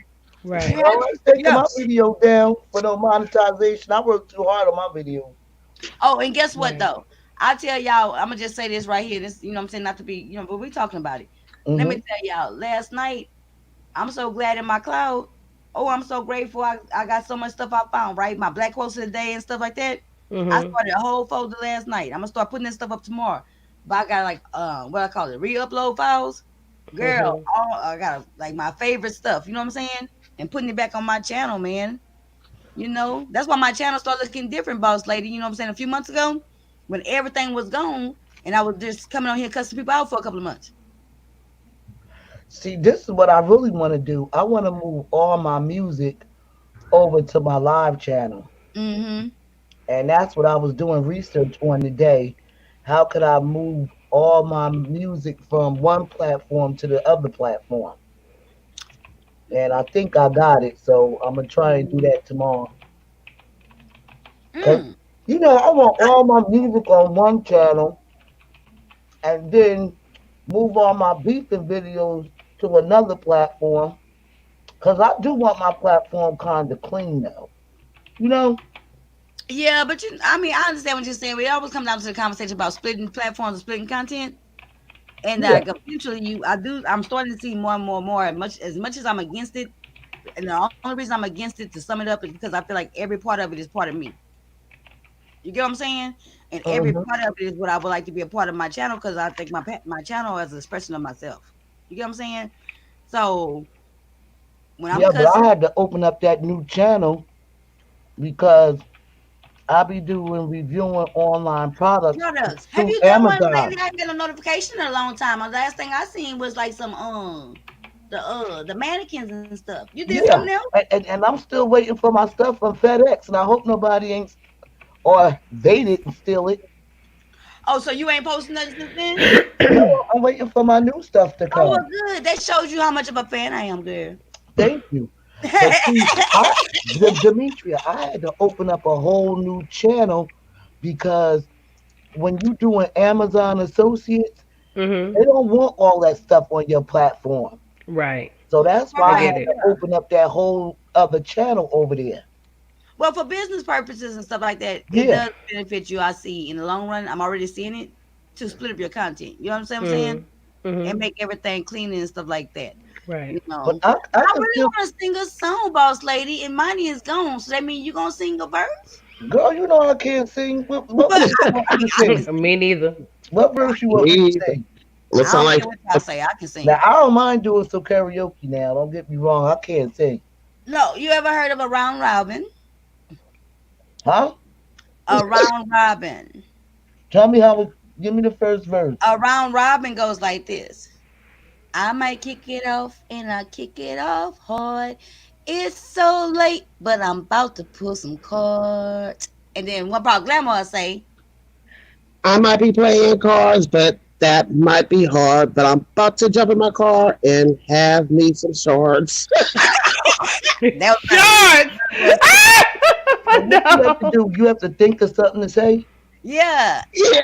Speaker 5: You
Speaker 1: Right.
Speaker 6: I
Speaker 5: have,
Speaker 6: ain't taking
Speaker 5: yeah.
Speaker 6: my video down for no monetization. I worked too hard on my video.
Speaker 5: Oh, and guess what
Speaker 1: Right.
Speaker 5: though? I tell y'all, I'm gonna just say this right here. This, you know what I'm saying, not to be, but we talking about it. Let me
Speaker 6: Hmm.
Speaker 5: tell y'all, last night, I'm so glad in my cloud. Oh, I'm so grateful. I got so much stuff I found, right? My black quotes of the day and stuff like that. I
Speaker 1: Mhm.
Speaker 5: started a whole folder last night. I'm gonna start putting this stuff up tomorrow. But I got like what I call it, re-upload files. Girl,
Speaker 1: Mhm.
Speaker 5: all I got like my favorite stuff, you know what I'm saying? And putting it back on my channel, man. That's why my channel started looking different, boss lady. You know what I'm saying? A few months ago, when everything was gone, and I was just coming on here cussing people out for a couple of months.
Speaker 6: See, this is what I really want to do. I want to move all my music over to my live channel.
Speaker 5: Mm-hmm.
Speaker 6: And that's what I was doing research on today. How could I move all my music from one platform to the other platform? And I think I got it. So I'm going to try and do that tomorrow. Because,
Speaker 5: Mm.
Speaker 6: I want all my music on one channel and then move all my beefing videos to another platform. Because I do want my platform kind of clean now. You know?
Speaker 5: Yeah, but I mean, I understand what you're saying. We always come down to the conversation about splitting platforms and splitting content. And
Speaker 6: Yeah.
Speaker 5: like eventually, I'm starting to see more and more and more. As much as I'm against it, and the only reason I'm against it, to sum it up, is because I feel like every part of it is part of me. You get what I'm saying? And every
Speaker 6: Hmm.
Speaker 5: part of it is what I would like to be a part of my channel, because I think my channel is an expression of myself. You get what I'm saying? So when I'm
Speaker 6: Yeah, but I
Speaker 5: cussing,
Speaker 6: had to open up that new channel because I be doing reviewing online products
Speaker 5: products. Have
Speaker 6: through
Speaker 5: you done one lately?
Speaker 6: Amazon.
Speaker 5: I haven't got a notification in a long time. The last thing I seen was like some the mannequins and stuff. You did something
Speaker 6: Yeah,
Speaker 5: else?
Speaker 6: and I'm still waiting for my stuff from FedEx, and I hope nobody ain't or they didn't steal it.
Speaker 5: Oh, so you ain't posting nothing since then?
Speaker 6: No, I'm waiting for my new stuff to
Speaker 5: Oh, well,
Speaker 6: come.
Speaker 5: good. That shows you how much of a fan I am, girl.
Speaker 6: Thank you. But see, Demetria, I had to open up a whole new channel because when you doing Amazon Associates,
Speaker 1: Mhm.
Speaker 6: they don't want all that stuff on your platform.
Speaker 1: Right.
Speaker 6: So that's
Speaker 1: I
Speaker 6: why I
Speaker 5: Right.
Speaker 6: had
Speaker 1: get
Speaker 6: to
Speaker 1: it.
Speaker 5: Yeah.
Speaker 6: open up that whole other channel over there.
Speaker 5: Well, for business purposes and stuff like that, it
Speaker 6: Yeah.
Speaker 5: does benefit you. I see in the long run. I'm already seeing it, to split up your content. You know what I'm saying?
Speaker 1: Mhm.
Speaker 5: And
Speaker 1: Mhm.
Speaker 5: make everything clean and stuff like that.
Speaker 1: Right.
Speaker 5: You
Speaker 6: But
Speaker 5: know.
Speaker 6: I
Speaker 5: I
Speaker 6: can
Speaker 5: really
Speaker 6: still,
Speaker 5: want to sing a song, boss lady, and money is gone. So that means you gonna sing a verse?
Speaker 6: girl, you know I can't sing. What
Speaker 5: But
Speaker 6: verse you want
Speaker 5: I
Speaker 6: me
Speaker 5: mean,
Speaker 6: to
Speaker 5: I can
Speaker 6: sing?
Speaker 1: Me
Speaker 5: sing.
Speaker 1: neither.
Speaker 6: What verse you want me to
Speaker 4: Me either.
Speaker 6: sing?
Speaker 4: It
Speaker 5: I
Speaker 4: sound
Speaker 5: don't
Speaker 4: like
Speaker 5: care what y'all say. I can
Speaker 6: Now
Speaker 5: sing.
Speaker 6: I don't mind doing some karaoke now. Don't get me wrong, I can't sing.
Speaker 5: No, you ever heard of a round robin?
Speaker 6: Huh?
Speaker 5: A round robin.
Speaker 6: Tell me how it, give me the first verse.
Speaker 5: A round robin goes like this. I might kick it off and I kick it off hard. It's so late, but I'm about to pull some cards. And then one part glamour say,
Speaker 4: I might be playing cards, but that might be hard. But I'm about to jump in my car and have me some swords.
Speaker 5: that was better.
Speaker 1: Sharks.
Speaker 5: Was,
Speaker 6: So what you have to
Speaker 1: No.
Speaker 6: do? You have to think of something to say.
Speaker 5: yeah.
Speaker 4: Yeah.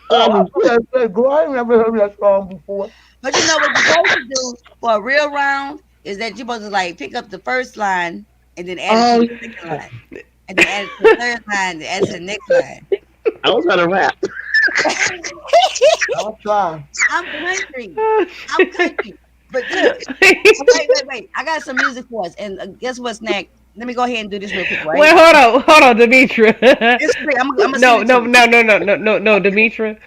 Speaker 6: Oh, I
Speaker 4: Um.
Speaker 6: thought that said, girl, I ain't never heard that song before.
Speaker 5: But you know what you're supposed to do for a real round is that you're supposed to like pick up the first line and then add it to
Speaker 4: Oh
Speaker 5: the second
Speaker 4: yeah.
Speaker 5: line. And then add it to the third line, and add it to the next line.
Speaker 4: I was gonna rap.
Speaker 6: I'll try.
Speaker 5: I'm country.
Speaker 1: Oh,
Speaker 5: I'm
Speaker 1: shit.
Speaker 5: country. But look, wait. I got some music for us. And guess what's next? Let me go ahead and do this real quick, right?
Speaker 1: Wait, hold on, Demetra.
Speaker 5: It's quick. I'm gonna send
Speaker 1: No,
Speaker 5: it to
Speaker 1: no,
Speaker 5: you.
Speaker 1: no, no, no, no, no, no, Demetra.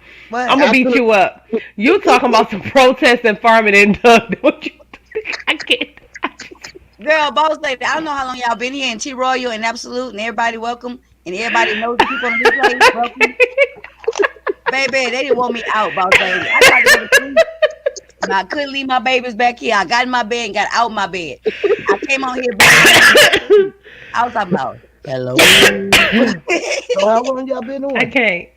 Speaker 1: I'm
Speaker 5: What?
Speaker 1: gonna beat
Speaker 4: After
Speaker 1: you up. You talking about some protest and farming and Doug? Don't you? I can't.
Speaker 5: Girl, boss lady, I don't know how long y'all been here, and T Royal and Absolute and everybody welcome. And everybody knows the people on the replay. Welcome. Baby, they didn't want me out, boss lady. I tried to go to sleep. And I couldn't leave my babies back here. I got in my bed and got out my bed. I came on here begging to be left in peace. I was talking about hello.
Speaker 6: So how long y'all been
Speaker 1: I
Speaker 6: on?
Speaker 1: can't.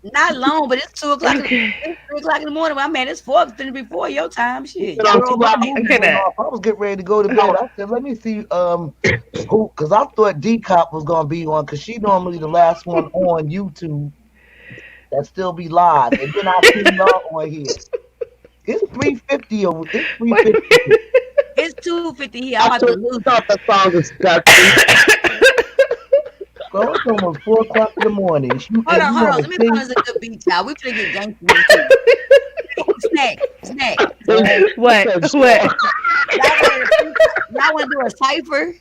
Speaker 5: Not long, but it's 2 o'clock.
Speaker 1: Okay.
Speaker 5: It's 3 o'clock in the morning. Well, man, it's 4 finna be 4 your time. Shit,
Speaker 4: Been
Speaker 5: y'all.
Speaker 4: on
Speaker 6: Girl, my
Speaker 4: 2 hours.
Speaker 6: movie
Speaker 1: Okay,
Speaker 6: went
Speaker 1: that.
Speaker 6: off. I was getting ready to go to bed. I said, let me see who, because I thought D Cop was gonna be on, because she normally the last one on YouTube that still be live, and then I see y'all on here. It's 3:50 over. It's 3:50.
Speaker 5: It's 2:50 here. I'm
Speaker 4: I
Speaker 5: about to lose you.
Speaker 4: thought the song was disgusting.
Speaker 6: Girl, it's almost 4 o'clock in the morning.
Speaker 5: Hold
Speaker 6: And
Speaker 5: on,
Speaker 6: you
Speaker 5: hold
Speaker 6: want
Speaker 5: on.
Speaker 6: to
Speaker 5: Let me find
Speaker 6: sing?
Speaker 5: us a good beat, y'all. We finna get gangster in this too. Snack, snack.
Speaker 6: Well,
Speaker 1: What?
Speaker 4: Because
Speaker 1: What?
Speaker 5: Y'all want to do a cipher?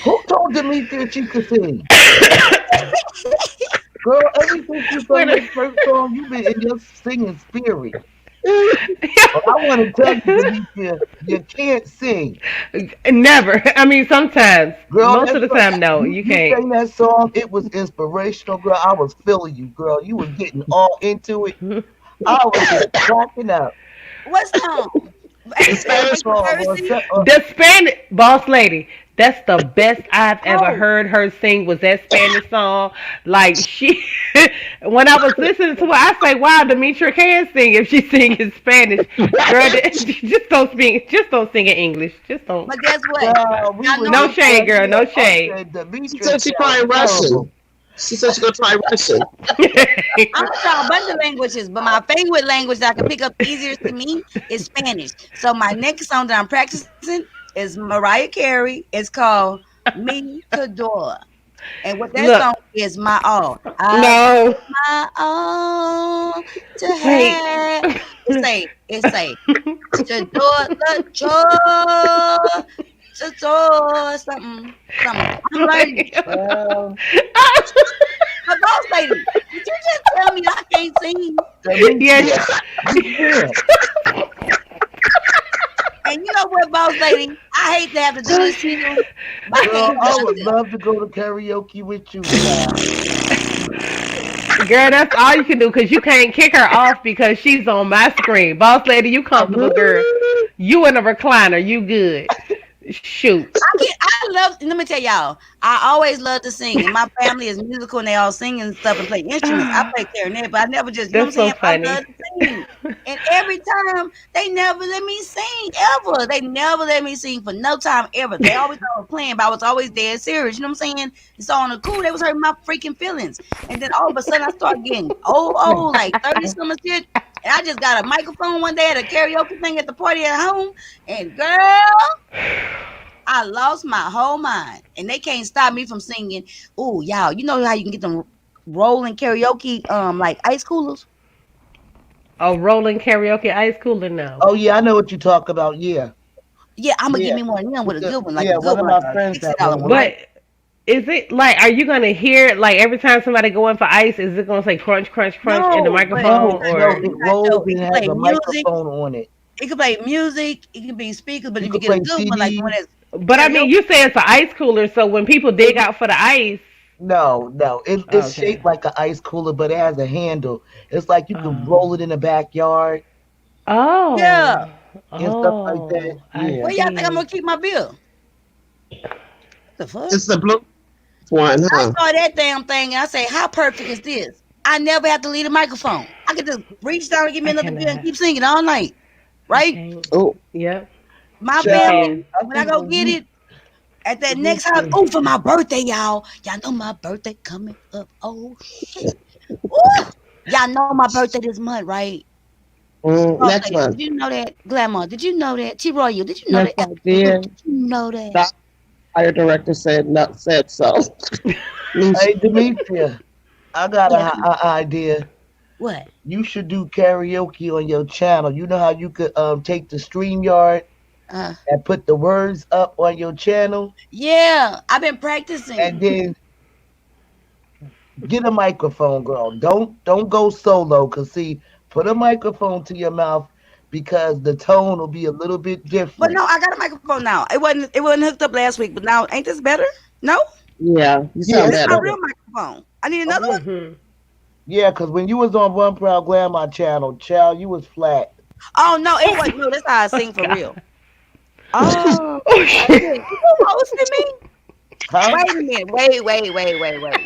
Speaker 6: who told Demetria she could sing? Girl, ever since you
Speaker 1: Wait
Speaker 6: sung
Speaker 1: a
Speaker 6: that first song, you been in your singing spirit. But I want to tell you, Demetria, you can't sing.
Speaker 1: Never. I mean, sometimes.
Speaker 6: Girl,
Speaker 1: Most
Speaker 6: that
Speaker 1: of the
Speaker 6: song,
Speaker 1: time, no,
Speaker 6: you,
Speaker 1: you
Speaker 6: you
Speaker 1: can't.
Speaker 6: sang that song, it was inspirational, girl. I was feeling you, girl. You was getting all into it. I was just cracking up.
Speaker 5: What song?
Speaker 4: the
Speaker 6: That
Speaker 4: Spanish,
Speaker 5: Frankie
Speaker 6: song was
Speaker 5: Thursday?
Speaker 1: The Spanish boss lady. That's the best I've ever
Speaker 5: Oh,
Speaker 1: heard her sing. Was that Spanish song? Like she, when I was listening to her, I say, "Wow, Demetria can sing if she sing in Spanish." Girl, just don't speak. Just don't sing in English. Just don't.
Speaker 5: but guess what?
Speaker 6: girl, we
Speaker 5: Y'all
Speaker 6: was
Speaker 5: know
Speaker 1: No
Speaker 5: I'm
Speaker 6: just
Speaker 1: shade, girl.
Speaker 6: cracking
Speaker 1: No
Speaker 6: up. I
Speaker 1: shade.
Speaker 6: said,
Speaker 4: she
Speaker 6: Demetria
Speaker 4: said she
Speaker 6: sounds
Speaker 4: trying Russian.
Speaker 6: terrible.
Speaker 4: She said she gonna try Russian.
Speaker 5: I'm gonna try a bunch of languages, but my favorite language that I can pick up easier to me is Spanish. So my next song that I'm practicing is Mariah Carey. It's called "Me Cador," and what that
Speaker 1: Look,
Speaker 5: song is, "My All." I
Speaker 1: no,
Speaker 5: my all to
Speaker 1: wait.
Speaker 5: have. It say to do the joy to do something something. I'm learning.
Speaker 1: Wait.
Speaker 6: Well,
Speaker 5: But boss lady, did you just tell me I can't sing?
Speaker 1: Yes.
Speaker 6: Demetria, you can't.
Speaker 5: And you know what, boss lady? I hate to have to do this to you, but I can't
Speaker 6: Girl,
Speaker 5: help
Speaker 6: I would
Speaker 5: myself.
Speaker 6: love to go to karaoke with you, child.
Speaker 1: Girl, that's all you can do because you can't kick her off because she's on my screen. Boss lady, you comfortable, girl. You in a recliner. You good. Shoot.
Speaker 5: I love. Let me tell y'all. I always love to sing, and my family is musical, and they all sing and stuff and play instruments. I play clarinet, but I never just, you know what I'm
Speaker 1: That's so
Speaker 5: saying. I
Speaker 1: funny.
Speaker 5: love to sing, and every time they never let me sing ever. They never let me sing for no time ever. They always thought I was playing, but I was always dead serious. You know what I'm saying? And so on the cool, they was hurting my freaking feelings, and then all of a sudden I started getting old, like 30 some shit. And I just got a microphone one day at a karaoke thing at the party at home, and girl, I lost my whole mind, and they can't stop me from singing. Ooh, y'all, you know how you can get them rolling karaoke, like ice coolers.
Speaker 1: Oh, rolling karaoke ice cooler? No.
Speaker 6: Oh yeah, I know what you talk about. Yeah,
Speaker 5: Yeah, I'm gonna
Speaker 6: yeah,
Speaker 5: give me one of them with a good one, like
Speaker 6: yeah.
Speaker 5: a good
Speaker 6: One of
Speaker 5: one,
Speaker 6: my
Speaker 5: like a
Speaker 6: friends got
Speaker 5: $60
Speaker 6: one of
Speaker 5: one,
Speaker 6: them.
Speaker 5: right?
Speaker 1: But is it like, are you gonna hear it like every time somebody go in for ice? Is it gonna say crunch, crunch, crunch in the
Speaker 5: No, but
Speaker 6: No,
Speaker 1: microphone
Speaker 6: no,
Speaker 1: or?
Speaker 6: it
Speaker 5: you got
Speaker 6: rolls
Speaker 5: though.
Speaker 6: and
Speaker 5: It can
Speaker 6: has
Speaker 5: play
Speaker 6: a
Speaker 5: music.
Speaker 6: microphone on it.
Speaker 5: It can play music. It can be speakers. But
Speaker 6: You
Speaker 5: if you
Speaker 6: could
Speaker 5: get a
Speaker 6: play
Speaker 5: good one, like the one
Speaker 6: CDs.
Speaker 5: that's
Speaker 1: But I mean,
Speaker 5: karaoke,
Speaker 1: you say it's an ice cooler, so when people dig
Speaker 6: It,
Speaker 1: out for the ice,
Speaker 6: no, it's
Speaker 1: okay.
Speaker 6: shaped like an ice cooler, but it has a handle. It's like you can
Speaker 1: Oh.
Speaker 6: roll it in the backyard
Speaker 1: Oh.
Speaker 5: yeah.
Speaker 6: and stuff like that.
Speaker 1: Oh. I
Speaker 6: Yeah.
Speaker 5: Where y'all think I'm
Speaker 1: see.
Speaker 5: gonna keep my bill? The fuck?
Speaker 4: It's the blue one,
Speaker 5: I
Speaker 4: huh?
Speaker 5: saw that damn thing and I say, how perfect is this? I never have to leave the microphone. I could just reach down and give me
Speaker 1: I
Speaker 5: another beer and
Speaker 1: cannot.
Speaker 5: keep singing all night.
Speaker 1: I
Speaker 5: Right?
Speaker 1: can't.
Speaker 4: Oh,
Speaker 1: Yep.
Speaker 5: My
Speaker 1: You
Speaker 6: Child,
Speaker 5: family,
Speaker 1: can.
Speaker 6: I
Speaker 5: when I
Speaker 6: think
Speaker 5: go
Speaker 6: when
Speaker 5: get
Speaker 6: you
Speaker 5: it at that next house,
Speaker 6: Demetria,
Speaker 5: oh, for my birthday, y'all. Y'all know my birthday coming up. Oh shit. Woo! Y'all know my birthday this month, right? Boss
Speaker 4: next
Speaker 5: lady, did
Speaker 4: one.
Speaker 5: you know that? Grandma, did you know that? T Royal, did you know
Speaker 4: Yes,
Speaker 5: that?
Speaker 4: I
Speaker 5: Look,
Speaker 4: did.
Speaker 5: did you know that?
Speaker 4: The fire director said no, said so. Means
Speaker 6: hey Demetria, I got
Speaker 5: Yeah.
Speaker 6: a idea.
Speaker 5: What?
Speaker 6: You should do karaoke on your channel. You know how you could take the StreamYard
Speaker 5: Uh,
Speaker 6: and put the words up on your channel,
Speaker 5: yeah, I've been
Speaker 6: and
Speaker 5: practicing.
Speaker 6: then get a microphone, girl. Don't go solo, cause see, put a microphone to your mouth because the tone will be a little bit
Speaker 5: But
Speaker 6: different.
Speaker 5: no, I got a microphone now. It wasn't hooked up last week, but now ain't this better? No?
Speaker 4: yeah, you
Speaker 6: Yeah,
Speaker 4: sound
Speaker 5: This
Speaker 6: it's
Speaker 5: is my
Speaker 4: better.
Speaker 6: better.
Speaker 5: real microphone. I need
Speaker 6: Oh
Speaker 5: another
Speaker 6: yeah,
Speaker 5: one?
Speaker 1: Mhm.
Speaker 6: yeah. Cause when you was on One Proud Grandma channel, child, you was flat.
Speaker 5: Oh no, it
Speaker 1: Oh
Speaker 5: wasn't. No, that's how I
Speaker 1: my
Speaker 5: sing for
Speaker 1: god.
Speaker 5: real. Oh,
Speaker 1: Oh shit.
Speaker 5: you hosting me?
Speaker 6: Huh?
Speaker 5: Wait a minute. Wait.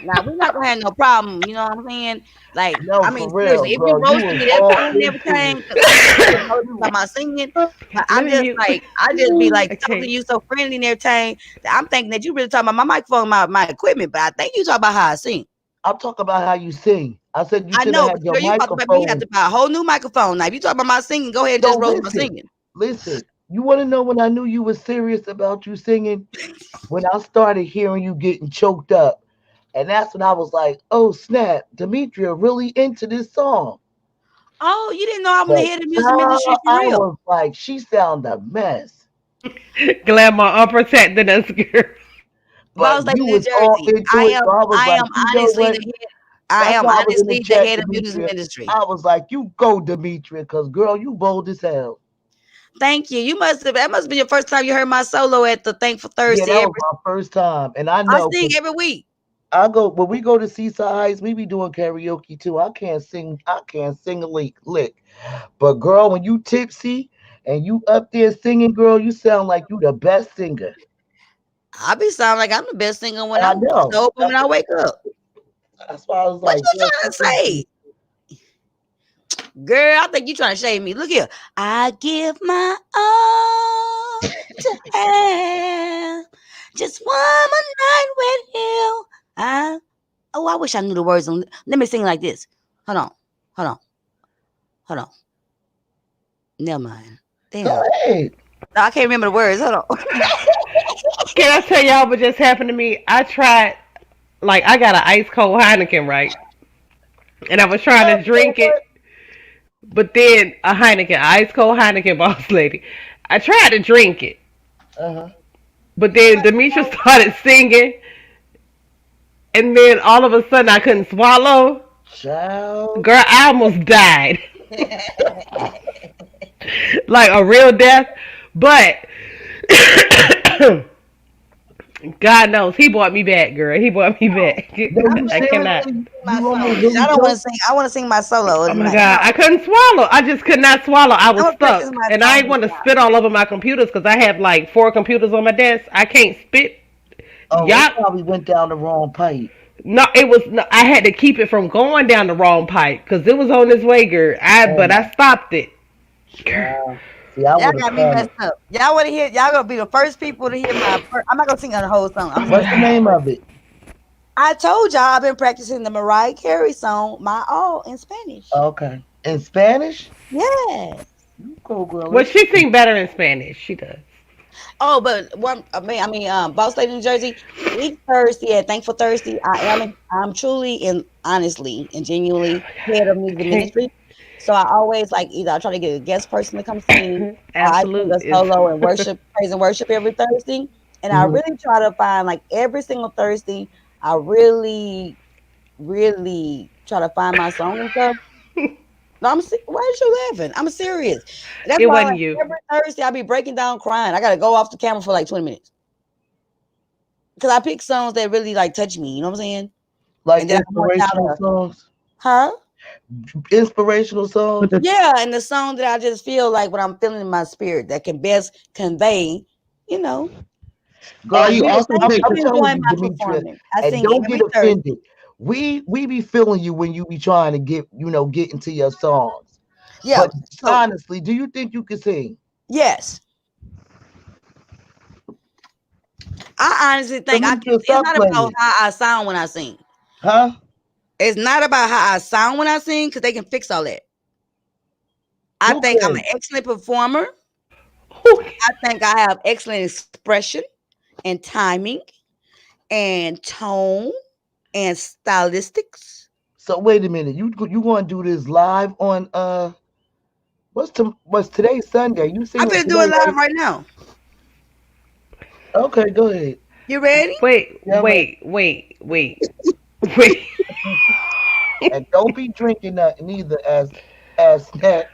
Speaker 5: Now we're not gonna have no problem. You know what I'm saying? Like,
Speaker 6: No,
Speaker 5: I mean,
Speaker 6: for real,
Speaker 5: seriously, if you
Speaker 6: girl. You
Speaker 5: roasting
Speaker 6: was
Speaker 5: me, that's
Speaker 6: all
Speaker 5: cool and
Speaker 6: into
Speaker 5: everything.
Speaker 6: it.
Speaker 5: Cause I know you was roasting by my singing, but
Speaker 1: Let
Speaker 5: I'm
Speaker 1: me
Speaker 5: just
Speaker 1: mute.
Speaker 5: like, I just be like talking to
Speaker 1: Okay.
Speaker 5: you so friendly and everything that I'm thinking that you really talking about my microphone, my equipment, but I think you talk about how I sing.
Speaker 6: I'm talking about how you sing. I said you
Speaker 5: I
Speaker 6: should have
Speaker 5: know, but
Speaker 6: had your
Speaker 5: girl, you about to make me have
Speaker 6: microphone.
Speaker 5: to buy a whole new microphone. Now, if you talk about my singing, go ahead and
Speaker 6: So
Speaker 5: just roast my
Speaker 6: listen,
Speaker 5: singing.
Speaker 6: listen. You want to know when I knew you was serious about you singing? When I started hearing you getting choked up. And that's when I was like, oh snap, Demetria really into this song.
Speaker 5: Oh, you didn't know I'm in the
Speaker 6: But
Speaker 5: head of the music industry
Speaker 6: child,
Speaker 5: for
Speaker 6: I
Speaker 5: real.
Speaker 6: was like, she sound a mess.
Speaker 1: Glad my unprotected us, girl.
Speaker 6: But
Speaker 5: Boss Lady
Speaker 6: you
Speaker 5: New
Speaker 6: was all
Speaker 5: Jersey.
Speaker 6: into it. So I was
Speaker 5: I
Speaker 6: like,
Speaker 5: am
Speaker 6: you know
Speaker 5: honestly the
Speaker 6: what?
Speaker 5: head. I
Speaker 6: That's
Speaker 5: am
Speaker 6: why I was in the
Speaker 5: honestly the
Speaker 6: chat,
Speaker 5: head of music
Speaker 6: Demetria.
Speaker 5: industry.
Speaker 6: I was like, you go, Demetria, because girl, you bold as hell.
Speaker 5: Thank you. You must have that must be your first time you heard my solo at the Thankful
Speaker 6: Yeah,
Speaker 5: Thursday.
Speaker 6: that was my first time. And I
Speaker 5: I
Speaker 6: know
Speaker 5: sing
Speaker 6: 'cause
Speaker 5: every week.
Speaker 6: I go when we go to Seaside Heights, we be doing karaoke too. I can't sing a lick. But girl, when you tipsy and you up there singing, girl, you sound like you the best singer.
Speaker 5: I be sounding like I'm the best singer when
Speaker 6: I
Speaker 5: I'm
Speaker 6: know.
Speaker 5: sober when I wake up.
Speaker 6: That's why I was
Speaker 5: What
Speaker 6: like,
Speaker 5: you
Speaker 6: girl,
Speaker 5: trying to
Speaker 6: keep singing.
Speaker 5: say? Girl, I think you trying to shame me. Look here. I give my all to have just one more night with you. I wish I knew the words. Let me sing like this. Hold on. Hold on. Hold on. Never mind.
Speaker 6: Go
Speaker 5: Damn.
Speaker 6: ahead.
Speaker 5: No, I can't remember the words. Hold on.
Speaker 1: Can I tell y'all what just happened to me? I tried, like, I got an ice cold Heineken, right? And I was trying to drink it, but then a Heineken, ice cold Heineken, boss lady. I tried to drink it,
Speaker 6: Uh-huh.
Speaker 1: but then Demetria started singing, and then all of a sudden I couldn't swallow.
Speaker 6: Child.
Speaker 1: Girl, I almost died. Like a real death. But God knows he brought me back, girl. He brought me back.
Speaker 6: No, you
Speaker 1: I cannot.
Speaker 6: seriously?
Speaker 5: My
Speaker 6: You
Speaker 5: song.
Speaker 6: almost
Speaker 5: I
Speaker 6: really
Speaker 5: don't want to
Speaker 6: choked?
Speaker 5: sing. I want to sing my solo
Speaker 1: Oh my
Speaker 5: tonight.
Speaker 1: God,
Speaker 5: No,
Speaker 1: I couldn't swallow. I just could not swallow. I was
Speaker 5: I'm gonna practice
Speaker 1: stuck,
Speaker 5: my
Speaker 1: and I
Speaker 5: song
Speaker 1: ain't
Speaker 5: this
Speaker 1: want to
Speaker 5: time.
Speaker 1: spit all over my computers because I have like 4 computers on my desk. I can't spit.
Speaker 6: Oh, it
Speaker 1: Y'all,
Speaker 6: probably went down the wrong pipe.
Speaker 1: no, it was. No, I had to keep it from going down the wrong pipe because it was on its way, girl. But
Speaker 6: Oh,
Speaker 1: I stopped it. Girl,
Speaker 6: child. See, I
Speaker 5: Y'all
Speaker 6: would have
Speaker 5: got me
Speaker 6: panicked.
Speaker 5: messed up. Y'all want to hear? Y'all gonna be the first people to hear my. I'm not gonna sing on the whole song. I'm just gonna
Speaker 6: What's the
Speaker 5: sing my
Speaker 6: name
Speaker 5: verse.
Speaker 6: of it?
Speaker 5: I told y'all I've been practicing the Mariah Carey song "My All" in Spanish.
Speaker 6: Okay. In Spanish?
Speaker 5: Yeah.
Speaker 6: You go, girl.
Speaker 1: well,
Speaker 6: It's
Speaker 1: she sing better in Spanish. She does.
Speaker 5: Oh, but one. Boss Lady, New Jersey. Each Thursday at Thankful Thursday, I'm truly and honestly and genuinely head of music
Speaker 1: Okay.
Speaker 5: ministry. So I always like either I try to get a guest person to come sing, or I sing
Speaker 1: Absolute
Speaker 5: a
Speaker 1: is.
Speaker 5: solo and worship, praise and worship every Thursday. And I
Speaker 6: Mhm.
Speaker 5: really try to find like every single Thursday. I really, really try to find my song and stuff. No, why are you laughing? I'm serious. That's
Speaker 1: It
Speaker 5: why
Speaker 1: wasn't
Speaker 5: like
Speaker 1: you.
Speaker 5: every Thursday I be breaking down crying. I gotta go off the camera for like 20 minutes. Because I pick songs that really like touch me, you know what I'm saying?
Speaker 6: Like
Speaker 5: And then I want y'all
Speaker 6: inspirational
Speaker 5: to,
Speaker 6: songs.
Speaker 5: huh?
Speaker 6: Inspirational songs.
Speaker 5: Yeah, and the song that I just feel like what I'm feeling in my spirit that can best convey, you know.
Speaker 4: Are
Speaker 6: Girl,
Speaker 4: you
Speaker 5: So
Speaker 4: also
Speaker 5: thank
Speaker 6: I'm,
Speaker 5: you
Speaker 4: pick?
Speaker 5: for
Speaker 6: I'm telling
Speaker 5: enjoying
Speaker 6: you,
Speaker 5: my
Speaker 6: Demetria,
Speaker 5: performance. I
Speaker 6: and
Speaker 5: sing
Speaker 6: don't get
Speaker 5: every Thursday.
Speaker 6: offended. We be feeling you when you be trying to get into your songs.
Speaker 5: Yeah.
Speaker 6: But
Speaker 5: So
Speaker 6: honestly, do you think you can sing?
Speaker 5: yes, I honestly think I can.
Speaker 6: Demetria,
Speaker 5: It's
Speaker 6: stop
Speaker 5: not about
Speaker 6: playing.
Speaker 5: how I sound when I sing.
Speaker 6: Huh?
Speaker 5: It's not about how I sound when I sing because they can fix all that. I
Speaker 6: Who
Speaker 5: think I'm an
Speaker 6: can?
Speaker 5: excellent performer. I think I have excellent expression and timing and tone and stylistics.
Speaker 6: So wait a minute. You going to do this live on what's today's Sunday? You
Speaker 5: I
Speaker 6: singing
Speaker 5: better do it
Speaker 6: today,
Speaker 5: live
Speaker 6: right?
Speaker 5: right now.
Speaker 6: Okay, go ahead.
Speaker 5: You ready?
Speaker 1: Wait,
Speaker 6: Yeah, I'm ready.
Speaker 1: wait, wait, wait, wait.
Speaker 6: And don't be drinking nothing either as Snap.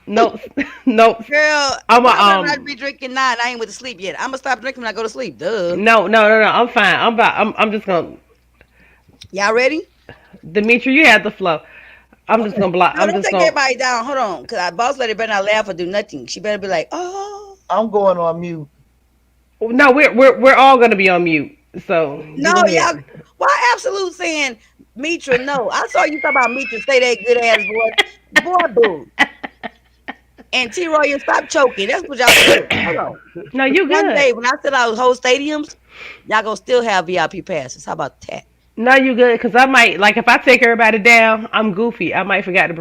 Speaker 1: Nope, nope.
Speaker 5: Girl,
Speaker 1: I'm a
Speaker 5: why would I be drinking nine? I ain't went to sleep yet. I'm gonna stop drinking when I go to sleep. Duh.
Speaker 1: no. I'm fine. I'm just gonna.
Speaker 5: Y'all ready?
Speaker 1: Demetri, you have the flow. I'm just
Speaker 6: Okay.
Speaker 1: gonna block.
Speaker 5: No,
Speaker 1: I'm
Speaker 5: don't
Speaker 1: just
Speaker 5: take
Speaker 1: gonna.
Speaker 5: everybody down. Hold on. Cause our boss lady better not laugh or do nothing. She better be like, oh.
Speaker 6: I'm going on mute.
Speaker 1: No, we're all gonna be on mute. So you
Speaker 5: No,
Speaker 1: go
Speaker 5: y'all.
Speaker 1: ahead.
Speaker 5: Why absolute saying Mitra? No, I saw you talk about Mitra. Say that good ass voice, boy, boo. And T. Roy, you stop choking. That's what y'all gonna do. Hold on.
Speaker 1: No, you
Speaker 5: One
Speaker 1: good.
Speaker 5: day when I sell out whole stadiums, y'all gonna still have VIP passes. How about that?
Speaker 1: No, you good. Cause I might like if I take everybody down, I'm goofy. I might forget to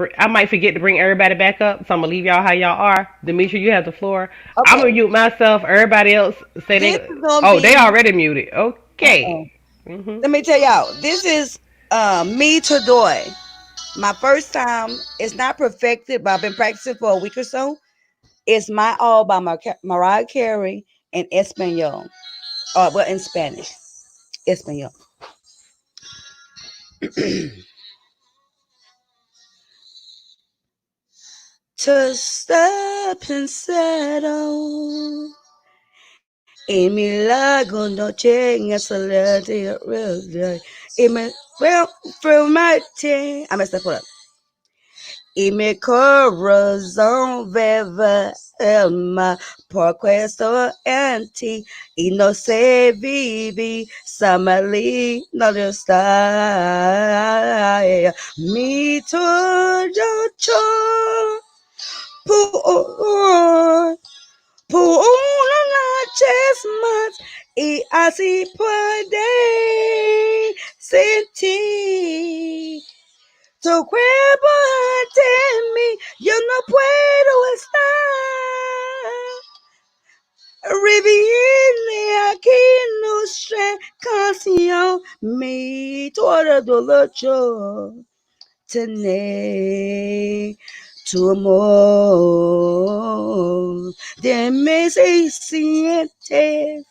Speaker 1: bring everybody back up. So I'm gonna leave y'all how y'all are. Demetria, you have the floor. I'm gonna
Speaker 5: Okay.
Speaker 1: mute myself. Everybody else say
Speaker 5: This
Speaker 1: they.
Speaker 5: is gonna
Speaker 1: Oh, they
Speaker 5: be.
Speaker 1: already muted.
Speaker 5: Uh-uh.
Speaker 1: Okay. Mhm.
Speaker 5: Let me tell y'all. This is me to Doy. My first time. It's not perfected, but I've been practicing for a week or so. It's My All by Mariah Carey in Espanol. Well, in Spanish. Espanol. To stop and settle en mi lago noche en soledad real y me well formate I messed that up. Y mi corazón vive alma por questo en ti y no se vive samali no lo está mi todo por una noche más y así puede sentir tu cuerpo ante mí. Yo no puedo estar revivirme aquí nuestra canción. Mi todo dolor tener tu amor de mis sientes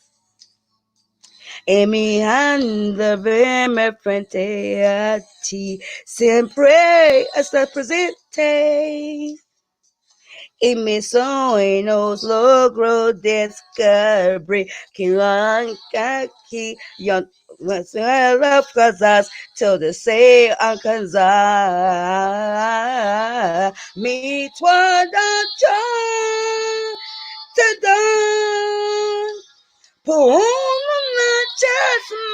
Speaker 5: en mi hand verme frente a ti siempre hasta presente y mis sueños logro descubrir que aquí yo las cosas till the say alcanzar mi toda te dan por una noche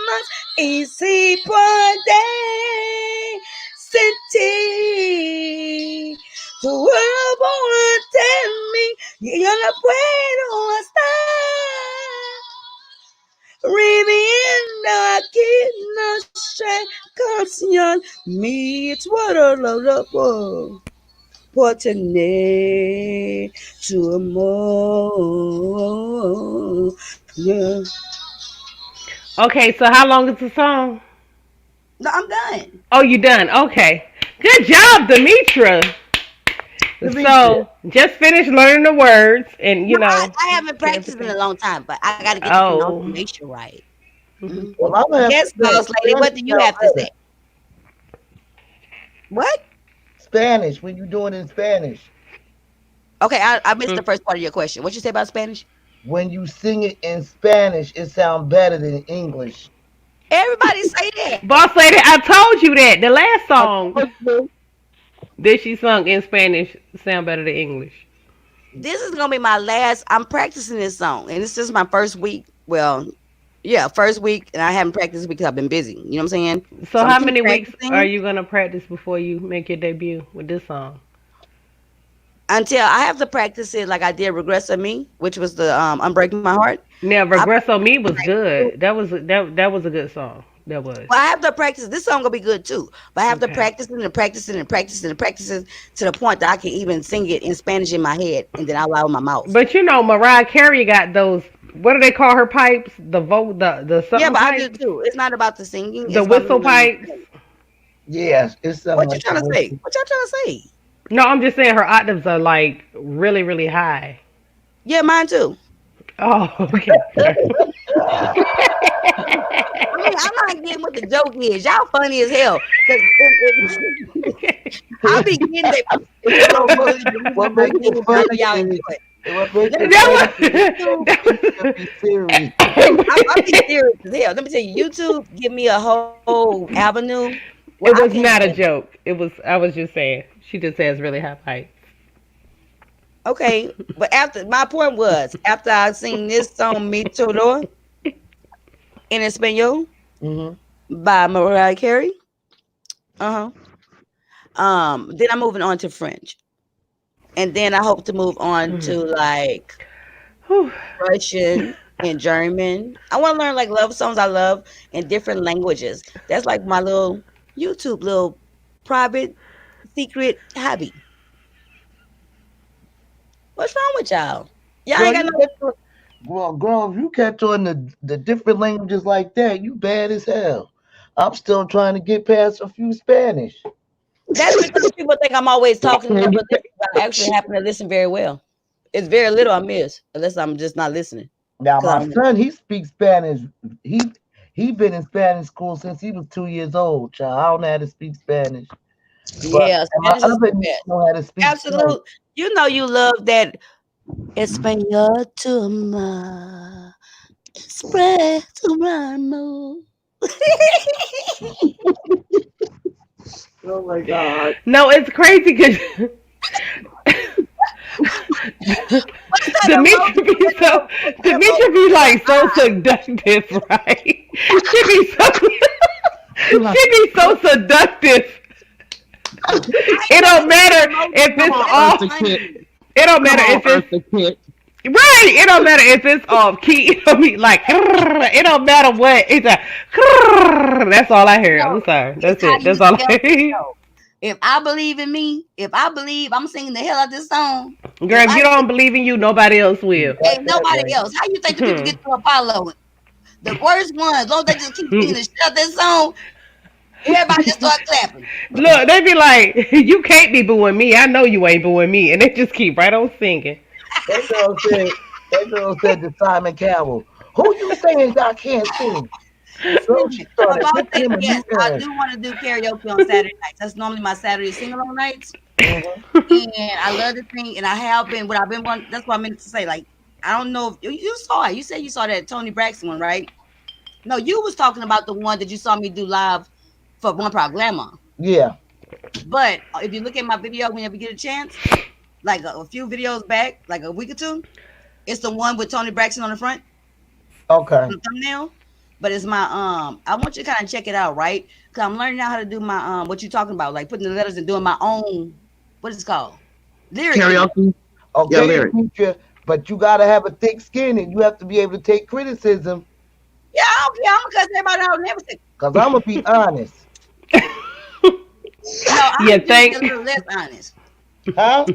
Speaker 5: más y si puede sentir tu cuerpo ante mí y yo no puedo estar reviviendo aquí nuestra canción mi tuero por tener tu amor. Yeah.
Speaker 1: Okay. So how long is the song?
Speaker 5: No, I'm done.
Speaker 1: Oh, you done? Okay. Good job, Demetra.
Speaker 6: Demetria,
Speaker 1: So just finished learning the words, and
Speaker 5: No,
Speaker 1: you know
Speaker 5: I haven't practiced in
Speaker 1: everything.
Speaker 5: a long time, but I got to get the
Speaker 1: Oh.
Speaker 5: pronunciation right.
Speaker 1: Mhm.
Speaker 5: Hmm.
Speaker 6: well, I'm gonna have to
Speaker 5: Yes,
Speaker 6: say
Speaker 5: boss lady,
Speaker 6: Spanish
Speaker 5: what do you
Speaker 6: sound
Speaker 5: have to
Speaker 6: better.
Speaker 5: say? What?
Speaker 6: Spanish when you do it in Spanish.
Speaker 5: Okay, I missed the first part of your question. What you say about Spanish?
Speaker 6: When you sing it in Spanish, it sounds better than English.
Speaker 5: Everybody say that.
Speaker 1: Boss lady, I told you that the last
Speaker 4: I
Speaker 1: song
Speaker 4: told you,
Speaker 1: that she sung in Spanish sound better than English.
Speaker 5: This is gonna be my last. I'm practicing this song, and this is my first week. Well, yeah, first week, and I haven't practiced because I've been busy. You know what I'm saying?
Speaker 1: So
Speaker 5: So I'm
Speaker 1: how
Speaker 5: keep
Speaker 1: many weeks are
Speaker 5: practicing
Speaker 1: you gonna practice before you make your debut with this song?
Speaker 5: until I have to practice it like I did "Regress of Me," which was the "Unbreaking My Heart."
Speaker 1: Now,
Speaker 5: I
Speaker 1: Regresso Me was
Speaker 5: practice.
Speaker 1: good. That was a good song. That was.
Speaker 5: Well, I have to practice. This song gonna be good too, but I have to
Speaker 1: Okay.
Speaker 5: practice it and practice it and practice it and practice it to the point that I can even sing it in Spanish in my head and then out loud with my mouth.
Speaker 1: But you know, Mariah Carey got those. What do they call her pipes? The
Speaker 5: Yeah,
Speaker 1: something
Speaker 5: but I do
Speaker 1: pipes,
Speaker 5: too. It's not about the singing;
Speaker 1: the
Speaker 5: it's about me
Speaker 1: whistle
Speaker 5: learning.
Speaker 1: pipes.
Speaker 6: Yes, it sounds
Speaker 5: What you
Speaker 6: like the
Speaker 5: trying to say?
Speaker 6: whistle.
Speaker 5: What y'all trying to say?
Speaker 1: No, I'm just saying her octaves are like really really high.
Speaker 5: Yeah, mine too.
Speaker 1: Oh, okay.
Speaker 5: I mean, I'm not getting what the joke is. Y'all funny as hell. Cause I be getting that it's so funny, but we
Speaker 6: What
Speaker 5: be not
Speaker 6: makes
Speaker 5: getting
Speaker 6: it
Speaker 5: it. But I know
Speaker 6: funny
Speaker 5: y'all
Speaker 6: is
Speaker 5: enjoy it.
Speaker 6: what makes
Speaker 5: Let me
Speaker 6: it
Speaker 5: tell
Speaker 6: funny
Speaker 1: that
Speaker 5: y'all,
Speaker 6: is
Speaker 5: YouTube.
Speaker 6: you should be serious.
Speaker 5: I be serious as hell. Let me tell you, YouTube give me a whole avenue where I
Speaker 1: it
Speaker 5: can
Speaker 1: was
Speaker 5: say,
Speaker 1: not a joke. It was. I was just saying. She just has really high pipes.
Speaker 5: Okay, but after my point was after I sing this song "Mi Todo" in Espanol
Speaker 6: Mm-hmm.
Speaker 5: by Mariah Carey, uh then I'm moving on to French, and then I hope to move on to like
Speaker 1: Whew.
Speaker 5: Russian and German. I want to learn like love songs I love in different languages. That's like my little YouTube little private secret hobby. What's wrong with y'all? Y'all ain't
Speaker 6: Girl,
Speaker 5: got
Speaker 6: you
Speaker 5: no.
Speaker 6: catch on, girl, if you catch on the different languages like that, you bad as hell. I'm still trying to get past a few Spanish.
Speaker 5: That's because people think I'm always talking
Speaker 4: Can
Speaker 5: and
Speaker 4: you
Speaker 5: never listen. But I actually happen to listen very well. It's very little I miss unless I'm just not listening.
Speaker 6: Now
Speaker 5: Cause
Speaker 6: my
Speaker 5: I'm
Speaker 6: son, he speaks Spanish. He he been in Spanish school since he was 2 years old. Child, I don't know how to speak Spanish, but
Speaker 5: yeah,
Speaker 6: and my
Speaker 5: Spanish is
Speaker 6: other
Speaker 5: the
Speaker 6: niece
Speaker 5: best.
Speaker 6: know how to speak Spanish.
Speaker 5: Absolute. You know you love that Español to my spread to my move.
Speaker 4: Oh my God.
Speaker 1: No, it's crazy because
Speaker 5: What's that
Speaker 1: Demetri
Speaker 5: emoji
Speaker 1: be
Speaker 5: with
Speaker 1: so
Speaker 5: the
Speaker 1: Demetri be like so seductive, right? She be so she be so seductive.
Speaker 5: I
Speaker 1: It
Speaker 5: ain't never
Speaker 1: don't
Speaker 5: seen the
Speaker 1: matter
Speaker 5: emoji
Speaker 1: if
Speaker 4: Come
Speaker 1: it's
Speaker 5: before.
Speaker 4: on,
Speaker 5: That is
Speaker 1: off.
Speaker 4: Eartha
Speaker 5: funny.
Speaker 4: Kitt.
Speaker 1: It don't
Speaker 4: Come
Speaker 1: matter
Speaker 4: on,
Speaker 1: if it's
Speaker 4: Eartha Kitt.
Speaker 1: right. It don't matter if it's off key. It don't be like. It don't matter what. It's a. That's all I hear.
Speaker 5: No,
Speaker 1: I'm sorry.
Speaker 5: it's
Speaker 1: That's
Speaker 5: how
Speaker 1: it.
Speaker 5: you
Speaker 1: That's all
Speaker 5: sell
Speaker 1: I
Speaker 5: it
Speaker 1: hear.
Speaker 5: though. If I believe in me, if I believe I'm singing the hell out this song,
Speaker 1: Girl,
Speaker 5: if
Speaker 1: if
Speaker 5: I
Speaker 1: you don't believe in you, nobody else
Speaker 6: You
Speaker 1: will.
Speaker 6: got
Speaker 5: ain't
Speaker 6: that
Speaker 5: nobody
Speaker 6: right.
Speaker 5: else. How you think the people
Speaker 1: Hmm.
Speaker 5: get to Apollo? The worst ones, as long as they just keep singing the shit out that song, everybody just start clapping.
Speaker 1: Look, they be like, you can't be booing me. I know you ain't booing me. And they just keep right on singing.
Speaker 6: That girl said to Simon Cowell, "Who you saying I can't sing?" Girl, she
Speaker 5: But
Speaker 6: started
Speaker 5: boss
Speaker 6: picking
Speaker 5: lady,
Speaker 6: him a
Speaker 5: yes,
Speaker 6: new
Speaker 5: I
Speaker 6: era.
Speaker 5: do want to do karaoke on Saturday nights. That's normally my Saturday sing-along nights.
Speaker 6: Hmm.
Speaker 5: And I love to sing, and I have been. What I've been wanting. That's what I meant to say. Like, I don't know if you saw it. You said you saw that Tony Braxton one, right? No, you was talking about the one that you saw me do live for One Proud Glamour.
Speaker 6: Yeah.
Speaker 5: But if you look at my video whenever you get a chance, like a few videos back, like a week or two, it's the one with Tony Braxton on the front,
Speaker 6: Okay.
Speaker 5: the thumbnail. But it's my I want you to kind of check it out, right? Because I'm learning now how to do my what you talking about, like putting the letters and doing my own what is it called? Lyric video.
Speaker 4: Karaoke. Yeah,
Speaker 6: Okay,
Speaker 4: lyric.
Speaker 6: teacher, but you gotta have a thick skin and you have to be able to take criticism.
Speaker 5: Yeah, I don't care. I'm gonna cuss everybody out and everything.
Speaker 6: Cause I'm gonna be honest,
Speaker 5: No,
Speaker 1: Yeah,
Speaker 5: I'm just a
Speaker 1: thank.
Speaker 5: little less honest.
Speaker 6: huh?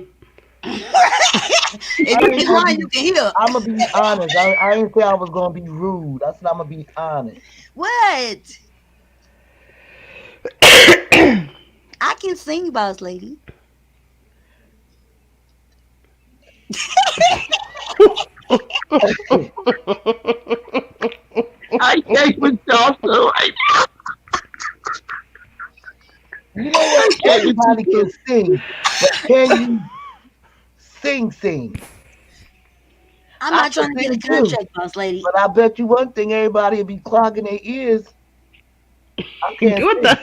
Speaker 5: If
Speaker 6: I
Speaker 5: you
Speaker 6: ain't
Speaker 5: get
Speaker 6: gonna
Speaker 5: lying,
Speaker 6: be.
Speaker 5: you can hear.
Speaker 6: I'm gonna be honest. I ain't say I was gonna be rude. I said I'm gonna be honest.
Speaker 5: What? I can sing, boss lady.
Speaker 4: I can't with y'all so right
Speaker 6: You know
Speaker 4: now.
Speaker 6: what?
Speaker 4: I can't with you
Speaker 6: Everybody can
Speaker 4: too.
Speaker 6: sing, but can you sing?
Speaker 5: I'm
Speaker 6: I
Speaker 5: not
Speaker 6: can
Speaker 5: trying to get a
Speaker 6: sing too,
Speaker 5: contract, boss lady.
Speaker 6: but I bet you one thing: everybody will be clogging their ears. I can't
Speaker 1: What
Speaker 6: sing.
Speaker 1: the?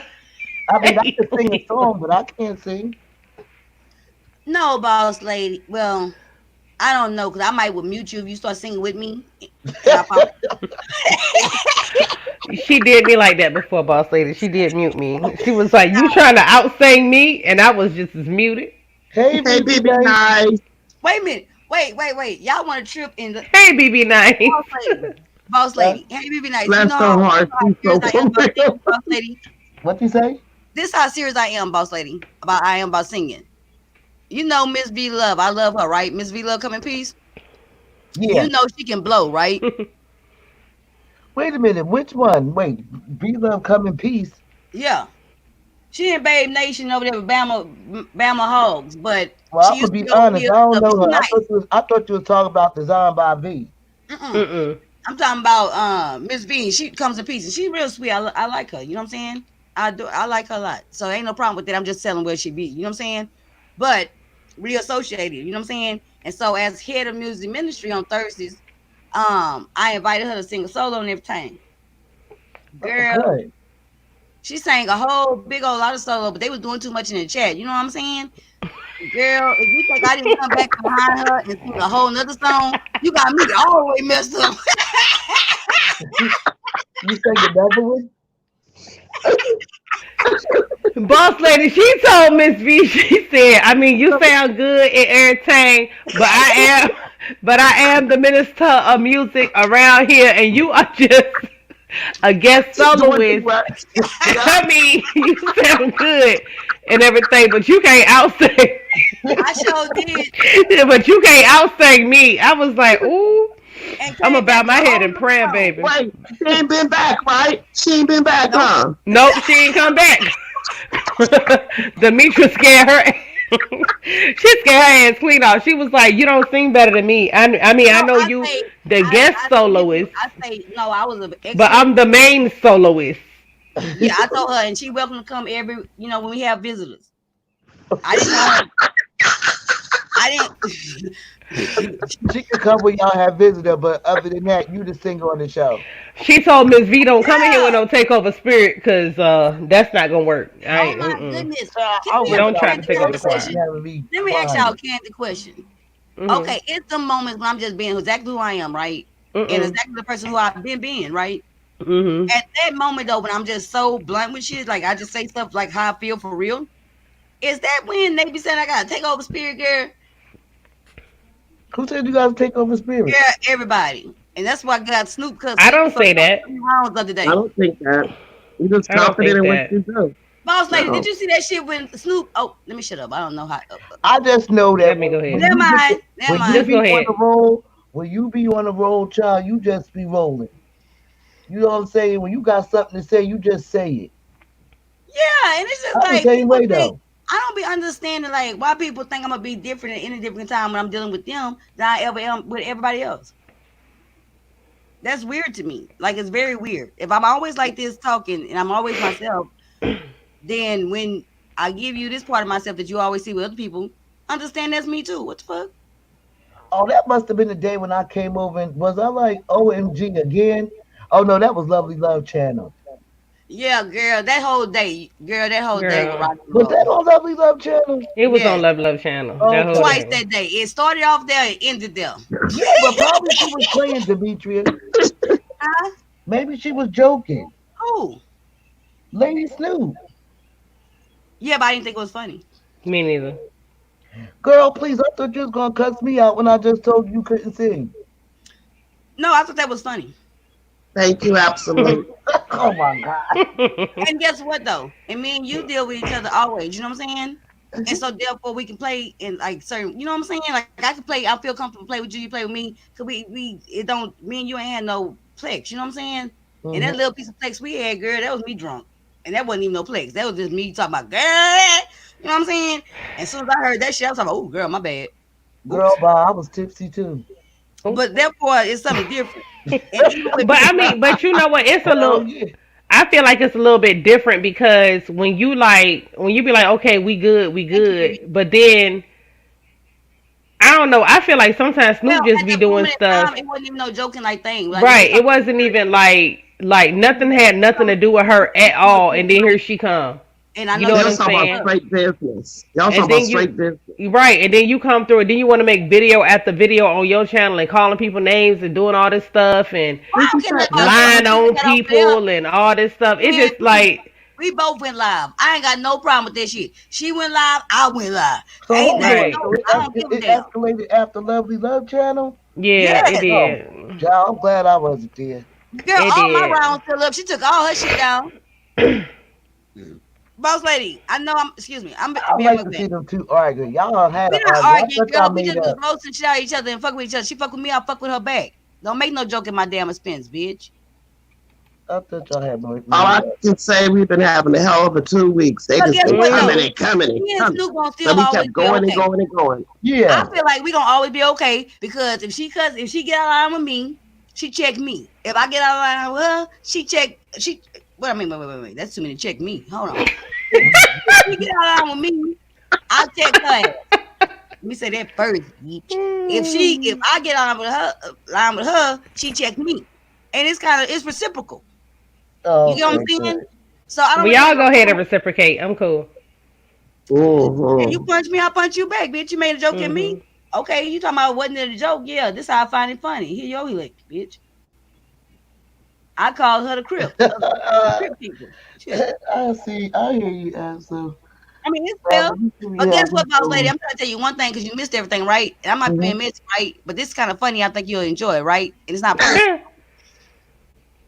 Speaker 6: I mean, I can sing a song, but I can't sing.
Speaker 5: No, boss lady. Well, I don't know because I might would mute you if you start singing with me, and I probably
Speaker 1: She did me like that before, boss lady. She did mute me. She was like, "You trying to outsing me?" And I was just as muted.
Speaker 6: Hey,
Speaker 4: Hey,
Speaker 6: BB,
Speaker 4: BB
Speaker 6: nice.
Speaker 4: Nice.
Speaker 5: wait a minute. Wait. Y'all want to trip in the
Speaker 1: Hey, BB Nice.
Speaker 5: boss lady? Boss
Speaker 6: Huh?
Speaker 5: lady, hey, be nice. You
Speaker 4: Bless
Speaker 5: know
Speaker 4: her heart.
Speaker 5: how
Speaker 4: She's so
Speaker 5: serious I am
Speaker 4: for
Speaker 5: about
Speaker 4: real.
Speaker 5: singing, boss lady.
Speaker 6: What you say?
Speaker 5: This how serious I am, boss lady. About I am about singing. You know Miss V Love. I love her, right? Miss V Love, come in peace. You
Speaker 6: Yeah.
Speaker 5: know she can blow, right?
Speaker 6: Wait a minute. Which one? Wait. Be love, come in peace.
Speaker 5: Yeah. She in Babe Nation over there with Bama Hogs, but
Speaker 6: Well,
Speaker 5: she
Speaker 6: I'm gonna
Speaker 5: used to
Speaker 6: be
Speaker 5: be over
Speaker 6: honest.
Speaker 5: here.
Speaker 6: I don't
Speaker 5: So
Speaker 6: know
Speaker 5: be
Speaker 6: her.
Speaker 5: nice.
Speaker 6: I thought you was talking about Design by V.
Speaker 5: Mm-mm.
Speaker 1: Mm-mm.
Speaker 5: I'm talking about Miss V. She comes in peace, and she real sweet. I like her. You know what I'm saying? I do. I like her a lot. So ain't no problem with that. I'm just telling where she be. You know what I'm saying? But reassociated. You know what I'm saying? And so as head of music ministry on Thursdays, I invited her to sing a solo and everything.
Speaker 6: Oh,
Speaker 5: Girl,
Speaker 6: good.
Speaker 5: she sang a whole big old lot of solo, but they was doing too much in the chat. You know what I'm saying? Girl, if you think I didn't come back behind her and sing a whole nother song, you got me all the way messed up.
Speaker 6: You say another one?
Speaker 1: Boss lady, she told Miss V, she said, I mean, you sound good and entertained, but I am the minister of music around here, and you are just a guest soloist. I mean, you sound good and everything, but you can't outsing.
Speaker 5: I sure did.
Speaker 1: But you can't outsing me. I was like, ooh,
Speaker 5: And
Speaker 1: I'm
Speaker 5: came
Speaker 1: about
Speaker 5: back
Speaker 1: my
Speaker 5: a
Speaker 1: head
Speaker 5: whole
Speaker 1: in prayer,
Speaker 5: nother song.
Speaker 1: baby.
Speaker 4: Wait, she ain't been back, right? She ain't been back,
Speaker 5: Nope.
Speaker 4: huh?
Speaker 1: Nope, she ain't come back. Demetra scared her. She scared her ass clean off. She was like, "You don't sing better than me. I mean, I
Speaker 5: No,
Speaker 1: know
Speaker 5: I
Speaker 1: you,
Speaker 5: say,
Speaker 1: the guest
Speaker 5: I say, listen,
Speaker 1: soloist,
Speaker 5: I say, no, I was an
Speaker 1: but
Speaker 5: excellent.
Speaker 1: I'm the main soloist."
Speaker 5: Yeah, I told her, and she welcome to come every, when we have visitors. I didn't want her. I didn't.
Speaker 6: She can come when y'all have visitor, but other than that, you the singer on the show.
Speaker 1: She told Miss V, "Don't come in here with
Speaker 5: Yeah.
Speaker 1: no takeover spirit, cause that's not gonna work. I
Speaker 5: Oh
Speaker 1: ain't.
Speaker 5: my
Speaker 1: Mm-mm.
Speaker 5: goodness.
Speaker 6: I
Speaker 5: Can we
Speaker 6: wish
Speaker 5: ask
Speaker 1: Don't
Speaker 5: a
Speaker 1: try
Speaker 6: y'all
Speaker 1: to
Speaker 5: candid
Speaker 1: take
Speaker 6: would
Speaker 1: over the
Speaker 6: stop
Speaker 1: choir."
Speaker 5: question?
Speaker 6: having me
Speaker 5: Let me ask y'all a
Speaker 6: crying.
Speaker 5: candid question.
Speaker 1: Mm-hmm.
Speaker 5: Okay, it's the moments when I'm just being exactly who I am, right? And
Speaker 1: Mm-mm.
Speaker 5: exactly the person who I've been being, right?
Speaker 1: Mm-hmm.
Speaker 5: At that moment though, when I'm just so blunt with shit, like I just say stuff like how I feel for real, is that when they be saying I gotta take over spirit, girl?
Speaker 6: Who said you guys take over spirit?
Speaker 5: Yeah, everybody. And that's why I got Snoop because
Speaker 1: I
Speaker 5: Snoop
Speaker 1: don't
Speaker 5: was so
Speaker 1: say that.
Speaker 5: wrong the other
Speaker 4: I
Speaker 5: day.
Speaker 4: don't think that. You just
Speaker 1: I don't
Speaker 4: confident
Speaker 1: think
Speaker 4: in what
Speaker 1: that.
Speaker 4: you do.
Speaker 5: Boss lady, did
Speaker 4: No.
Speaker 5: you see that shit when Snoop? Oh, let me shut up. I don't know how.
Speaker 6: I just know that
Speaker 1: Let me go
Speaker 6: when
Speaker 1: ahead.
Speaker 5: Never
Speaker 6: you get the,
Speaker 5: mind. Never
Speaker 6: when you
Speaker 1: Just
Speaker 5: mind.
Speaker 6: be
Speaker 1: go
Speaker 6: on
Speaker 1: ahead.
Speaker 6: the roll, when you be on the roll, child, you just be rolling. You know what I'm saying? When you got something to say, you just say it.
Speaker 5: Yeah, and it's just
Speaker 6: I'm the
Speaker 5: like
Speaker 6: same
Speaker 5: people
Speaker 6: way
Speaker 5: think
Speaker 6: though.
Speaker 5: I don't be understanding like why people think I'm gonna be different at any different time when I'm dealing with them than I ever am with everybody else. That's weird to me. Like it's very weird. If I'm always like this talking and I'm always myself, then when I give you this part of myself that you always see with other people, understand that's me too. What the fuck?
Speaker 6: Oh, that must have been the day when I came over and was I like OMG again? Oh no, that was Lovely Love Channel.
Speaker 5: Yeah, girl, that whole day was
Speaker 1: Girl,
Speaker 5: rock and
Speaker 6: Was that
Speaker 5: roll.
Speaker 6: on Lovely Love Channel?
Speaker 1: it was on
Speaker 5: Yes,
Speaker 1: Love Love Channel that whole
Speaker 6: Okay.
Speaker 5: twice
Speaker 1: day.
Speaker 5: that day. It started off there, it ended there.
Speaker 6: Yeah, but probably she was playing Demetria.
Speaker 5: Huh?
Speaker 6: Maybe she was joking.
Speaker 5: Who?
Speaker 6: Lady Snoop.
Speaker 5: Yeah, but I didn't think it was funny.
Speaker 1: Me neither.
Speaker 6: Girl, please, I thought you was gonna cuss me out when I just told you couldn't sing.
Speaker 5: No, I thought that was funny.
Speaker 4: Thank you, absolute.
Speaker 6: Oh my God.
Speaker 5: And guess what though? And me and you deal with each other always. You know what I'm saying? And so therefore we can play in like certain. You know what I'm saying? Like I can play. I feel comfortable play with you. You play with me. Cause we it don't. Me and you ain't had no plex. You know what I'm saying? And that
Speaker 6: Hmm.
Speaker 5: little piece of plex we had, girl, that was me drunk. And that wasn't even no plex. That was just me talking about girl. You know what I'm saying? And as soon as I heard that shit, I was like, oh girl, my bad.
Speaker 6: Girl,
Speaker 5: Oops.
Speaker 6: bye. I was tipsy too.
Speaker 5: But therefore it's something different. And even with
Speaker 1: But
Speaker 5: me,
Speaker 1: I mean, but you know what? It's a
Speaker 6: Hell
Speaker 1: little.
Speaker 6: yeah.
Speaker 1: I feel like it's a little bit different because when you be like, okay, we
Speaker 5: thank you, baby.
Speaker 1: good, but then I don't know. I feel like sometimes
Speaker 5: Well,
Speaker 1: Snoop just
Speaker 5: at
Speaker 1: be
Speaker 5: that
Speaker 1: doing
Speaker 5: moment in
Speaker 1: stuff
Speaker 5: time, it wasn't even no joking like thing. Like we was
Speaker 1: right. It
Speaker 5: talking.
Speaker 1: wasn't even like nothing had nothing to do with her at all, and then here she come.
Speaker 5: And I
Speaker 1: You
Speaker 5: know
Speaker 1: know
Speaker 5: you
Speaker 1: what
Speaker 4: Y'all
Speaker 1: I'm
Speaker 5: was
Speaker 4: talking
Speaker 5: fucked
Speaker 4: about
Speaker 1: saying?
Speaker 5: up.
Speaker 4: straight business. Y'all talking
Speaker 1: And
Speaker 4: about
Speaker 1: then you
Speaker 4: straight business.
Speaker 1: right, and then you come through, and then you want to make video after video on your channel and calling people names and doing all this stuff and
Speaker 5: Well, I
Speaker 4: When
Speaker 5: don't
Speaker 4: she
Speaker 5: care
Speaker 4: said
Speaker 5: nothing about that.
Speaker 1: lying
Speaker 5: Once we
Speaker 1: on
Speaker 5: got off of there,
Speaker 1: people and all this stuff. It's
Speaker 5: man,
Speaker 1: just
Speaker 5: please,
Speaker 1: like
Speaker 5: we both went live. I ain't got no problem with that shit. She went live, I went live.
Speaker 6: So
Speaker 5: Ain't
Speaker 6: hold
Speaker 5: nothing.
Speaker 6: on.
Speaker 1: right.
Speaker 5: No,
Speaker 6: So
Speaker 5: I don't give a
Speaker 6: it
Speaker 5: damn.
Speaker 6: escalated after Lovely Love Channel?
Speaker 1: Yeah, it
Speaker 5: Yes,
Speaker 6: Oh,
Speaker 1: did.
Speaker 6: child, I'm glad I wasn't there.
Speaker 5: girl,
Speaker 1: It
Speaker 5: all my
Speaker 1: did.
Speaker 5: rounds still up. She took all her shit down. Boss lady, I know I'm. Excuse me, I'm
Speaker 6: I
Speaker 5: being
Speaker 6: like
Speaker 5: my
Speaker 6: to
Speaker 5: bad.
Speaker 6: see them two argue. Y'all had
Speaker 5: We
Speaker 6: an
Speaker 5: not
Speaker 6: argument. I
Speaker 5: arguing,
Speaker 6: thought y'all
Speaker 5: girl. We
Speaker 6: made
Speaker 5: just was
Speaker 6: up.
Speaker 5: roasting shit out of each other and fucking with each other. She fuck with me, I fuck with her back. Don't make no joke at my damn expense, bitch.
Speaker 6: I thought y'all had
Speaker 4: all
Speaker 6: made
Speaker 4: I
Speaker 6: up.
Speaker 4: can say, we've been having a hell of a 2 weeks. They
Speaker 5: But
Speaker 4: just
Speaker 5: guess
Speaker 4: been
Speaker 5: what
Speaker 4: coming
Speaker 5: though?
Speaker 1: Mhm.
Speaker 4: and coming and
Speaker 5: Me and
Speaker 4: coming.
Speaker 5: Snoop gonna
Speaker 4: So
Speaker 5: still
Speaker 4: we
Speaker 5: always
Speaker 4: kept
Speaker 5: be
Speaker 4: going and
Speaker 5: okay.
Speaker 4: going and going.
Speaker 5: I
Speaker 6: Yeah.
Speaker 5: feel like we gonna always be okay because if she get out of line with me, she check me. If I get out of line with her, she. What I mean, wait. That's too many. Check me. Hold on. If she get out of line with me, I check her ass. Let me say that first, bitch. If I get out with her line with her, she check me, and it's reciprocal. You
Speaker 6: Oh,
Speaker 5: get what
Speaker 6: okay,
Speaker 5: I'm
Speaker 6: good.
Speaker 5: saying? So I don't
Speaker 1: Well,
Speaker 5: really have
Speaker 1: y'all
Speaker 5: no
Speaker 1: go ahead and
Speaker 5: problem.
Speaker 1: reciprocate. I'm cool.
Speaker 5: You
Speaker 4: Mhm.
Speaker 5: punch me, I punch you back, bitch. You made a joke at me.
Speaker 1: Mhm.
Speaker 5: Okay, you talking about wasn't it a joke? Yeah, this how I find it funny. Here yo lick, bitch. I called her the Crip, the Crip people. Shit.
Speaker 6: I see. I hear you, Ansel.
Speaker 5: I mean, it's
Speaker 6: Well,
Speaker 5: fair.
Speaker 6: at least you
Speaker 5: But
Speaker 6: have
Speaker 5: guess
Speaker 6: me
Speaker 5: what, boss lady?
Speaker 6: cool.
Speaker 5: I'm trying to tell you one thing because you missed everything, right? And I might be
Speaker 4: Mhm.
Speaker 5: being messy, right? But this is kind of funny. I think you'll enjoy it, right? And it's not personal.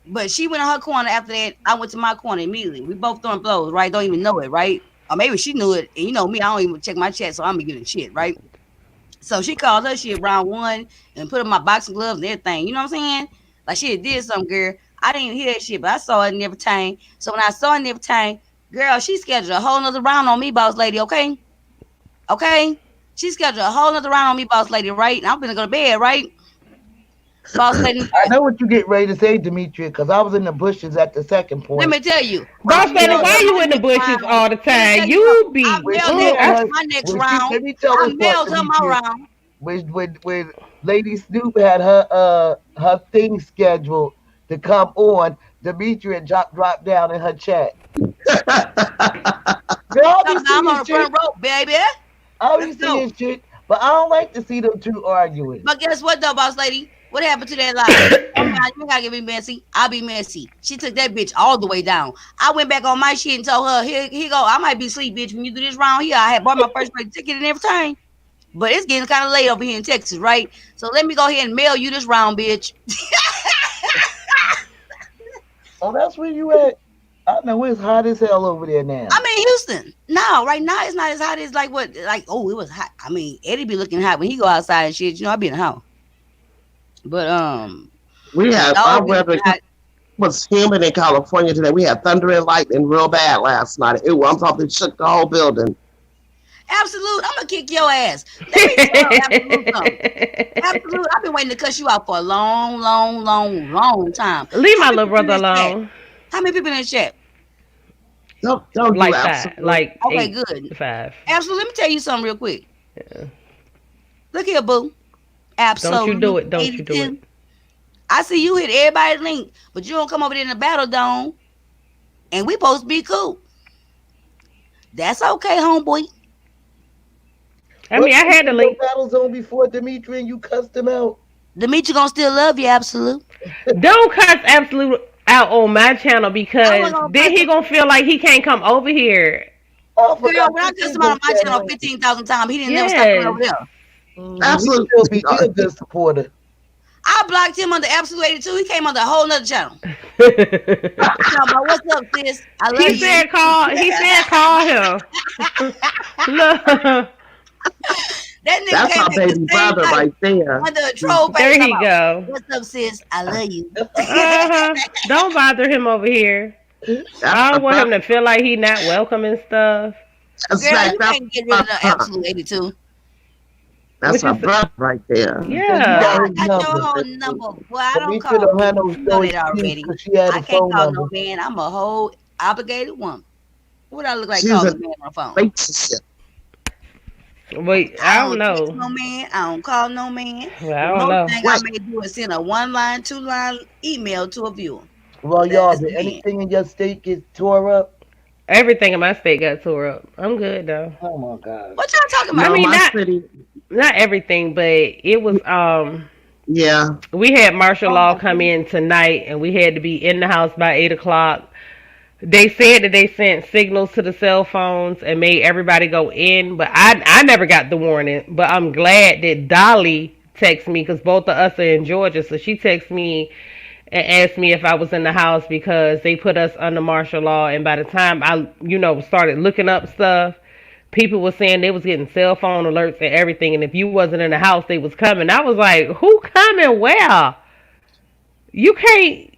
Speaker 5: But she went in her corner after that. I went to my corner immediately. We both throwing blows, right? Don't even know it, right? Or maybe she knew it. And you know me, I don't even check my chat, so I'm be getting shit, right? So she called her shit round one and put on my boxing gloves and everything. You know what I'm saying? Like she did something, girl. I didn't even hear that shit, but I saw it and everything. So when I saw it and everything, girl, she scheduled a whole nother round on me, boss lady, okay? Okay? She scheduled a whole nother round on me, boss lady, right? And I'm gonna go to bed, right? Boss lady,
Speaker 6: I know what you get ready to say, Demetria, because I was in the bushes at the second
Speaker 5: let
Speaker 6: point.
Speaker 5: me tell you, I
Speaker 1: Boss
Speaker 6: She
Speaker 1: lady,
Speaker 5: mailed
Speaker 6: had
Speaker 5: her
Speaker 1: why
Speaker 6: her.
Speaker 1: you
Speaker 5: my
Speaker 1: in the
Speaker 5: next
Speaker 1: bushes
Speaker 5: round.
Speaker 1: all the
Speaker 5: Let me
Speaker 1: time?
Speaker 5: tell you something.
Speaker 1: You
Speaker 5: I
Speaker 1: be
Speaker 6: When
Speaker 5: mailed
Speaker 6: she
Speaker 5: that
Speaker 6: had
Speaker 5: bitch
Speaker 6: her.
Speaker 5: my next
Speaker 6: Let
Speaker 5: round.
Speaker 6: me tell
Speaker 5: I
Speaker 6: this part,
Speaker 5: mailed her my
Speaker 6: Demetria.
Speaker 5: round.
Speaker 6: When Lady Snoop had her thing scheduled to come on, Demetria dropped down in her chat. Girl, I'll be
Speaker 5: Talking about I'm
Speaker 6: seeing
Speaker 5: on the
Speaker 6: shit.
Speaker 5: front row, baby.
Speaker 6: I'll be
Speaker 5: Let's go.
Speaker 6: seeing shit, but I don't like to see them two arguing.
Speaker 5: But guess what, though, boss lady? What happened to that live? Oh, man, you ain't gotta get me messy. I'll be messy. She took that bitch all the way down. I went back on my shit and told her, here go. I might be asleep, bitch. When you do this round here, I had bought my first rate ticket and everything. But it's getting kind of late over here in Texas, right? So let me go ahead and mail you this round, bitch.
Speaker 6: Oh, that's where you at. I know it's hot as hell over there now.
Speaker 5: I'm in Houston. No, right now it's not as hot as like what, like, oh, it was hot. I mean, Eddie be looking hot when he go outside and shit. You know, I be in the house. But
Speaker 4: We
Speaker 5: the
Speaker 4: had
Speaker 5: dog
Speaker 4: our
Speaker 5: be looking
Speaker 4: weather
Speaker 5: hot.
Speaker 4: was humid in California today. We had thunder and lightning real bad last night. I'm talking shook the whole building.
Speaker 5: Absolute, I'm gonna kick your ass. Let me tell Absolute something. Absolute, I've been waiting to cuss you out for a long, long, long, long time.
Speaker 1: Leave
Speaker 5: How
Speaker 1: my
Speaker 5: many
Speaker 1: little
Speaker 5: people in
Speaker 1: brother
Speaker 5: this chat?
Speaker 1: alone.
Speaker 5: How many people in the chat?
Speaker 4: Don't do
Speaker 1: Like five,
Speaker 4: absolute.
Speaker 1: like
Speaker 5: Okay,
Speaker 1: eight,
Speaker 5: good.
Speaker 1: five.
Speaker 5: Absolute, let me tell you something real quick.
Speaker 1: Yeah.
Speaker 5: Look here, boo.
Speaker 1: Don't you do
Speaker 5: Absolute
Speaker 1: it. Don't you do it.
Speaker 5: 82. I see you hit everybody's link, but you don't come over there in the battle dome, and we supposed to be cool. That's okay, homeboy.
Speaker 1: I mean, I
Speaker 6: Wasn't
Speaker 1: had
Speaker 6: you
Speaker 1: to
Speaker 6: in your
Speaker 1: link.
Speaker 6: battle zone before, Demetria, and you cussed him out?
Speaker 5: Demetri gonna still love you, Absolute.
Speaker 1: Don't cuss Absolute out on my channel
Speaker 5: I wasn't
Speaker 1: because
Speaker 5: gonna
Speaker 1: then
Speaker 5: cuss
Speaker 1: he
Speaker 5: him.
Speaker 1: gonna feel like he can't come over here.
Speaker 6: Oh, I
Speaker 5: Girl,
Speaker 6: forgot
Speaker 5: when I
Speaker 6: this
Speaker 5: cussed
Speaker 6: is
Speaker 5: him out
Speaker 6: your
Speaker 5: on my channel
Speaker 6: channel.
Speaker 5: 15,000 times, he didn't never stop coming over
Speaker 1: Yes.
Speaker 5: there.
Speaker 6: He
Speaker 4: Absolute.
Speaker 6: still be he a good supporter.
Speaker 5: I blocked him under Absolute 82. He came under a whole nother channel.
Speaker 1: he
Speaker 5: Talking about, what's up, sis? I love you.
Speaker 1: said call. He said call him. Look,
Speaker 5: That nigga
Speaker 4: That's
Speaker 5: came
Speaker 4: my
Speaker 5: back the
Speaker 4: baby
Speaker 5: same
Speaker 4: brother
Speaker 5: night
Speaker 4: right there.
Speaker 5: under a troll page.
Speaker 1: there
Speaker 5: Talking
Speaker 1: he
Speaker 5: about,
Speaker 1: go.
Speaker 5: what's up, sis? I love you.
Speaker 1: Don't bother him over here.
Speaker 4: That's
Speaker 1: I
Speaker 4: my
Speaker 1: don't want him
Speaker 4: brother.
Speaker 1: to feel like he not welcome and stuff.
Speaker 4: That's
Speaker 5: Girl,
Speaker 4: right.
Speaker 5: you can't get rid of the Absolute 82.
Speaker 1: What
Speaker 4: That's my
Speaker 1: you say?
Speaker 4: brother right there.
Speaker 6: He said you
Speaker 5: Boy,
Speaker 6: got
Speaker 1: Yeah.
Speaker 5: I
Speaker 6: his
Speaker 5: got your
Speaker 6: number.
Speaker 5: whole number. Boy, I don't
Speaker 6: Demetria
Speaker 5: call
Speaker 6: don't have
Speaker 5: bitches.
Speaker 6: no
Speaker 5: You know that
Speaker 6: excuse
Speaker 5: already.
Speaker 6: because she had
Speaker 5: I
Speaker 6: his
Speaker 5: can't
Speaker 6: phone
Speaker 5: call no
Speaker 6: number.
Speaker 5: man. I'm a whole obligated woman. What I look like
Speaker 4: She's
Speaker 5: calling
Speaker 4: a
Speaker 5: a man on the phone?
Speaker 4: relationship.
Speaker 1: Wait,
Speaker 5: I
Speaker 1: I don't
Speaker 5: don't text
Speaker 1: know.
Speaker 5: no man. I don't call no man.
Speaker 1: Well, I
Speaker 5: The
Speaker 1: don't
Speaker 5: most
Speaker 1: know.
Speaker 5: thing I
Speaker 4: Wait,
Speaker 5: may do is send a 1 line, 2 line email to a viewer.
Speaker 6: Well, y'all,
Speaker 5: That's
Speaker 6: did
Speaker 5: the man.
Speaker 6: anything in your state get tore up?
Speaker 1: Everything in my state got tore up. I'm good though.
Speaker 6: Oh my God.
Speaker 5: What y'all talking
Speaker 1: I
Speaker 5: about?
Speaker 4: no,
Speaker 1: mean,
Speaker 4: my
Speaker 1: not
Speaker 4: city.
Speaker 1: not everything, but it was
Speaker 4: Yeah.
Speaker 1: we had martial
Speaker 5: Oh
Speaker 1: law
Speaker 5: my
Speaker 1: come
Speaker 5: goodness.
Speaker 1: in tonight and we had to be in the house by 8 o'clock. They said that they sent signals to the cell phones and made everybody go in, but I never got the warning. But I'm glad that Dolly texted me because both of us are in Georgia, so she texted me and asked me if I was in the house because they put us under martial law. And by the time I, started looking up stuff, people were saying they was getting cell phone alerts and everything. And if you wasn't in the house, they was coming. I was like, who coming? Where? You can't.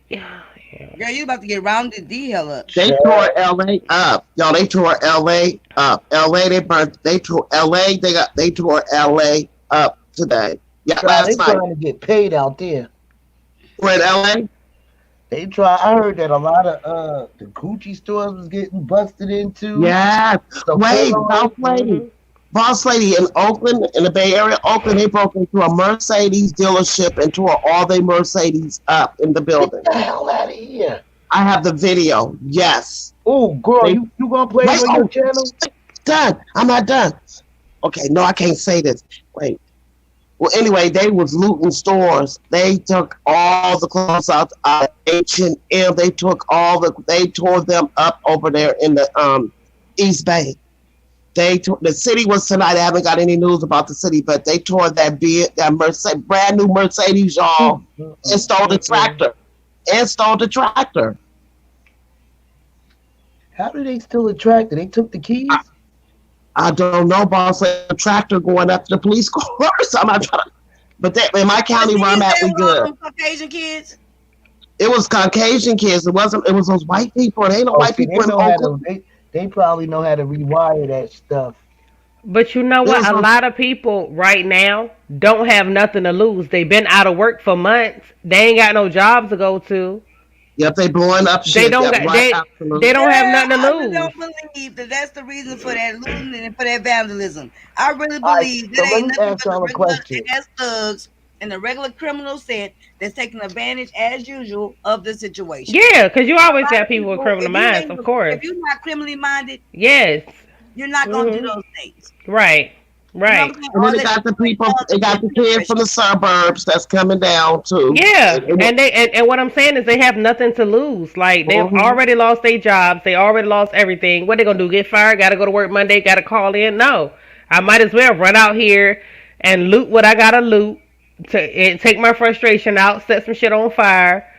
Speaker 5: Girl, you about to get rounded the hell up.
Speaker 4: They tore LA up. Y'all, they tore LA up. LA, they burnt, they tore LA, they tore LA up today. Yeah,
Speaker 6: Child, they
Speaker 4: last night.
Speaker 6: trying to get paid out there.
Speaker 4: We're in LA.
Speaker 6: They try. I heard that a lot of the Gucci stores was getting busted into.
Speaker 4: Yeah.
Speaker 6: The
Speaker 4: Wait,
Speaker 6: Polo-
Speaker 4: lady. Boss lady in Oakland, in the Bay Area, Oakland, they broke into a Mercedes dealership and tore all their Mercedes up in the building.
Speaker 6: Get the hell out of here.
Speaker 4: I have the video. Yes.
Speaker 6: Oh, girl,
Speaker 4: They-
Speaker 6: you gonna play it
Speaker 4: Wait,
Speaker 6: on your channel?
Speaker 4: done. I'm not done. Okay, no, I can't say this. Wait. Well, anyway, they was looting stores. They took all the clothes out of H&M. They tore them up over there in the East Bay. The city was tonight. I haven't got any news about the city, but they tore brand new Mercedes, y'all, and stole the tractor.
Speaker 6: How did they steal a tractor? They took the keys?
Speaker 4: I don't know, boss. A tractor going after the police cars. I'm not trying to, but in my county where I'm at, we good.
Speaker 5: Caucasian kids.
Speaker 4: It was Caucasian kids. It wasn't. It was those white people. They ain't no white people in Oakland.
Speaker 6: They probably know how to rewire that stuff.
Speaker 1: But you know what? A lot of people right now don't have nothing to lose. They've been out of work for months. They ain't got no jobs to go to.
Speaker 4: Yep, they blowing up shit.
Speaker 1: They don't have nothing to lose.
Speaker 5: I don't believe that's the reason for that looting and for that vandalism. I really believe that ain't nothing but the regular ass thugs and the regular criminal set that's taking advantage as usual of the situation.
Speaker 1: Yeah, because you always got people with criminal minds, of course.
Speaker 5: If you're not criminally minded,
Speaker 1: yes,
Speaker 5: you're not gonna do those things.
Speaker 1: Right. Right.
Speaker 4: And then they got the kids from the suburbs that's coming down too.
Speaker 1: Yeah. And what I'm saying is they have nothing to lose. Like they've already lost their jobs, they already lost everything. What they gonna do? Get fired? Gotta go to work Monday, gotta call in? No. I might as well run out here and loot what I gotta loot and take my frustration out, set some shit on fire,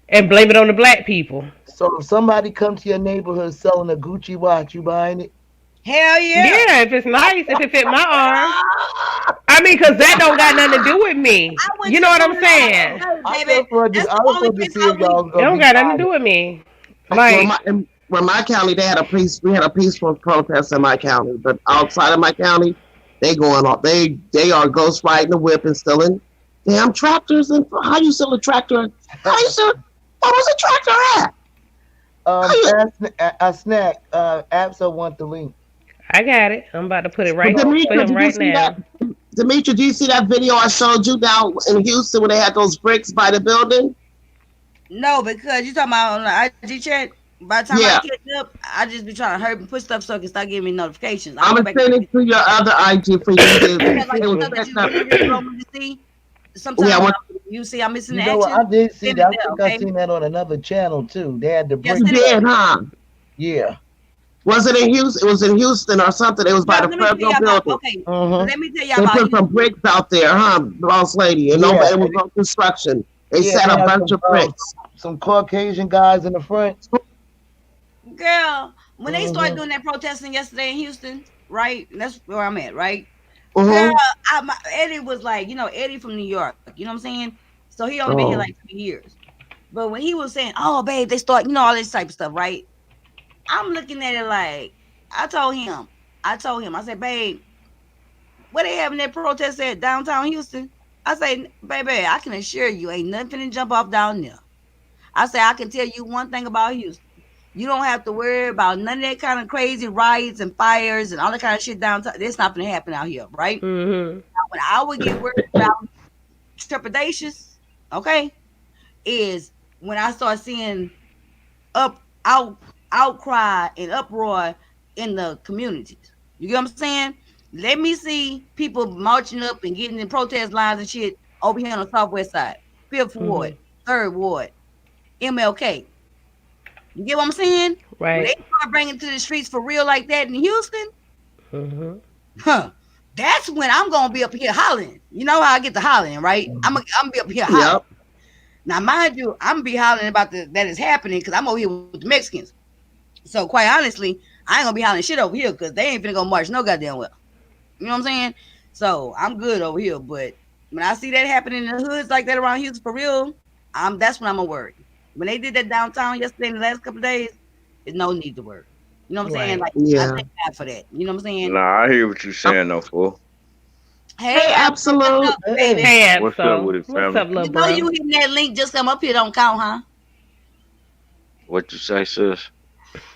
Speaker 1: and blame it on the black people.
Speaker 6: So if somebody comes to your neighborhood selling a Gucci watch, you buying it?
Speaker 5: Hell yeah.
Speaker 1: Yeah, if it's nice, if it fit my arm. I mean, because that don't got nothing to do with me. You know what I'm saying?
Speaker 6: It
Speaker 1: don't got nothing to do with me. Like,
Speaker 4: my county, we had a peaceful protest in my county, but outside of my county, they are ghostwriting the whip and stealing damn tractors. And how you sell a tractor? What was a tractor at?
Speaker 6: A snack. Absa want the link.
Speaker 1: I got it. I'm about to put it right for him right now.
Speaker 4: Demetri, do you see that video I showed you down in Houston when they had those bricks by the building?
Speaker 5: No, because you talking about on the IG chat. By the time I catch up, I just be trying to hurry and push stuff so it can start giving me notifications.
Speaker 4: I'm gonna send it to your other IG for you.
Speaker 5: Sometimes you see I'm missing the action.
Speaker 6: I did see that. I seen that on another channel too. They had the bricks.
Speaker 4: You did, huh?
Speaker 6: Yeah.
Speaker 4: Was it in Houston? It was in Houston or something. It was by the Federal building.
Speaker 5: Okay. Let me tell y'all
Speaker 4: about. They put some bricks out there, huh, boss lady? And nobody was on construction. They set a bunch of bricks.
Speaker 6: Some Caucasian guys in the front.
Speaker 5: Girl, when they started doing that protesting yesterday in Houston, right? That's where I'm at, right? Girl, Eddie was like, Eddie from New York. You know what I'm saying? So he only been here like 2 years. But when he was saying, "Oh, babe," they start, all this type of stuff, right? I'm looking at it like, I told him, I said, "Babe, what they having that protest at downtown Houston?" I say, "Baby, I can assure you ain't nothing to jump off down there." I say, "I can tell you one thing about Houston. You don't have to worry about none of that kind of crazy riots and fires and all that kind of shit downtown. It's not going to happen out here, right?"
Speaker 1: Mm-hmm.
Speaker 5: Now, when I would get worried about trepidatious, okay, is when I start seeing outcry and uproar in the communities. You get what I'm saying? Let me see people marching up and getting in protest lines and shit over here on the Southwest side, 5th Ward, 3rd Ward, MLK. You get what I'm saying?
Speaker 1: Right.
Speaker 5: When they start bringing to the streets for real like that in Houston, that's when I'm gonna be up here hollering. You know how I get to hollering, right? I'm gonna be up here hollering. Yep. Now, mind you, I'm gonna be hollering about that is happening because I'm over here with the Mexicans. So quite honestly, I ain't gonna be hollering shit over here because they ain't finna go march no goddamn well. You know what I'm saying? So I'm good over here. But when I see that happening in the hoods like that around Houston for real, that's when I'm gonna worry. When they did that downtown yesterday in the last couple of days, there's no need to worry. You know what I'm saying? Like, I thank God for that. You know what I'm saying?
Speaker 7: Nah, I hear what you're saying, though, fool.
Speaker 5: Hey,
Speaker 4: Absolute.
Speaker 1: Hey,
Speaker 7: what's up with it, family?
Speaker 1: What's up, little bro?
Speaker 5: You hitting that link just come up here don't count, huh?
Speaker 7: What you say, sis?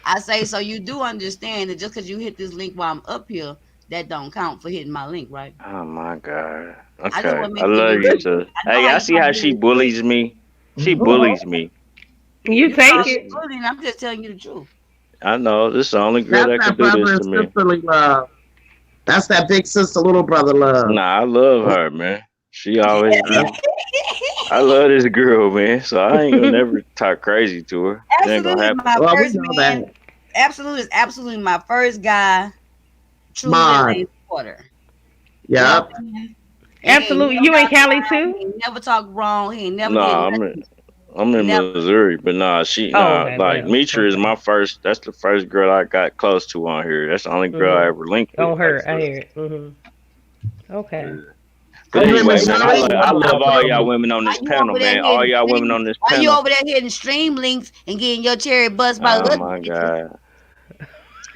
Speaker 5: I say, so you do understand that just because you hit this link while I'm up here, that don't count for hitting my link, right?
Speaker 7: Oh, my God. Okay.
Speaker 5: I
Speaker 7: love you, sis. Hey, I see how she bullies me. She bullies me.
Speaker 1: You take it.
Speaker 5: I'm just telling you the truth.
Speaker 7: I know. This is the only girl
Speaker 3: That's
Speaker 7: that
Speaker 3: that
Speaker 7: could do
Speaker 3: brother
Speaker 7: this
Speaker 3: and
Speaker 7: to me.
Speaker 3: sisterly love. That's that big sister, little brother love.
Speaker 7: Nah, I love her, man. She always been. I love this girl, man. So I ain't gonna never talk crazy to her. It ain't
Speaker 5: Absolute
Speaker 7: gonna
Speaker 5: is
Speaker 7: happen.
Speaker 5: my
Speaker 3: Well, we
Speaker 5: first
Speaker 3: know
Speaker 5: man.
Speaker 3: that.
Speaker 5: Absolute is absolutely my first guy. Truly been
Speaker 3: Mine.
Speaker 5: a supporter. You know what
Speaker 3: Yep.
Speaker 5: I'm saying? He
Speaker 1: Absolutely.
Speaker 5: ain't
Speaker 1: You
Speaker 5: never
Speaker 1: in
Speaker 5: got
Speaker 1: Cali
Speaker 5: around.
Speaker 1: too?
Speaker 5: He ain't never talk wrong. He ain't never did
Speaker 7: Nah,
Speaker 5: nothing.
Speaker 7: I'm in
Speaker 5: Never.
Speaker 7: Missouri, but
Speaker 1: Oh,
Speaker 7: nah,
Speaker 1: okay,
Speaker 7: like
Speaker 1: well,
Speaker 7: Mitra is
Speaker 1: okay.
Speaker 7: my first. That's the first girl I got close to on here. That's the only girl I ever linked with,
Speaker 1: On
Speaker 7: like
Speaker 1: her,
Speaker 7: for
Speaker 1: I
Speaker 7: real.
Speaker 1: hear it. Okay.
Speaker 7: But
Speaker 6: Are
Speaker 3: You
Speaker 6: you
Speaker 3: in
Speaker 7: anyway, man,
Speaker 3: Missouri?
Speaker 7: I love all y'all
Speaker 6: Missouri?
Speaker 7: women on
Speaker 5: Why
Speaker 7: this
Speaker 5: you
Speaker 7: panel,
Speaker 5: over there
Speaker 7: man. All
Speaker 5: hitting
Speaker 7: y'all women
Speaker 5: stream?
Speaker 7: on this
Speaker 5: Why you
Speaker 7: panel.
Speaker 5: over there hitting stream links and getting your cherry bust by
Speaker 7: Oh
Speaker 5: other
Speaker 7: my
Speaker 5: bitches?
Speaker 7: god.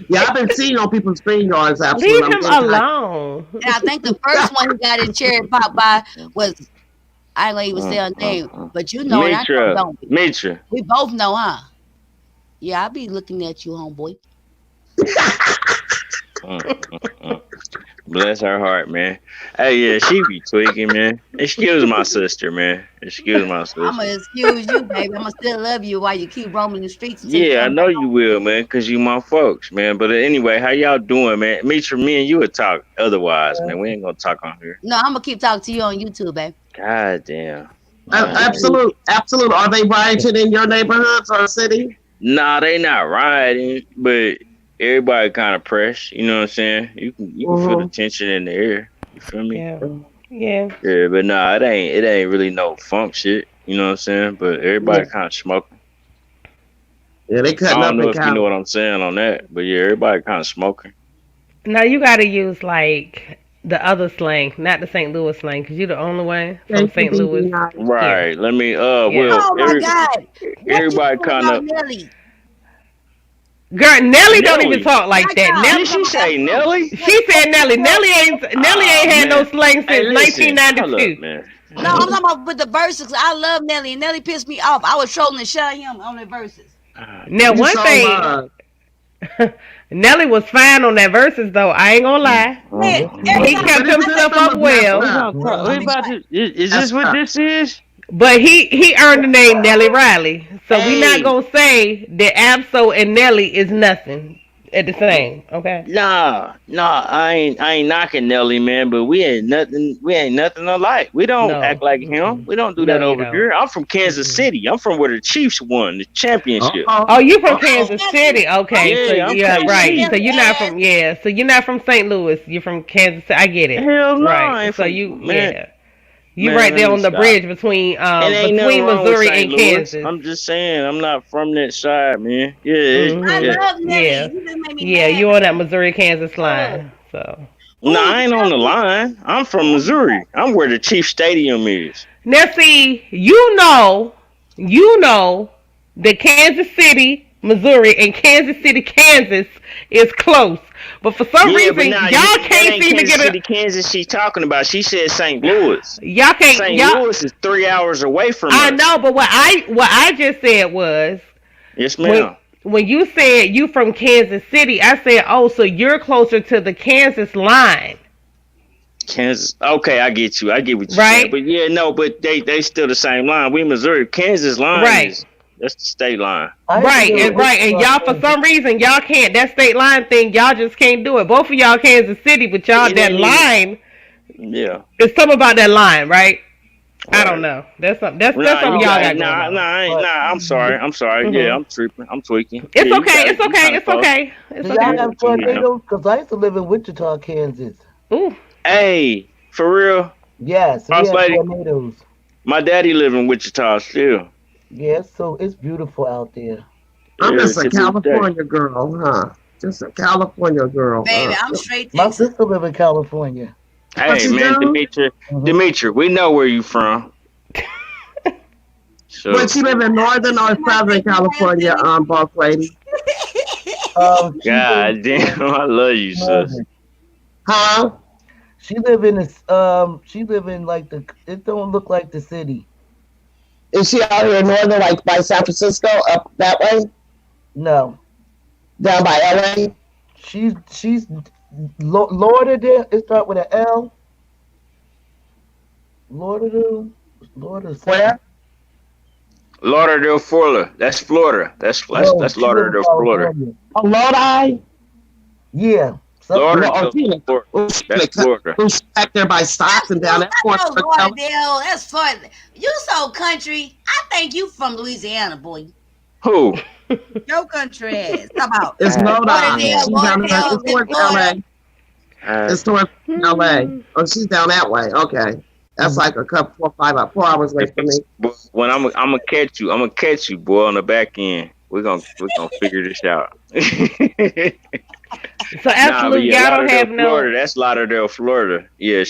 Speaker 3: Yeah, I've been seeing on people's screen yards. Absolute.
Speaker 1: Leave
Speaker 3: I'm
Speaker 1: him
Speaker 3: getting tired.
Speaker 1: alone.
Speaker 5: And I think the first one he got in cherry pop by was I ain't gonna even say her name,
Speaker 7: Mm.
Speaker 5: but you know and I know
Speaker 7: Mitra,
Speaker 5: don't we?
Speaker 7: Mitra.
Speaker 5: We both know, huh? Yeah, I be looking at you, homeboy.
Speaker 7: Mm. Bless her heart, man. Hey, yeah, she be tweaking, man. Excuse my sister, man. Excuse my
Speaker 5: I'ma
Speaker 7: sister.
Speaker 5: excuse you, baby. I'ma still love you while you keep roaming the streets until you
Speaker 7: Yeah, I
Speaker 5: come back
Speaker 7: know you
Speaker 5: home.
Speaker 7: will, man, cause you my folks, man. But anyway, how y'all doing, man? Mitra, me and you would talk otherwise, man. We ain't gonna talk on here.
Speaker 5: No, I'm gonna keep talking to you on YouTube, babe.
Speaker 7: God damn. All right, man.
Speaker 3: Absolute. Are they rioting in your neighborhoods or city?
Speaker 7: Nah, they not riding, but everybody kind of pressed. You know what I'm saying? You can feel the
Speaker 3: Mm-hmm.
Speaker 7: tension in the air. You feel me?
Speaker 1: Yeah. Yeah.
Speaker 7: Yeah, but nah, it ain't really no funk shit. You know what I'm saying? But
Speaker 3: Yeah.
Speaker 7: everybody kind of smoking.
Speaker 3: Yeah, they
Speaker 7: I
Speaker 3: cutting
Speaker 7: don't
Speaker 3: up
Speaker 7: know
Speaker 3: in
Speaker 7: if you know
Speaker 3: Cali.
Speaker 7: what I'm saying on that, but yeah, everybody kind of smoking.
Speaker 1: Now you gotta use like the other slang, not the St. Louis slang, because you're the only one from
Speaker 3: Thank you,
Speaker 1: St. Louis
Speaker 3: BB.
Speaker 1: here.
Speaker 7: Right. Let me.
Speaker 1: Yeah.
Speaker 7: Well,
Speaker 5: Oh my God. What you
Speaker 7: everybody
Speaker 5: think
Speaker 7: kind
Speaker 5: about
Speaker 7: of.
Speaker 5: Nelly?
Speaker 1: Girl, Nelly don't even
Speaker 7: Nelly.
Speaker 1: talk like
Speaker 5: My
Speaker 1: that.
Speaker 5: God,
Speaker 7: Did
Speaker 5: we
Speaker 7: she
Speaker 5: talking about
Speaker 7: say
Speaker 5: absolute.
Speaker 7: Nelly?
Speaker 1: She said Nelly ain't had no
Speaker 7: Man.
Speaker 1: slang
Speaker 7: Hey,
Speaker 1: since
Speaker 7: listen. Hold up,
Speaker 1: 1992.
Speaker 7: man.
Speaker 5: No, I'm talking about with the verses. I love Nelly. And Nelly pissed me off. I was trolling the shit out of him on the verses.
Speaker 1: Now
Speaker 3: You
Speaker 1: one
Speaker 3: so
Speaker 1: thing,
Speaker 3: love.
Speaker 1: Nelly was fine on that verses though. I ain't gonna lie.
Speaker 5: Man, every
Speaker 1: He
Speaker 5: time
Speaker 1: kept
Speaker 3: But his
Speaker 1: himself
Speaker 3: system
Speaker 1: up
Speaker 3: was messed
Speaker 1: well,
Speaker 7: We
Speaker 3: up.
Speaker 7: gonna talk. We about to. Is this
Speaker 3: Messed
Speaker 7: what
Speaker 3: up.
Speaker 7: this is?
Speaker 1: but he earned the name Nelly Riley. So we not
Speaker 7: Hey,
Speaker 1: gonna say that Absol and Nelly is nothing at the same. Okay.
Speaker 7: nah. I ain't knocking Nelly, man. But we ain't nothing. We ain't nothing alike. We don't
Speaker 1: No.
Speaker 7: act like him.
Speaker 1: Mm-mm.
Speaker 7: We don't do
Speaker 1: No,
Speaker 7: that
Speaker 1: you
Speaker 7: over
Speaker 1: don't.
Speaker 7: here. I'm from Kansas
Speaker 1: Mm-mm.
Speaker 7: City. I'm from where the Chiefs won the championship.
Speaker 1: Oh,
Speaker 3: Uh-oh.
Speaker 1: you from
Speaker 3: Uh-oh.
Speaker 1: Kansas City? Okay, so
Speaker 7: Yeah, I'm
Speaker 1: yeah, right.
Speaker 7: KC.
Speaker 1: So
Speaker 5: Nelly
Speaker 1: you're not
Speaker 5: ass.
Speaker 1: from So you're not from St. Louis. You're from Kansas City. I get it.
Speaker 7: Hell no, I
Speaker 1: Right.
Speaker 7: ain't
Speaker 1: So
Speaker 7: from
Speaker 1: you
Speaker 7: man.
Speaker 1: you right
Speaker 7: Let
Speaker 1: there
Speaker 7: me
Speaker 1: on the
Speaker 7: stop.
Speaker 1: bridge between
Speaker 7: It ain't nothing wrong with
Speaker 1: Missouri
Speaker 7: St.
Speaker 1: and
Speaker 7: Louis.
Speaker 1: Kansas.
Speaker 7: I'm just saying I'm not from that side, man. Yeah,
Speaker 5: I
Speaker 1: Mhm.
Speaker 7: yeah.
Speaker 5: love Nelly.
Speaker 1: Yeah.
Speaker 5: He just made me
Speaker 1: Yeah,
Speaker 5: mad.
Speaker 1: you on that Missouri Kansas
Speaker 5: Ugh.
Speaker 1: line. So
Speaker 7: Nah,
Speaker 5: Ooh,
Speaker 7: I ain't on the
Speaker 5: Nelly.
Speaker 7: line. I'm from Missouri. I'm where the Chief Stadium is.
Speaker 1: now see, you know that Kansas City, Missouri and Kansas City, Kansas is close. But for some
Speaker 7: Yeah, but
Speaker 1: reason,
Speaker 7: nah,
Speaker 1: y'all
Speaker 7: that
Speaker 1: can't
Speaker 7: ain't
Speaker 1: seem to
Speaker 7: Kansas
Speaker 1: get
Speaker 7: City, Kansas she's talking about. She said St. Louis.
Speaker 1: y'all can't
Speaker 7: St.
Speaker 1: y'all
Speaker 7: Louis is 3 hours away from
Speaker 1: I
Speaker 7: us.
Speaker 1: know, but what I just said was
Speaker 7: Yes,
Speaker 1: when
Speaker 7: ma'am.
Speaker 1: when you said you from Kansas City, I said, oh, so you're closer to the Kansas line,
Speaker 7: Kansas. Okay, I get you. I get what you're saying.
Speaker 1: right?
Speaker 7: But yeah, no, but they still the same line. We Missouri. Kansas line
Speaker 1: Right.
Speaker 7: is that's the state line.
Speaker 6: I used to live in
Speaker 1: Right, and
Speaker 6: Wichita,
Speaker 1: y'all for
Speaker 6: Kansas.
Speaker 1: some reason y'all can't that state line thing. Y'all just can't do it. Both of y'all Kansas City, but y'all
Speaker 7: It
Speaker 1: that
Speaker 7: ain't even.
Speaker 1: line.
Speaker 7: Yeah.
Speaker 1: It's something about that line, right? I don't
Speaker 7: Right.
Speaker 1: know. That's
Speaker 7: Nah,
Speaker 1: something
Speaker 7: you
Speaker 6: No,
Speaker 1: y'all
Speaker 7: got
Speaker 1: got
Speaker 7: it.
Speaker 1: going
Speaker 7: Nah,
Speaker 1: on.
Speaker 6: but
Speaker 7: I'm sorry. I'm sorry. Yeah,
Speaker 1: Mhm.
Speaker 7: I'm tripping. I'm tweaking.
Speaker 1: It's
Speaker 7: Yeah, you
Speaker 1: okay.
Speaker 7: got it.
Speaker 1: It's
Speaker 7: You
Speaker 1: okay.
Speaker 7: kind of
Speaker 1: It's
Speaker 7: close.
Speaker 1: okay. It's
Speaker 6: do y'all
Speaker 7: Yeah,
Speaker 1: okay.
Speaker 6: have
Speaker 7: but you know.
Speaker 6: tornadoes? Because I used to live in Wichita, Kansas.
Speaker 1: Ooh.
Speaker 7: Hey, for real,
Speaker 6: Yes, we
Speaker 7: boss
Speaker 6: had
Speaker 7: lady.
Speaker 6: tornadoes.
Speaker 7: My daddy live in Wichita still.
Speaker 6: Yes, so it's beautiful out there.
Speaker 3: I'm
Speaker 7: Yeah,
Speaker 3: just
Speaker 7: to
Speaker 3: a
Speaker 7: this day.
Speaker 3: California girl, huh? Just a California girl,
Speaker 5: Baby,
Speaker 3: huh?
Speaker 5: I'm straight
Speaker 6: My
Speaker 5: Texas.
Speaker 6: sister live in California.
Speaker 3: What
Speaker 7: Hey,
Speaker 3: you
Speaker 7: man,
Speaker 3: do?
Speaker 6: Hmm.
Speaker 7: Dimitri, we know where you from.
Speaker 3: But
Speaker 7: So,
Speaker 3: she live in northern
Speaker 5: Listen
Speaker 3: or
Speaker 5: to my
Speaker 3: southern
Speaker 5: state Ohio
Speaker 3: California,
Speaker 5: City.
Speaker 3: boss lady.
Speaker 6: She lives
Speaker 7: God damn, I love you, sis.
Speaker 6: northern.
Speaker 3: Huh?
Speaker 6: She live in this. She live in like the. It don't look like the city.
Speaker 4: Is she out here in northern, like by San Francisco, up that way,
Speaker 6: No,
Speaker 4: down by LA?
Speaker 6: she's Lauderdale. It start with an L. Lauderdale. Lauderdale something.
Speaker 3: Where?
Speaker 7: Lauderdale, Florida. That's Florida. That's
Speaker 6: No,
Speaker 7: that's
Speaker 6: she live in
Speaker 7: Lauderdale, Florida.
Speaker 6: California.
Speaker 4: Oh, Lodi.
Speaker 6: Yeah.
Speaker 7: Lauderdale,
Speaker 4: Tina.
Speaker 7: Florida. That's Florida.
Speaker 4: Who's back there by Stocks and down that corner?
Speaker 5: I know Lauderdale. That's fun. You so country. I think you from Louisiana, boy.
Speaker 7: Who?
Speaker 5: Your country ass. Come out.
Speaker 4: It's Lodi.
Speaker 5: Lauderdale,
Speaker 4: She's down there.
Speaker 5: Lauderdale,
Speaker 4: It's towards
Speaker 5: Florida.
Speaker 4: LA. It's towards LA. Oh, she's down that way. Okay. That's like a couple, 4 hours away from me.
Speaker 7: When I'm gonna catch you, boy, on the back end. We're gonna figure this out.
Speaker 1: So absolutely, y'all don't have no.
Speaker 7: Florida. That's Lauderdale, Florida. Yeah,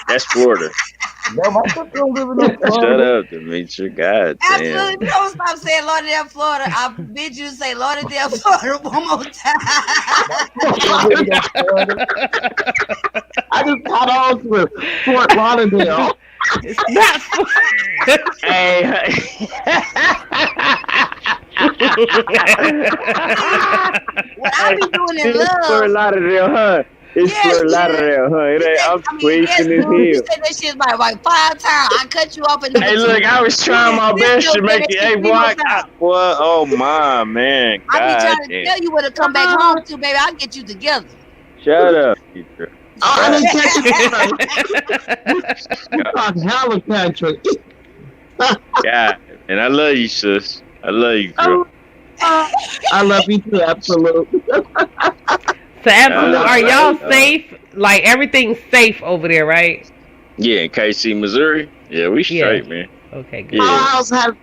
Speaker 7: that's Florida.
Speaker 6: No, my sister don't live in no
Speaker 7: Shut
Speaker 6: Florida.
Speaker 7: up, Demetri. God
Speaker 5: Absolutely.
Speaker 7: damn.
Speaker 5: If you don't stop saying Lauderdale, Florida, I bid you to say Lauderdale, Florida one more time.
Speaker 4: I just caught on to Fort Lauderdale.
Speaker 1: It's not.
Speaker 7: Hey.
Speaker 5: What I be doing in
Speaker 7: It's Fort
Speaker 5: love.
Speaker 7: Lauderdale, huh? It's
Speaker 5: Yes,
Speaker 7: Fort Lauderdale, huh? It ain't, I'm tweaking
Speaker 5: dude, you
Speaker 7: his
Speaker 5: said that shit like 5 times. I cut you off and
Speaker 7: Hey, look, I was trying my best to make it. Hey, boy, oh my man,
Speaker 5: I be
Speaker 7: God
Speaker 5: trying to
Speaker 7: damn.
Speaker 5: tell you where to come back home to, baby. I'll get you together.
Speaker 7: Shut up, teacher.
Speaker 4: Oh, I didn't catch you. You talk hella country.
Speaker 7: God, and I love you, sis. I love you, girl.
Speaker 4: I love you too, absolutely.
Speaker 1: So absolutely, are y'all
Speaker 7: Yeah.
Speaker 1: safe? Like everything's safe over there, right?
Speaker 7: Yeah, in KC, Missouri. Yeah, we straight, man.
Speaker 1: Okay, good.
Speaker 7: Yeah.
Speaker 4: How else has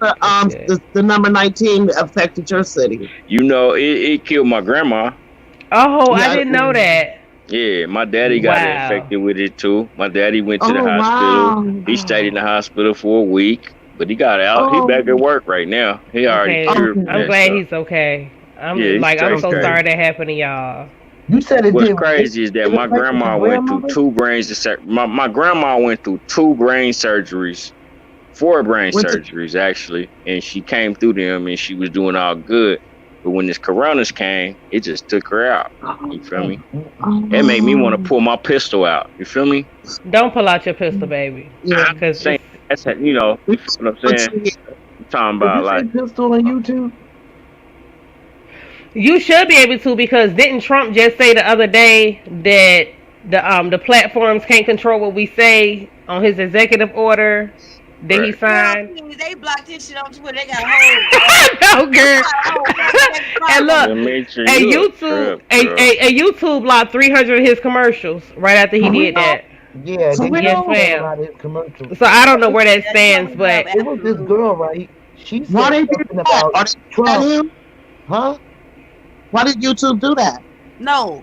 Speaker 4: the number 19 affected your city?
Speaker 7: You know, it killed my grandma.
Speaker 1: Oh,
Speaker 4: Yeah,
Speaker 1: I didn't know that.
Speaker 7: Yeah, my daddy got
Speaker 1: Wow.
Speaker 7: infected with it too. My daddy went to the
Speaker 4: Oh,
Speaker 7: hospital.
Speaker 4: wow.
Speaker 7: He stayed in the hospital for a week, but he got out.
Speaker 4: Oh.
Speaker 7: He back at work right now. He already
Speaker 1: Okay,
Speaker 7: cured
Speaker 1: I'm
Speaker 7: that
Speaker 1: glad
Speaker 7: stuff.
Speaker 1: he's okay. I'm
Speaker 7: Yeah, he's
Speaker 1: I'm so
Speaker 7: straight.
Speaker 1: sorry that happened to y'all.
Speaker 6: You said it
Speaker 7: What's
Speaker 6: did.
Speaker 7: crazy is that my
Speaker 6: It affected
Speaker 7: grandma
Speaker 6: your
Speaker 7: went through
Speaker 6: grandmother?
Speaker 7: 2 brain my grandma went through 2 brain surgeries, 4 brain
Speaker 4: What's it-
Speaker 7: surgeries actually, and she came through them and she was doing all good. But when this coronas came, it just took her out. You feel me? It made me want to pull my pistol out. You feel me?
Speaker 1: Don't pull out your pistol, baby.
Speaker 4: Yeah.
Speaker 1: Because
Speaker 7: Saying, that's how, you know what I'm saying. I'm talking
Speaker 6: Did
Speaker 7: about
Speaker 6: you
Speaker 7: like
Speaker 6: say pistol on YouTube?
Speaker 1: you should be able to, because didn't Trump just say the other day that the platforms can't control what we say on his executive order that he
Speaker 7: Right.
Speaker 1: signed?
Speaker 5: They blocked this shit on Twitter. They got a whole.
Speaker 1: No, girl. And look,
Speaker 7: Demetri,
Speaker 1: a
Speaker 7: you a
Speaker 1: YouTube,
Speaker 7: trip, bro.
Speaker 1: a YouTube blocked 300 of his commercials right after he did that.
Speaker 6: Yeah,
Speaker 4: For
Speaker 6: they
Speaker 4: real?
Speaker 6: did
Speaker 1: Yes, ma'am.
Speaker 6: a lot of his commercials.
Speaker 1: So I don't know where that stands, but
Speaker 6: It was this girl, right? She said
Speaker 4: Why they did
Speaker 6: something
Speaker 4: that? Are
Speaker 6: about
Speaker 4: they mad
Speaker 6: Trump.
Speaker 4: at him?
Speaker 6: Huh?
Speaker 4: Why did YouTube do that?
Speaker 5: No.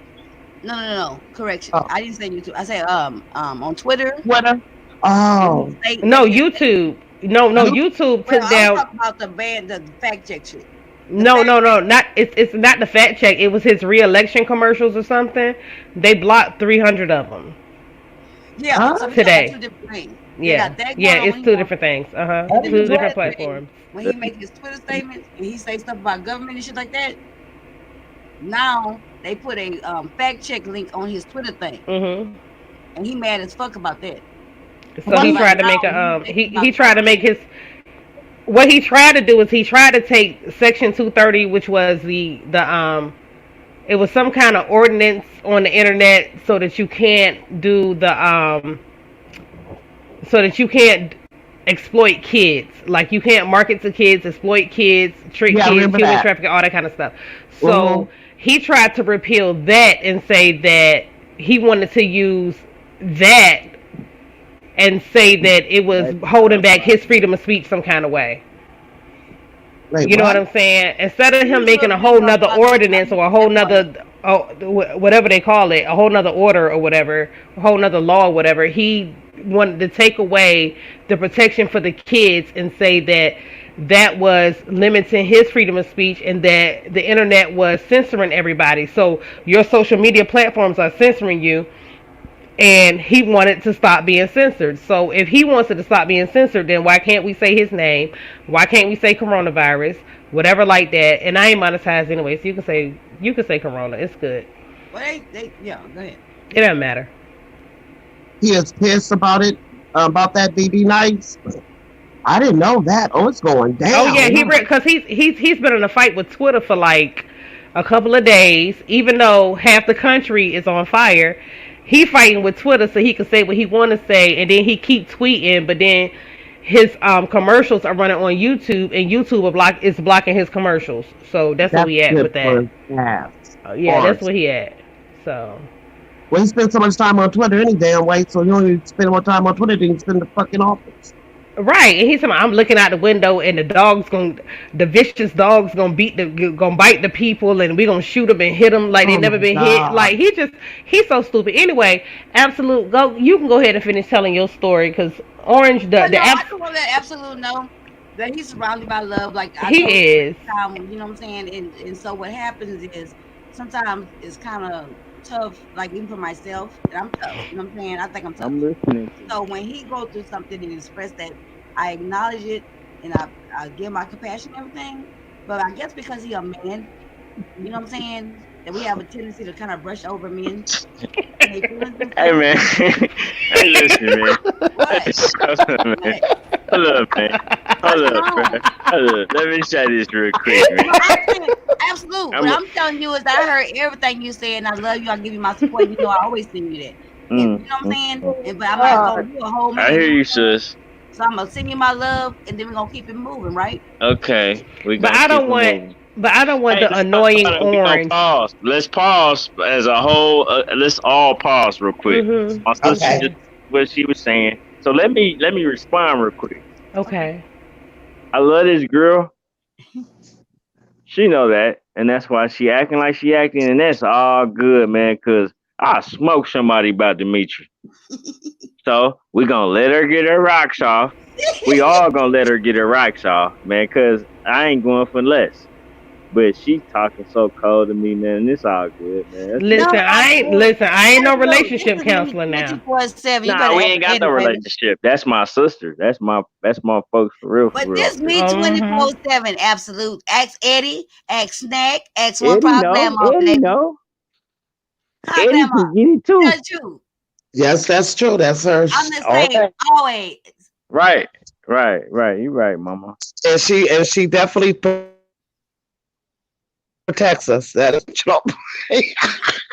Speaker 5: Correction.
Speaker 4: Oh.
Speaker 5: I didn't say YouTube. I said on Twitter.
Speaker 4: Twitter? Oh.
Speaker 1: no, YouTube. No, YouTube took
Speaker 5: I'm
Speaker 1: down.
Speaker 5: talking about the fact check shit.
Speaker 1: No, not it's not the fact check. It was his re-election commercials or something. They blocked 300 of them.
Speaker 5: Yeah,
Speaker 4: Huh?
Speaker 5: so we
Speaker 1: Today.
Speaker 5: got 2 different things. They
Speaker 1: Yeah,
Speaker 5: got that
Speaker 1: yeah,
Speaker 5: going
Speaker 1: it's
Speaker 5: on
Speaker 1: 2
Speaker 5: when
Speaker 1: different things.
Speaker 6: Oh,
Speaker 1: 2
Speaker 6: you
Speaker 1: different
Speaker 6: right.
Speaker 1: platforms.
Speaker 5: When he make his Twitter statements and he say stuff about government and shit like that. Now they put a fact check link on his Twitter thing,
Speaker 1: Mhm.
Speaker 5: and he mad as fuck about that.
Speaker 1: So he
Speaker 5: Like,
Speaker 1: tried to make
Speaker 5: now,
Speaker 1: a he tried to make his. What he tried to do is he tried to take Section 230, which was it was some kind of ordinance on the internet, so that you can't do so that you can't exploit kids. Like you can't market to kids, exploit kids, treat
Speaker 4: Yeah, I
Speaker 1: kids,
Speaker 4: remember
Speaker 1: human
Speaker 4: that.
Speaker 1: trafficking, all that kind of stuff. So
Speaker 4: Mhm.
Speaker 1: he tried to repeal that and say that he wanted to use that and say that it was holding back his freedom of speech some kind of way.
Speaker 4: Wait,
Speaker 1: You know what I'm saying? Instead of him making a whole nother ordinance or a whole nother, whatever they call it, a whole nother order or whatever, a whole nother law or whatever, he wanted to take away the protection for the kids and say that that was limiting his freedom of speech and that the internet was censoring everybody. So your social media platforms are censoring you. And he wanted to stop being censored. So if he wants it to stop being censored, then why can't we say his name? Why can't we say coronavirus? Whatever like that. And I ain't monetized anyway, so you can say corona. It's good.
Speaker 5: Well, yeah, go ahead.
Speaker 1: It doesn't matter.
Speaker 4: He is pissed about it, about that BB Nice. I didn't know that. Oh, it's going
Speaker 1: Oh yeah,
Speaker 4: down.
Speaker 1: because he's been in a fight with Twitter for like a couple of days. Even though half the country is on fire, he fighting with Twitter so he can say what he want to say, and then he keep tweeting. But then his commercials are running on YouTube, and YouTube is blocking his commercials. So that's where
Speaker 4: That's
Speaker 1: we at
Speaker 4: good
Speaker 1: with
Speaker 4: for
Speaker 1: that.
Speaker 4: his ass.
Speaker 1: Yeah, that's
Speaker 4: Bars.
Speaker 1: where he at. So
Speaker 4: Well, he spends so much time on Twitter any damn way, so you only spend more time on Twitter than you spend in the fucking office.
Speaker 1: right, and he's saying I'm looking out the window, and the vicious dog's gonna bite the people, and we gonna shoot them and hit them like they
Speaker 4: Oh
Speaker 1: never
Speaker 4: my
Speaker 1: been hit.
Speaker 4: God.
Speaker 1: Like he's so stupid. Anyway, absolute go. You can go ahead and finish telling your story because Orange
Speaker 5: But no, I just want to let Absolute know that he's surrounded by love. Like I
Speaker 1: he
Speaker 5: told you,
Speaker 1: is.
Speaker 5: you know what I'm saying? And so what happens is sometimes it's kind of tough, like even for myself, and I'm tough, you know what I'm saying? I think I'm tough.
Speaker 7: I'm listening.
Speaker 5: So when he goes through something and express that, I acknowledge it and I give my compassion and everything. But I guess because he a man, you know what I'm saying? That we have a tendency to kind of brush over men. And they feelings and
Speaker 7: Hey
Speaker 5: stuff.
Speaker 7: man, hey listen man.
Speaker 5: What?
Speaker 7: Hold on, man.
Speaker 5: What?
Speaker 7: Hold up, man. Hold up, man. Hold up. Let me say this real quick, man.
Speaker 5: No, I'm saying absolute.
Speaker 7: I'm
Speaker 5: What
Speaker 7: a-
Speaker 5: I'm telling you is that I heard everything you said, and I love you. I give you my support. You know, I always send you that. And you know what I'm saying? And, but I'm not gonna do a whole
Speaker 7: I hear
Speaker 5: man.
Speaker 7: you, sis.
Speaker 5: So I'm gonna send you my love, and then we're gonna keep it moving, right?
Speaker 7: Okay, we
Speaker 1: But
Speaker 7: gonna
Speaker 1: I
Speaker 7: keep
Speaker 1: don't
Speaker 7: it
Speaker 1: want.
Speaker 7: moving.
Speaker 1: But I don't want
Speaker 7: Hey,
Speaker 1: the annoying
Speaker 7: we gonna
Speaker 1: Orange.
Speaker 7: pause. Let's pause as a whole. Let's all pause real quick.
Speaker 1: Mhm.
Speaker 7: My sister
Speaker 4: Okay.
Speaker 7: just what she was saying. So let me respond real quick.
Speaker 1: Okay.
Speaker 7: I love this girl. She know that, and that's why she acting like she acting, and that's all good, man. Cause I smoke somebody about Dimitri. So we gonna let her get her rocks off. We all gonna let her get her rocks off, man. Cause I ain't going for less. But she talking so cold to me, man. And it's all good, man.
Speaker 1: Listen, I ain't no relationship
Speaker 5: This is
Speaker 1: counselor now.
Speaker 5: 24/7. You
Speaker 7: Nah,
Speaker 5: better
Speaker 7: we
Speaker 5: ask
Speaker 7: ain't got
Speaker 5: Eddie,
Speaker 7: no
Speaker 5: baby.
Speaker 7: relationship. That's my sister. That's my folks for real.
Speaker 5: But
Speaker 7: For real.
Speaker 5: this me
Speaker 1: Mhm.
Speaker 5: 24/7. Absolute. Ask Eddie. Ask Snack. Ask one
Speaker 7: Eddie
Speaker 5: problem
Speaker 7: know.
Speaker 5: grandma,
Speaker 7: Eddie
Speaker 5: baby.
Speaker 7: know.
Speaker 5: Hi,
Speaker 7: Eddie
Speaker 5: grandma.
Speaker 7: can get it too.
Speaker 5: That's you.
Speaker 4: Yes, that's true. That's her.
Speaker 5: I'm the
Speaker 4: All
Speaker 5: same.
Speaker 4: right.
Speaker 5: Always.
Speaker 7: Right. You right, mama.
Speaker 4: And she definitely protects us. That is true.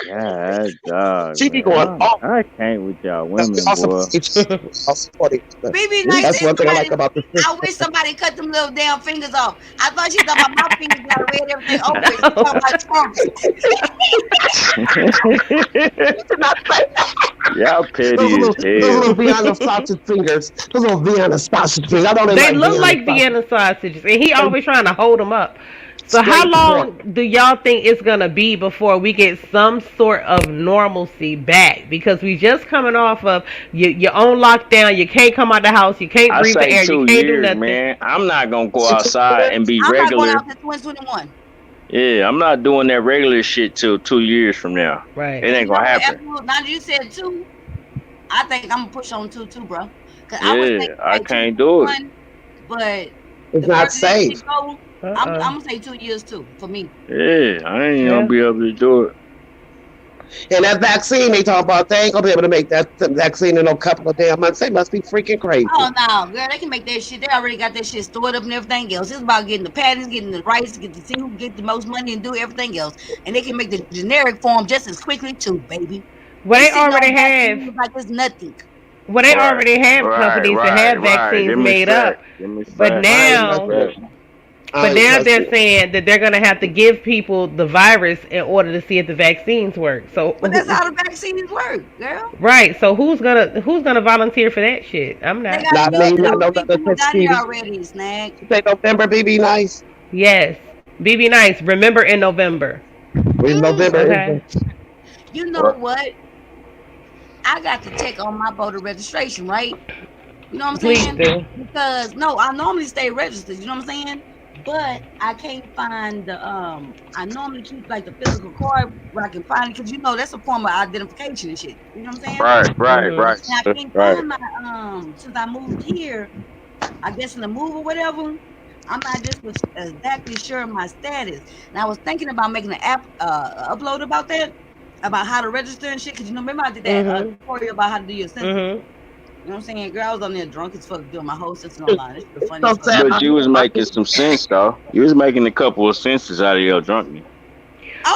Speaker 7: Yeah, dog,
Speaker 4: She be
Speaker 7: man.
Speaker 4: going off.
Speaker 7: I can't with y'all
Speaker 4: We
Speaker 7: women,
Speaker 4: all
Speaker 7: boy.
Speaker 4: support each other. We all support each other.
Speaker 5: BB nice.
Speaker 4: That's one thing I like about the
Speaker 5: I
Speaker 4: system.
Speaker 5: wish somebody cut them little damn fingers off. I thought she thought about my fingers got red, everything open. She talking about Trump.
Speaker 7: Y'all petty
Speaker 4: Those
Speaker 7: as
Speaker 4: little
Speaker 7: hell.
Speaker 4: Vienna sausage fingers. Those little Vienna sausage fingers. I know they
Speaker 1: They look
Speaker 4: Vienna
Speaker 1: like
Speaker 4: sausage.
Speaker 1: Vienna sausages, and he always trying to hold them up. So how
Speaker 4: Straight
Speaker 1: long
Speaker 4: pork.
Speaker 1: do y'all think it's gonna be before we get some sort of normalcy back? Because we just coming off of your own lockdown. You can't come out the house. You can't
Speaker 7: I
Speaker 1: breathe the
Speaker 7: say
Speaker 1: air. You
Speaker 7: 2
Speaker 1: can't do
Speaker 7: years,
Speaker 1: nothing.
Speaker 7: man. I'm not gonna go outside and be
Speaker 5: I'm not going
Speaker 7: regular.
Speaker 5: out to 2021.
Speaker 7: Yeah, I'm not doing that regular shit till 2 years from now.
Speaker 1: Right.
Speaker 7: It ain't gonna happen.
Speaker 5: Absolutely. Now that you said 2, I think I'm gonna push on 2 too, bro. Cause I was
Speaker 7: Yeah,
Speaker 5: thinking
Speaker 7: I
Speaker 5: like
Speaker 7: can't do it.
Speaker 5: 2, but
Speaker 4: It's
Speaker 5: the
Speaker 4: not
Speaker 5: further this shit
Speaker 4: safe.
Speaker 5: go, I'm gonna say 2 years too for me.
Speaker 7: Yeah, I ain't
Speaker 1: Yeah.
Speaker 7: gonna be able to do it.
Speaker 4: And that vaccine they talk about, they ain't gonna be able to make that vaccine in a couple of damn months. They must be freaking crazy.
Speaker 5: Oh no, girl, they can make that shit. They already got that shit stored up and everything else. It's about getting the patents, getting the rights, get to see who get the most money and do everything else. And they can make the generic form just as quickly too, baby.
Speaker 1: Well, they
Speaker 5: sitting on
Speaker 1: already
Speaker 5: vaccines
Speaker 1: have.
Speaker 5: like it's nothing.
Speaker 1: Well, they
Speaker 7: Right,
Speaker 1: already have companies that have vaccines
Speaker 7: Give me
Speaker 1: made
Speaker 7: facts.
Speaker 1: up.
Speaker 7: Give me
Speaker 1: But
Speaker 7: facts.
Speaker 1: now,
Speaker 7: Facts.
Speaker 1: but now they're saying that they're gonna have to give people the virus in order to see if the vaccines work. So,
Speaker 5: But that's how the vaccines work, girl.
Speaker 1: right. So who's gonna volunteer for that shit? I'm
Speaker 5: They
Speaker 1: not.
Speaker 5: got
Speaker 4: Not me,
Speaker 5: millions
Speaker 4: not
Speaker 5: of
Speaker 4: no
Speaker 5: people
Speaker 4: other
Speaker 5: who got
Speaker 4: Stevie.
Speaker 5: it already, Snag.
Speaker 4: You say November, BB nice.
Speaker 1: Yes. BB Nice. Remember in November.
Speaker 4: In November.
Speaker 1: Okay.
Speaker 5: You know what? I got to check on my voter registration, right? You know what I'm
Speaker 1: Please
Speaker 5: saying?
Speaker 1: do.
Speaker 5: Because no, I normally stay registered, you know what I'm saying? But I can't find the I normally keep like the physical card where I can find it because you know that's a form of identification and shit. You know what I'm saying?
Speaker 7: Right.
Speaker 1: Mhm.
Speaker 7: Right.
Speaker 5: And I can't
Speaker 7: Right.
Speaker 5: find my since I moved here, I guess in the move or whatever, I'm not just exactly sure of my status. And I was thinking about making an app upload about that, about how to register and shit. Cause you know, remember I did that
Speaker 1: Mhm.
Speaker 5: tutorial about how to do your census.
Speaker 1: Mhm.
Speaker 5: You know what I'm saying? Girl, I was on there drunk as fuck doing my whole system online. It's the funniest
Speaker 3: So
Speaker 5: fuck.
Speaker 3: sad.
Speaker 7: But you was making some sense though. You was making a couple of senses out of your drunkenness.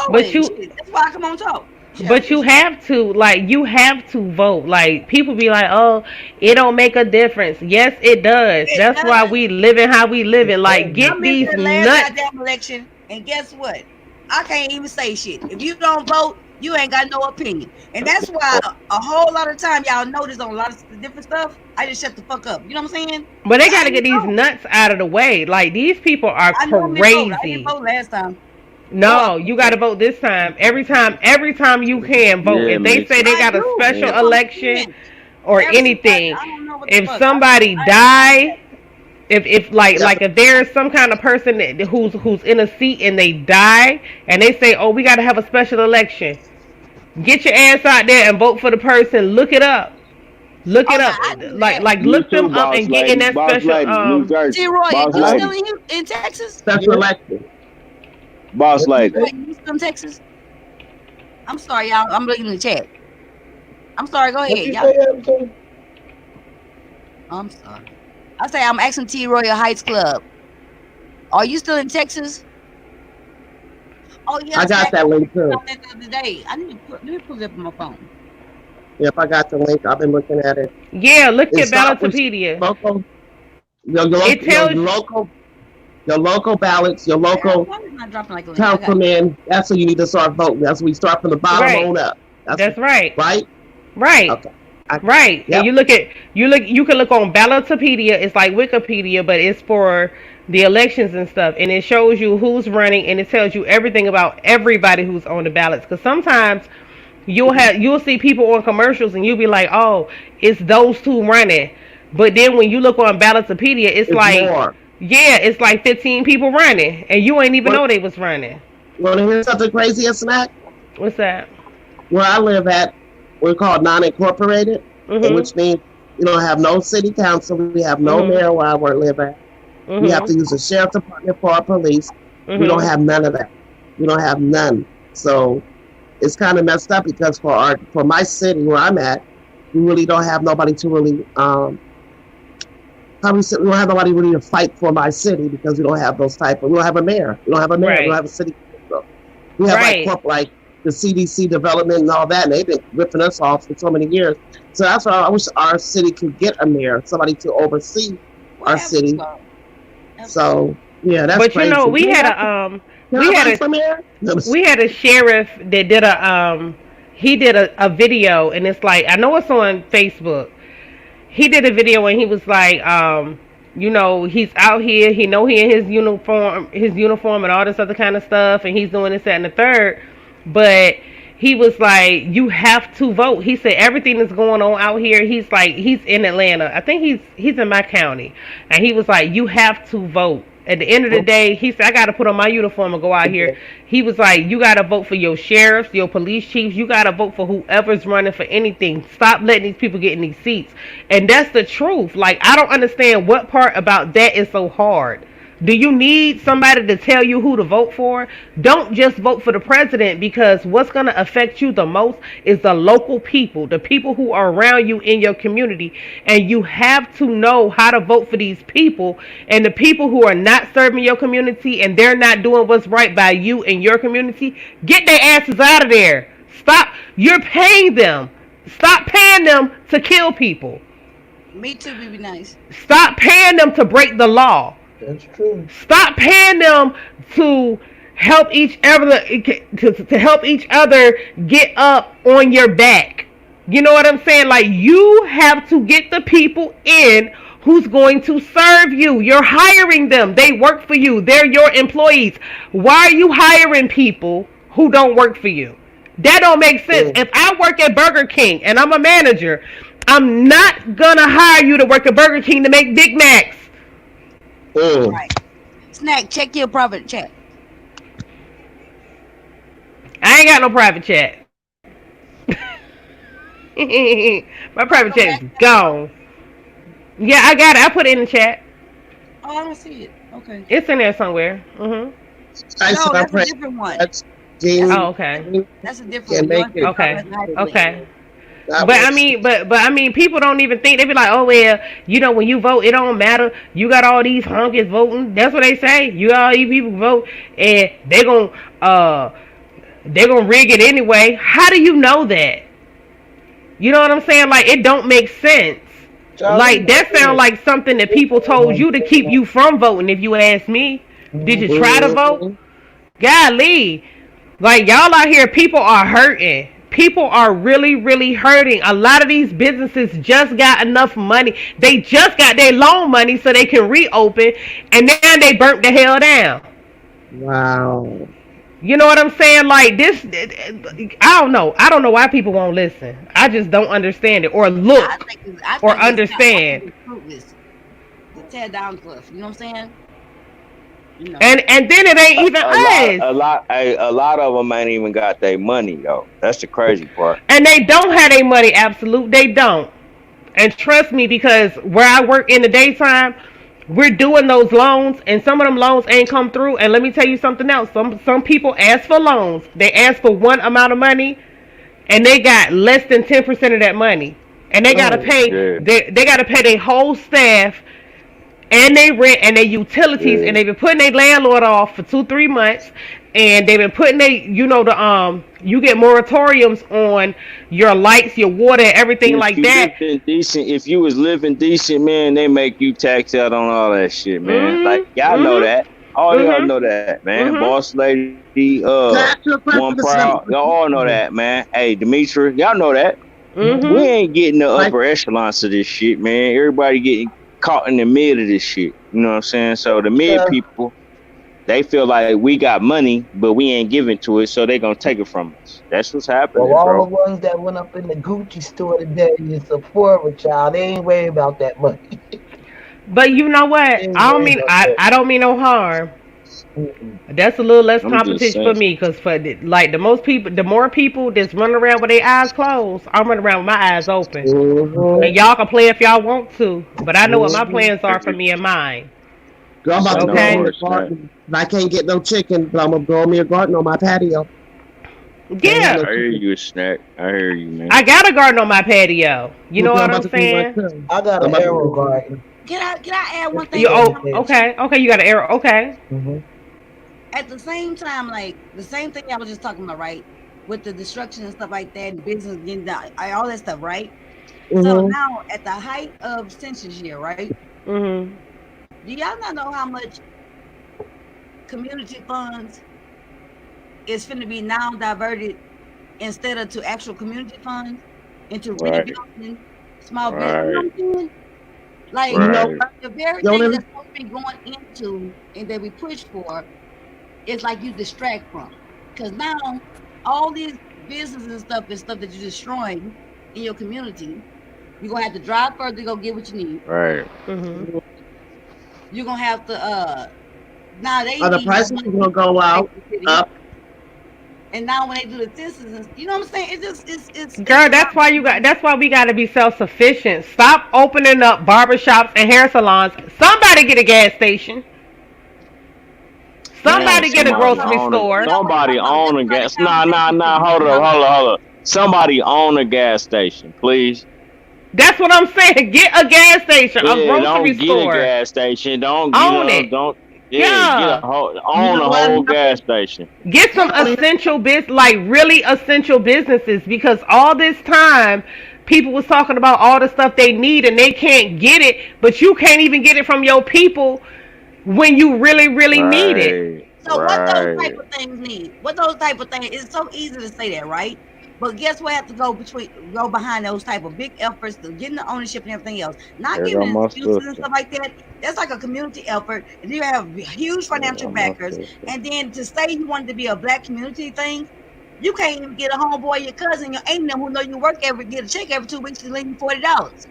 Speaker 1: But
Speaker 5: Always.
Speaker 1: you
Speaker 5: Shit. That's why I come on talk. Shit,
Speaker 1: But you have to, like, you have to vote. Like, people be like, oh, it don't make a difference. Yes, it does.
Speaker 5: it
Speaker 1: That's why
Speaker 5: does.
Speaker 1: we living how we living. Like,
Speaker 5: I
Speaker 1: get
Speaker 5: missed
Speaker 1: these
Speaker 5: the last
Speaker 1: nuts.
Speaker 5: goddamn election, and guess what? I can't even say shit. If you don't vote, you ain't got no opinion. And that's why a whole lot of time y'all notice on a lot of different stuff, I just shut the fuck up. You know what I'm saying?
Speaker 1: But they
Speaker 5: I
Speaker 1: gotta get
Speaker 5: didn't
Speaker 1: these
Speaker 5: vote.
Speaker 1: nuts out of the way. Like, these people are
Speaker 5: I normally vote. I didn't
Speaker 1: crazy.
Speaker 5: vote last time.
Speaker 1: No, you gotta vote this time. Every time you can vote.
Speaker 7: Yeah,
Speaker 1: If they
Speaker 7: Mitch.
Speaker 1: say they
Speaker 5: I
Speaker 1: got a
Speaker 5: do.
Speaker 1: special
Speaker 5: That's what I'm
Speaker 1: election
Speaker 5: saying.
Speaker 1: or
Speaker 5: Every
Speaker 1: anything,
Speaker 5: I don't know what the
Speaker 1: if
Speaker 5: fuck.
Speaker 1: somebody die, if like
Speaker 3: Yeah.
Speaker 1: if there's some kind of person who's in a seat and they die and they say, oh, we got to have a special election, get your ass out there and vote for the person. Look it up. Look it
Speaker 5: Oh,
Speaker 1: up.
Speaker 5: I do that.
Speaker 1: Like
Speaker 7: You
Speaker 1: look
Speaker 7: too,
Speaker 1: them up
Speaker 7: boss
Speaker 1: and get in
Speaker 7: lady.
Speaker 1: that
Speaker 7: Boss
Speaker 1: special
Speaker 7: lady, New Jersey.
Speaker 5: T. Roy,
Speaker 7: Boss
Speaker 5: you
Speaker 7: lady.
Speaker 5: still in Texas?
Speaker 3: Special election.
Speaker 7: Boss lady.
Speaker 5: Roy, you still in Texas? I'm sorry, y'all. I'm looking in the chat. I'm sorry. Go
Speaker 6: What
Speaker 5: ahead,
Speaker 6: you
Speaker 5: y'all.
Speaker 6: say, Everton?
Speaker 5: I'm sorry. I say I'm asking T. Royal Heights Club. Are you still in Texas? Oh yeah,
Speaker 3: I got that link too.
Speaker 5: the other day. I need to let me pull it up on my phone.
Speaker 3: Yep, I got the link. I've been looking at it.
Speaker 1: Yeah, look
Speaker 3: It's
Speaker 1: at
Speaker 3: not with
Speaker 1: Ballotopedia.
Speaker 3: local,
Speaker 1: It tells
Speaker 3: your local ballots, your local
Speaker 5: Why is it not dropping like a link? I got it.
Speaker 3: councilman. That's who you need to start voting. That's when you start from the bottom
Speaker 1: Right.
Speaker 3: on up.
Speaker 1: That's right.
Speaker 3: right.
Speaker 1: Right.
Speaker 3: Okay.
Speaker 1: Right.
Speaker 3: Yep.
Speaker 1: And you can look on Ballotopedia. It's like Wikipedia, but it's for the elections and stuff, and it shows you who's running, and it tells you everything about everybody who's on the ballots. Because sometimes you'll see people on commercials, and you'll be like, oh, it's those two running, but then when you look on Ballotopedia, it's like
Speaker 3: more.
Speaker 1: yeah, it's like 15 people running, and you ain't even
Speaker 3: What?
Speaker 1: know they was running.
Speaker 3: You want to hear something crazy, Snack?
Speaker 1: What's that?
Speaker 3: Where I live at, we're called non-incorporated,
Speaker 1: Mhm.
Speaker 3: which means we don't have no city council. We have no
Speaker 1: Mhm.
Speaker 3: mayor where I live at. We have
Speaker 1: Mhm.
Speaker 3: to use the sheriff department for our police. We don't
Speaker 1: Mhm.
Speaker 3: have none of that. We don't have none. So it's kind of messed up because for my city where I'm at, we really don't have nobody to really we don't have nobody really to fight for my city because we don't have those type of, we don't have a mayor. We don't have a mayor. We
Speaker 1: Right.
Speaker 3: don't have a city council. We have
Speaker 1: Right.
Speaker 3: like the CDC development and all that, and they've been ripping us off for so many years. So that's why I wish our city could get a mayor, somebody to oversee
Speaker 5: What
Speaker 3: our
Speaker 5: happened,
Speaker 3: city.
Speaker 5: Bob?
Speaker 3: So yeah, that's
Speaker 1: But
Speaker 3: crazy.
Speaker 1: you know, we
Speaker 3: Can
Speaker 1: had
Speaker 3: I
Speaker 1: we had
Speaker 3: run
Speaker 1: a
Speaker 3: for mayor?
Speaker 1: we had a sheriff that did he did a video, and it's like, I know it's on Facebook. He did a video and he was like, you know, he's out here, he in his uniform and all this other kind of stuff, and he's doing this, that, and the third, but he was like, you have to vote. He said everything that's going on out here, he's like, he's in Atlanta, I think he's in my county, and he was like, you have to vote. At the end of the day, he said, I got to put on my uniform and go out here. He was like, you got to vote for your sheriffs, your police chiefs. You got to vote for whoever's running for anything. Stop letting these people get in these seats. And that's the truth. Like, I don't understand what part about that is so hard. Do you need somebody to tell you who to vote for? Don't just vote for the president, because what's going to affect you the most is the local people, the people who are around you in your community. And you have to know how to vote for these people. And the people who are not serving your community and they're not doing what's right by you and your community, get their asses out of there. Stop. You're paying them. Stop paying them to kill people.
Speaker 5: Me too, BB Nice.
Speaker 1: Stop paying them to break the law.
Speaker 6: That's true.
Speaker 1: Stop paying them to help each other to help each other get up on your back. You know what I'm saying? Like, you have to get the people in who's going to serve you. You're hiring them. They work for you. They're your employees. Why are you hiring people who don't work for you? That don't make sense. If I work at Burger King and I'm a manager, I'm not gonna hire you to work at Burger King to make Big Macs.
Speaker 5: Right. Snack, check your private chat.
Speaker 1: I ain't got no private chat. My private chat is gone. Yeah, I got it. I put it in the chat.
Speaker 5: Oh, I don't see it. Okay.
Speaker 1: It's in there somewhere. Mhm.
Speaker 5: No, that's a different one.
Speaker 1: Oh, okay.
Speaker 5: That's a different
Speaker 3: Can't
Speaker 5: one.
Speaker 3: make it.
Speaker 1: Okay. Okay.
Speaker 4: That
Speaker 1: But I
Speaker 4: was
Speaker 1: mean, but I mean, people don't even think. They be like, oh well, when you vote, it don't matter. You got all these honkies voting. That's what they say. You got all these people vote, and uh they gonna rig it anyway. How do you know that? You know what I'm saying? Like it don't make sense.
Speaker 6: Charlie,
Speaker 1: Like that sounds like something that people told you to keep you from voting. If you ask me, did you try to vote? Golly, like y'all out here, people are hurting. People are really, really hurting. A lot of these businesses just got enough money. They just got their loan money so they can reopen, and then they burnt the hell down.
Speaker 4: wow.
Speaker 1: You know what I'm saying? Like this, I don't know. I don't know why people won't listen. I just don't understand it or
Speaker 5: I
Speaker 1: look
Speaker 5: think it's, I
Speaker 1: or
Speaker 5: think it's
Speaker 1: understand.
Speaker 5: fruitless to tear down stuff. You know what I'm saying? You know.
Speaker 1: And then it ain't even us.
Speaker 7: A lot of them ain't even got their money though. That's the crazy part.
Speaker 1: And they don't have their money. Absolute, they don't. And trust me, because where I work in the daytime, we're doing those loans, and some of them loans ain't come through. And let me tell you something else. Some people ask for loans. They ask for one amount of money, and they got less than 10% of that money, and they gotta pay.
Speaker 7: Yeah.
Speaker 1: They gotta pay their whole staff and they rent and their utilities,
Speaker 7: Yeah.
Speaker 1: and they've been putting their landlord off for 3 months, and they've been putting you get moratoriums on your lights, your water, everything like that.
Speaker 7: If you was living decent, man, they make you tax out on all that shit, man. Like y'all know that. All y'all know that, man. Boss lady, one proud, y'all all know that, man. Hey, Dimitri, y'all know that. We ain't getting the upper echelons of this shit, man. Everybody getting caught in the mid of this shit. You know what I'm saying? So the mid people, they feel like we got money, but we ain't giving to it, so they gonna take it from us. That's what's happening,
Speaker 6: Well, all
Speaker 7: bro.
Speaker 6: the ones that went up in the Gucci store today is a Sephora child. They ain't worried about that money.
Speaker 1: But you know what? I don't mean no harm. That's a little less
Speaker 7: I'm just
Speaker 1: competition
Speaker 7: saying.
Speaker 1: for me, because the more people that's running around with their eyes closed, I'm running around with my eyes open. And y'all can play if y'all want to, but I know what my plans are for me and mine.
Speaker 4: Girl, I'm about to
Speaker 1: Okay.
Speaker 4: go in the garden. And I can't get no chicken, but I'm gonna grow me a garden on my patio.
Speaker 1: Yeah,
Speaker 7: I hear you, Snack. I hear you, man.
Speaker 1: I got a garden on my patio. You know what I'm saying?
Speaker 6: I got an arrow garden.
Speaker 5: Can I add one thing?
Speaker 1: You okay? You got an arrow? Okay.
Speaker 5: At the same time, like the same thing I was just talking about, right? With the destruction and stuff like that, and business getting down, all that stuff, right? So now, at the height of census year, right?
Speaker 1: Mhm.
Speaker 5: Do y'all not know how much community funds is finna be now diverted instead of to actual community funds into
Speaker 7: Right.
Speaker 5: rebuilding small business? You know what I'm saying? Like
Speaker 7: Right.
Speaker 5: the very
Speaker 4: Don't
Speaker 5: thing
Speaker 4: ever-
Speaker 5: that's supposed to be going into and that we push for is like you distract from. Because now all these businesses and stuff is stuff that you're destroying in your community. You're gonna have to drive further to go get what you need.
Speaker 7: Right.
Speaker 1: Mhm.
Speaker 5: You're gonna have to now they
Speaker 4: The
Speaker 5: need
Speaker 4: prices
Speaker 5: more money
Speaker 4: gonna go out up.
Speaker 5: and now when they do the census, you know what I'm saying? It's just it's
Speaker 1: Girl, that's why we got to be self-sufficient. Stop opening up barbershops and hair salons. Somebody get a gas station. Somebody get a grocery store.
Speaker 7: Somebody own a gas. Nah. Hold up. Somebody own a gas station, please.
Speaker 1: That's what I'm saying. Get a gas station, a
Speaker 7: Yeah,
Speaker 1: grocery
Speaker 7: don't
Speaker 1: store.
Speaker 7: get a gas station. Don't
Speaker 1: Own
Speaker 7: get
Speaker 1: it.
Speaker 7: Don't.
Speaker 1: Yeah.
Speaker 7: Get own a whole gas station.
Speaker 1: Get some essential like really essential businesses, because all this time people was talking about all the stuff they need and they can't get it, but you can't even get it from your people when you really, really need it.
Speaker 5: So what those type of things need? What those type of things? It's so easy to say that, right? But guess what? Have to go behind those type of big efforts to getting the ownership and everything else. Not
Speaker 7: There
Speaker 5: giving
Speaker 7: go my
Speaker 5: excuses and
Speaker 7: sister.
Speaker 5: stuff like that. That's like a community effort, and you have huge financial backers. And then to say you wanted to be a black community thing, you can't even get a homeboy, your cousin, your aunt, them who know you work get a check every 2 weeks to lend you $40.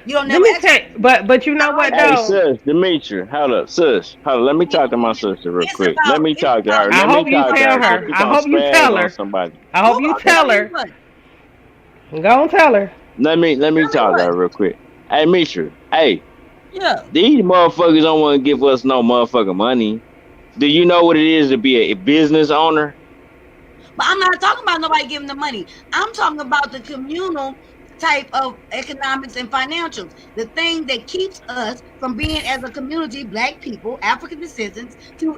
Speaker 5: You don't
Speaker 1: Let
Speaker 5: never.
Speaker 1: me tell, but you know what
Speaker 7: Hey,
Speaker 1: though?
Speaker 7: sis, Dimitri, hold up, sis. Hold up, let me talk to my sister real quick. Let me talk to her.
Speaker 1: I hope you tell her. I hope you tell her.
Speaker 7: Somebody.
Speaker 1: I hope you tell her. Go on, tell her.
Speaker 7: Let me talk to her real quick. Hey, Mitra. Hey,
Speaker 5: Yeah.
Speaker 7: these motherfuckers don't want to give us no motherfucking money. Do you know what it is to be a business owner?
Speaker 5: But I'm not talking about nobody giving the money. I'm talking about the communal type of economics and financials. The thing that keeps us from being as a community, black people, African descendants, to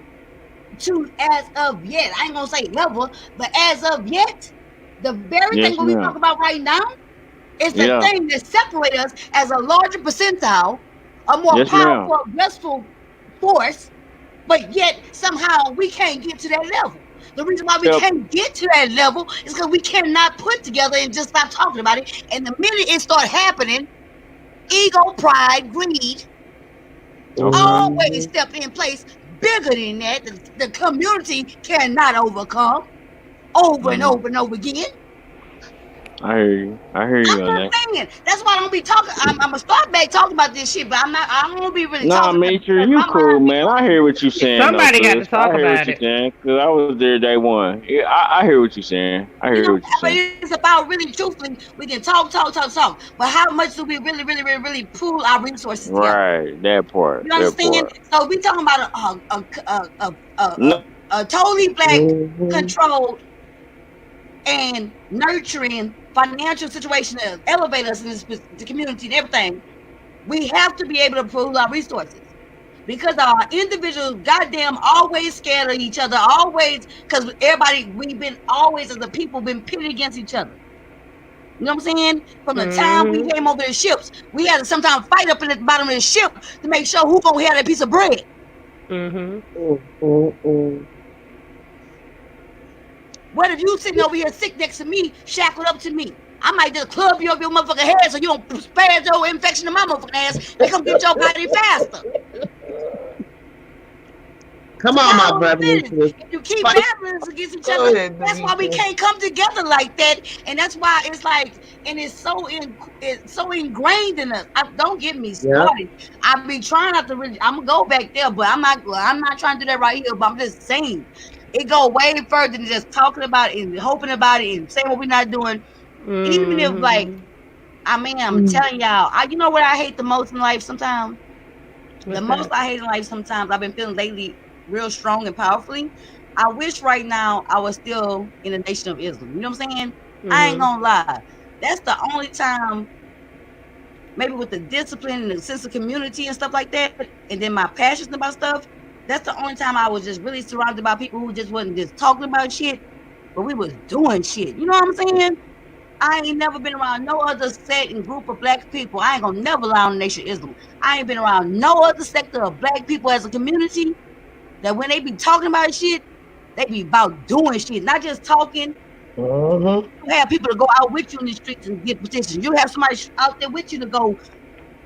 Speaker 5: as of yet, I ain't gonna say level, but as of yet, the very thing
Speaker 7: Yes,
Speaker 5: what we talk
Speaker 7: ma'am.
Speaker 5: about right now is the
Speaker 7: Yeah.
Speaker 5: thing that separates us as a larger percentile, a more
Speaker 7: Yes, ma'am.
Speaker 5: powerful, restful force, but yet somehow we can't get to that level. The reason why we
Speaker 7: Yep.
Speaker 5: can't get to that level is because we cannot put together and just stop talking about it. And the minute it start happening, ego, pride, greed
Speaker 7: Okay.
Speaker 5: always step in place bigger than that. The community cannot overcome over and over and over again.
Speaker 7: I hear you. I hear
Speaker 5: I'm
Speaker 7: you on that.
Speaker 5: just saying. That's why I don't be talking. I'm gonna start back talking about this shit, but I'm not. I don't be really
Speaker 7: Nah,
Speaker 5: talking about it
Speaker 7: Major,
Speaker 5: because
Speaker 7: you
Speaker 5: my
Speaker 7: cool,
Speaker 5: mind be
Speaker 7: man.
Speaker 5: on
Speaker 7: I hear what you saying, though,
Speaker 1: Somebody got to
Speaker 7: cuz. I
Speaker 1: talk
Speaker 7: hear what
Speaker 1: about
Speaker 7: you
Speaker 1: it.
Speaker 7: saying, cuz I was there day one. Yeah, I hear what you saying. I hear what you
Speaker 5: but
Speaker 7: saying.
Speaker 5: it's about really truthfully, we can talk. But how much do we really pool our resources together?
Speaker 7: Right, that part,
Speaker 5: You
Speaker 7: that
Speaker 5: understand?
Speaker 7: part.
Speaker 5: So we talking about
Speaker 7: No,
Speaker 5: a totally black
Speaker 4: Mhm.
Speaker 5: controlled and nurturing financial situation to elevate us in the community and everything. We have to be able to pool our resources because our individuals, goddamn, always scared of each other. Always, because everybody, we've been always as a people been pitted against each other. You know what I'm saying? From the time we
Speaker 1: Hmm.
Speaker 5: came over the ships, we had to sometimes fight up in the bottom of the ship to make sure who gonna have that piece of bread.
Speaker 1: Hmm.
Speaker 4: Mm.
Speaker 5: What if you sitting over here sick next to me, shackled up to me? I might just club you up your motherfucking head so you don't spread your infection to my motherfucking ass and come get your body faster.
Speaker 3: Come
Speaker 5: So
Speaker 3: on, my
Speaker 5: now I'm finished.
Speaker 3: revolutionist.
Speaker 5: If you keep
Speaker 3: Fight.
Speaker 5: battling us against each
Speaker 6: Go
Speaker 5: other,
Speaker 6: ahead,
Speaker 5: that's why we
Speaker 6: Demetri.
Speaker 5: can't come together like that. And that's why it's like, and it's so ingrained in us. Don't get me
Speaker 3: Yeah.
Speaker 5: started. I be trying not to really. I'm gonna go back there, but I'm not trying to do that right here. But I'm just saying, it go way further than just talking about it and hoping about it and saying what we're not doing. Even if like,
Speaker 1: Hmm.
Speaker 5: I mean, I'm
Speaker 3: Mm.
Speaker 5: telling y'all, you know what I hate the most in life sometimes? The
Speaker 1: What's
Speaker 5: most
Speaker 1: that?
Speaker 5: I hate in life sometimes, I've been feeling lately real strong and powerfully. I wish right now I was still in the nation of Islam. You know what I'm saying? I ain't
Speaker 1: Hmm.
Speaker 5: gonna lie. That's the only time, maybe with the discipline and the sense of community and stuff like that, and then my passions about stuff. That's the only time I was just really surrounded by people who just wasn't just talking about shit, but we was doing shit. You know what I'm saying? I ain't never been around no other set and group of black people. I ain't gonna never lie on the nation of Islam. I ain't been around no other sector of black people as a community that when they be talking about shit, they be about doing shit, not just talking.
Speaker 6: Mm-hmm.
Speaker 5: You have people to go out with you in the streets and get petitions. You have somebody out there with you to go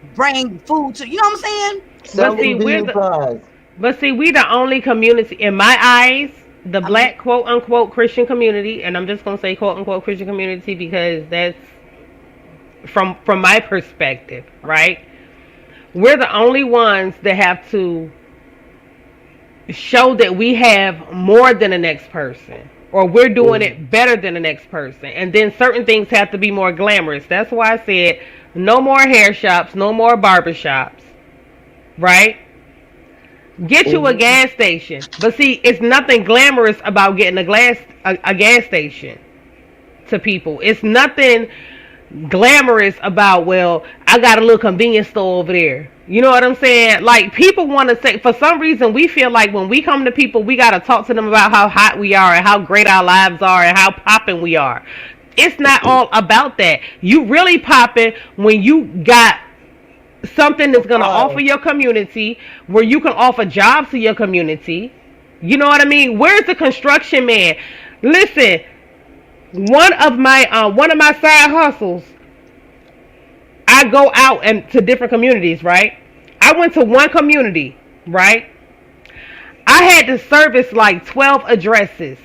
Speaker 5: bring food to. You know what I'm saying?
Speaker 1: But
Speaker 5: It,
Speaker 1: see,
Speaker 6: Selling
Speaker 1: we're
Speaker 6: bean
Speaker 1: the
Speaker 6: pies.
Speaker 1: but see, we the only community in my eyes, the
Speaker 5: I mean,
Speaker 1: black quote unquote Christian community, and I'm just gonna say quote unquote Christian community because that's from my perspective, right? We're the only ones that have to show that we have more than the next person or we're doing
Speaker 6: Mm.
Speaker 1: it better than the next person, and then certain things have to be more glamorous. That's why I said no more hair shops, no more barber shops, right? Get you a
Speaker 6: Mm-hmm.
Speaker 1: gas station, but see, it's nothing glamorous about getting a gas station to people. It's nothing glamorous about, well, I got a little convenience store over there. You know what I'm saying? Like, people want to say, for some reason we feel like when we come to people we got to talk to them about how hot we are and how great our lives are and how popping we are. It's not all about that. You really popping when you got something that's going to offer
Speaker 6: Supply.
Speaker 1: your community, where you can offer jobs to your community. You know what I mean? Where's the construction man? Listen, one of my side hustles, I go out and to different communities, right? I went to one community, right? I had to service like 12 addresses.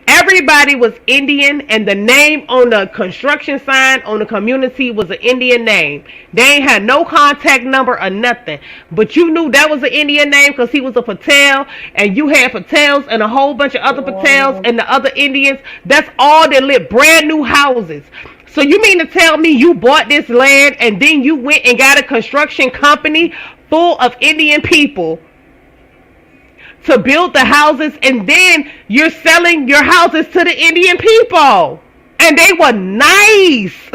Speaker 1: Everybody was Indian, and the name on the construction sign on the community was an Indian name. They ain't had no contact number or nothing. But you knew that was an Indian name because he was a Patel, and you had Patels and a whole bunch of other Patels
Speaker 6: Mm.
Speaker 1: and the other Indians. That's all that lit brand new houses. So you mean to tell me you bought this land and then you went and got a construction company full of Indian people to build the houses, and then you're selling your houses to the Indian people, and they were nice.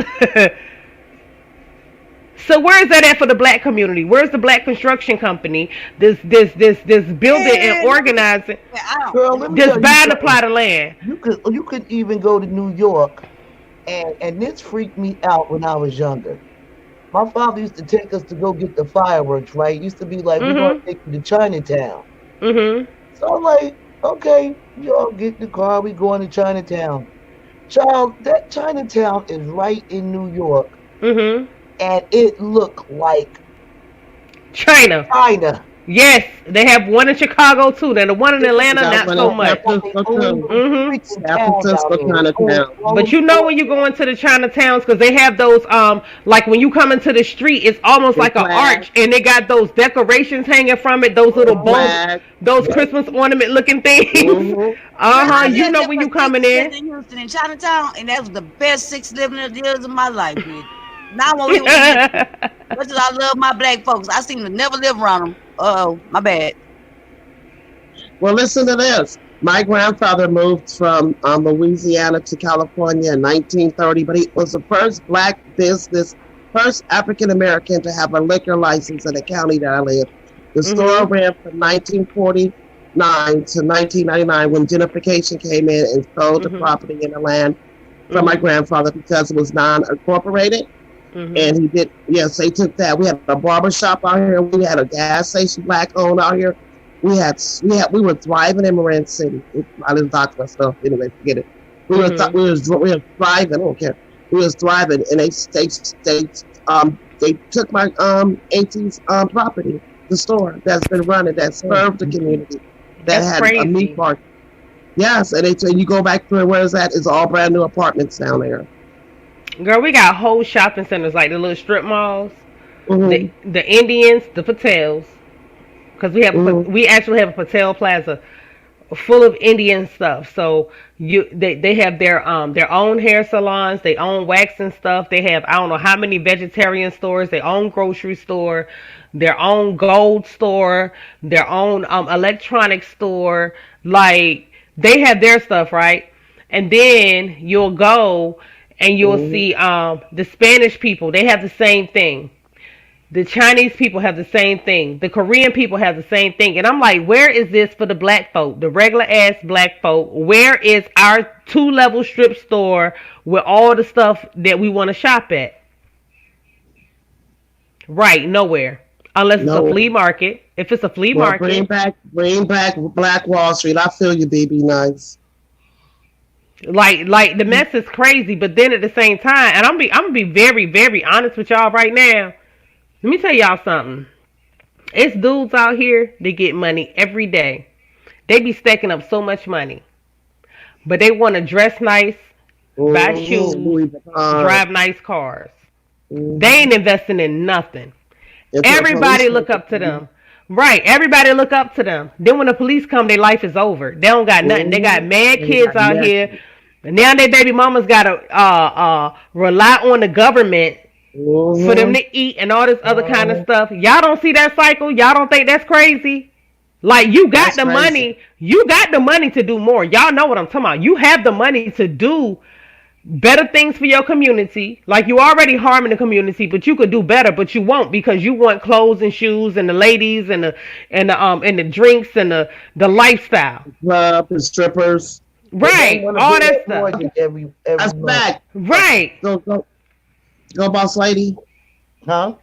Speaker 1: So where is that at for the black community? Where's the black construction company? This building and
Speaker 5: Man,
Speaker 1: organizing,
Speaker 5: I don't.
Speaker 6: Girl, let me
Speaker 1: just
Speaker 6: tell you
Speaker 1: buying the
Speaker 6: something.
Speaker 1: plot of land.
Speaker 6: You could even go to New York, and this freaked me out when I was younger. My father used to take us to go get the fireworks, right? It used to be like, we're going
Speaker 1: Mhm.
Speaker 6: to take you to Chinatown.
Speaker 1: Mhm.
Speaker 6: So I'm like, okay, y'all get in the car, we going to Chinatown. Child, that Chinatown is right in New York,
Speaker 1: Mhm.
Speaker 6: and it looked like
Speaker 1: China.
Speaker 6: China.
Speaker 1: Yes, they have one in Chicago too. Then the one in
Speaker 6: It looked
Speaker 1: Atlanta,
Speaker 3: Got
Speaker 1: not
Speaker 3: one
Speaker 1: so
Speaker 3: in
Speaker 1: much.
Speaker 3: San
Speaker 6: like they
Speaker 3: Francisco
Speaker 6: owned
Speaker 3: too.
Speaker 6: the
Speaker 1: Mhm.
Speaker 6: freaking
Speaker 3: San
Speaker 6: town down
Speaker 3: Francisco,
Speaker 6: there. They owned
Speaker 3: Chinatown.
Speaker 6: all
Speaker 1: But
Speaker 6: them
Speaker 1: you know when you
Speaker 6: stores.
Speaker 1: go into the Chinatowns, because they have those like when you come into the street, it's almost
Speaker 3: The
Speaker 1: like an
Speaker 3: flag,
Speaker 1: arch, and they got those decorations hanging from it, those little
Speaker 3: the
Speaker 6: Uh-huh.
Speaker 1: bulbs,
Speaker 3: flag.
Speaker 1: those
Speaker 6: Yep.
Speaker 1: Christmas ornament looking things.
Speaker 3: Hmm.
Speaker 1: Uh
Speaker 5: Man,
Speaker 1: huh.
Speaker 5: I
Speaker 1: You
Speaker 5: lived
Speaker 1: know
Speaker 5: there
Speaker 1: when
Speaker 5: for
Speaker 1: you coming
Speaker 5: 6 years
Speaker 1: in.
Speaker 5: in Houston, in Chinatown, and that was the best 6 living years of my life, bitch. Now I'm over here with these Mexicans. Much as I love my black folks, I seem to never live around them. Oh, my bad.
Speaker 4: Well, listen to this. My grandfather moved from Louisiana to California in 1930, but he was the first black business, first African American to have a liquor license in the county that I lived. The store
Speaker 1: Mhm.
Speaker 4: ran from 1949 to 1999 when gentrification came in and sold the
Speaker 1: Mhm.
Speaker 4: property and the land from my
Speaker 1: Mhm.
Speaker 4: grandfather because it was non-incorporated.
Speaker 1: Mhm.
Speaker 4: And he did, yes, they took that. We had a barber shop out here. We had a gas station black owned out here. We were thriving in Marin City. I didn't talk myself anyway. Forget it.
Speaker 1: Mhm.
Speaker 4: We were thriving. I don't care. We was thriving, and they took my auntie's property, the store that's been running that served the community, that
Speaker 1: That's
Speaker 4: had a meat
Speaker 1: crazy.
Speaker 4: market. Yes, and you go back to it. Where is that? It's all brand new apartments down there.
Speaker 1: Girl, we got whole shopping centers like the little strip malls.
Speaker 4: Hmm.
Speaker 1: The Indians, the Patels, because
Speaker 4: Hmm.
Speaker 1: we actually have a Patel Plaza full of Indian stuff. So they have their own hair salons, they own waxing stuff. They have I don't know how many vegetarian stores, their own grocery store, their own gold store, their own electronic store. Like they have their stuff, right? And then you'll go and you'll
Speaker 4: Hmm.
Speaker 1: see the Spanish people. They have the same thing. The Chinese people have the same thing. The Korean people have the same thing. And I'm like, where is this for the black folk? The regular ass black folk. Where is our 2 level strip store with all the stuff that we want to shop at? Right, nowhere. Unless it's a
Speaker 4: No.
Speaker 1: flea market. If it's a flea
Speaker 4: Well,
Speaker 1: market,
Speaker 4: bring back Black Wall Street. I feel you, BB Nice.
Speaker 1: like the mess is crazy, but then at the same time, and I'm gonna be very, very honest with y'all right now. Let me tell y'all something. It's dudes out here that get money every day. They be stacking up so much money. But they want to dress nice, buy shoes,
Speaker 4: Louis Vuitton.
Speaker 1: drive nice cars. They
Speaker 4: Mhm.
Speaker 1: ain't investing in nothing.
Speaker 4: Until the police
Speaker 1: Everybody look
Speaker 4: make
Speaker 1: up to
Speaker 4: it.
Speaker 1: them. Right. Everybody look up to them. Then when the police come, their life is over. They don't got nothing. They got
Speaker 4: Mhm.
Speaker 1: mad
Speaker 4: And he
Speaker 1: kids
Speaker 4: got
Speaker 1: out here.
Speaker 4: nothing.
Speaker 1: And now their baby mamas gotta rely on the government for them
Speaker 4: Mhm.
Speaker 1: to eat and all this other kind of
Speaker 6: Uh,
Speaker 1: stuff. Y'all don't see that cycle? Y'all don't think that's crazy? Like
Speaker 4: That's crazy.
Speaker 1: you got the money to do more. Y'all know what I'm talking about. You have the money to do better things for your community. Like you already harming the community, but you could do better, but you won't because you want clothes and shoes and the ladies and the drinks and the lifestyle.
Speaker 4: Club and strippers.
Speaker 6: they don't
Speaker 1: Right.
Speaker 6: want to
Speaker 1: All
Speaker 6: pay
Speaker 1: that
Speaker 6: that
Speaker 1: stuff.
Speaker 6: mortgage every
Speaker 4: That's
Speaker 6: month.
Speaker 4: back.
Speaker 1: Right.
Speaker 4: Go, boss lady.
Speaker 6: Huh?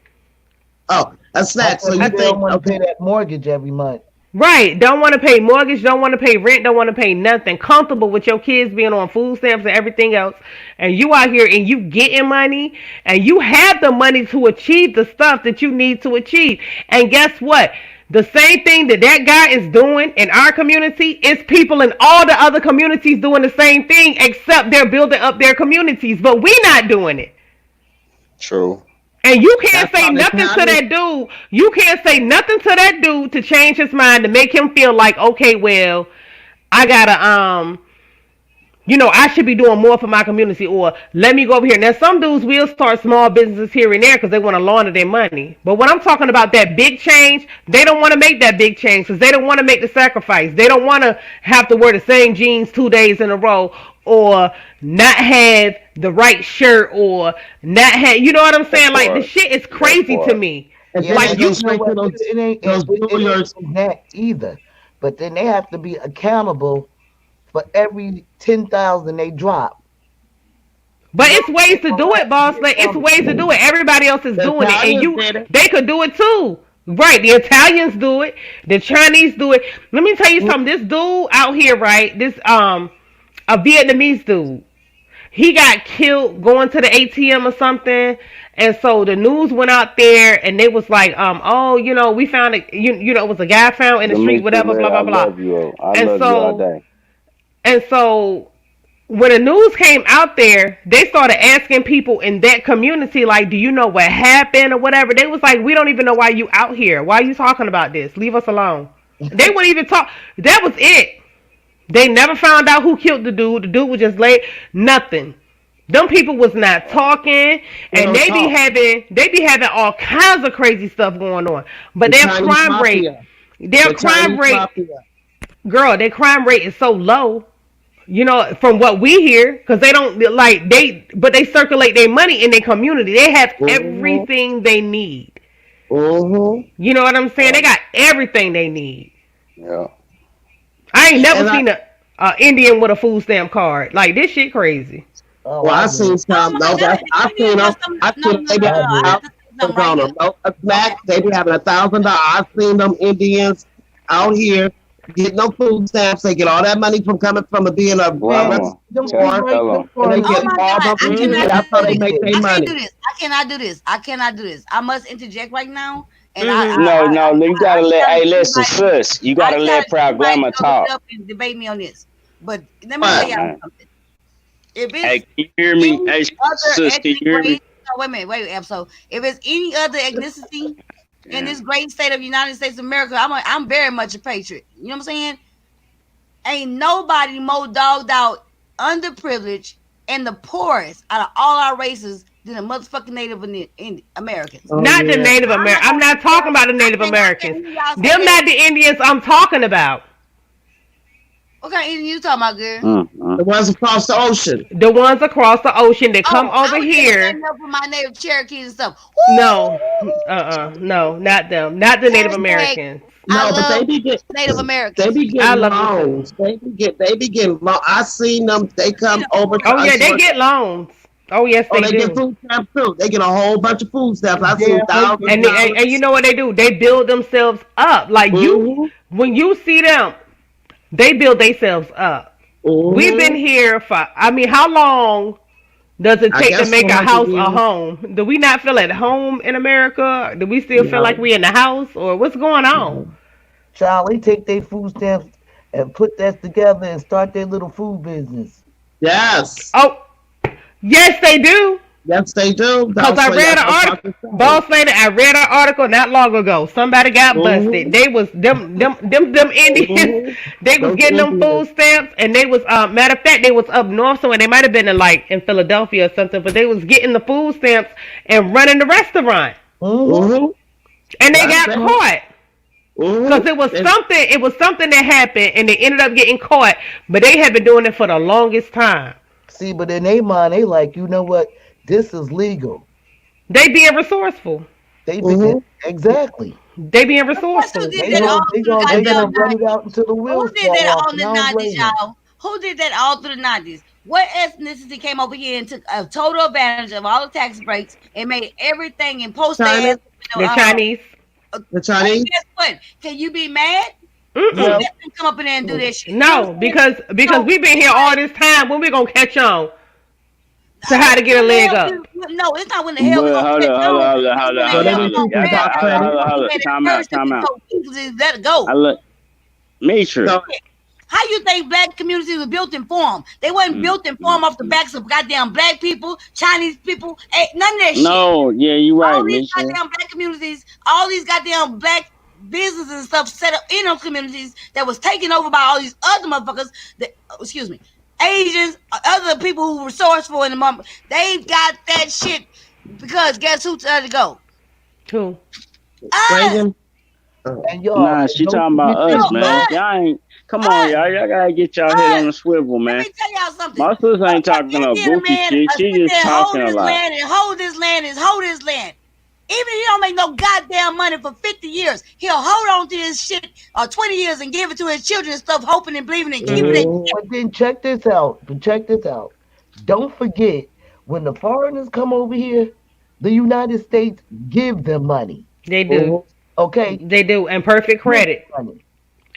Speaker 4: Oh, that's
Speaker 6: I
Speaker 4: that. So
Speaker 6: said
Speaker 4: you
Speaker 6: they don't
Speaker 4: think
Speaker 6: want to
Speaker 4: okay?
Speaker 6: pay that mortgage every month.
Speaker 1: Right. Don't want to pay mortgage, don't want to pay rent, don't want to pay nothing. Comfortable with your kids being on food stamps and everything else. And you out here and you getting money and you have the money to achieve the stuff that you need to achieve. And guess what? The same thing that that guy is doing in our community is people in all the other communities doing the same thing, except they're building up their communities. But we not doing it.
Speaker 8: True.
Speaker 1: And you can't
Speaker 3: That's
Speaker 1: say
Speaker 3: how the
Speaker 1: nothing to
Speaker 3: county.
Speaker 1: that dude. You can't say nothing to that dude to change his mind to make him feel like, okay, well, I gotta I should be doing more for my community, or let me go over here. Now, some dudes will start small businesses here and there because they want to launder their money. But when I'm talking about that big change, they don't want to make that big change because they don't want to make the sacrifice. They don't want to have to wear the same jeans 2 days in a row, or not have the right shirt, or not have, you know what I'm saying?
Speaker 8: That
Speaker 1: Like, the
Speaker 8: part.
Speaker 1: shit is
Speaker 8: That
Speaker 1: crazy to
Speaker 8: part.
Speaker 1: me.
Speaker 3: And
Speaker 6: Yeah,
Speaker 3: then
Speaker 1: Like,
Speaker 3: they
Speaker 6: but
Speaker 3: go
Speaker 1: you,
Speaker 6: you know
Speaker 3: straight to
Speaker 6: what? It ain't
Speaker 3: those
Speaker 6: it
Speaker 3: lawyers.
Speaker 6: ain't that either. But then they have to be accountable for every 10,000 they drop.
Speaker 1: but
Speaker 6: You know
Speaker 1: it's
Speaker 6: what I'm
Speaker 1: ways
Speaker 6: saying?
Speaker 1: to
Speaker 6: For
Speaker 1: do
Speaker 6: her
Speaker 1: it,
Speaker 6: to be
Speaker 1: boss. Like, it's
Speaker 6: accountable.
Speaker 1: ways to do it. Everybody else is
Speaker 3: The
Speaker 1: doing it, and
Speaker 3: Italians did it.
Speaker 1: they could do it too. Right, the Italians do it, the Chinese do it. Let me tell you something. This dude out here, right? This a Vietnamese dude. He got killed going to the ATM or something. And so the news went out there, and they was like, oh, we found it. It was a guy found in the street,
Speaker 8: Demetri,
Speaker 1: whatever, blah
Speaker 8: man, I
Speaker 1: blah blah.
Speaker 8: love you. I
Speaker 1: And
Speaker 8: love you all
Speaker 1: so
Speaker 8: day.
Speaker 1: and so when the news came out there, they started asking people in that community, like, do you know what happened or whatever? They was like, we don't even know why you out here. Why are you talking about this? Leave us alone. They wouldn't even talk. That was it. They never found out who killed the dude. The dude was just late. Nothing. Them people was not talking,
Speaker 3: They
Speaker 1: and
Speaker 3: don't talk.
Speaker 1: they be having all kinds of crazy stuff going on. But
Speaker 3: The Chinese mafia.
Speaker 1: their
Speaker 3: The
Speaker 1: crime
Speaker 3: Chinese
Speaker 1: rate,
Speaker 3: mafia.
Speaker 1: girl, their crime rate is so low. From what we hear, because they don't but they circulate their money in their community. They have
Speaker 3: Mm-hmm.
Speaker 1: everything they need.
Speaker 3: Mm-hmm.
Speaker 1: You know what I'm saying? They got everything they need.
Speaker 8: Yeah.
Speaker 1: I ain't never
Speaker 3: And
Speaker 1: seen a Indian with a food stamp card. Like, this shit crazy.
Speaker 6: Oh,
Speaker 3: well,
Speaker 6: I
Speaker 3: I
Speaker 6: get
Speaker 3: seen
Speaker 6: it.
Speaker 5: Oh
Speaker 3: some.
Speaker 5: my
Speaker 3: No,
Speaker 5: God,
Speaker 3: that's I
Speaker 5: you
Speaker 3: seen
Speaker 5: know
Speaker 3: them.
Speaker 5: some,
Speaker 3: I
Speaker 5: no,
Speaker 3: seen
Speaker 5: no,
Speaker 3: them.
Speaker 5: no,
Speaker 3: They
Speaker 5: no,
Speaker 3: be
Speaker 5: no.
Speaker 3: having
Speaker 5: I have
Speaker 3: out.
Speaker 5: to say
Speaker 3: Hold
Speaker 5: something right
Speaker 3: on,
Speaker 5: here.
Speaker 3: no,
Speaker 5: Okay.
Speaker 3: Mac. They be having $1,000. I seen them Indians out here get no food stamps. They get all that money from coming from being a
Speaker 8: Well,
Speaker 6: Them
Speaker 8: tell,
Speaker 6: food
Speaker 3: store,
Speaker 6: right,
Speaker 8: tell
Speaker 6: them
Speaker 8: them.
Speaker 3: and they
Speaker 6: foreigners
Speaker 5: Oh
Speaker 3: get
Speaker 6: ain't
Speaker 5: my
Speaker 3: all
Speaker 5: God,
Speaker 3: the.
Speaker 5: I
Speaker 6: doing
Speaker 3: Mm,
Speaker 5: cannot
Speaker 6: that
Speaker 5: do
Speaker 3: that's how they
Speaker 5: this.
Speaker 3: make
Speaker 6: shit.
Speaker 3: their
Speaker 5: I can't
Speaker 3: money.
Speaker 5: do this. I cannot do this. I cannot do this. I must interject right now. And
Speaker 1: Hmm
Speaker 8: No, you
Speaker 5: I
Speaker 8: gotta let.
Speaker 5: challenge
Speaker 8: Hey, listen,
Speaker 5: anybody.
Speaker 8: sis. You
Speaker 5: I
Speaker 8: gotta let
Speaker 5: challenge
Speaker 8: Proud
Speaker 5: anybody to
Speaker 8: Glamour
Speaker 5: go look it
Speaker 8: talk.
Speaker 5: up and debate me on this. But let me tell
Speaker 3: What?
Speaker 8: Oh
Speaker 5: y'all
Speaker 8: man.
Speaker 5: something. If
Speaker 8: Hey,
Speaker 5: it's
Speaker 8: can you hear me?
Speaker 5: any
Speaker 8: Hey,
Speaker 5: other
Speaker 8: sis, can you
Speaker 5: ethnic
Speaker 8: hear
Speaker 5: race,
Speaker 8: me?
Speaker 5: no, wait a minute, so if it's any other ethnicity in
Speaker 8: Yeah.
Speaker 5: this great state of United States of America, I'm very much a patriot. You know what I'm saying? Ain't nobody more dogged out, underprivileged, and the poorest out of all our races than the motherfucking Native Americans.
Speaker 3: Oh
Speaker 1: Not the
Speaker 3: yeah.
Speaker 1: Native
Speaker 5: I'm not
Speaker 1: Americans. I'm
Speaker 5: gonna
Speaker 1: not
Speaker 5: sit there.
Speaker 1: talking about the Native
Speaker 5: I can't
Speaker 1: Americans.
Speaker 5: hear y'all say
Speaker 1: Them
Speaker 5: that.
Speaker 1: not the Indians I'm talking about.
Speaker 5: What kind of Indian you talking about, girl?
Speaker 3: The ones across the ocean.
Speaker 1: The ones across the ocean that come
Speaker 5: Oh, I
Speaker 1: over
Speaker 5: was just
Speaker 1: here.
Speaker 5: standing up for my native Cherokees and stuff.
Speaker 1: No,
Speaker 5: Woo!
Speaker 1: no, not them. Not the Native
Speaker 5: Hashtag
Speaker 1: Americans.
Speaker 5: I
Speaker 3: No, but
Speaker 5: love Native
Speaker 3: they
Speaker 5: Americans.
Speaker 3: be
Speaker 1: I
Speaker 3: getting
Speaker 1: love them too.
Speaker 3: loans. They be getting loans. I seen them. They
Speaker 5: We
Speaker 3: come
Speaker 5: the
Speaker 3: over to
Speaker 1: Oh
Speaker 5: poorest.
Speaker 1: yeah,
Speaker 3: us
Speaker 1: they
Speaker 3: work.
Speaker 1: get loans. Oh yes,
Speaker 3: Oh,
Speaker 1: they
Speaker 3: they get
Speaker 1: do.
Speaker 3: food stamps too. They get a whole bunch of food stamps. I seen
Speaker 6: damn right they
Speaker 3: thousand
Speaker 1: And,
Speaker 6: do.
Speaker 1: and you
Speaker 3: dollars.
Speaker 1: know what they do? They build themselves up. Like,
Speaker 3: Mm-hmm.
Speaker 1: when you see them, they build themselves up. We've been
Speaker 3: Mm-hmm.
Speaker 1: here for. I mean, how long does it
Speaker 3: I
Speaker 1: take to
Speaker 3: guess
Speaker 1: make a
Speaker 3: 400
Speaker 1: house a
Speaker 3: years.
Speaker 1: home? Do we not feel at home in America? Do we still feel like
Speaker 3: No.
Speaker 1: we in the house, or what's going on?
Speaker 3: No.
Speaker 6: Child, they take their food stamps and put that together and start their little food business.
Speaker 3: Yes.
Speaker 1: Oh, yes, they do.
Speaker 3: Yes, they do.
Speaker 1: Cause
Speaker 3: That's
Speaker 1: I
Speaker 3: what
Speaker 1: read
Speaker 3: that's
Speaker 1: an
Speaker 3: what I'm
Speaker 1: article,
Speaker 3: about to say.
Speaker 1: boss lady. I read an article not long ago. Somebody got busted.
Speaker 3: Mm-hmm.
Speaker 1: They was them Indians.
Speaker 3: Mm-hmm.
Speaker 1: They was
Speaker 3: Those
Speaker 1: getting them
Speaker 3: Indians.
Speaker 1: food stamps, and they was matter of fact, they was up north somewhere. They might have been in Philadelphia or something, but they was getting the food stamps and running the restaurant,
Speaker 6: Mm-hmm.
Speaker 3: Mm-hmm.
Speaker 1: and they
Speaker 3: That's
Speaker 1: got
Speaker 3: them.
Speaker 1: caught. Cause
Speaker 3: Mm-hmm.
Speaker 1: it was something that happened, and they ended up getting caught. But they had been doing it for the longest time.
Speaker 6: See, but in their mind, they like, you know what? This is legal.
Speaker 1: They being resourceful.
Speaker 6: They be
Speaker 3: Mm-hmm.
Speaker 6: exactly.
Speaker 1: They being
Speaker 5: Of course, who
Speaker 1: resourceful.
Speaker 5: did
Speaker 6: They
Speaker 5: that all
Speaker 6: gonna they
Speaker 5: through the
Speaker 6: gonna they gonna
Speaker 5: goddamn
Speaker 6: run it
Speaker 5: 90s?
Speaker 6: out until the
Speaker 5: Who
Speaker 6: wheels
Speaker 5: did
Speaker 6: fall
Speaker 5: that
Speaker 6: off,
Speaker 5: all in
Speaker 6: and
Speaker 5: the
Speaker 6: I don't
Speaker 5: 90s,
Speaker 6: blame them.
Speaker 5: y'all? Who did that all through the 90s? What ethnicity came over here and took a total advantage of all the tax breaks and made everything and post their ass?
Speaker 3: China,
Speaker 1: The Chinese.
Speaker 3: the
Speaker 5: Hey,
Speaker 3: Chinese.
Speaker 5: guess what? Can you be mad? Who
Speaker 1: Mm-mm.
Speaker 6: Well,
Speaker 5: let them come up in there and do that shit? You know what
Speaker 1: No,
Speaker 5: I'm saying?
Speaker 1: because
Speaker 5: So,
Speaker 1: we've been here all this time. When we gonna catch on to how to get a
Speaker 5: when the
Speaker 1: leg
Speaker 5: hell
Speaker 1: up?
Speaker 5: no, it's not when the hell we
Speaker 8: But
Speaker 5: gonna
Speaker 8: hold
Speaker 5: catch
Speaker 8: up, hold
Speaker 5: on.
Speaker 8: up, hold up,
Speaker 5: It's
Speaker 8: hold
Speaker 5: when
Speaker 8: up,
Speaker 5: the
Speaker 3: So
Speaker 8: hold
Speaker 3: they
Speaker 8: up,
Speaker 5: hell we
Speaker 3: didn't
Speaker 8: hold up.
Speaker 5: gonna
Speaker 3: teach you
Speaker 8: Y'all
Speaker 5: fail
Speaker 3: about
Speaker 8: got, hold
Speaker 5: because
Speaker 8: up,
Speaker 3: credit.
Speaker 8: hold up, hold
Speaker 5: we
Speaker 8: up.
Speaker 5: made it
Speaker 8: Time out,
Speaker 5: first to
Speaker 8: time
Speaker 5: be
Speaker 8: out.
Speaker 5: so easily let it go.
Speaker 8: I look, Mitra.
Speaker 3: So
Speaker 5: How you think black communities were built and formed? They wasn't
Speaker 8: Mm,
Speaker 5: built and
Speaker 8: mm,
Speaker 5: formed off the
Speaker 8: mm.
Speaker 5: backs of goddamn black people, Chinese people, ain't none of that shit.
Speaker 8: No, yeah, you right,
Speaker 5: All these
Speaker 8: Mitra.
Speaker 5: goddamn black communities, all these goddamn black businesses and stuff set up in those communities that was taken over by all these other motherfuckers that excuse me. Asians, other people who resourceful in the moment, they've got that shit because guess who tried to go?
Speaker 1: Who?
Speaker 5: Us.
Speaker 4: Reagan?
Speaker 6: And y'all,
Speaker 8: Nah, she
Speaker 6: don't
Speaker 8: talking about
Speaker 6: forget
Speaker 8: us,
Speaker 6: this,
Speaker 8: man.
Speaker 5: us.
Speaker 8: Y'all ain't. Come on,
Speaker 5: Us.
Speaker 8: y'all. Y'all gotta get y'all head on the swivel,
Speaker 5: Let
Speaker 8: man.
Speaker 5: me tell y'all something.
Speaker 8: My sister ain't talking no
Speaker 5: Indian
Speaker 8: goofy
Speaker 5: man
Speaker 8: shit. She
Speaker 5: sit
Speaker 8: just
Speaker 5: there and hold
Speaker 8: talking a
Speaker 5: this
Speaker 8: lot.
Speaker 5: land and hold this land and hold this land. Even if he don't make no goddamn money for 50 years, he'll hold on to his shit 20 years and give it to his children and stuff, hoping and believing and keeping it.
Speaker 4: Mhm.
Speaker 6: But then check this out. Don't forget, when the foreigners come over here, the United States give them money.
Speaker 1: They do.
Speaker 6: Okay?
Speaker 1: They do. And perfect credit.
Speaker 6: Money.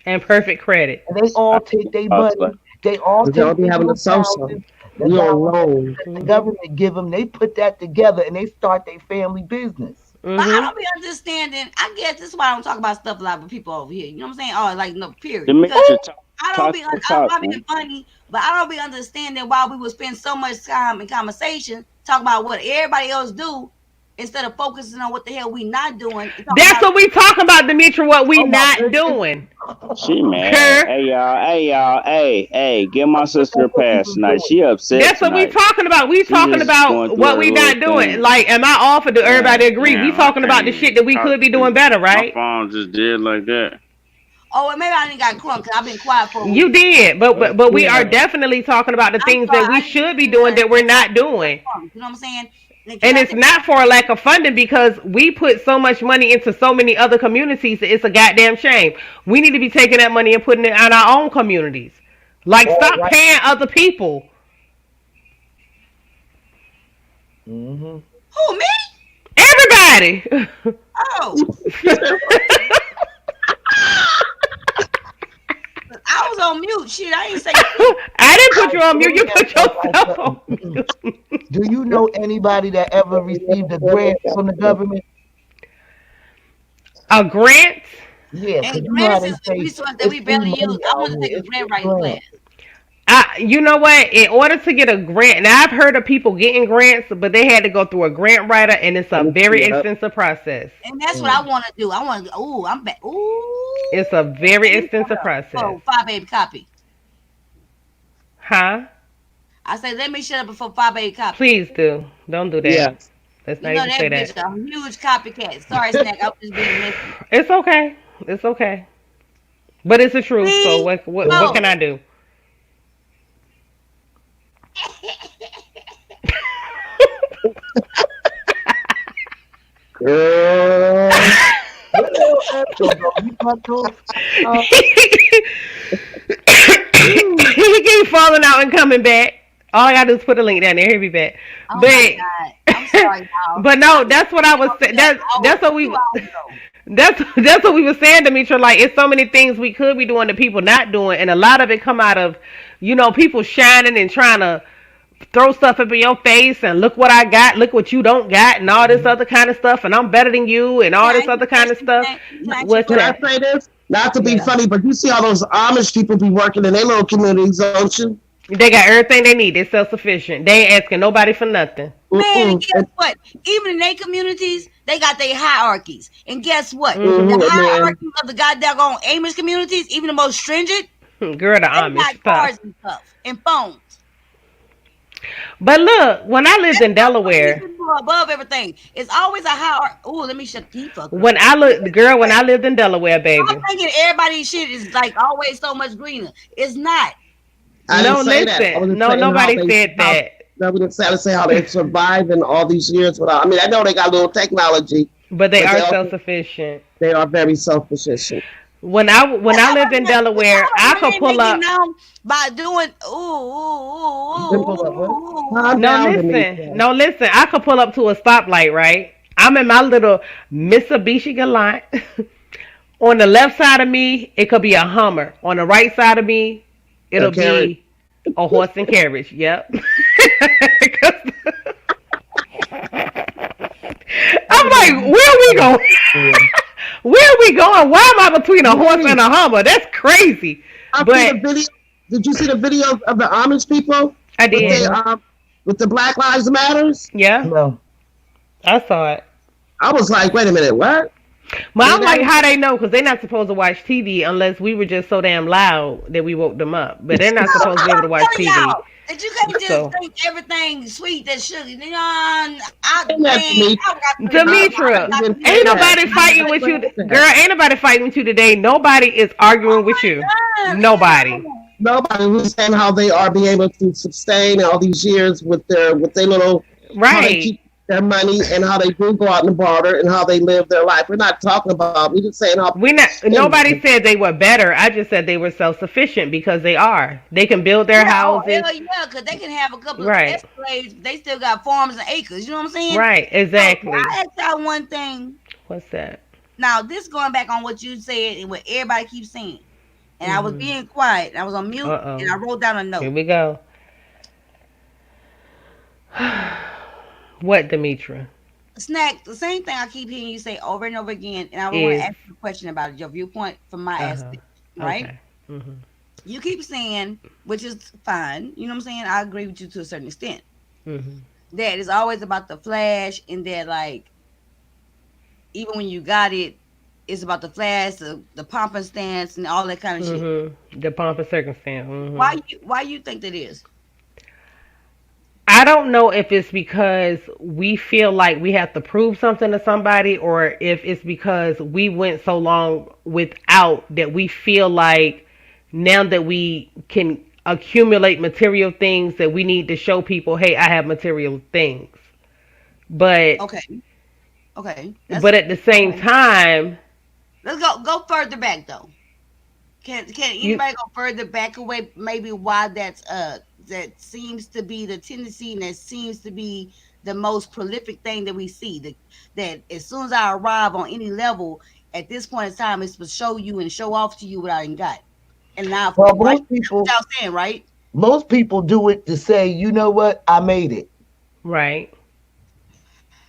Speaker 1: And perfect credit.
Speaker 6: And they all take their
Speaker 8: Us,
Speaker 6: money. They all
Speaker 4: Because y'all
Speaker 6: take
Speaker 4: be
Speaker 6: their
Speaker 4: having
Speaker 6: little
Speaker 4: a social.
Speaker 6: thousands, the
Speaker 4: We on
Speaker 6: dollars
Speaker 4: loan.
Speaker 6: that the government give them. They put that together and they start their family business.
Speaker 5: But I don't be understanding. I guess this is why I don't talk about stuff a lot with people over here. You know what I'm saying? Oh, like no, period. Because
Speaker 8: Demetri,
Speaker 5: I don't be, I'm
Speaker 8: man.
Speaker 5: being funny, but I don't be understanding why we would spend so much time in conversation talking about what everybody else do instead of focusing on what the hell we not doing.
Speaker 1: That's what we talking about, Demetri. What we not doing.
Speaker 8: She mad. Hey y'all. Hey, give my sister a pass tonight. She upset.
Speaker 1: That's what we talking about. We talking
Speaker 8: just
Speaker 1: about
Speaker 8: going through
Speaker 1: what
Speaker 8: her
Speaker 1: we
Speaker 8: little
Speaker 1: not doing.
Speaker 8: thing.
Speaker 1: Like, am I off or do everybody agree? We
Speaker 8: Damn,
Speaker 1: talking
Speaker 8: I
Speaker 1: about the
Speaker 8: can't
Speaker 1: shit that we
Speaker 8: talk
Speaker 1: could be
Speaker 8: to
Speaker 1: doing
Speaker 8: you.
Speaker 1: better,
Speaker 8: My
Speaker 1: right?
Speaker 8: phone just did like that.
Speaker 5: Oh, and maybe I didn't got crunk because I've been quiet for a week.
Speaker 1: You did, but we are definitely talking about the things that we should be doing that we're not doing.
Speaker 5: You know what I'm saying?
Speaker 1: And it's not for a lack of funding because we put so much money into so many other communities that it's a goddamn shame. We need to be taking that money and putting it on our own communities. Like, stop paying other people.
Speaker 6: Mm-hmm.
Speaker 5: Who, me?
Speaker 1: Everybody.
Speaker 5: Oh. I was on mute. Shit, I ain't say shit.
Speaker 1: I didn't put you on mute. You put yourself on mute.
Speaker 6: Do you know anybody that ever received a grant from the government?
Speaker 1: A grant?
Speaker 6: Yeah,
Speaker 5: and grants is a resource that we barely use. I want to take a grant writing class.
Speaker 1: You know what? In order to get a grant, now I've heard of people getting grants, but they had to go through a grant writer, and it's a very extensive process.
Speaker 5: And that's what I want to do. I want to. Ooh, I'm back. Ooh.
Speaker 1: It's a very extensive process.
Speaker 5: Oh, 5 copy.
Speaker 1: Huh?
Speaker 5: I say, let me shut up before 5 copy.
Speaker 1: Please do. Don't do that.
Speaker 4: Yeah.
Speaker 1: Let's
Speaker 5: You
Speaker 1: not
Speaker 5: know
Speaker 1: even say
Speaker 5: that bitch
Speaker 1: that.
Speaker 5: a huge copycat. Sorry, Snack. I was just being messy.
Speaker 1: It's okay. It's okay. But it's the truth. So what can I do?
Speaker 4: Girl.
Speaker 1: He keeps falling out and coming back. All I gotta do is put a link down there. He'll be back.
Speaker 5: Oh
Speaker 1: but
Speaker 5: my God. I'm sorry, y'all.
Speaker 1: but no, that's what I was saying. That's what we. That's what we were saying, Demetri. Like, it's so many things we could be doing that people not doing, and a lot of it come out of, people shining and trying to throw stuff up in your face and look what I got, look what you don't got, and all this other kind of stuff, and I'm better than you, and all this other kind of stuff. What's
Speaker 4: Can
Speaker 1: that?
Speaker 4: I say this? Not to be funny, but you see all those Amish people be working in their little communities, don't you?
Speaker 1: They got everything they need. They're self-sufficient. They ain't asking nobody for nothing.
Speaker 5: Man, and guess what? Even in their communities, they got their hierarchies. And guess what?
Speaker 1: Mhm.
Speaker 5: The hierarchies of the goddamn Amish communities, even the most stringent,
Speaker 1: Girl, the
Speaker 5: they
Speaker 1: Amish
Speaker 5: got
Speaker 1: stuff.
Speaker 5: cars and stuff and phones.
Speaker 1: But look, when I lived in Delaware,
Speaker 5: Above everything, it's always a hierarchy. Oh, let me shut the fuck up.
Speaker 1: when I lived in Delaware, baby.
Speaker 5: I'm thinking everybody's shit is like always so much greener. It's not.
Speaker 1: No, listen. No, nobody said that.
Speaker 4: No, we didn't say how they survived in all these years without. I mean, I know they got a little technology,
Speaker 1: but they are self-sufficient.
Speaker 4: They are very self-sufficient.
Speaker 1: When I lived in Delaware, I could pull up.
Speaker 5: By doing
Speaker 1: No, listen. I could pull up to a stoplight, right? I'm in my little Mitsubishi Galant. On the left side of me, it could be a Hummer. On the right side of me, it'll be a horse and carriage. Yep. I'm like, where are we going? Where are we going? Why am I between a horse and a Hummer? That's crazy.
Speaker 4: Did you see the video of the Amish people?
Speaker 1: I did.
Speaker 4: With the Black Lives Matters?
Speaker 1: Yeah.
Speaker 6: No.
Speaker 1: I saw it.
Speaker 4: I was like, wait a minute, what?
Speaker 1: But I'm
Speaker 4: It
Speaker 1: like,
Speaker 4: ain't
Speaker 1: how they know? Because they're not supposed to watch TV unless we were just so damn loud that we woke them up. But they're not supposed to be able to
Speaker 5: I'm
Speaker 1: watch
Speaker 5: telling
Speaker 1: TV.
Speaker 5: y'all that you can't just
Speaker 1: So,
Speaker 5: think everything sweet that sugar. You know,
Speaker 4: that to me.
Speaker 5: I got to my
Speaker 1: Demetra,
Speaker 5: I
Speaker 4: Even
Speaker 1: ain't
Speaker 4: say that.
Speaker 1: nobody fighting with you,
Speaker 3: that.
Speaker 1: girl. Ain't nobody fighting with you today. Nobody is arguing with you.
Speaker 5: God, leave me
Speaker 1: Nobody.
Speaker 5: alone.
Speaker 4: Nobody was saying how they are being able to sustain all these years with their little how they
Speaker 1: Right.
Speaker 4: keep their money and how they do go out and barter and how they live their life. We're not talking about. We're just saying how.
Speaker 1: We not. Nobody said they were better. I just said they were self sufficient because they are. They can build their
Speaker 5: Yeah, oh
Speaker 1: houses.
Speaker 5: hell yeah, because they can have a couple of
Speaker 1: Right.
Speaker 5: Escalades, but they still got farms and acres. You know what I'm saying?
Speaker 1: Right.
Speaker 5: So
Speaker 1: Exactly.
Speaker 5: I ask y'all one thing.
Speaker 1: What's that?
Speaker 5: Now, this going back on what you said and what everybody keeps saying. And I was
Speaker 1: Mhm.
Speaker 5: being quiet. And I was on
Speaker 1: Uh
Speaker 5: mute and
Speaker 1: oh.
Speaker 5: I wrote down a
Speaker 1: Here
Speaker 5: note.
Speaker 1: we go. What, Demetra?
Speaker 5: Snack, the same thing I keep hearing you say over and over again. And I want to
Speaker 1: Is
Speaker 5: ask you a question about it, your viewpoint from my
Speaker 1: uh huh.
Speaker 5: aspect, right?
Speaker 1: Okay. Mhm.
Speaker 5: You keep saying, which is fine, you know what I'm saying? I agree with you to a certain extent.
Speaker 1: Mhm.
Speaker 5: That it's always about the flash and that like even when you got it, it's about the flash, the pomp and stance and all that kind of shit.
Speaker 1: Mhm. The pomp and circumstance. Mhm.
Speaker 5: Why you think that is?
Speaker 1: I don't know if it's because we feel like we have to prove something to somebody or if it's because we went so long without that we feel like now that we can accumulate material things that we need to show people, hey, I have material things. But
Speaker 5: Okay, okay, that's
Speaker 1: but at the same
Speaker 5: okay.
Speaker 1: time,
Speaker 5: Let's go further back though. Can
Speaker 1: you
Speaker 5: anybody go further back away? Maybe why that seems to be the tendency and that seems to be the most prolific thing that we see. That as soon as I arrive on any level, at this point in time, it's to show you and show off to you what I done got. And now,
Speaker 6: Well,
Speaker 5: right? That's what y'all saying, right?
Speaker 6: most people do it to say, you know what, I made it.
Speaker 1: right.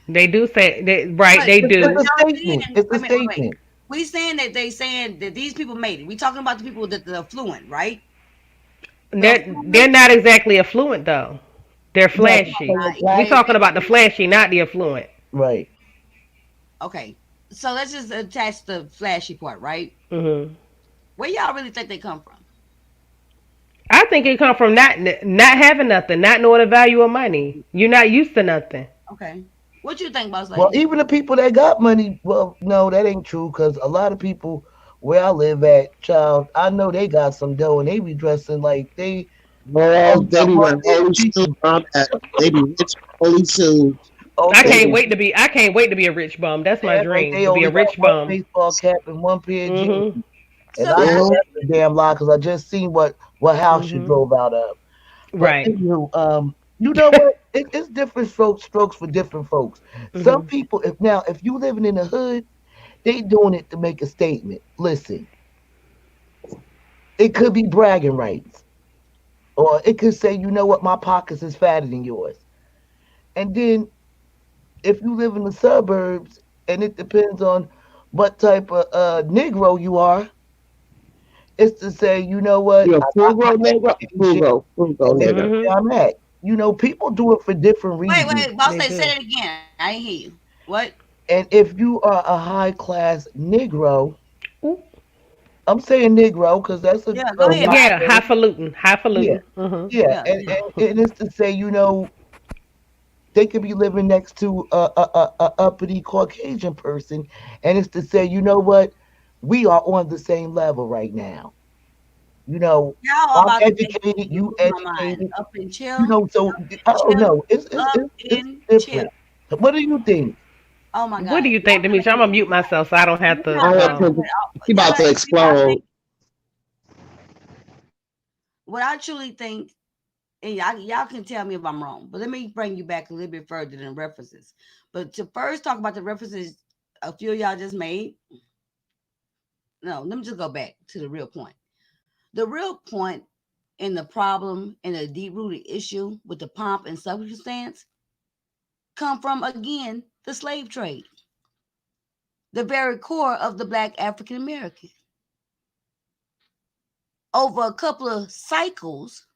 Speaker 1: They do say they right,
Speaker 5: But
Speaker 1: they
Speaker 6: It's
Speaker 5: but
Speaker 1: do.
Speaker 6: a
Speaker 5: y'all
Speaker 6: statement.
Speaker 5: saying,
Speaker 6: It's
Speaker 5: wait
Speaker 6: a
Speaker 5: a minute, wait.
Speaker 6: statement.
Speaker 5: We saying that they saying that these people made it. We talking about the people that the affluent, right? The
Speaker 1: They're
Speaker 5: affluent.
Speaker 1: not exactly affluent though. They're
Speaker 6: No,
Speaker 1: flashy.
Speaker 6: so
Speaker 1: We
Speaker 6: black,
Speaker 1: talking about the flashy, not the affluent.
Speaker 6: right.
Speaker 5: Okay, so let's just attach the flashy part, right?
Speaker 1: Hmm.
Speaker 5: Where y'all really think they come from?
Speaker 1: I think it come from not having nothing, not knowing the value of money. You're not used to nothing.
Speaker 5: Okay, what you think, boss
Speaker 6: Well,
Speaker 5: lady?
Speaker 6: even the people that got money, well, no, that ain't true because a lot of people where I live at, child, I know they got some dough and they be dressing like they
Speaker 4: Well,
Speaker 6: only
Speaker 4: they
Speaker 6: got
Speaker 4: be
Speaker 6: one
Speaker 4: wearing
Speaker 6: pair of
Speaker 4: holy shoes.
Speaker 6: jeans.
Speaker 4: They be rich holy shoes. They
Speaker 6: Okay,
Speaker 4: be
Speaker 1: I can't wait to be a rich bum. That's
Speaker 6: they
Speaker 1: my
Speaker 6: act like
Speaker 1: dream,
Speaker 6: they
Speaker 1: to be
Speaker 6: only
Speaker 1: a
Speaker 6: got
Speaker 1: rich
Speaker 6: one
Speaker 1: bum.
Speaker 6: baseball cap and one pair of jeans.
Speaker 1: Mhm.
Speaker 6: And
Speaker 5: So
Speaker 6: I know
Speaker 5: now,
Speaker 4: mhm.
Speaker 6: that's a damn lie because I just seen what house you
Speaker 1: Mhm.
Speaker 6: drove out of. But
Speaker 1: Right.
Speaker 6: anywho, you know what? It's different strokes for different folks. Some
Speaker 1: Mhm.
Speaker 6: people, if you living in the hood, they doing it to make a statement. Listen, it could be bragging rights, or it could say, you know what, my pockets is fatter than yours. And then if you live in the suburbs, and it depends on what type of Negro you are, it's to say, you know what,
Speaker 4: You're a
Speaker 6: I got my
Speaker 4: frugal nigga,
Speaker 6: education,
Speaker 4: frugal
Speaker 6: and this is
Speaker 4: nigga.
Speaker 6: where
Speaker 1: Mhm.
Speaker 6: I'm at. You know, people do it for different reasons.
Speaker 5: boss
Speaker 1: They
Speaker 5: lady, say
Speaker 1: do.
Speaker 5: that again. I didn't hear you. What?
Speaker 6: And if you are a high class Negro,
Speaker 1: Ooh.
Speaker 6: I'm saying Negro because that's
Speaker 5: Yeah, go
Speaker 6: a
Speaker 5: ahead,
Speaker 6: white
Speaker 5: boss
Speaker 1: Yeah,
Speaker 5: lady.
Speaker 6: term.
Speaker 1: highfalutin,
Speaker 6: Yeah,
Speaker 1: highfalutin. Mhm.
Speaker 6: yeah,
Speaker 5: Yeah,
Speaker 6: and,
Speaker 5: yeah.
Speaker 6: and it's to say, you know, they could be living next to a uppity Caucasian person, and it's to say, you know what, we are on the same level right now. You know,
Speaker 5: Y'all all
Speaker 6: I'm
Speaker 5: about to make
Speaker 6: educated,
Speaker 5: me
Speaker 6: you
Speaker 5: lose my mind.
Speaker 6: educated.
Speaker 5: Up and
Speaker 6: You
Speaker 5: chill,
Speaker 6: know, so
Speaker 5: up
Speaker 6: I
Speaker 5: and
Speaker 6: don't
Speaker 5: chill,
Speaker 6: know.
Speaker 5: up
Speaker 6: It's
Speaker 5: and chill.
Speaker 6: different. What do you think?
Speaker 5: Oh my
Speaker 1: What do
Speaker 5: God,
Speaker 1: you
Speaker 5: y'all
Speaker 1: think,
Speaker 5: gonna
Speaker 1: Demetria?
Speaker 5: make
Speaker 1: I'm
Speaker 5: me
Speaker 1: gonna
Speaker 5: lose
Speaker 1: mute
Speaker 5: my mind.
Speaker 1: myself so I don't have
Speaker 5: You're
Speaker 1: to.
Speaker 5: not
Speaker 4: I have
Speaker 5: gonna.
Speaker 4: to. He
Speaker 5: Y'all
Speaker 4: about
Speaker 5: gonna.
Speaker 4: to
Speaker 5: I
Speaker 4: explode.
Speaker 5: think what I truly think, and y'all can tell me if I'm wrong, but let me bring you back a little bit further than references. But to first talk about the references a few of y'all just made, no, let me just go back to the real point. The real point in the problem and the deep rooted issue with the pomp and circumstance come from again the slave trade, the very core of the Black African American. Over a couple of cycles,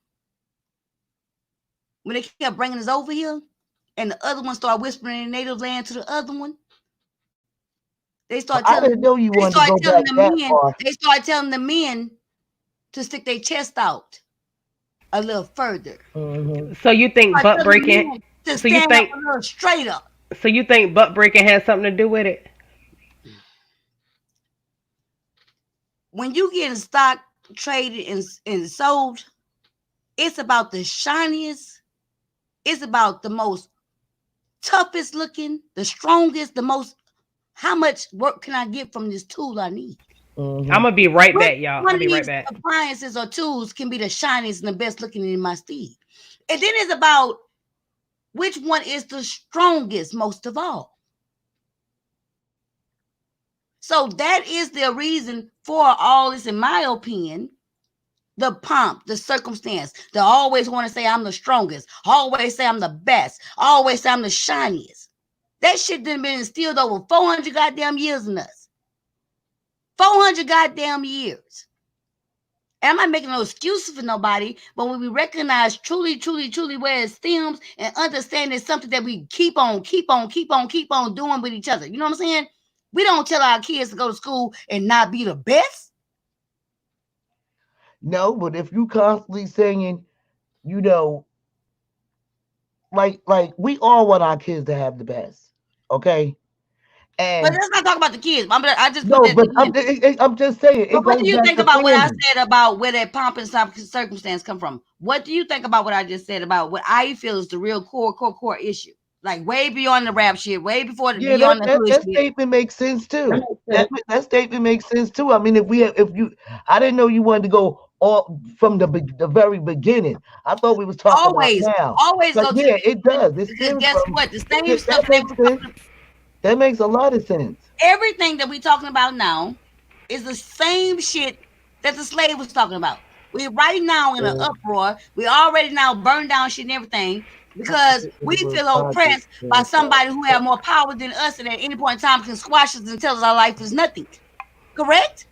Speaker 5: when they kept bringing us over here, and the other one started whispering in native land to the other one, They start
Speaker 6: I
Speaker 5: telling
Speaker 6: didn't know you
Speaker 5: they
Speaker 6: wanted to
Speaker 5: start
Speaker 6: go
Speaker 5: telling
Speaker 6: back
Speaker 5: the
Speaker 6: that
Speaker 5: men,
Speaker 6: far.
Speaker 5: they start telling the men to stick their chest out a little further.
Speaker 6: Mm-hmm.
Speaker 1: So you think
Speaker 5: Start
Speaker 1: butt
Speaker 5: telling the
Speaker 1: breaking?
Speaker 5: men to
Speaker 1: So you
Speaker 5: stand up
Speaker 1: think
Speaker 5: a little straighter.
Speaker 1: so you think butt breaking has something to do with it?
Speaker 5: When you getting stock traded and sold, it's about the shiniest. It's about the most toughest looking, the strongest, the most. How much work can I get from this tool I need?
Speaker 6: Mm-hmm.
Speaker 1: I'm gonna be right
Speaker 5: Which
Speaker 1: back, y'all.
Speaker 5: one
Speaker 1: I'll
Speaker 5: of
Speaker 1: be right
Speaker 5: these
Speaker 1: back.
Speaker 5: appliances or tools can be the shiniest and the best looking in my steed? And then it's about which one is the strongest most of all. So that is the reason for all this, in my opinion. The pomp, the circumstance, they always want to say I'm the strongest, always say I'm the best, always say I'm the shiniest. That shit done been instilled over 400 goddamn years in us. 400 goddamn years. And I'm not making no excuses for nobody, but when we recognize truly where it stems and understand it's something that we keep on doing with each other. You know what I'm saying? We don't tell our kids to go to school and not be the best.
Speaker 6: No, but if you constantly saying, you know, like we all want our kids to have the best, okay?
Speaker 5: But
Speaker 6: And
Speaker 5: let's not talk about the kids. I just put
Speaker 6: no,
Speaker 5: that
Speaker 6: but
Speaker 5: again.
Speaker 6: I'm just saying
Speaker 5: But
Speaker 6: it
Speaker 5: what
Speaker 6: goes
Speaker 5: do you
Speaker 6: back
Speaker 5: think
Speaker 6: to
Speaker 5: about what I
Speaker 6: family.
Speaker 5: said about where that pomp and circumstance come from? What do you think about what I just said about what I feel is the real core issue? Like way beyond the rap shit, way before
Speaker 6: Yeah,
Speaker 5: beyond the hood
Speaker 6: that
Speaker 5: shit.
Speaker 6: statement makes sense too. That statement makes sense too. I mean, I didn't know you wanted to go all from the very beginning. I thought we was talking about now.
Speaker 5: Always
Speaker 6: But
Speaker 5: go to
Speaker 6: yeah,
Speaker 5: the
Speaker 6: it does. It
Speaker 5: because
Speaker 6: stems
Speaker 5: guess
Speaker 6: from
Speaker 5: what? The same stuff
Speaker 6: that makes sense. That makes a lot of sense.
Speaker 5: everything that we talking about now is the same shit that the slave was talking about. We're right now in an uproar. We already now burned down shit and everything because we feel oppressed by somebody who have more power than us and at any point in time can squash us and tell us our life is nothing. Correct?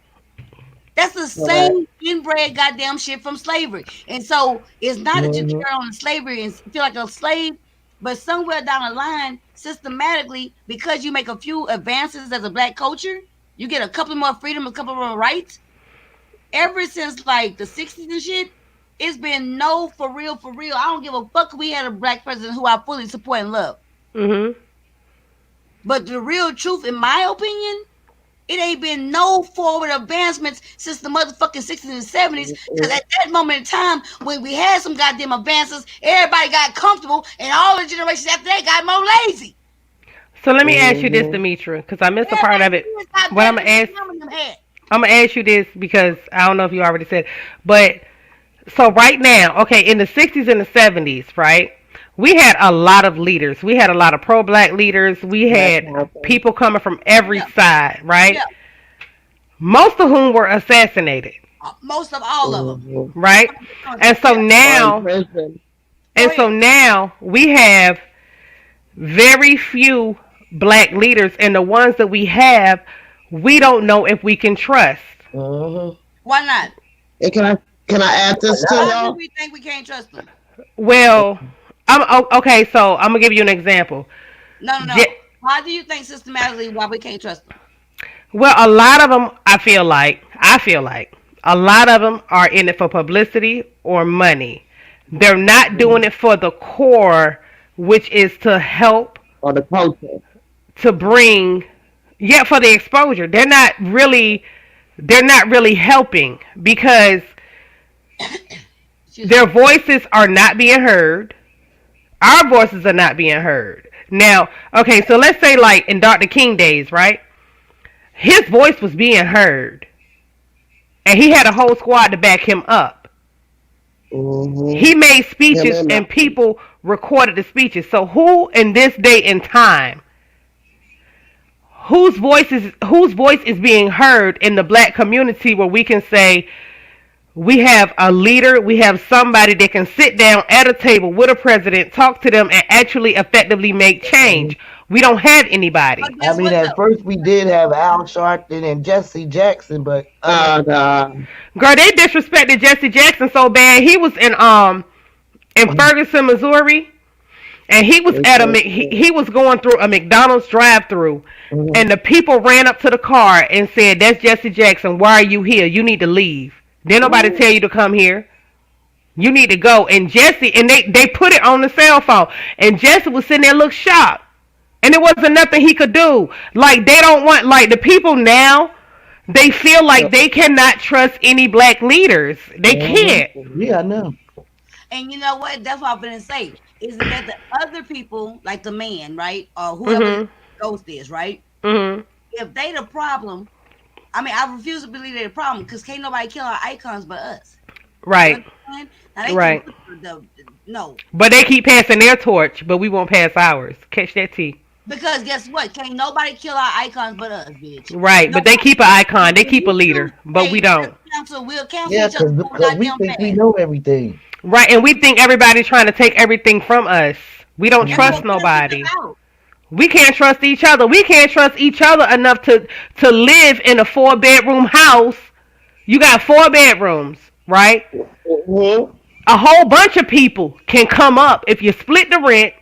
Speaker 5: That's the same inbred goddamn shit from slavery. And so it's not that you carry on slavery and feel like a slave, but somewhere down the line, systematically, because you make a few advances as a black culture, you get a couple more freedom, a couple more rights. Ever since like the 60s and shit, it's been no for real. I don't give a fuck. We had a black president who I fully support and love.
Speaker 1: Mm-hmm.
Speaker 5: But the real truth, in my opinion, it ain't been no forward advancements since the motherfucking 60s and 70s. Because at that moment in time, when we had some goddamn advances, everybody got comfortable, and all the generations after that got more lazy.
Speaker 1: So let me ask you this, Demetra, because I missed a part of it. What I'm gonna ask you this because I don't know if you already said, but so right now, okay, in the 60s and the 70s, right? We had a lot of leaders. We had a lot of pro-black leaders. We had people coming from every side, right?
Speaker 5: Yeah.
Speaker 1: Most of whom were assassinated.
Speaker 5: Most of all of them.
Speaker 1: Right? And so now we have very few black leaders, and the ones that we have, we don't know if we can trust.
Speaker 5: Why not?
Speaker 4: Hey, can I add this to
Speaker 5: Why
Speaker 4: y'all?
Speaker 5: do we think we can't trust them?
Speaker 1: Well, okay, so I'm gonna give you an example.
Speaker 5: No. Why do you think systematically why we can't trust them?
Speaker 1: Well, a lot of them, I feel like, a lot of them are in it for publicity or money. They're not doing it for the core, which is to help
Speaker 4: Or the culture.
Speaker 1: to bring, for the exposure. They're not really helping because their voices are not being heard. Our voices are not being heard. Now, okay, so let's say like in Dr. King days, right? His voice was being heard. And he had a whole squad to back him up. He made speeches and people recorded the speeches. So who in this day and time, whose voice is being heard in the black community where we can say we have a leader, we have somebody that can sit down at a table with a president, talk to them, and actually effectively make change? We don't have anybody.
Speaker 6: I mean, at first we did have Al Sharpton and Jesse Jackson, but
Speaker 1: girl, they disrespected Jesse Jackson so bad. He was in Ferguson, Missouri, and he was
Speaker 6: They
Speaker 1: at a
Speaker 6: sure did.
Speaker 1: he was going through a McDonald's drive-through,
Speaker 6: Mhm.
Speaker 1: and the people ran up to the car and said, "That's Jesse Jackson. Why are you here? You need to leave. Didn't nobody
Speaker 6: Ooh.
Speaker 1: tell you to come here. You need to go." And Jesse, and they put it on the cell phone, and Jesse was sitting there, look shocked, and it wasn't nothing he could do. Like they don't want, like the people now, they feel
Speaker 6: Yeah.
Speaker 1: like they cannot trust any black leaders. They can't.
Speaker 6: Yeah, I know.
Speaker 5: And you know what? That's what I'm gonna say. Is that the other people, like the man, right, or whoever the
Speaker 1: Mhm.
Speaker 5: ghost is, right?
Speaker 1: Mhm.
Speaker 5: If they the problem, I mean, I refuse to believe they the problem because can't nobody kill our icons but us. You
Speaker 1: Right.
Speaker 5: understand? Now they can
Speaker 1: Right.
Speaker 5: put no,
Speaker 1: But they keep passing their torch, but we won't pass ours. Catch that tea.
Speaker 5: because guess what? Can't nobody kill our icons but us, bitch.
Speaker 1: Right. But they
Speaker 5: Nobody.
Speaker 1: keep an icon. They
Speaker 5: If
Speaker 1: keep a
Speaker 5: we do,
Speaker 1: leader, but we
Speaker 5: hey,
Speaker 1: don't.
Speaker 5: we'll cancel
Speaker 6: Yeah,
Speaker 5: each other so
Speaker 6: because we
Speaker 5: goddamn
Speaker 6: think we
Speaker 5: fast.
Speaker 6: know everything.
Speaker 1: Right. And we think everybody's trying to take everything from us. We don't
Speaker 5: That's
Speaker 6: Mhm.
Speaker 1: trust
Speaker 5: what this is
Speaker 1: nobody.
Speaker 5: about.
Speaker 1: We can't trust each other. We can't trust each other enough to live in a 4-bedroom house. You got 4 bedrooms, right?
Speaker 4: Mhm.
Speaker 1: A whole bunch of people can come up if you split the rent.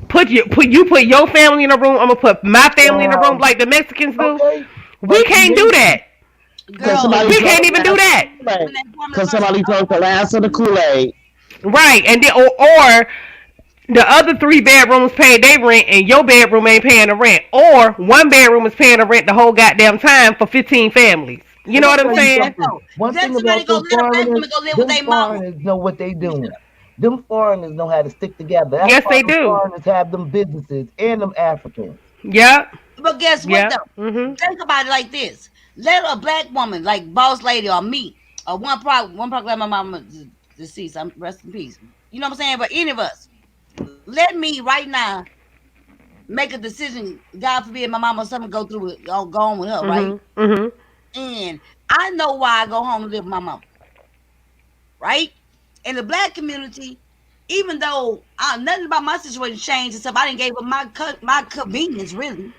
Speaker 1: Put your family in a room. I'm gonna put my family in a room
Speaker 6: Wow.
Speaker 1: like the Mexicans do.
Speaker 6: Okay.
Speaker 1: We
Speaker 6: But
Speaker 1: can't do that.
Speaker 4: Cause
Speaker 5: Girl,
Speaker 4: somebody
Speaker 1: We
Speaker 4: drunk
Speaker 1: can't
Speaker 4: the
Speaker 1: even do
Speaker 4: last
Speaker 1: that.
Speaker 4: of the Kool-Aid.
Speaker 5: when that woman
Speaker 4: Cause
Speaker 5: starts,
Speaker 4: somebody drunk the last of the Kool-Aid.
Speaker 1: Right, and then or the other 3 bedrooms pay their rent and your bedroom ain't paying the rent, or 1 bedroom is paying the rent the whole goddamn time for 15 families. You know
Speaker 6: let me
Speaker 1: what I'm
Speaker 6: tell you
Speaker 1: saying?
Speaker 6: something. One
Speaker 5: let
Speaker 6: thing
Speaker 5: somebody
Speaker 6: about
Speaker 5: go
Speaker 6: them
Speaker 5: let a black
Speaker 6: foreigners,
Speaker 5: woman go live with
Speaker 6: them
Speaker 5: their mama.
Speaker 6: foreigners know what they doing. Them foreigners know how to stick together. That's
Speaker 1: Yes,
Speaker 6: why
Speaker 1: they
Speaker 6: them
Speaker 1: do.
Speaker 6: foreigners have them businesses and them Africans.
Speaker 1: Yep,
Speaker 5: But guess what
Speaker 1: yep.
Speaker 5: though?
Speaker 1: Mhm.
Speaker 5: Think about it like this. Let a black woman, like boss lady or me, or one like my mama deceased, I'm rest in peace. You know what I'm saying? But any of us, let me right now make a decision. God forbid my mama or something go through it, or go on with her, right?
Speaker 1: Mhm. Mhm.
Speaker 5: And I know why I go home and live with my mama, right? In the black community, even though nothing about my situation changed except I didn't give up my convenience really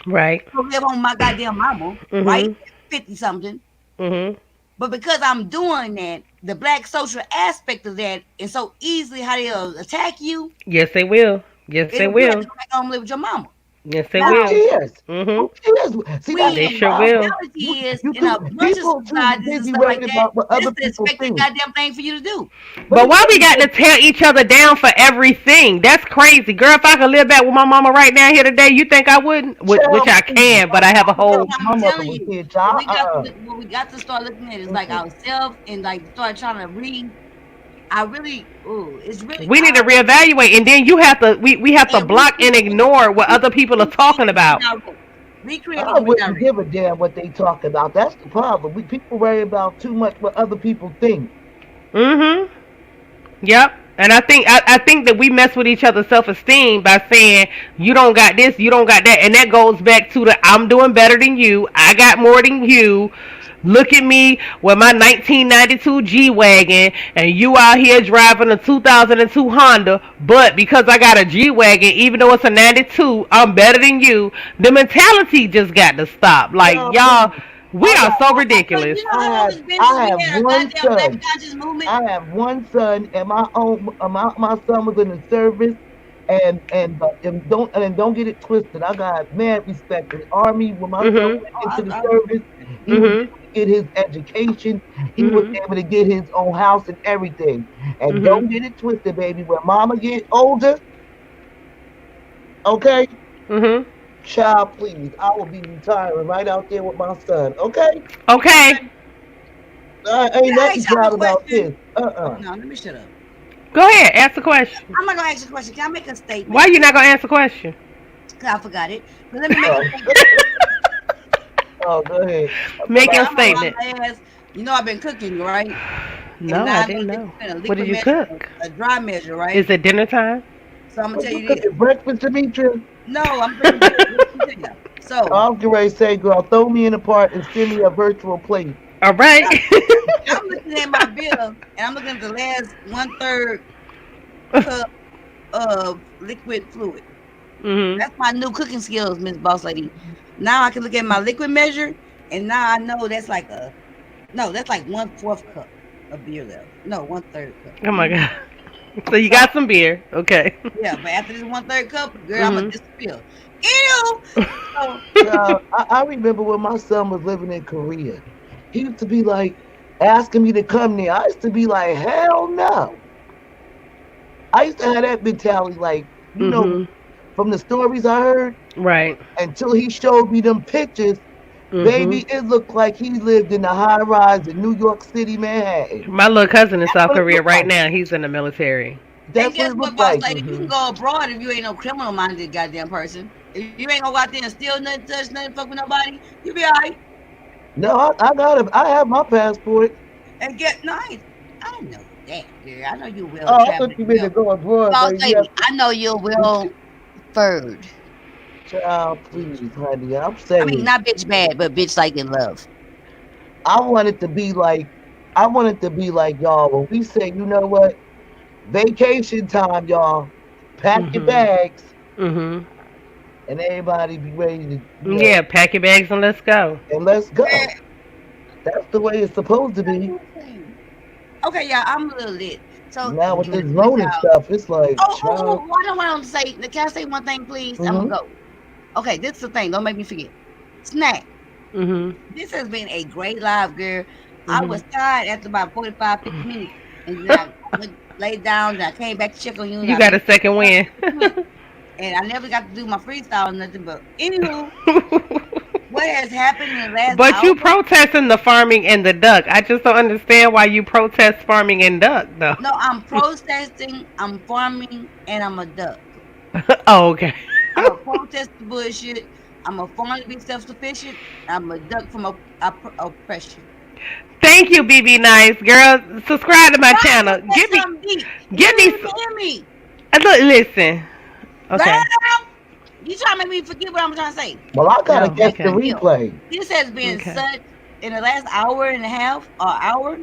Speaker 1: Right.
Speaker 5: to live on my goddamn mama, right?
Speaker 1: Mhm.
Speaker 5: 50 something.
Speaker 1: Mhm.
Speaker 5: But because I'm doing that, the black social aspect of that is so easily how they'll attack you,
Speaker 1: Yes, they will. Yes, they
Speaker 5: it'll be like
Speaker 1: will.
Speaker 5: you go back home and live with your mama.
Speaker 1: Yes, they
Speaker 6: Who
Speaker 5: Now,
Speaker 1: will.
Speaker 6: cares?
Speaker 1: Mhm.
Speaker 6: Who cares? See, that's
Speaker 1: They
Speaker 6: the
Speaker 5: when
Speaker 1: sure
Speaker 5: the
Speaker 6: problem.
Speaker 1: will.
Speaker 5: reality is
Speaker 6: You
Speaker 5: in a
Speaker 6: too
Speaker 5: bunch of
Speaker 6: people too
Speaker 5: societies and
Speaker 6: busy
Speaker 5: stuff like
Speaker 6: worried
Speaker 5: that,
Speaker 6: about what
Speaker 5: that's
Speaker 6: other
Speaker 5: the
Speaker 6: people
Speaker 5: expected
Speaker 6: think.
Speaker 5: goddamn thing for you to do.
Speaker 6: But
Speaker 1: But
Speaker 6: let me
Speaker 1: why
Speaker 6: tell
Speaker 1: we
Speaker 6: you
Speaker 1: got to
Speaker 6: something.
Speaker 1: tear each other down for everything? That's crazy, girl. If I could live back with my mama right now here today, you think I wouldn't? Which
Speaker 6: Child,
Speaker 1: I
Speaker 6: please.
Speaker 1: can, but I have a
Speaker 5: But
Speaker 1: whole.
Speaker 6: My
Speaker 5: I'm
Speaker 6: mother
Speaker 5: telling
Speaker 6: was
Speaker 5: you,
Speaker 6: here, child.
Speaker 5: what we got to start looking at is like
Speaker 6: Mm-mm.
Speaker 5: ourselves and like start trying to read. I really, ooh, it's really,
Speaker 1: We need to reevaluate, and then you have to. We have to
Speaker 5: and
Speaker 1: block and ignore what other people are talking about.
Speaker 5: recreate
Speaker 6: I
Speaker 5: and
Speaker 6: wouldn't
Speaker 5: redirect.
Speaker 6: give a damn what they talk about. That's the problem. We people worry about too much what other people think.
Speaker 1: Mhm. Yep. And I think that we mess with each other's self esteem by saying you don't got this, you don't got that, and that goes back to the I'm doing better than you. I got more than you. Look at me with my 1992 G wagon, and you out here driving a 2002 Honda. But because I got a G wagon, even though it's a 92, I'm better than you. The mentality just got to stop. Like
Speaker 6: Child,
Speaker 1: y'all,
Speaker 6: please.
Speaker 1: we
Speaker 6: I
Speaker 1: are
Speaker 6: got
Speaker 1: so
Speaker 5: But
Speaker 1: ridiculous.
Speaker 5: you know how long it's been since
Speaker 6: I
Speaker 5: we
Speaker 6: have
Speaker 5: had a
Speaker 6: one
Speaker 5: goddamn black
Speaker 6: son.
Speaker 5: conscious movement?
Speaker 6: I have one son, and my son was in the service, and don't get it twisted. I got mad respect for the army. When my son
Speaker 1: Mhm.
Speaker 6: went
Speaker 5: Oh,
Speaker 6: into the
Speaker 5: I
Speaker 6: service, he was
Speaker 1: Mhm.
Speaker 6: able to get his education. He was
Speaker 1: Mhm.
Speaker 6: able to get his own house and everything. And
Speaker 1: Mhm.
Speaker 6: don't get it twisted, baby. When mama get older, okay,
Speaker 1: Mhm.
Speaker 6: child, please, I will be retiring right out there with my son. Okay,
Speaker 1: Okay.
Speaker 6: ain't
Speaker 5: Can I
Speaker 6: nothing
Speaker 5: ask y'all
Speaker 6: proud
Speaker 5: a
Speaker 6: about
Speaker 5: question?
Speaker 6: this.
Speaker 5: Oh, no, let me shut up.
Speaker 1: Go ahead. Ask the question.
Speaker 5: I'm not gonna ask you a question. Can I make a
Speaker 1: Why
Speaker 5: statement?
Speaker 1: you not gonna answer the question?
Speaker 5: 'Cause I forgot it. But let me make a
Speaker 6: Oh,
Speaker 5: statement.
Speaker 6: go ahead.
Speaker 1: Make your
Speaker 5: I'm on
Speaker 1: statement.
Speaker 5: my ass. You know I've been cooking, right? And
Speaker 1: No,
Speaker 5: now
Speaker 1: I
Speaker 5: I know
Speaker 1: didn't
Speaker 5: the
Speaker 1: know.
Speaker 5: difference between a
Speaker 1: What
Speaker 5: liquid
Speaker 1: did you
Speaker 5: measure
Speaker 1: cook?
Speaker 5: and a dry measure, right?
Speaker 1: Is it dinner time?
Speaker 5: So I'm gonna
Speaker 6: What
Speaker 5: tell
Speaker 6: you
Speaker 5: you this.
Speaker 6: cooking breakfast, Demetria?
Speaker 5: No, I'm pretty good. Let me tell you. So
Speaker 6: I'm getting ready to say, girl, throw me in the part and send me a virtual plate.
Speaker 1: All right.
Speaker 5: I'm looking at my bill and I'm looking at the last 1/3 cup of liquid fluid.
Speaker 1: Mhm.
Speaker 5: That's my new cooking skills, Miss Boss Lady. Now I can look at my liquid measure, and now I know that's like that's like 1/4 cup of beer left. No, 1/3 cup.
Speaker 1: Oh my god. So you got some beer, okay?
Speaker 5: Yeah, but after this 1/3 cup, girl, I'm gonna disappear. Ew. So,
Speaker 6: I remember when my son was living in Korea. He used to be like asking me to come there. I used to be like, hell no. I used to have that mentality, like, from the stories I heard,
Speaker 1: Right.
Speaker 6: until he showed me them pictures, baby, it looked like he lived in the high rise in New York City, Manhattan.
Speaker 1: My little cousin in South
Speaker 6: what it
Speaker 1: Korea
Speaker 6: looked
Speaker 1: right
Speaker 6: like.
Speaker 1: now. He's in the military.
Speaker 5: and
Speaker 6: That's
Speaker 5: guess
Speaker 6: what it
Speaker 5: what,
Speaker 6: looked
Speaker 5: boss
Speaker 6: like.
Speaker 5: lady? You can go abroad if you ain't no criminal minded goddamn person. If you ain't gonna go out there and steal nothing, touch nothing, fuck with nobody, you be alright.
Speaker 6: No, I have my passport.
Speaker 5: And get nice. I know that, girl. I know you will
Speaker 6: Oh, I
Speaker 5: travel.
Speaker 6: thought you meant to go abroad.
Speaker 5: Boss
Speaker 6: But
Speaker 5: lady,
Speaker 6: yeah,
Speaker 5: I know you're well furred.
Speaker 6: child, please, honey. I'm
Speaker 5: I
Speaker 6: saying,
Speaker 5: mean, not bitch bad, but bitch like in love.
Speaker 6: I want it to be like y'all. When we say, you know what, vacation time, y'all. Pack your bags
Speaker 1: Mhm.
Speaker 6: and everybody be ready to,
Speaker 1: Yeah, pack your bags and let's go.
Speaker 6: and let's go. That's the way it's supposed to be.
Speaker 5: Okay, y'all, I'm a little lit. So
Speaker 6: Now with this loaning stuff, it's like, child.
Speaker 5: I don't want to say. Can I say one thing, please? I'm gonna go. Okay, this is the thing. Don't make me forget. Snack. This has been a great live, girl. I was tired after about 45, 50 minutes, and then I went, laid down. And I came back to check on you.
Speaker 1: You got a second win.
Speaker 5: And I never got to do my freestyle or nothing. But anywho, what has happened in the last
Speaker 1: But
Speaker 5: hour?
Speaker 1: you protesting the farming and the duck. I just don't understand why you protest farming and duck, though.
Speaker 5: No, I'm protesting. I'm farming, and I'm a duck.
Speaker 1: Oh, okay.
Speaker 5: I'm a protest the bullshit. I'm a farm to be self-sufficient. I'm a duck from oppression.
Speaker 1: Thank you, BB Nice girl. Subscribe to my channel. Give me.
Speaker 5: Hear me.
Speaker 1: Look, listen. Okay.
Speaker 5: Girl, you trying to make me forget what I'm trying to say?
Speaker 6: Well, I gotta catch the replay.
Speaker 5: This has been such in the last hour and a half or hour.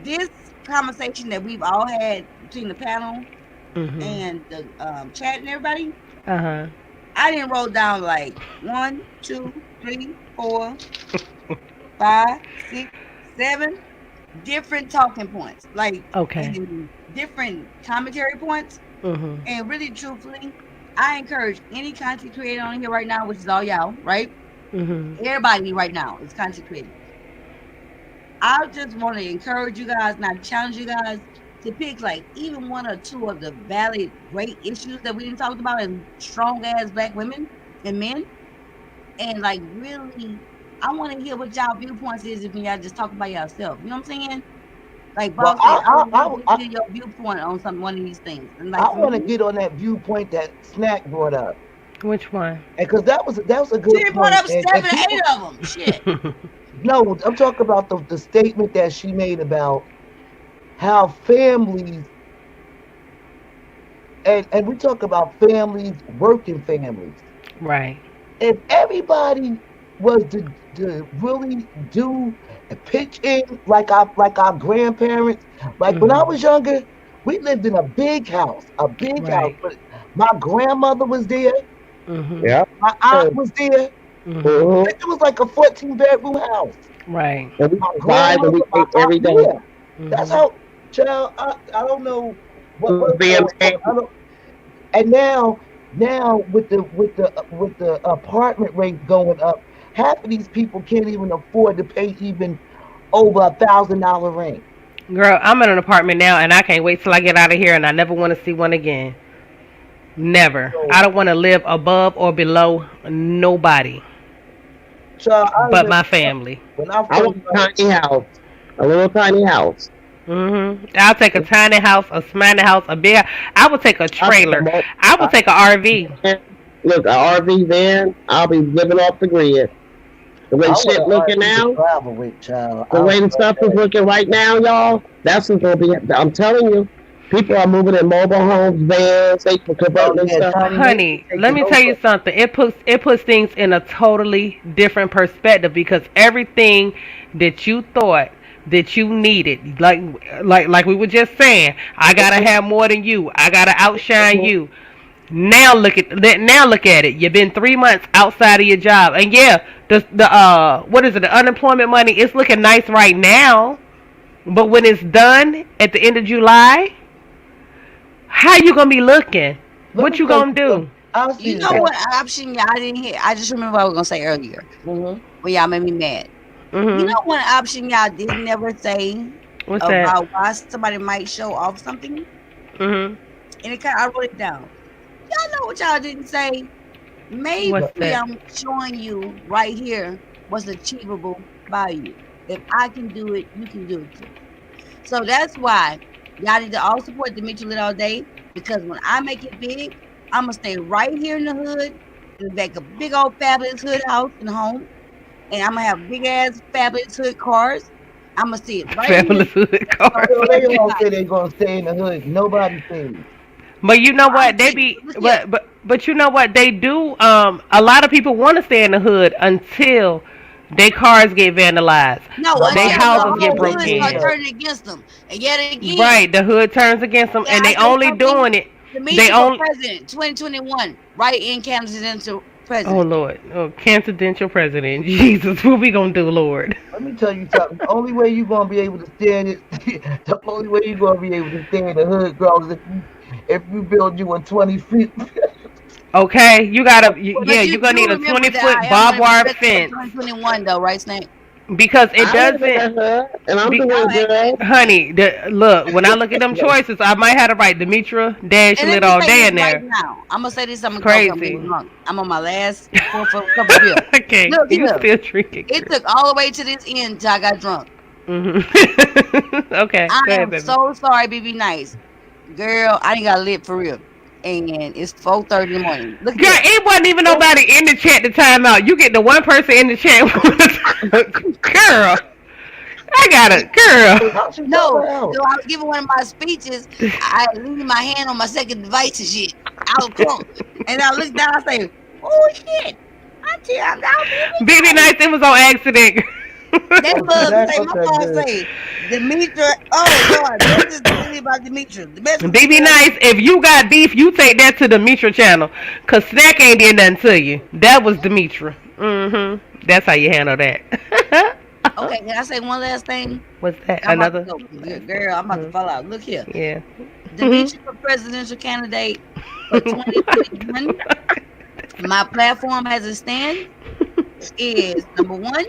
Speaker 5: This conversation that we've all had between the panel and the chat and everybody. I didn't roll down like 1, 2, 3, 4, 5, 6, 7 different talking points, like different commentary points. And really, truthfully, I encourage any content creator on here right now, which is all y'all, right? Everybody right now is content creating. I just want to encourage you guys, not challenge you guys, to pick like even 1 or 2 of the valid, great issues that we didn't talk about as strong ass black women and men, and like really, I want to hear what y'all viewpoints is if y'all just talk about yourself. You know what I'm saying? Like, boss, I get your viewpoint on one of these things. And like,
Speaker 6: I want to get on that viewpoint that Snack brought up.
Speaker 1: Which one?
Speaker 6: Because that was a good
Speaker 5: she brought up 7 or 8 of them. Shit.
Speaker 6: No, I'm talking about the statement that she made about how families, and we talk about families, working families.
Speaker 1: Right.
Speaker 6: If everybody was to really do and pitch in like our grandparents, like when I was younger, we lived in a big house, house. But my grandmother was there.
Speaker 3: Yeah.
Speaker 6: My aunt was there. It was like a 14-bedroom house.
Speaker 1: Right.
Speaker 3: And we survived and we ate every day.
Speaker 6: Yeah. That's how, child. I don't know what being. And now with the apartment rate going up, half of these people can't even afford to pay even over $1,000 rent.
Speaker 1: Girl, I'm in an apartment now, and I can't wait till I get out of here, and I never want to see one again. Never. I don't want to live above or below nobody. But my family.
Speaker 3: I want a tiny house. A little tiny house.
Speaker 1: I'll take a tiny house, a small house, a big. I would take a trailer. I would take an RV.
Speaker 3: Look, an RV van. I'll be living off the grid. The way shit looking now, the way the stuff is looking right now, y'all. That's what's gonna be. I'm telling you, people are moving in mobile homes, vans, they can convert and stuff.
Speaker 1: Honey, let me tell you something. It puts things in a totally different perspective, because everything that you thought that you needed, like we were just saying, I gotta have more than you. I gotta outshine you. Now look at it. You've been 3 months outside of your job, and yeah, the what is it? The unemployment money. It's looking nice right now, but when it's done at the end of July, How you gonna be looking?
Speaker 6: Let
Speaker 1: What
Speaker 6: me
Speaker 1: you
Speaker 6: tell
Speaker 1: gonna
Speaker 6: you something.
Speaker 1: do?
Speaker 6: I'll see
Speaker 5: You
Speaker 6: the
Speaker 5: know
Speaker 6: test.
Speaker 5: what option y'all didn't hear? I just remember what I was gonna say earlier when y'all made me mad. You
Speaker 1: Mhm.
Speaker 5: know one option y'all did never say
Speaker 1: What's that?
Speaker 5: about why somebody might show off something,
Speaker 1: Mhm.
Speaker 5: and it kind of I wrote it down. Y'all know what y'all didn't say? Maybe
Speaker 1: What's that?
Speaker 5: I'm showing you right here what's achievable by you. If I can do it, you can do it too. So that's why y'all need to all support Demetri Lit all day because when I make it big, I'm gonna stay right here in the hood and make a big old fabulous hood house and home, and I'm gonna have big ass fabulous hood cars. I'm gonna see it right here.
Speaker 1: Fabulous hood car.
Speaker 5: So
Speaker 6: Girl, they all say
Speaker 5: everybody,
Speaker 6: they're gonna stay in the hood. Nobody says.
Speaker 1: But you know
Speaker 5: I'm
Speaker 1: what? They
Speaker 5: saying,
Speaker 1: be
Speaker 5: look here.
Speaker 1: but you know what they do? A lot of people want to stay in the hood until their cars get vandalized.
Speaker 5: No,
Speaker 1: Their
Speaker 5: until
Speaker 6: Nobody
Speaker 1: houses
Speaker 5: the
Speaker 6: ever
Speaker 1: get
Speaker 5: whole
Speaker 6: said
Speaker 1: broke
Speaker 5: hood start
Speaker 1: in.
Speaker 6: that.
Speaker 5: turning against them, and yet again,
Speaker 1: Right, the hood turns against them,
Speaker 5: can
Speaker 1: and
Speaker 5: I
Speaker 1: they
Speaker 5: say
Speaker 1: only
Speaker 5: something?
Speaker 1: doing it. They
Speaker 5: Demetri for
Speaker 1: only.
Speaker 5: president, 2021, right in presidential
Speaker 1: Oh
Speaker 5: president.
Speaker 1: Lord, oh, cancer president. Jesus, what we gonna do, Lord?
Speaker 6: Let me tell you something. The only way you're gonna be able to stand it, the only way you're gonna be able to stay in the hood, girl, is if you build you a 20 feet.
Speaker 1: Okay, you gotta. Yeah,
Speaker 5: But you
Speaker 1: you're gonna
Speaker 5: do
Speaker 1: need a
Speaker 5: remember
Speaker 1: 20
Speaker 5: that
Speaker 1: foot
Speaker 5: I am
Speaker 1: barbed
Speaker 5: running for
Speaker 1: wire
Speaker 5: president for
Speaker 1: fence
Speaker 5: 2021, though, right, Snake?
Speaker 1: because it
Speaker 4: I live in
Speaker 1: doesn't.
Speaker 4: the hood, and I'm
Speaker 1: Be,
Speaker 5: I
Speaker 4: doing
Speaker 5: don't ask that.
Speaker 4: good.
Speaker 1: honey, look, when I look at them choices, I might have to write Demetra dash
Speaker 5: And let
Speaker 1: lit
Speaker 5: me
Speaker 1: all
Speaker 5: say
Speaker 1: day
Speaker 5: this
Speaker 1: in
Speaker 5: right
Speaker 1: there.
Speaker 5: now. I'm gonna say this. I'm
Speaker 1: It's
Speaker 5: gonna go 'cause I'm
Speaker 1: crazy.
Speaker 5: getting drunk. I'm on my last fourth of a cup of beer.
Speaker 1: Okay,
Speaker 5: Look
Speaker 1: you
Speaker 5: here.
Speaker 1: still drinking,
Speaker 5: It
Speaker 1: girl.
Speaker 5: took all the way to this end till I got drunk.
Speaker 1: Okay,
Speaker 5: I
Speaker 1: go ahead,
Speaker 5: am
Speaker 1: baby.
Speaker 5: so sorry, BB Nice. Girl, I ain't got lit for real. And it's 4:30 in the morning. Look
Speaker 1: Girl,
Speaker 5: here.
Speaker 1: it wasn't even nobody in the chat to time out. You get the one person in the chat. Girl, I got it, girl.
Speaker 6: How she
Speaker 5: No,
Speaker 6: coming out?
Speaker 5: so I was giving one of my speeches. I leaned my hand on my second device and shit. I was drunk. And I looked down, I say, oh shit. I'm out
Speaker 1: BB
Speaker 5: BB
Speaker 1: Nice, it was on accident.
Speaker 5: They
Speaker 6: Oh, see
Speaker 5: look
Speaker 6: that?
Speaker 5: say my
Speaker 6: Okay,
Speaker 5: phone
Speaker 6: good.
Speaker 5: say Demetra. Oh Lord, this is really about Demetra. The best thing
Speaker 1: BB
Speaker 5: ever.
Speaker 1: Nice, if you got beef, you take that to the Mitra channel. Cause Snack ain't did nothing to you. That was Demetra. That's how you handle that.
Speaker 5: Okay, can I say one last thing?
Speaker 1: What's that?
Speaker 5: I'm about to
Speaker 1: Another
Speaker 5: go.
Speaker 1: last thing.
Speaker 5: Girl, I'm about to fall out. Look here.
Speaker 1: Yeah.
Speaker 5: Demetra for presidential candidate for 2021. My platform as it stands is number one,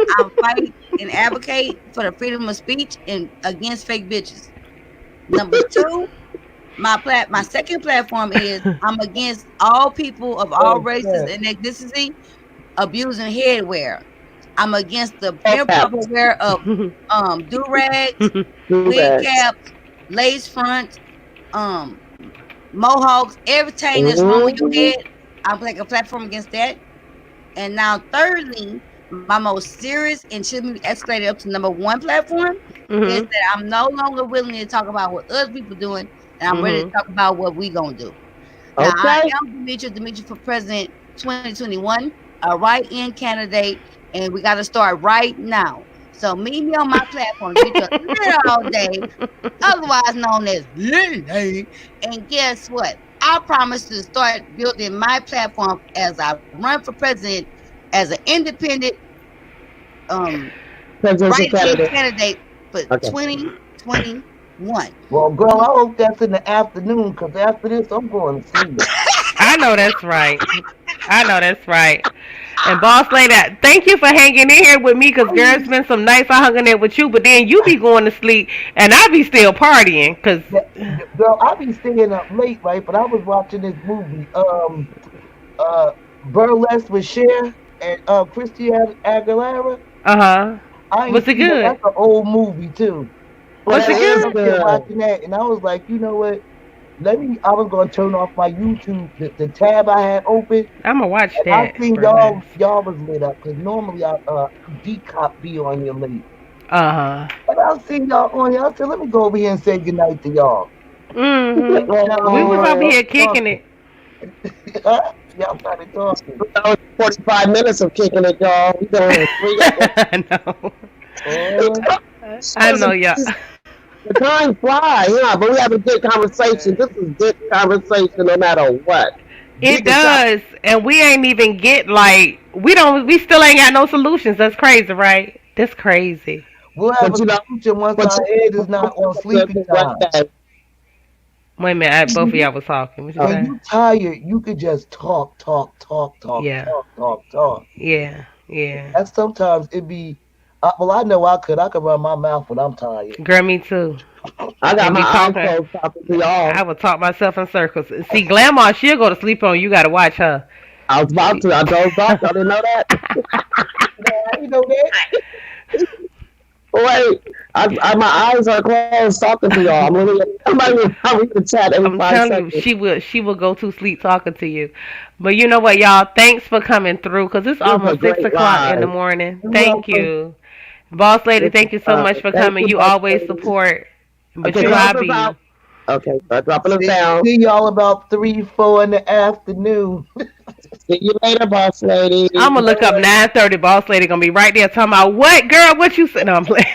Speaker 5: I fight and advocate for the freedom of speech and against fake bitches. Number two, my second platform is I'm against all people of all
Speaker 6: Oh,
Speaker 5: races
Speaker 6: snap.
Speaker 5: and ethnicity abusing headwear. I'm against the
Speaker 4: All caps.
Speaker 5: inappropriate wear of do rags,
Speaker 4: Do
Speaker 5: wig
Speaker 4: rags.
Speaker 5: caps, lace fronts, um mohawks, everything that's wrong with your
Speaker 4: Mm-hmm.
Speaker 5: head. I'm like a platform against that. And now, thirdly, my most serious and should be escalated up to number one platform is
Speaker 1: Mhm.
Speaker 5: that I'm no longer willing to talk about what other people doing, and I'm ready to
Speaker 1: Mhm.
Speaker 5: talk about what we gonna do. Now, I
Speaker 4: Okay.
Speaker 5: am Demetri for President 2021, a write-in candidate, and we got to start right now. So meet me on my platform, Demetri Lit all day, otherwise known as Lily. And guess what? I promise to start building my platform as I run for president as an independent
Speaker 4: Presidential
Speaker 5: write-in
Speaker 4: candidate.
Speaker 5: candidate for
Speaker 4: Okay.
Speaker 5: 2021.
Speaker 6: Well, girl, I hope that's in the afternoon, because after this, I'm going to sleep.
Speaker 1: I know that's right. I know that's right. And boss lady, thank you for hanging in here with me, cause girl, it's been some nights I hung in there with you, but then you be going to sleep and I be still partying, cause
Speaker 6: Girl, I be staying up late, right? But I was watching this movie, uh, Burlesque with Cher and Christian Aguilera.
Speaker 1: uh-huh.
Speaker 6: I ain't
Speaker 1: Was it
Speaker 6: seen that.
Speaker 1: good?
Speaker 6: That's an old movie too. But
Speaker 1: Was
Speaker 4: That
Speaker 1: it
Speaker 6: I was
Speaker 4: is
Speaker 1: good?
Speaker 6: up there
Speaker 4: good.
Speaker 6: watching that, and I was like, you know what? I was gonna turn off my YouTube, the tab I had open,
Speaker 1: I'ma watch
Speaker 6: and I
Speaker 1: that
Speaker 6: seen y'all
Speaker 1: burlesque.
Speaker 6: y'all was lit up because normally I decop be on here late.
Speaker 1: Uh-huh.
Speaker 6: But I seen y'all on here. I said, let me go over here and say goodnight to y'all.
Speaker 1: Mm-hmm.
Speaker 6: And
Speaker 1: We was over
Speaker 4: Oh,
Speaker 1: here kicking
Speaker 6: talking.
Speaker 1: it.
Speaker 6: Y'all started talking.
Speaker 4: that was 45 minutes of kicking it, y'all. We doing 3 hours.
Speaker 1: I know.
Speaker 6: Oh,
Speaker 1: I know y'all.
Speaker 4: The time flies, yeah, but we have a good conversation. This is good conversation no matter what. We
Speaker 1: It
Speaker 4: can talk.
Speaker 1: does. And we ain't even get like we still ain't got no solutions. That's crazy, right? That's crazy.
Speaker 6: we'll have
Speaker 4: But
Speaker 6: a
Speaker 4: you know,
Speaker 6: solution once
Speaker 4: but
Speaker 6: our head is not on sleeping
Speaker 4: one
Speaker 6: time.
Speaker 4: day,
Speaker 1: Wait a minute, both of y'all was talking. What you
Speaker 6: When
Speaker 1: say?
Speaker 6: you tired, you could just talk.
Speaker 1: Yeah, yeah, yeah.
Speaker 6: And sometimes it be, well, I know I could run my mouth when I'm tired.
Speaker 1: Girl, me too.
Speaker 4: I got
Speaker 1: And
Speaker 4: my
Speaker 1: me
Speaker 4: eyes
Speaker 1: talking,
Speaker 4: closed talking to y'all.
Speaker 1: I would talk myself in circles. See, Grandma, she'll go to sleep on you. You gotta watch her.
Speaker 4: I was about to. I dozed off. Y'all didn't know that?
Speaker 6: You know that?
Speaker 4: Wait, my eyes are closed talking to y'all. I'm reading the chat every
Speaker 1: I'm
Speaker 4: 5
Speaker 1: telling
Speaker 4: seconds.
Speaker 1: you, she will go to sleep talking to you. But you know what, y'all? Thanks for coming through, cause it's
Speaker 4: This is a
Speaker 1: almost
Speaker 4: great
Speaker 1: 6 o'clock in the
Speaker 4: live.
Speaker 1: morning.
Speaker 6: You're
Speaker 1: Thank
Speaker 6: welcome.
Speaker 1: you, Boss Lady.
Speaker 4: This is
Speaker 1: Thank you so much for
Speaker 4: thank
Speaker 1: coming.
Speaker 4: you,
Speaker 1: You
Speaker 4: boss
Speaker 1: always
Speaker 4: lady.
Speaker 1: support, but
Speaker 4: Okay,
Speaker 1: you
Speaker 4: close
Speaker 1: I
Speaker 4: us
Speaker 1: be.
Speaker 4: out. Okay, start dropping us down.
Speaker 6: See y'all about 3, 4 in the afternoon.
Speaker 4: See you later, boss lady.
Speaker 1: I'm gonna look up 9:30. Boss Lady gonna be right there talking about what, girl? What you said? No, I'm playing.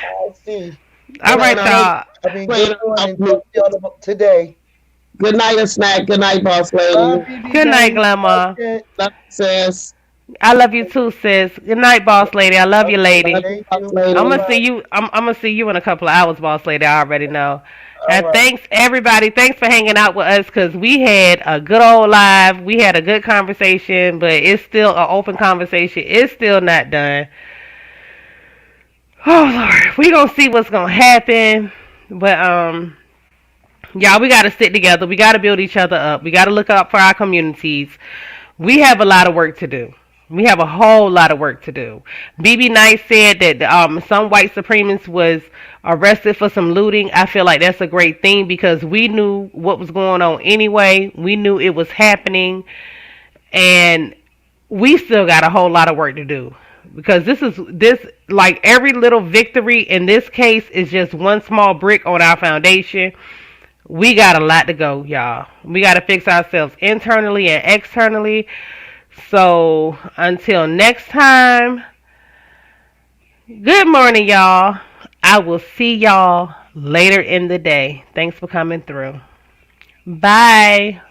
Speaker 6: I see.
Speaker 1: All
Speaker 6: Good
Speaker 1: right,
Speaker 6: night.
Speaker 1: y'all.
Speaker 6: I mean,
Speaker 4: Wait,
Speaker 6: good morning. Talk to y'all about today.
Speaker 4: good night, a snack. Good night, boss lady.
Speaker 6: Bye, BB
Speaker 1: Good night,
Speaker 6: Dang.
Speaker 1: Grandma.
Speaker 6: Okay.
Speaker 4: Love you, sis.
Speaker 1: I love you too, sis. Good night, Boss Lady. I love you, lady.
Speaker 4: Love you,
Speaker 6: Thank
Speaker 4: boss
Speaker 6: you.
Speaker 4: lady.
Speaker 1: I'm
Speaker 6: Bye
Speaker 1: gonna see
Speaker 6: bye.
Speaker 1: you. I'm gonna see you in a couple of hours, Boss Lady. I already know.
Speaker 6: All
Speaker 1: And
Speaker 6: right.
Speaker 1: thanks everybody. Thanks for hanging out with us because we had a good old live. We had a good conversation, but it's still an open conversation. It's still not done. Oh Lord, we gonna see what's gonna happen. But y'all, we gotta stick together. We gotta build each other up. We gotta look out for our communities. We have a lot of work to do. We have a whole lot of work to do. BB Nice said that some white supremacists was arrested for some looting. I feel like that's a great thing because we knew what was going on anyway. We knew it was happening, and we still got a whole lot of work to do because this like every little victory in this case is just one small brick on our foundation. We got a lot to go, y'all. We got to fix ourselves internally and externally. So until next time, good morning, y'all. I will see y'all later in the day. Thanks for coming through. Bye.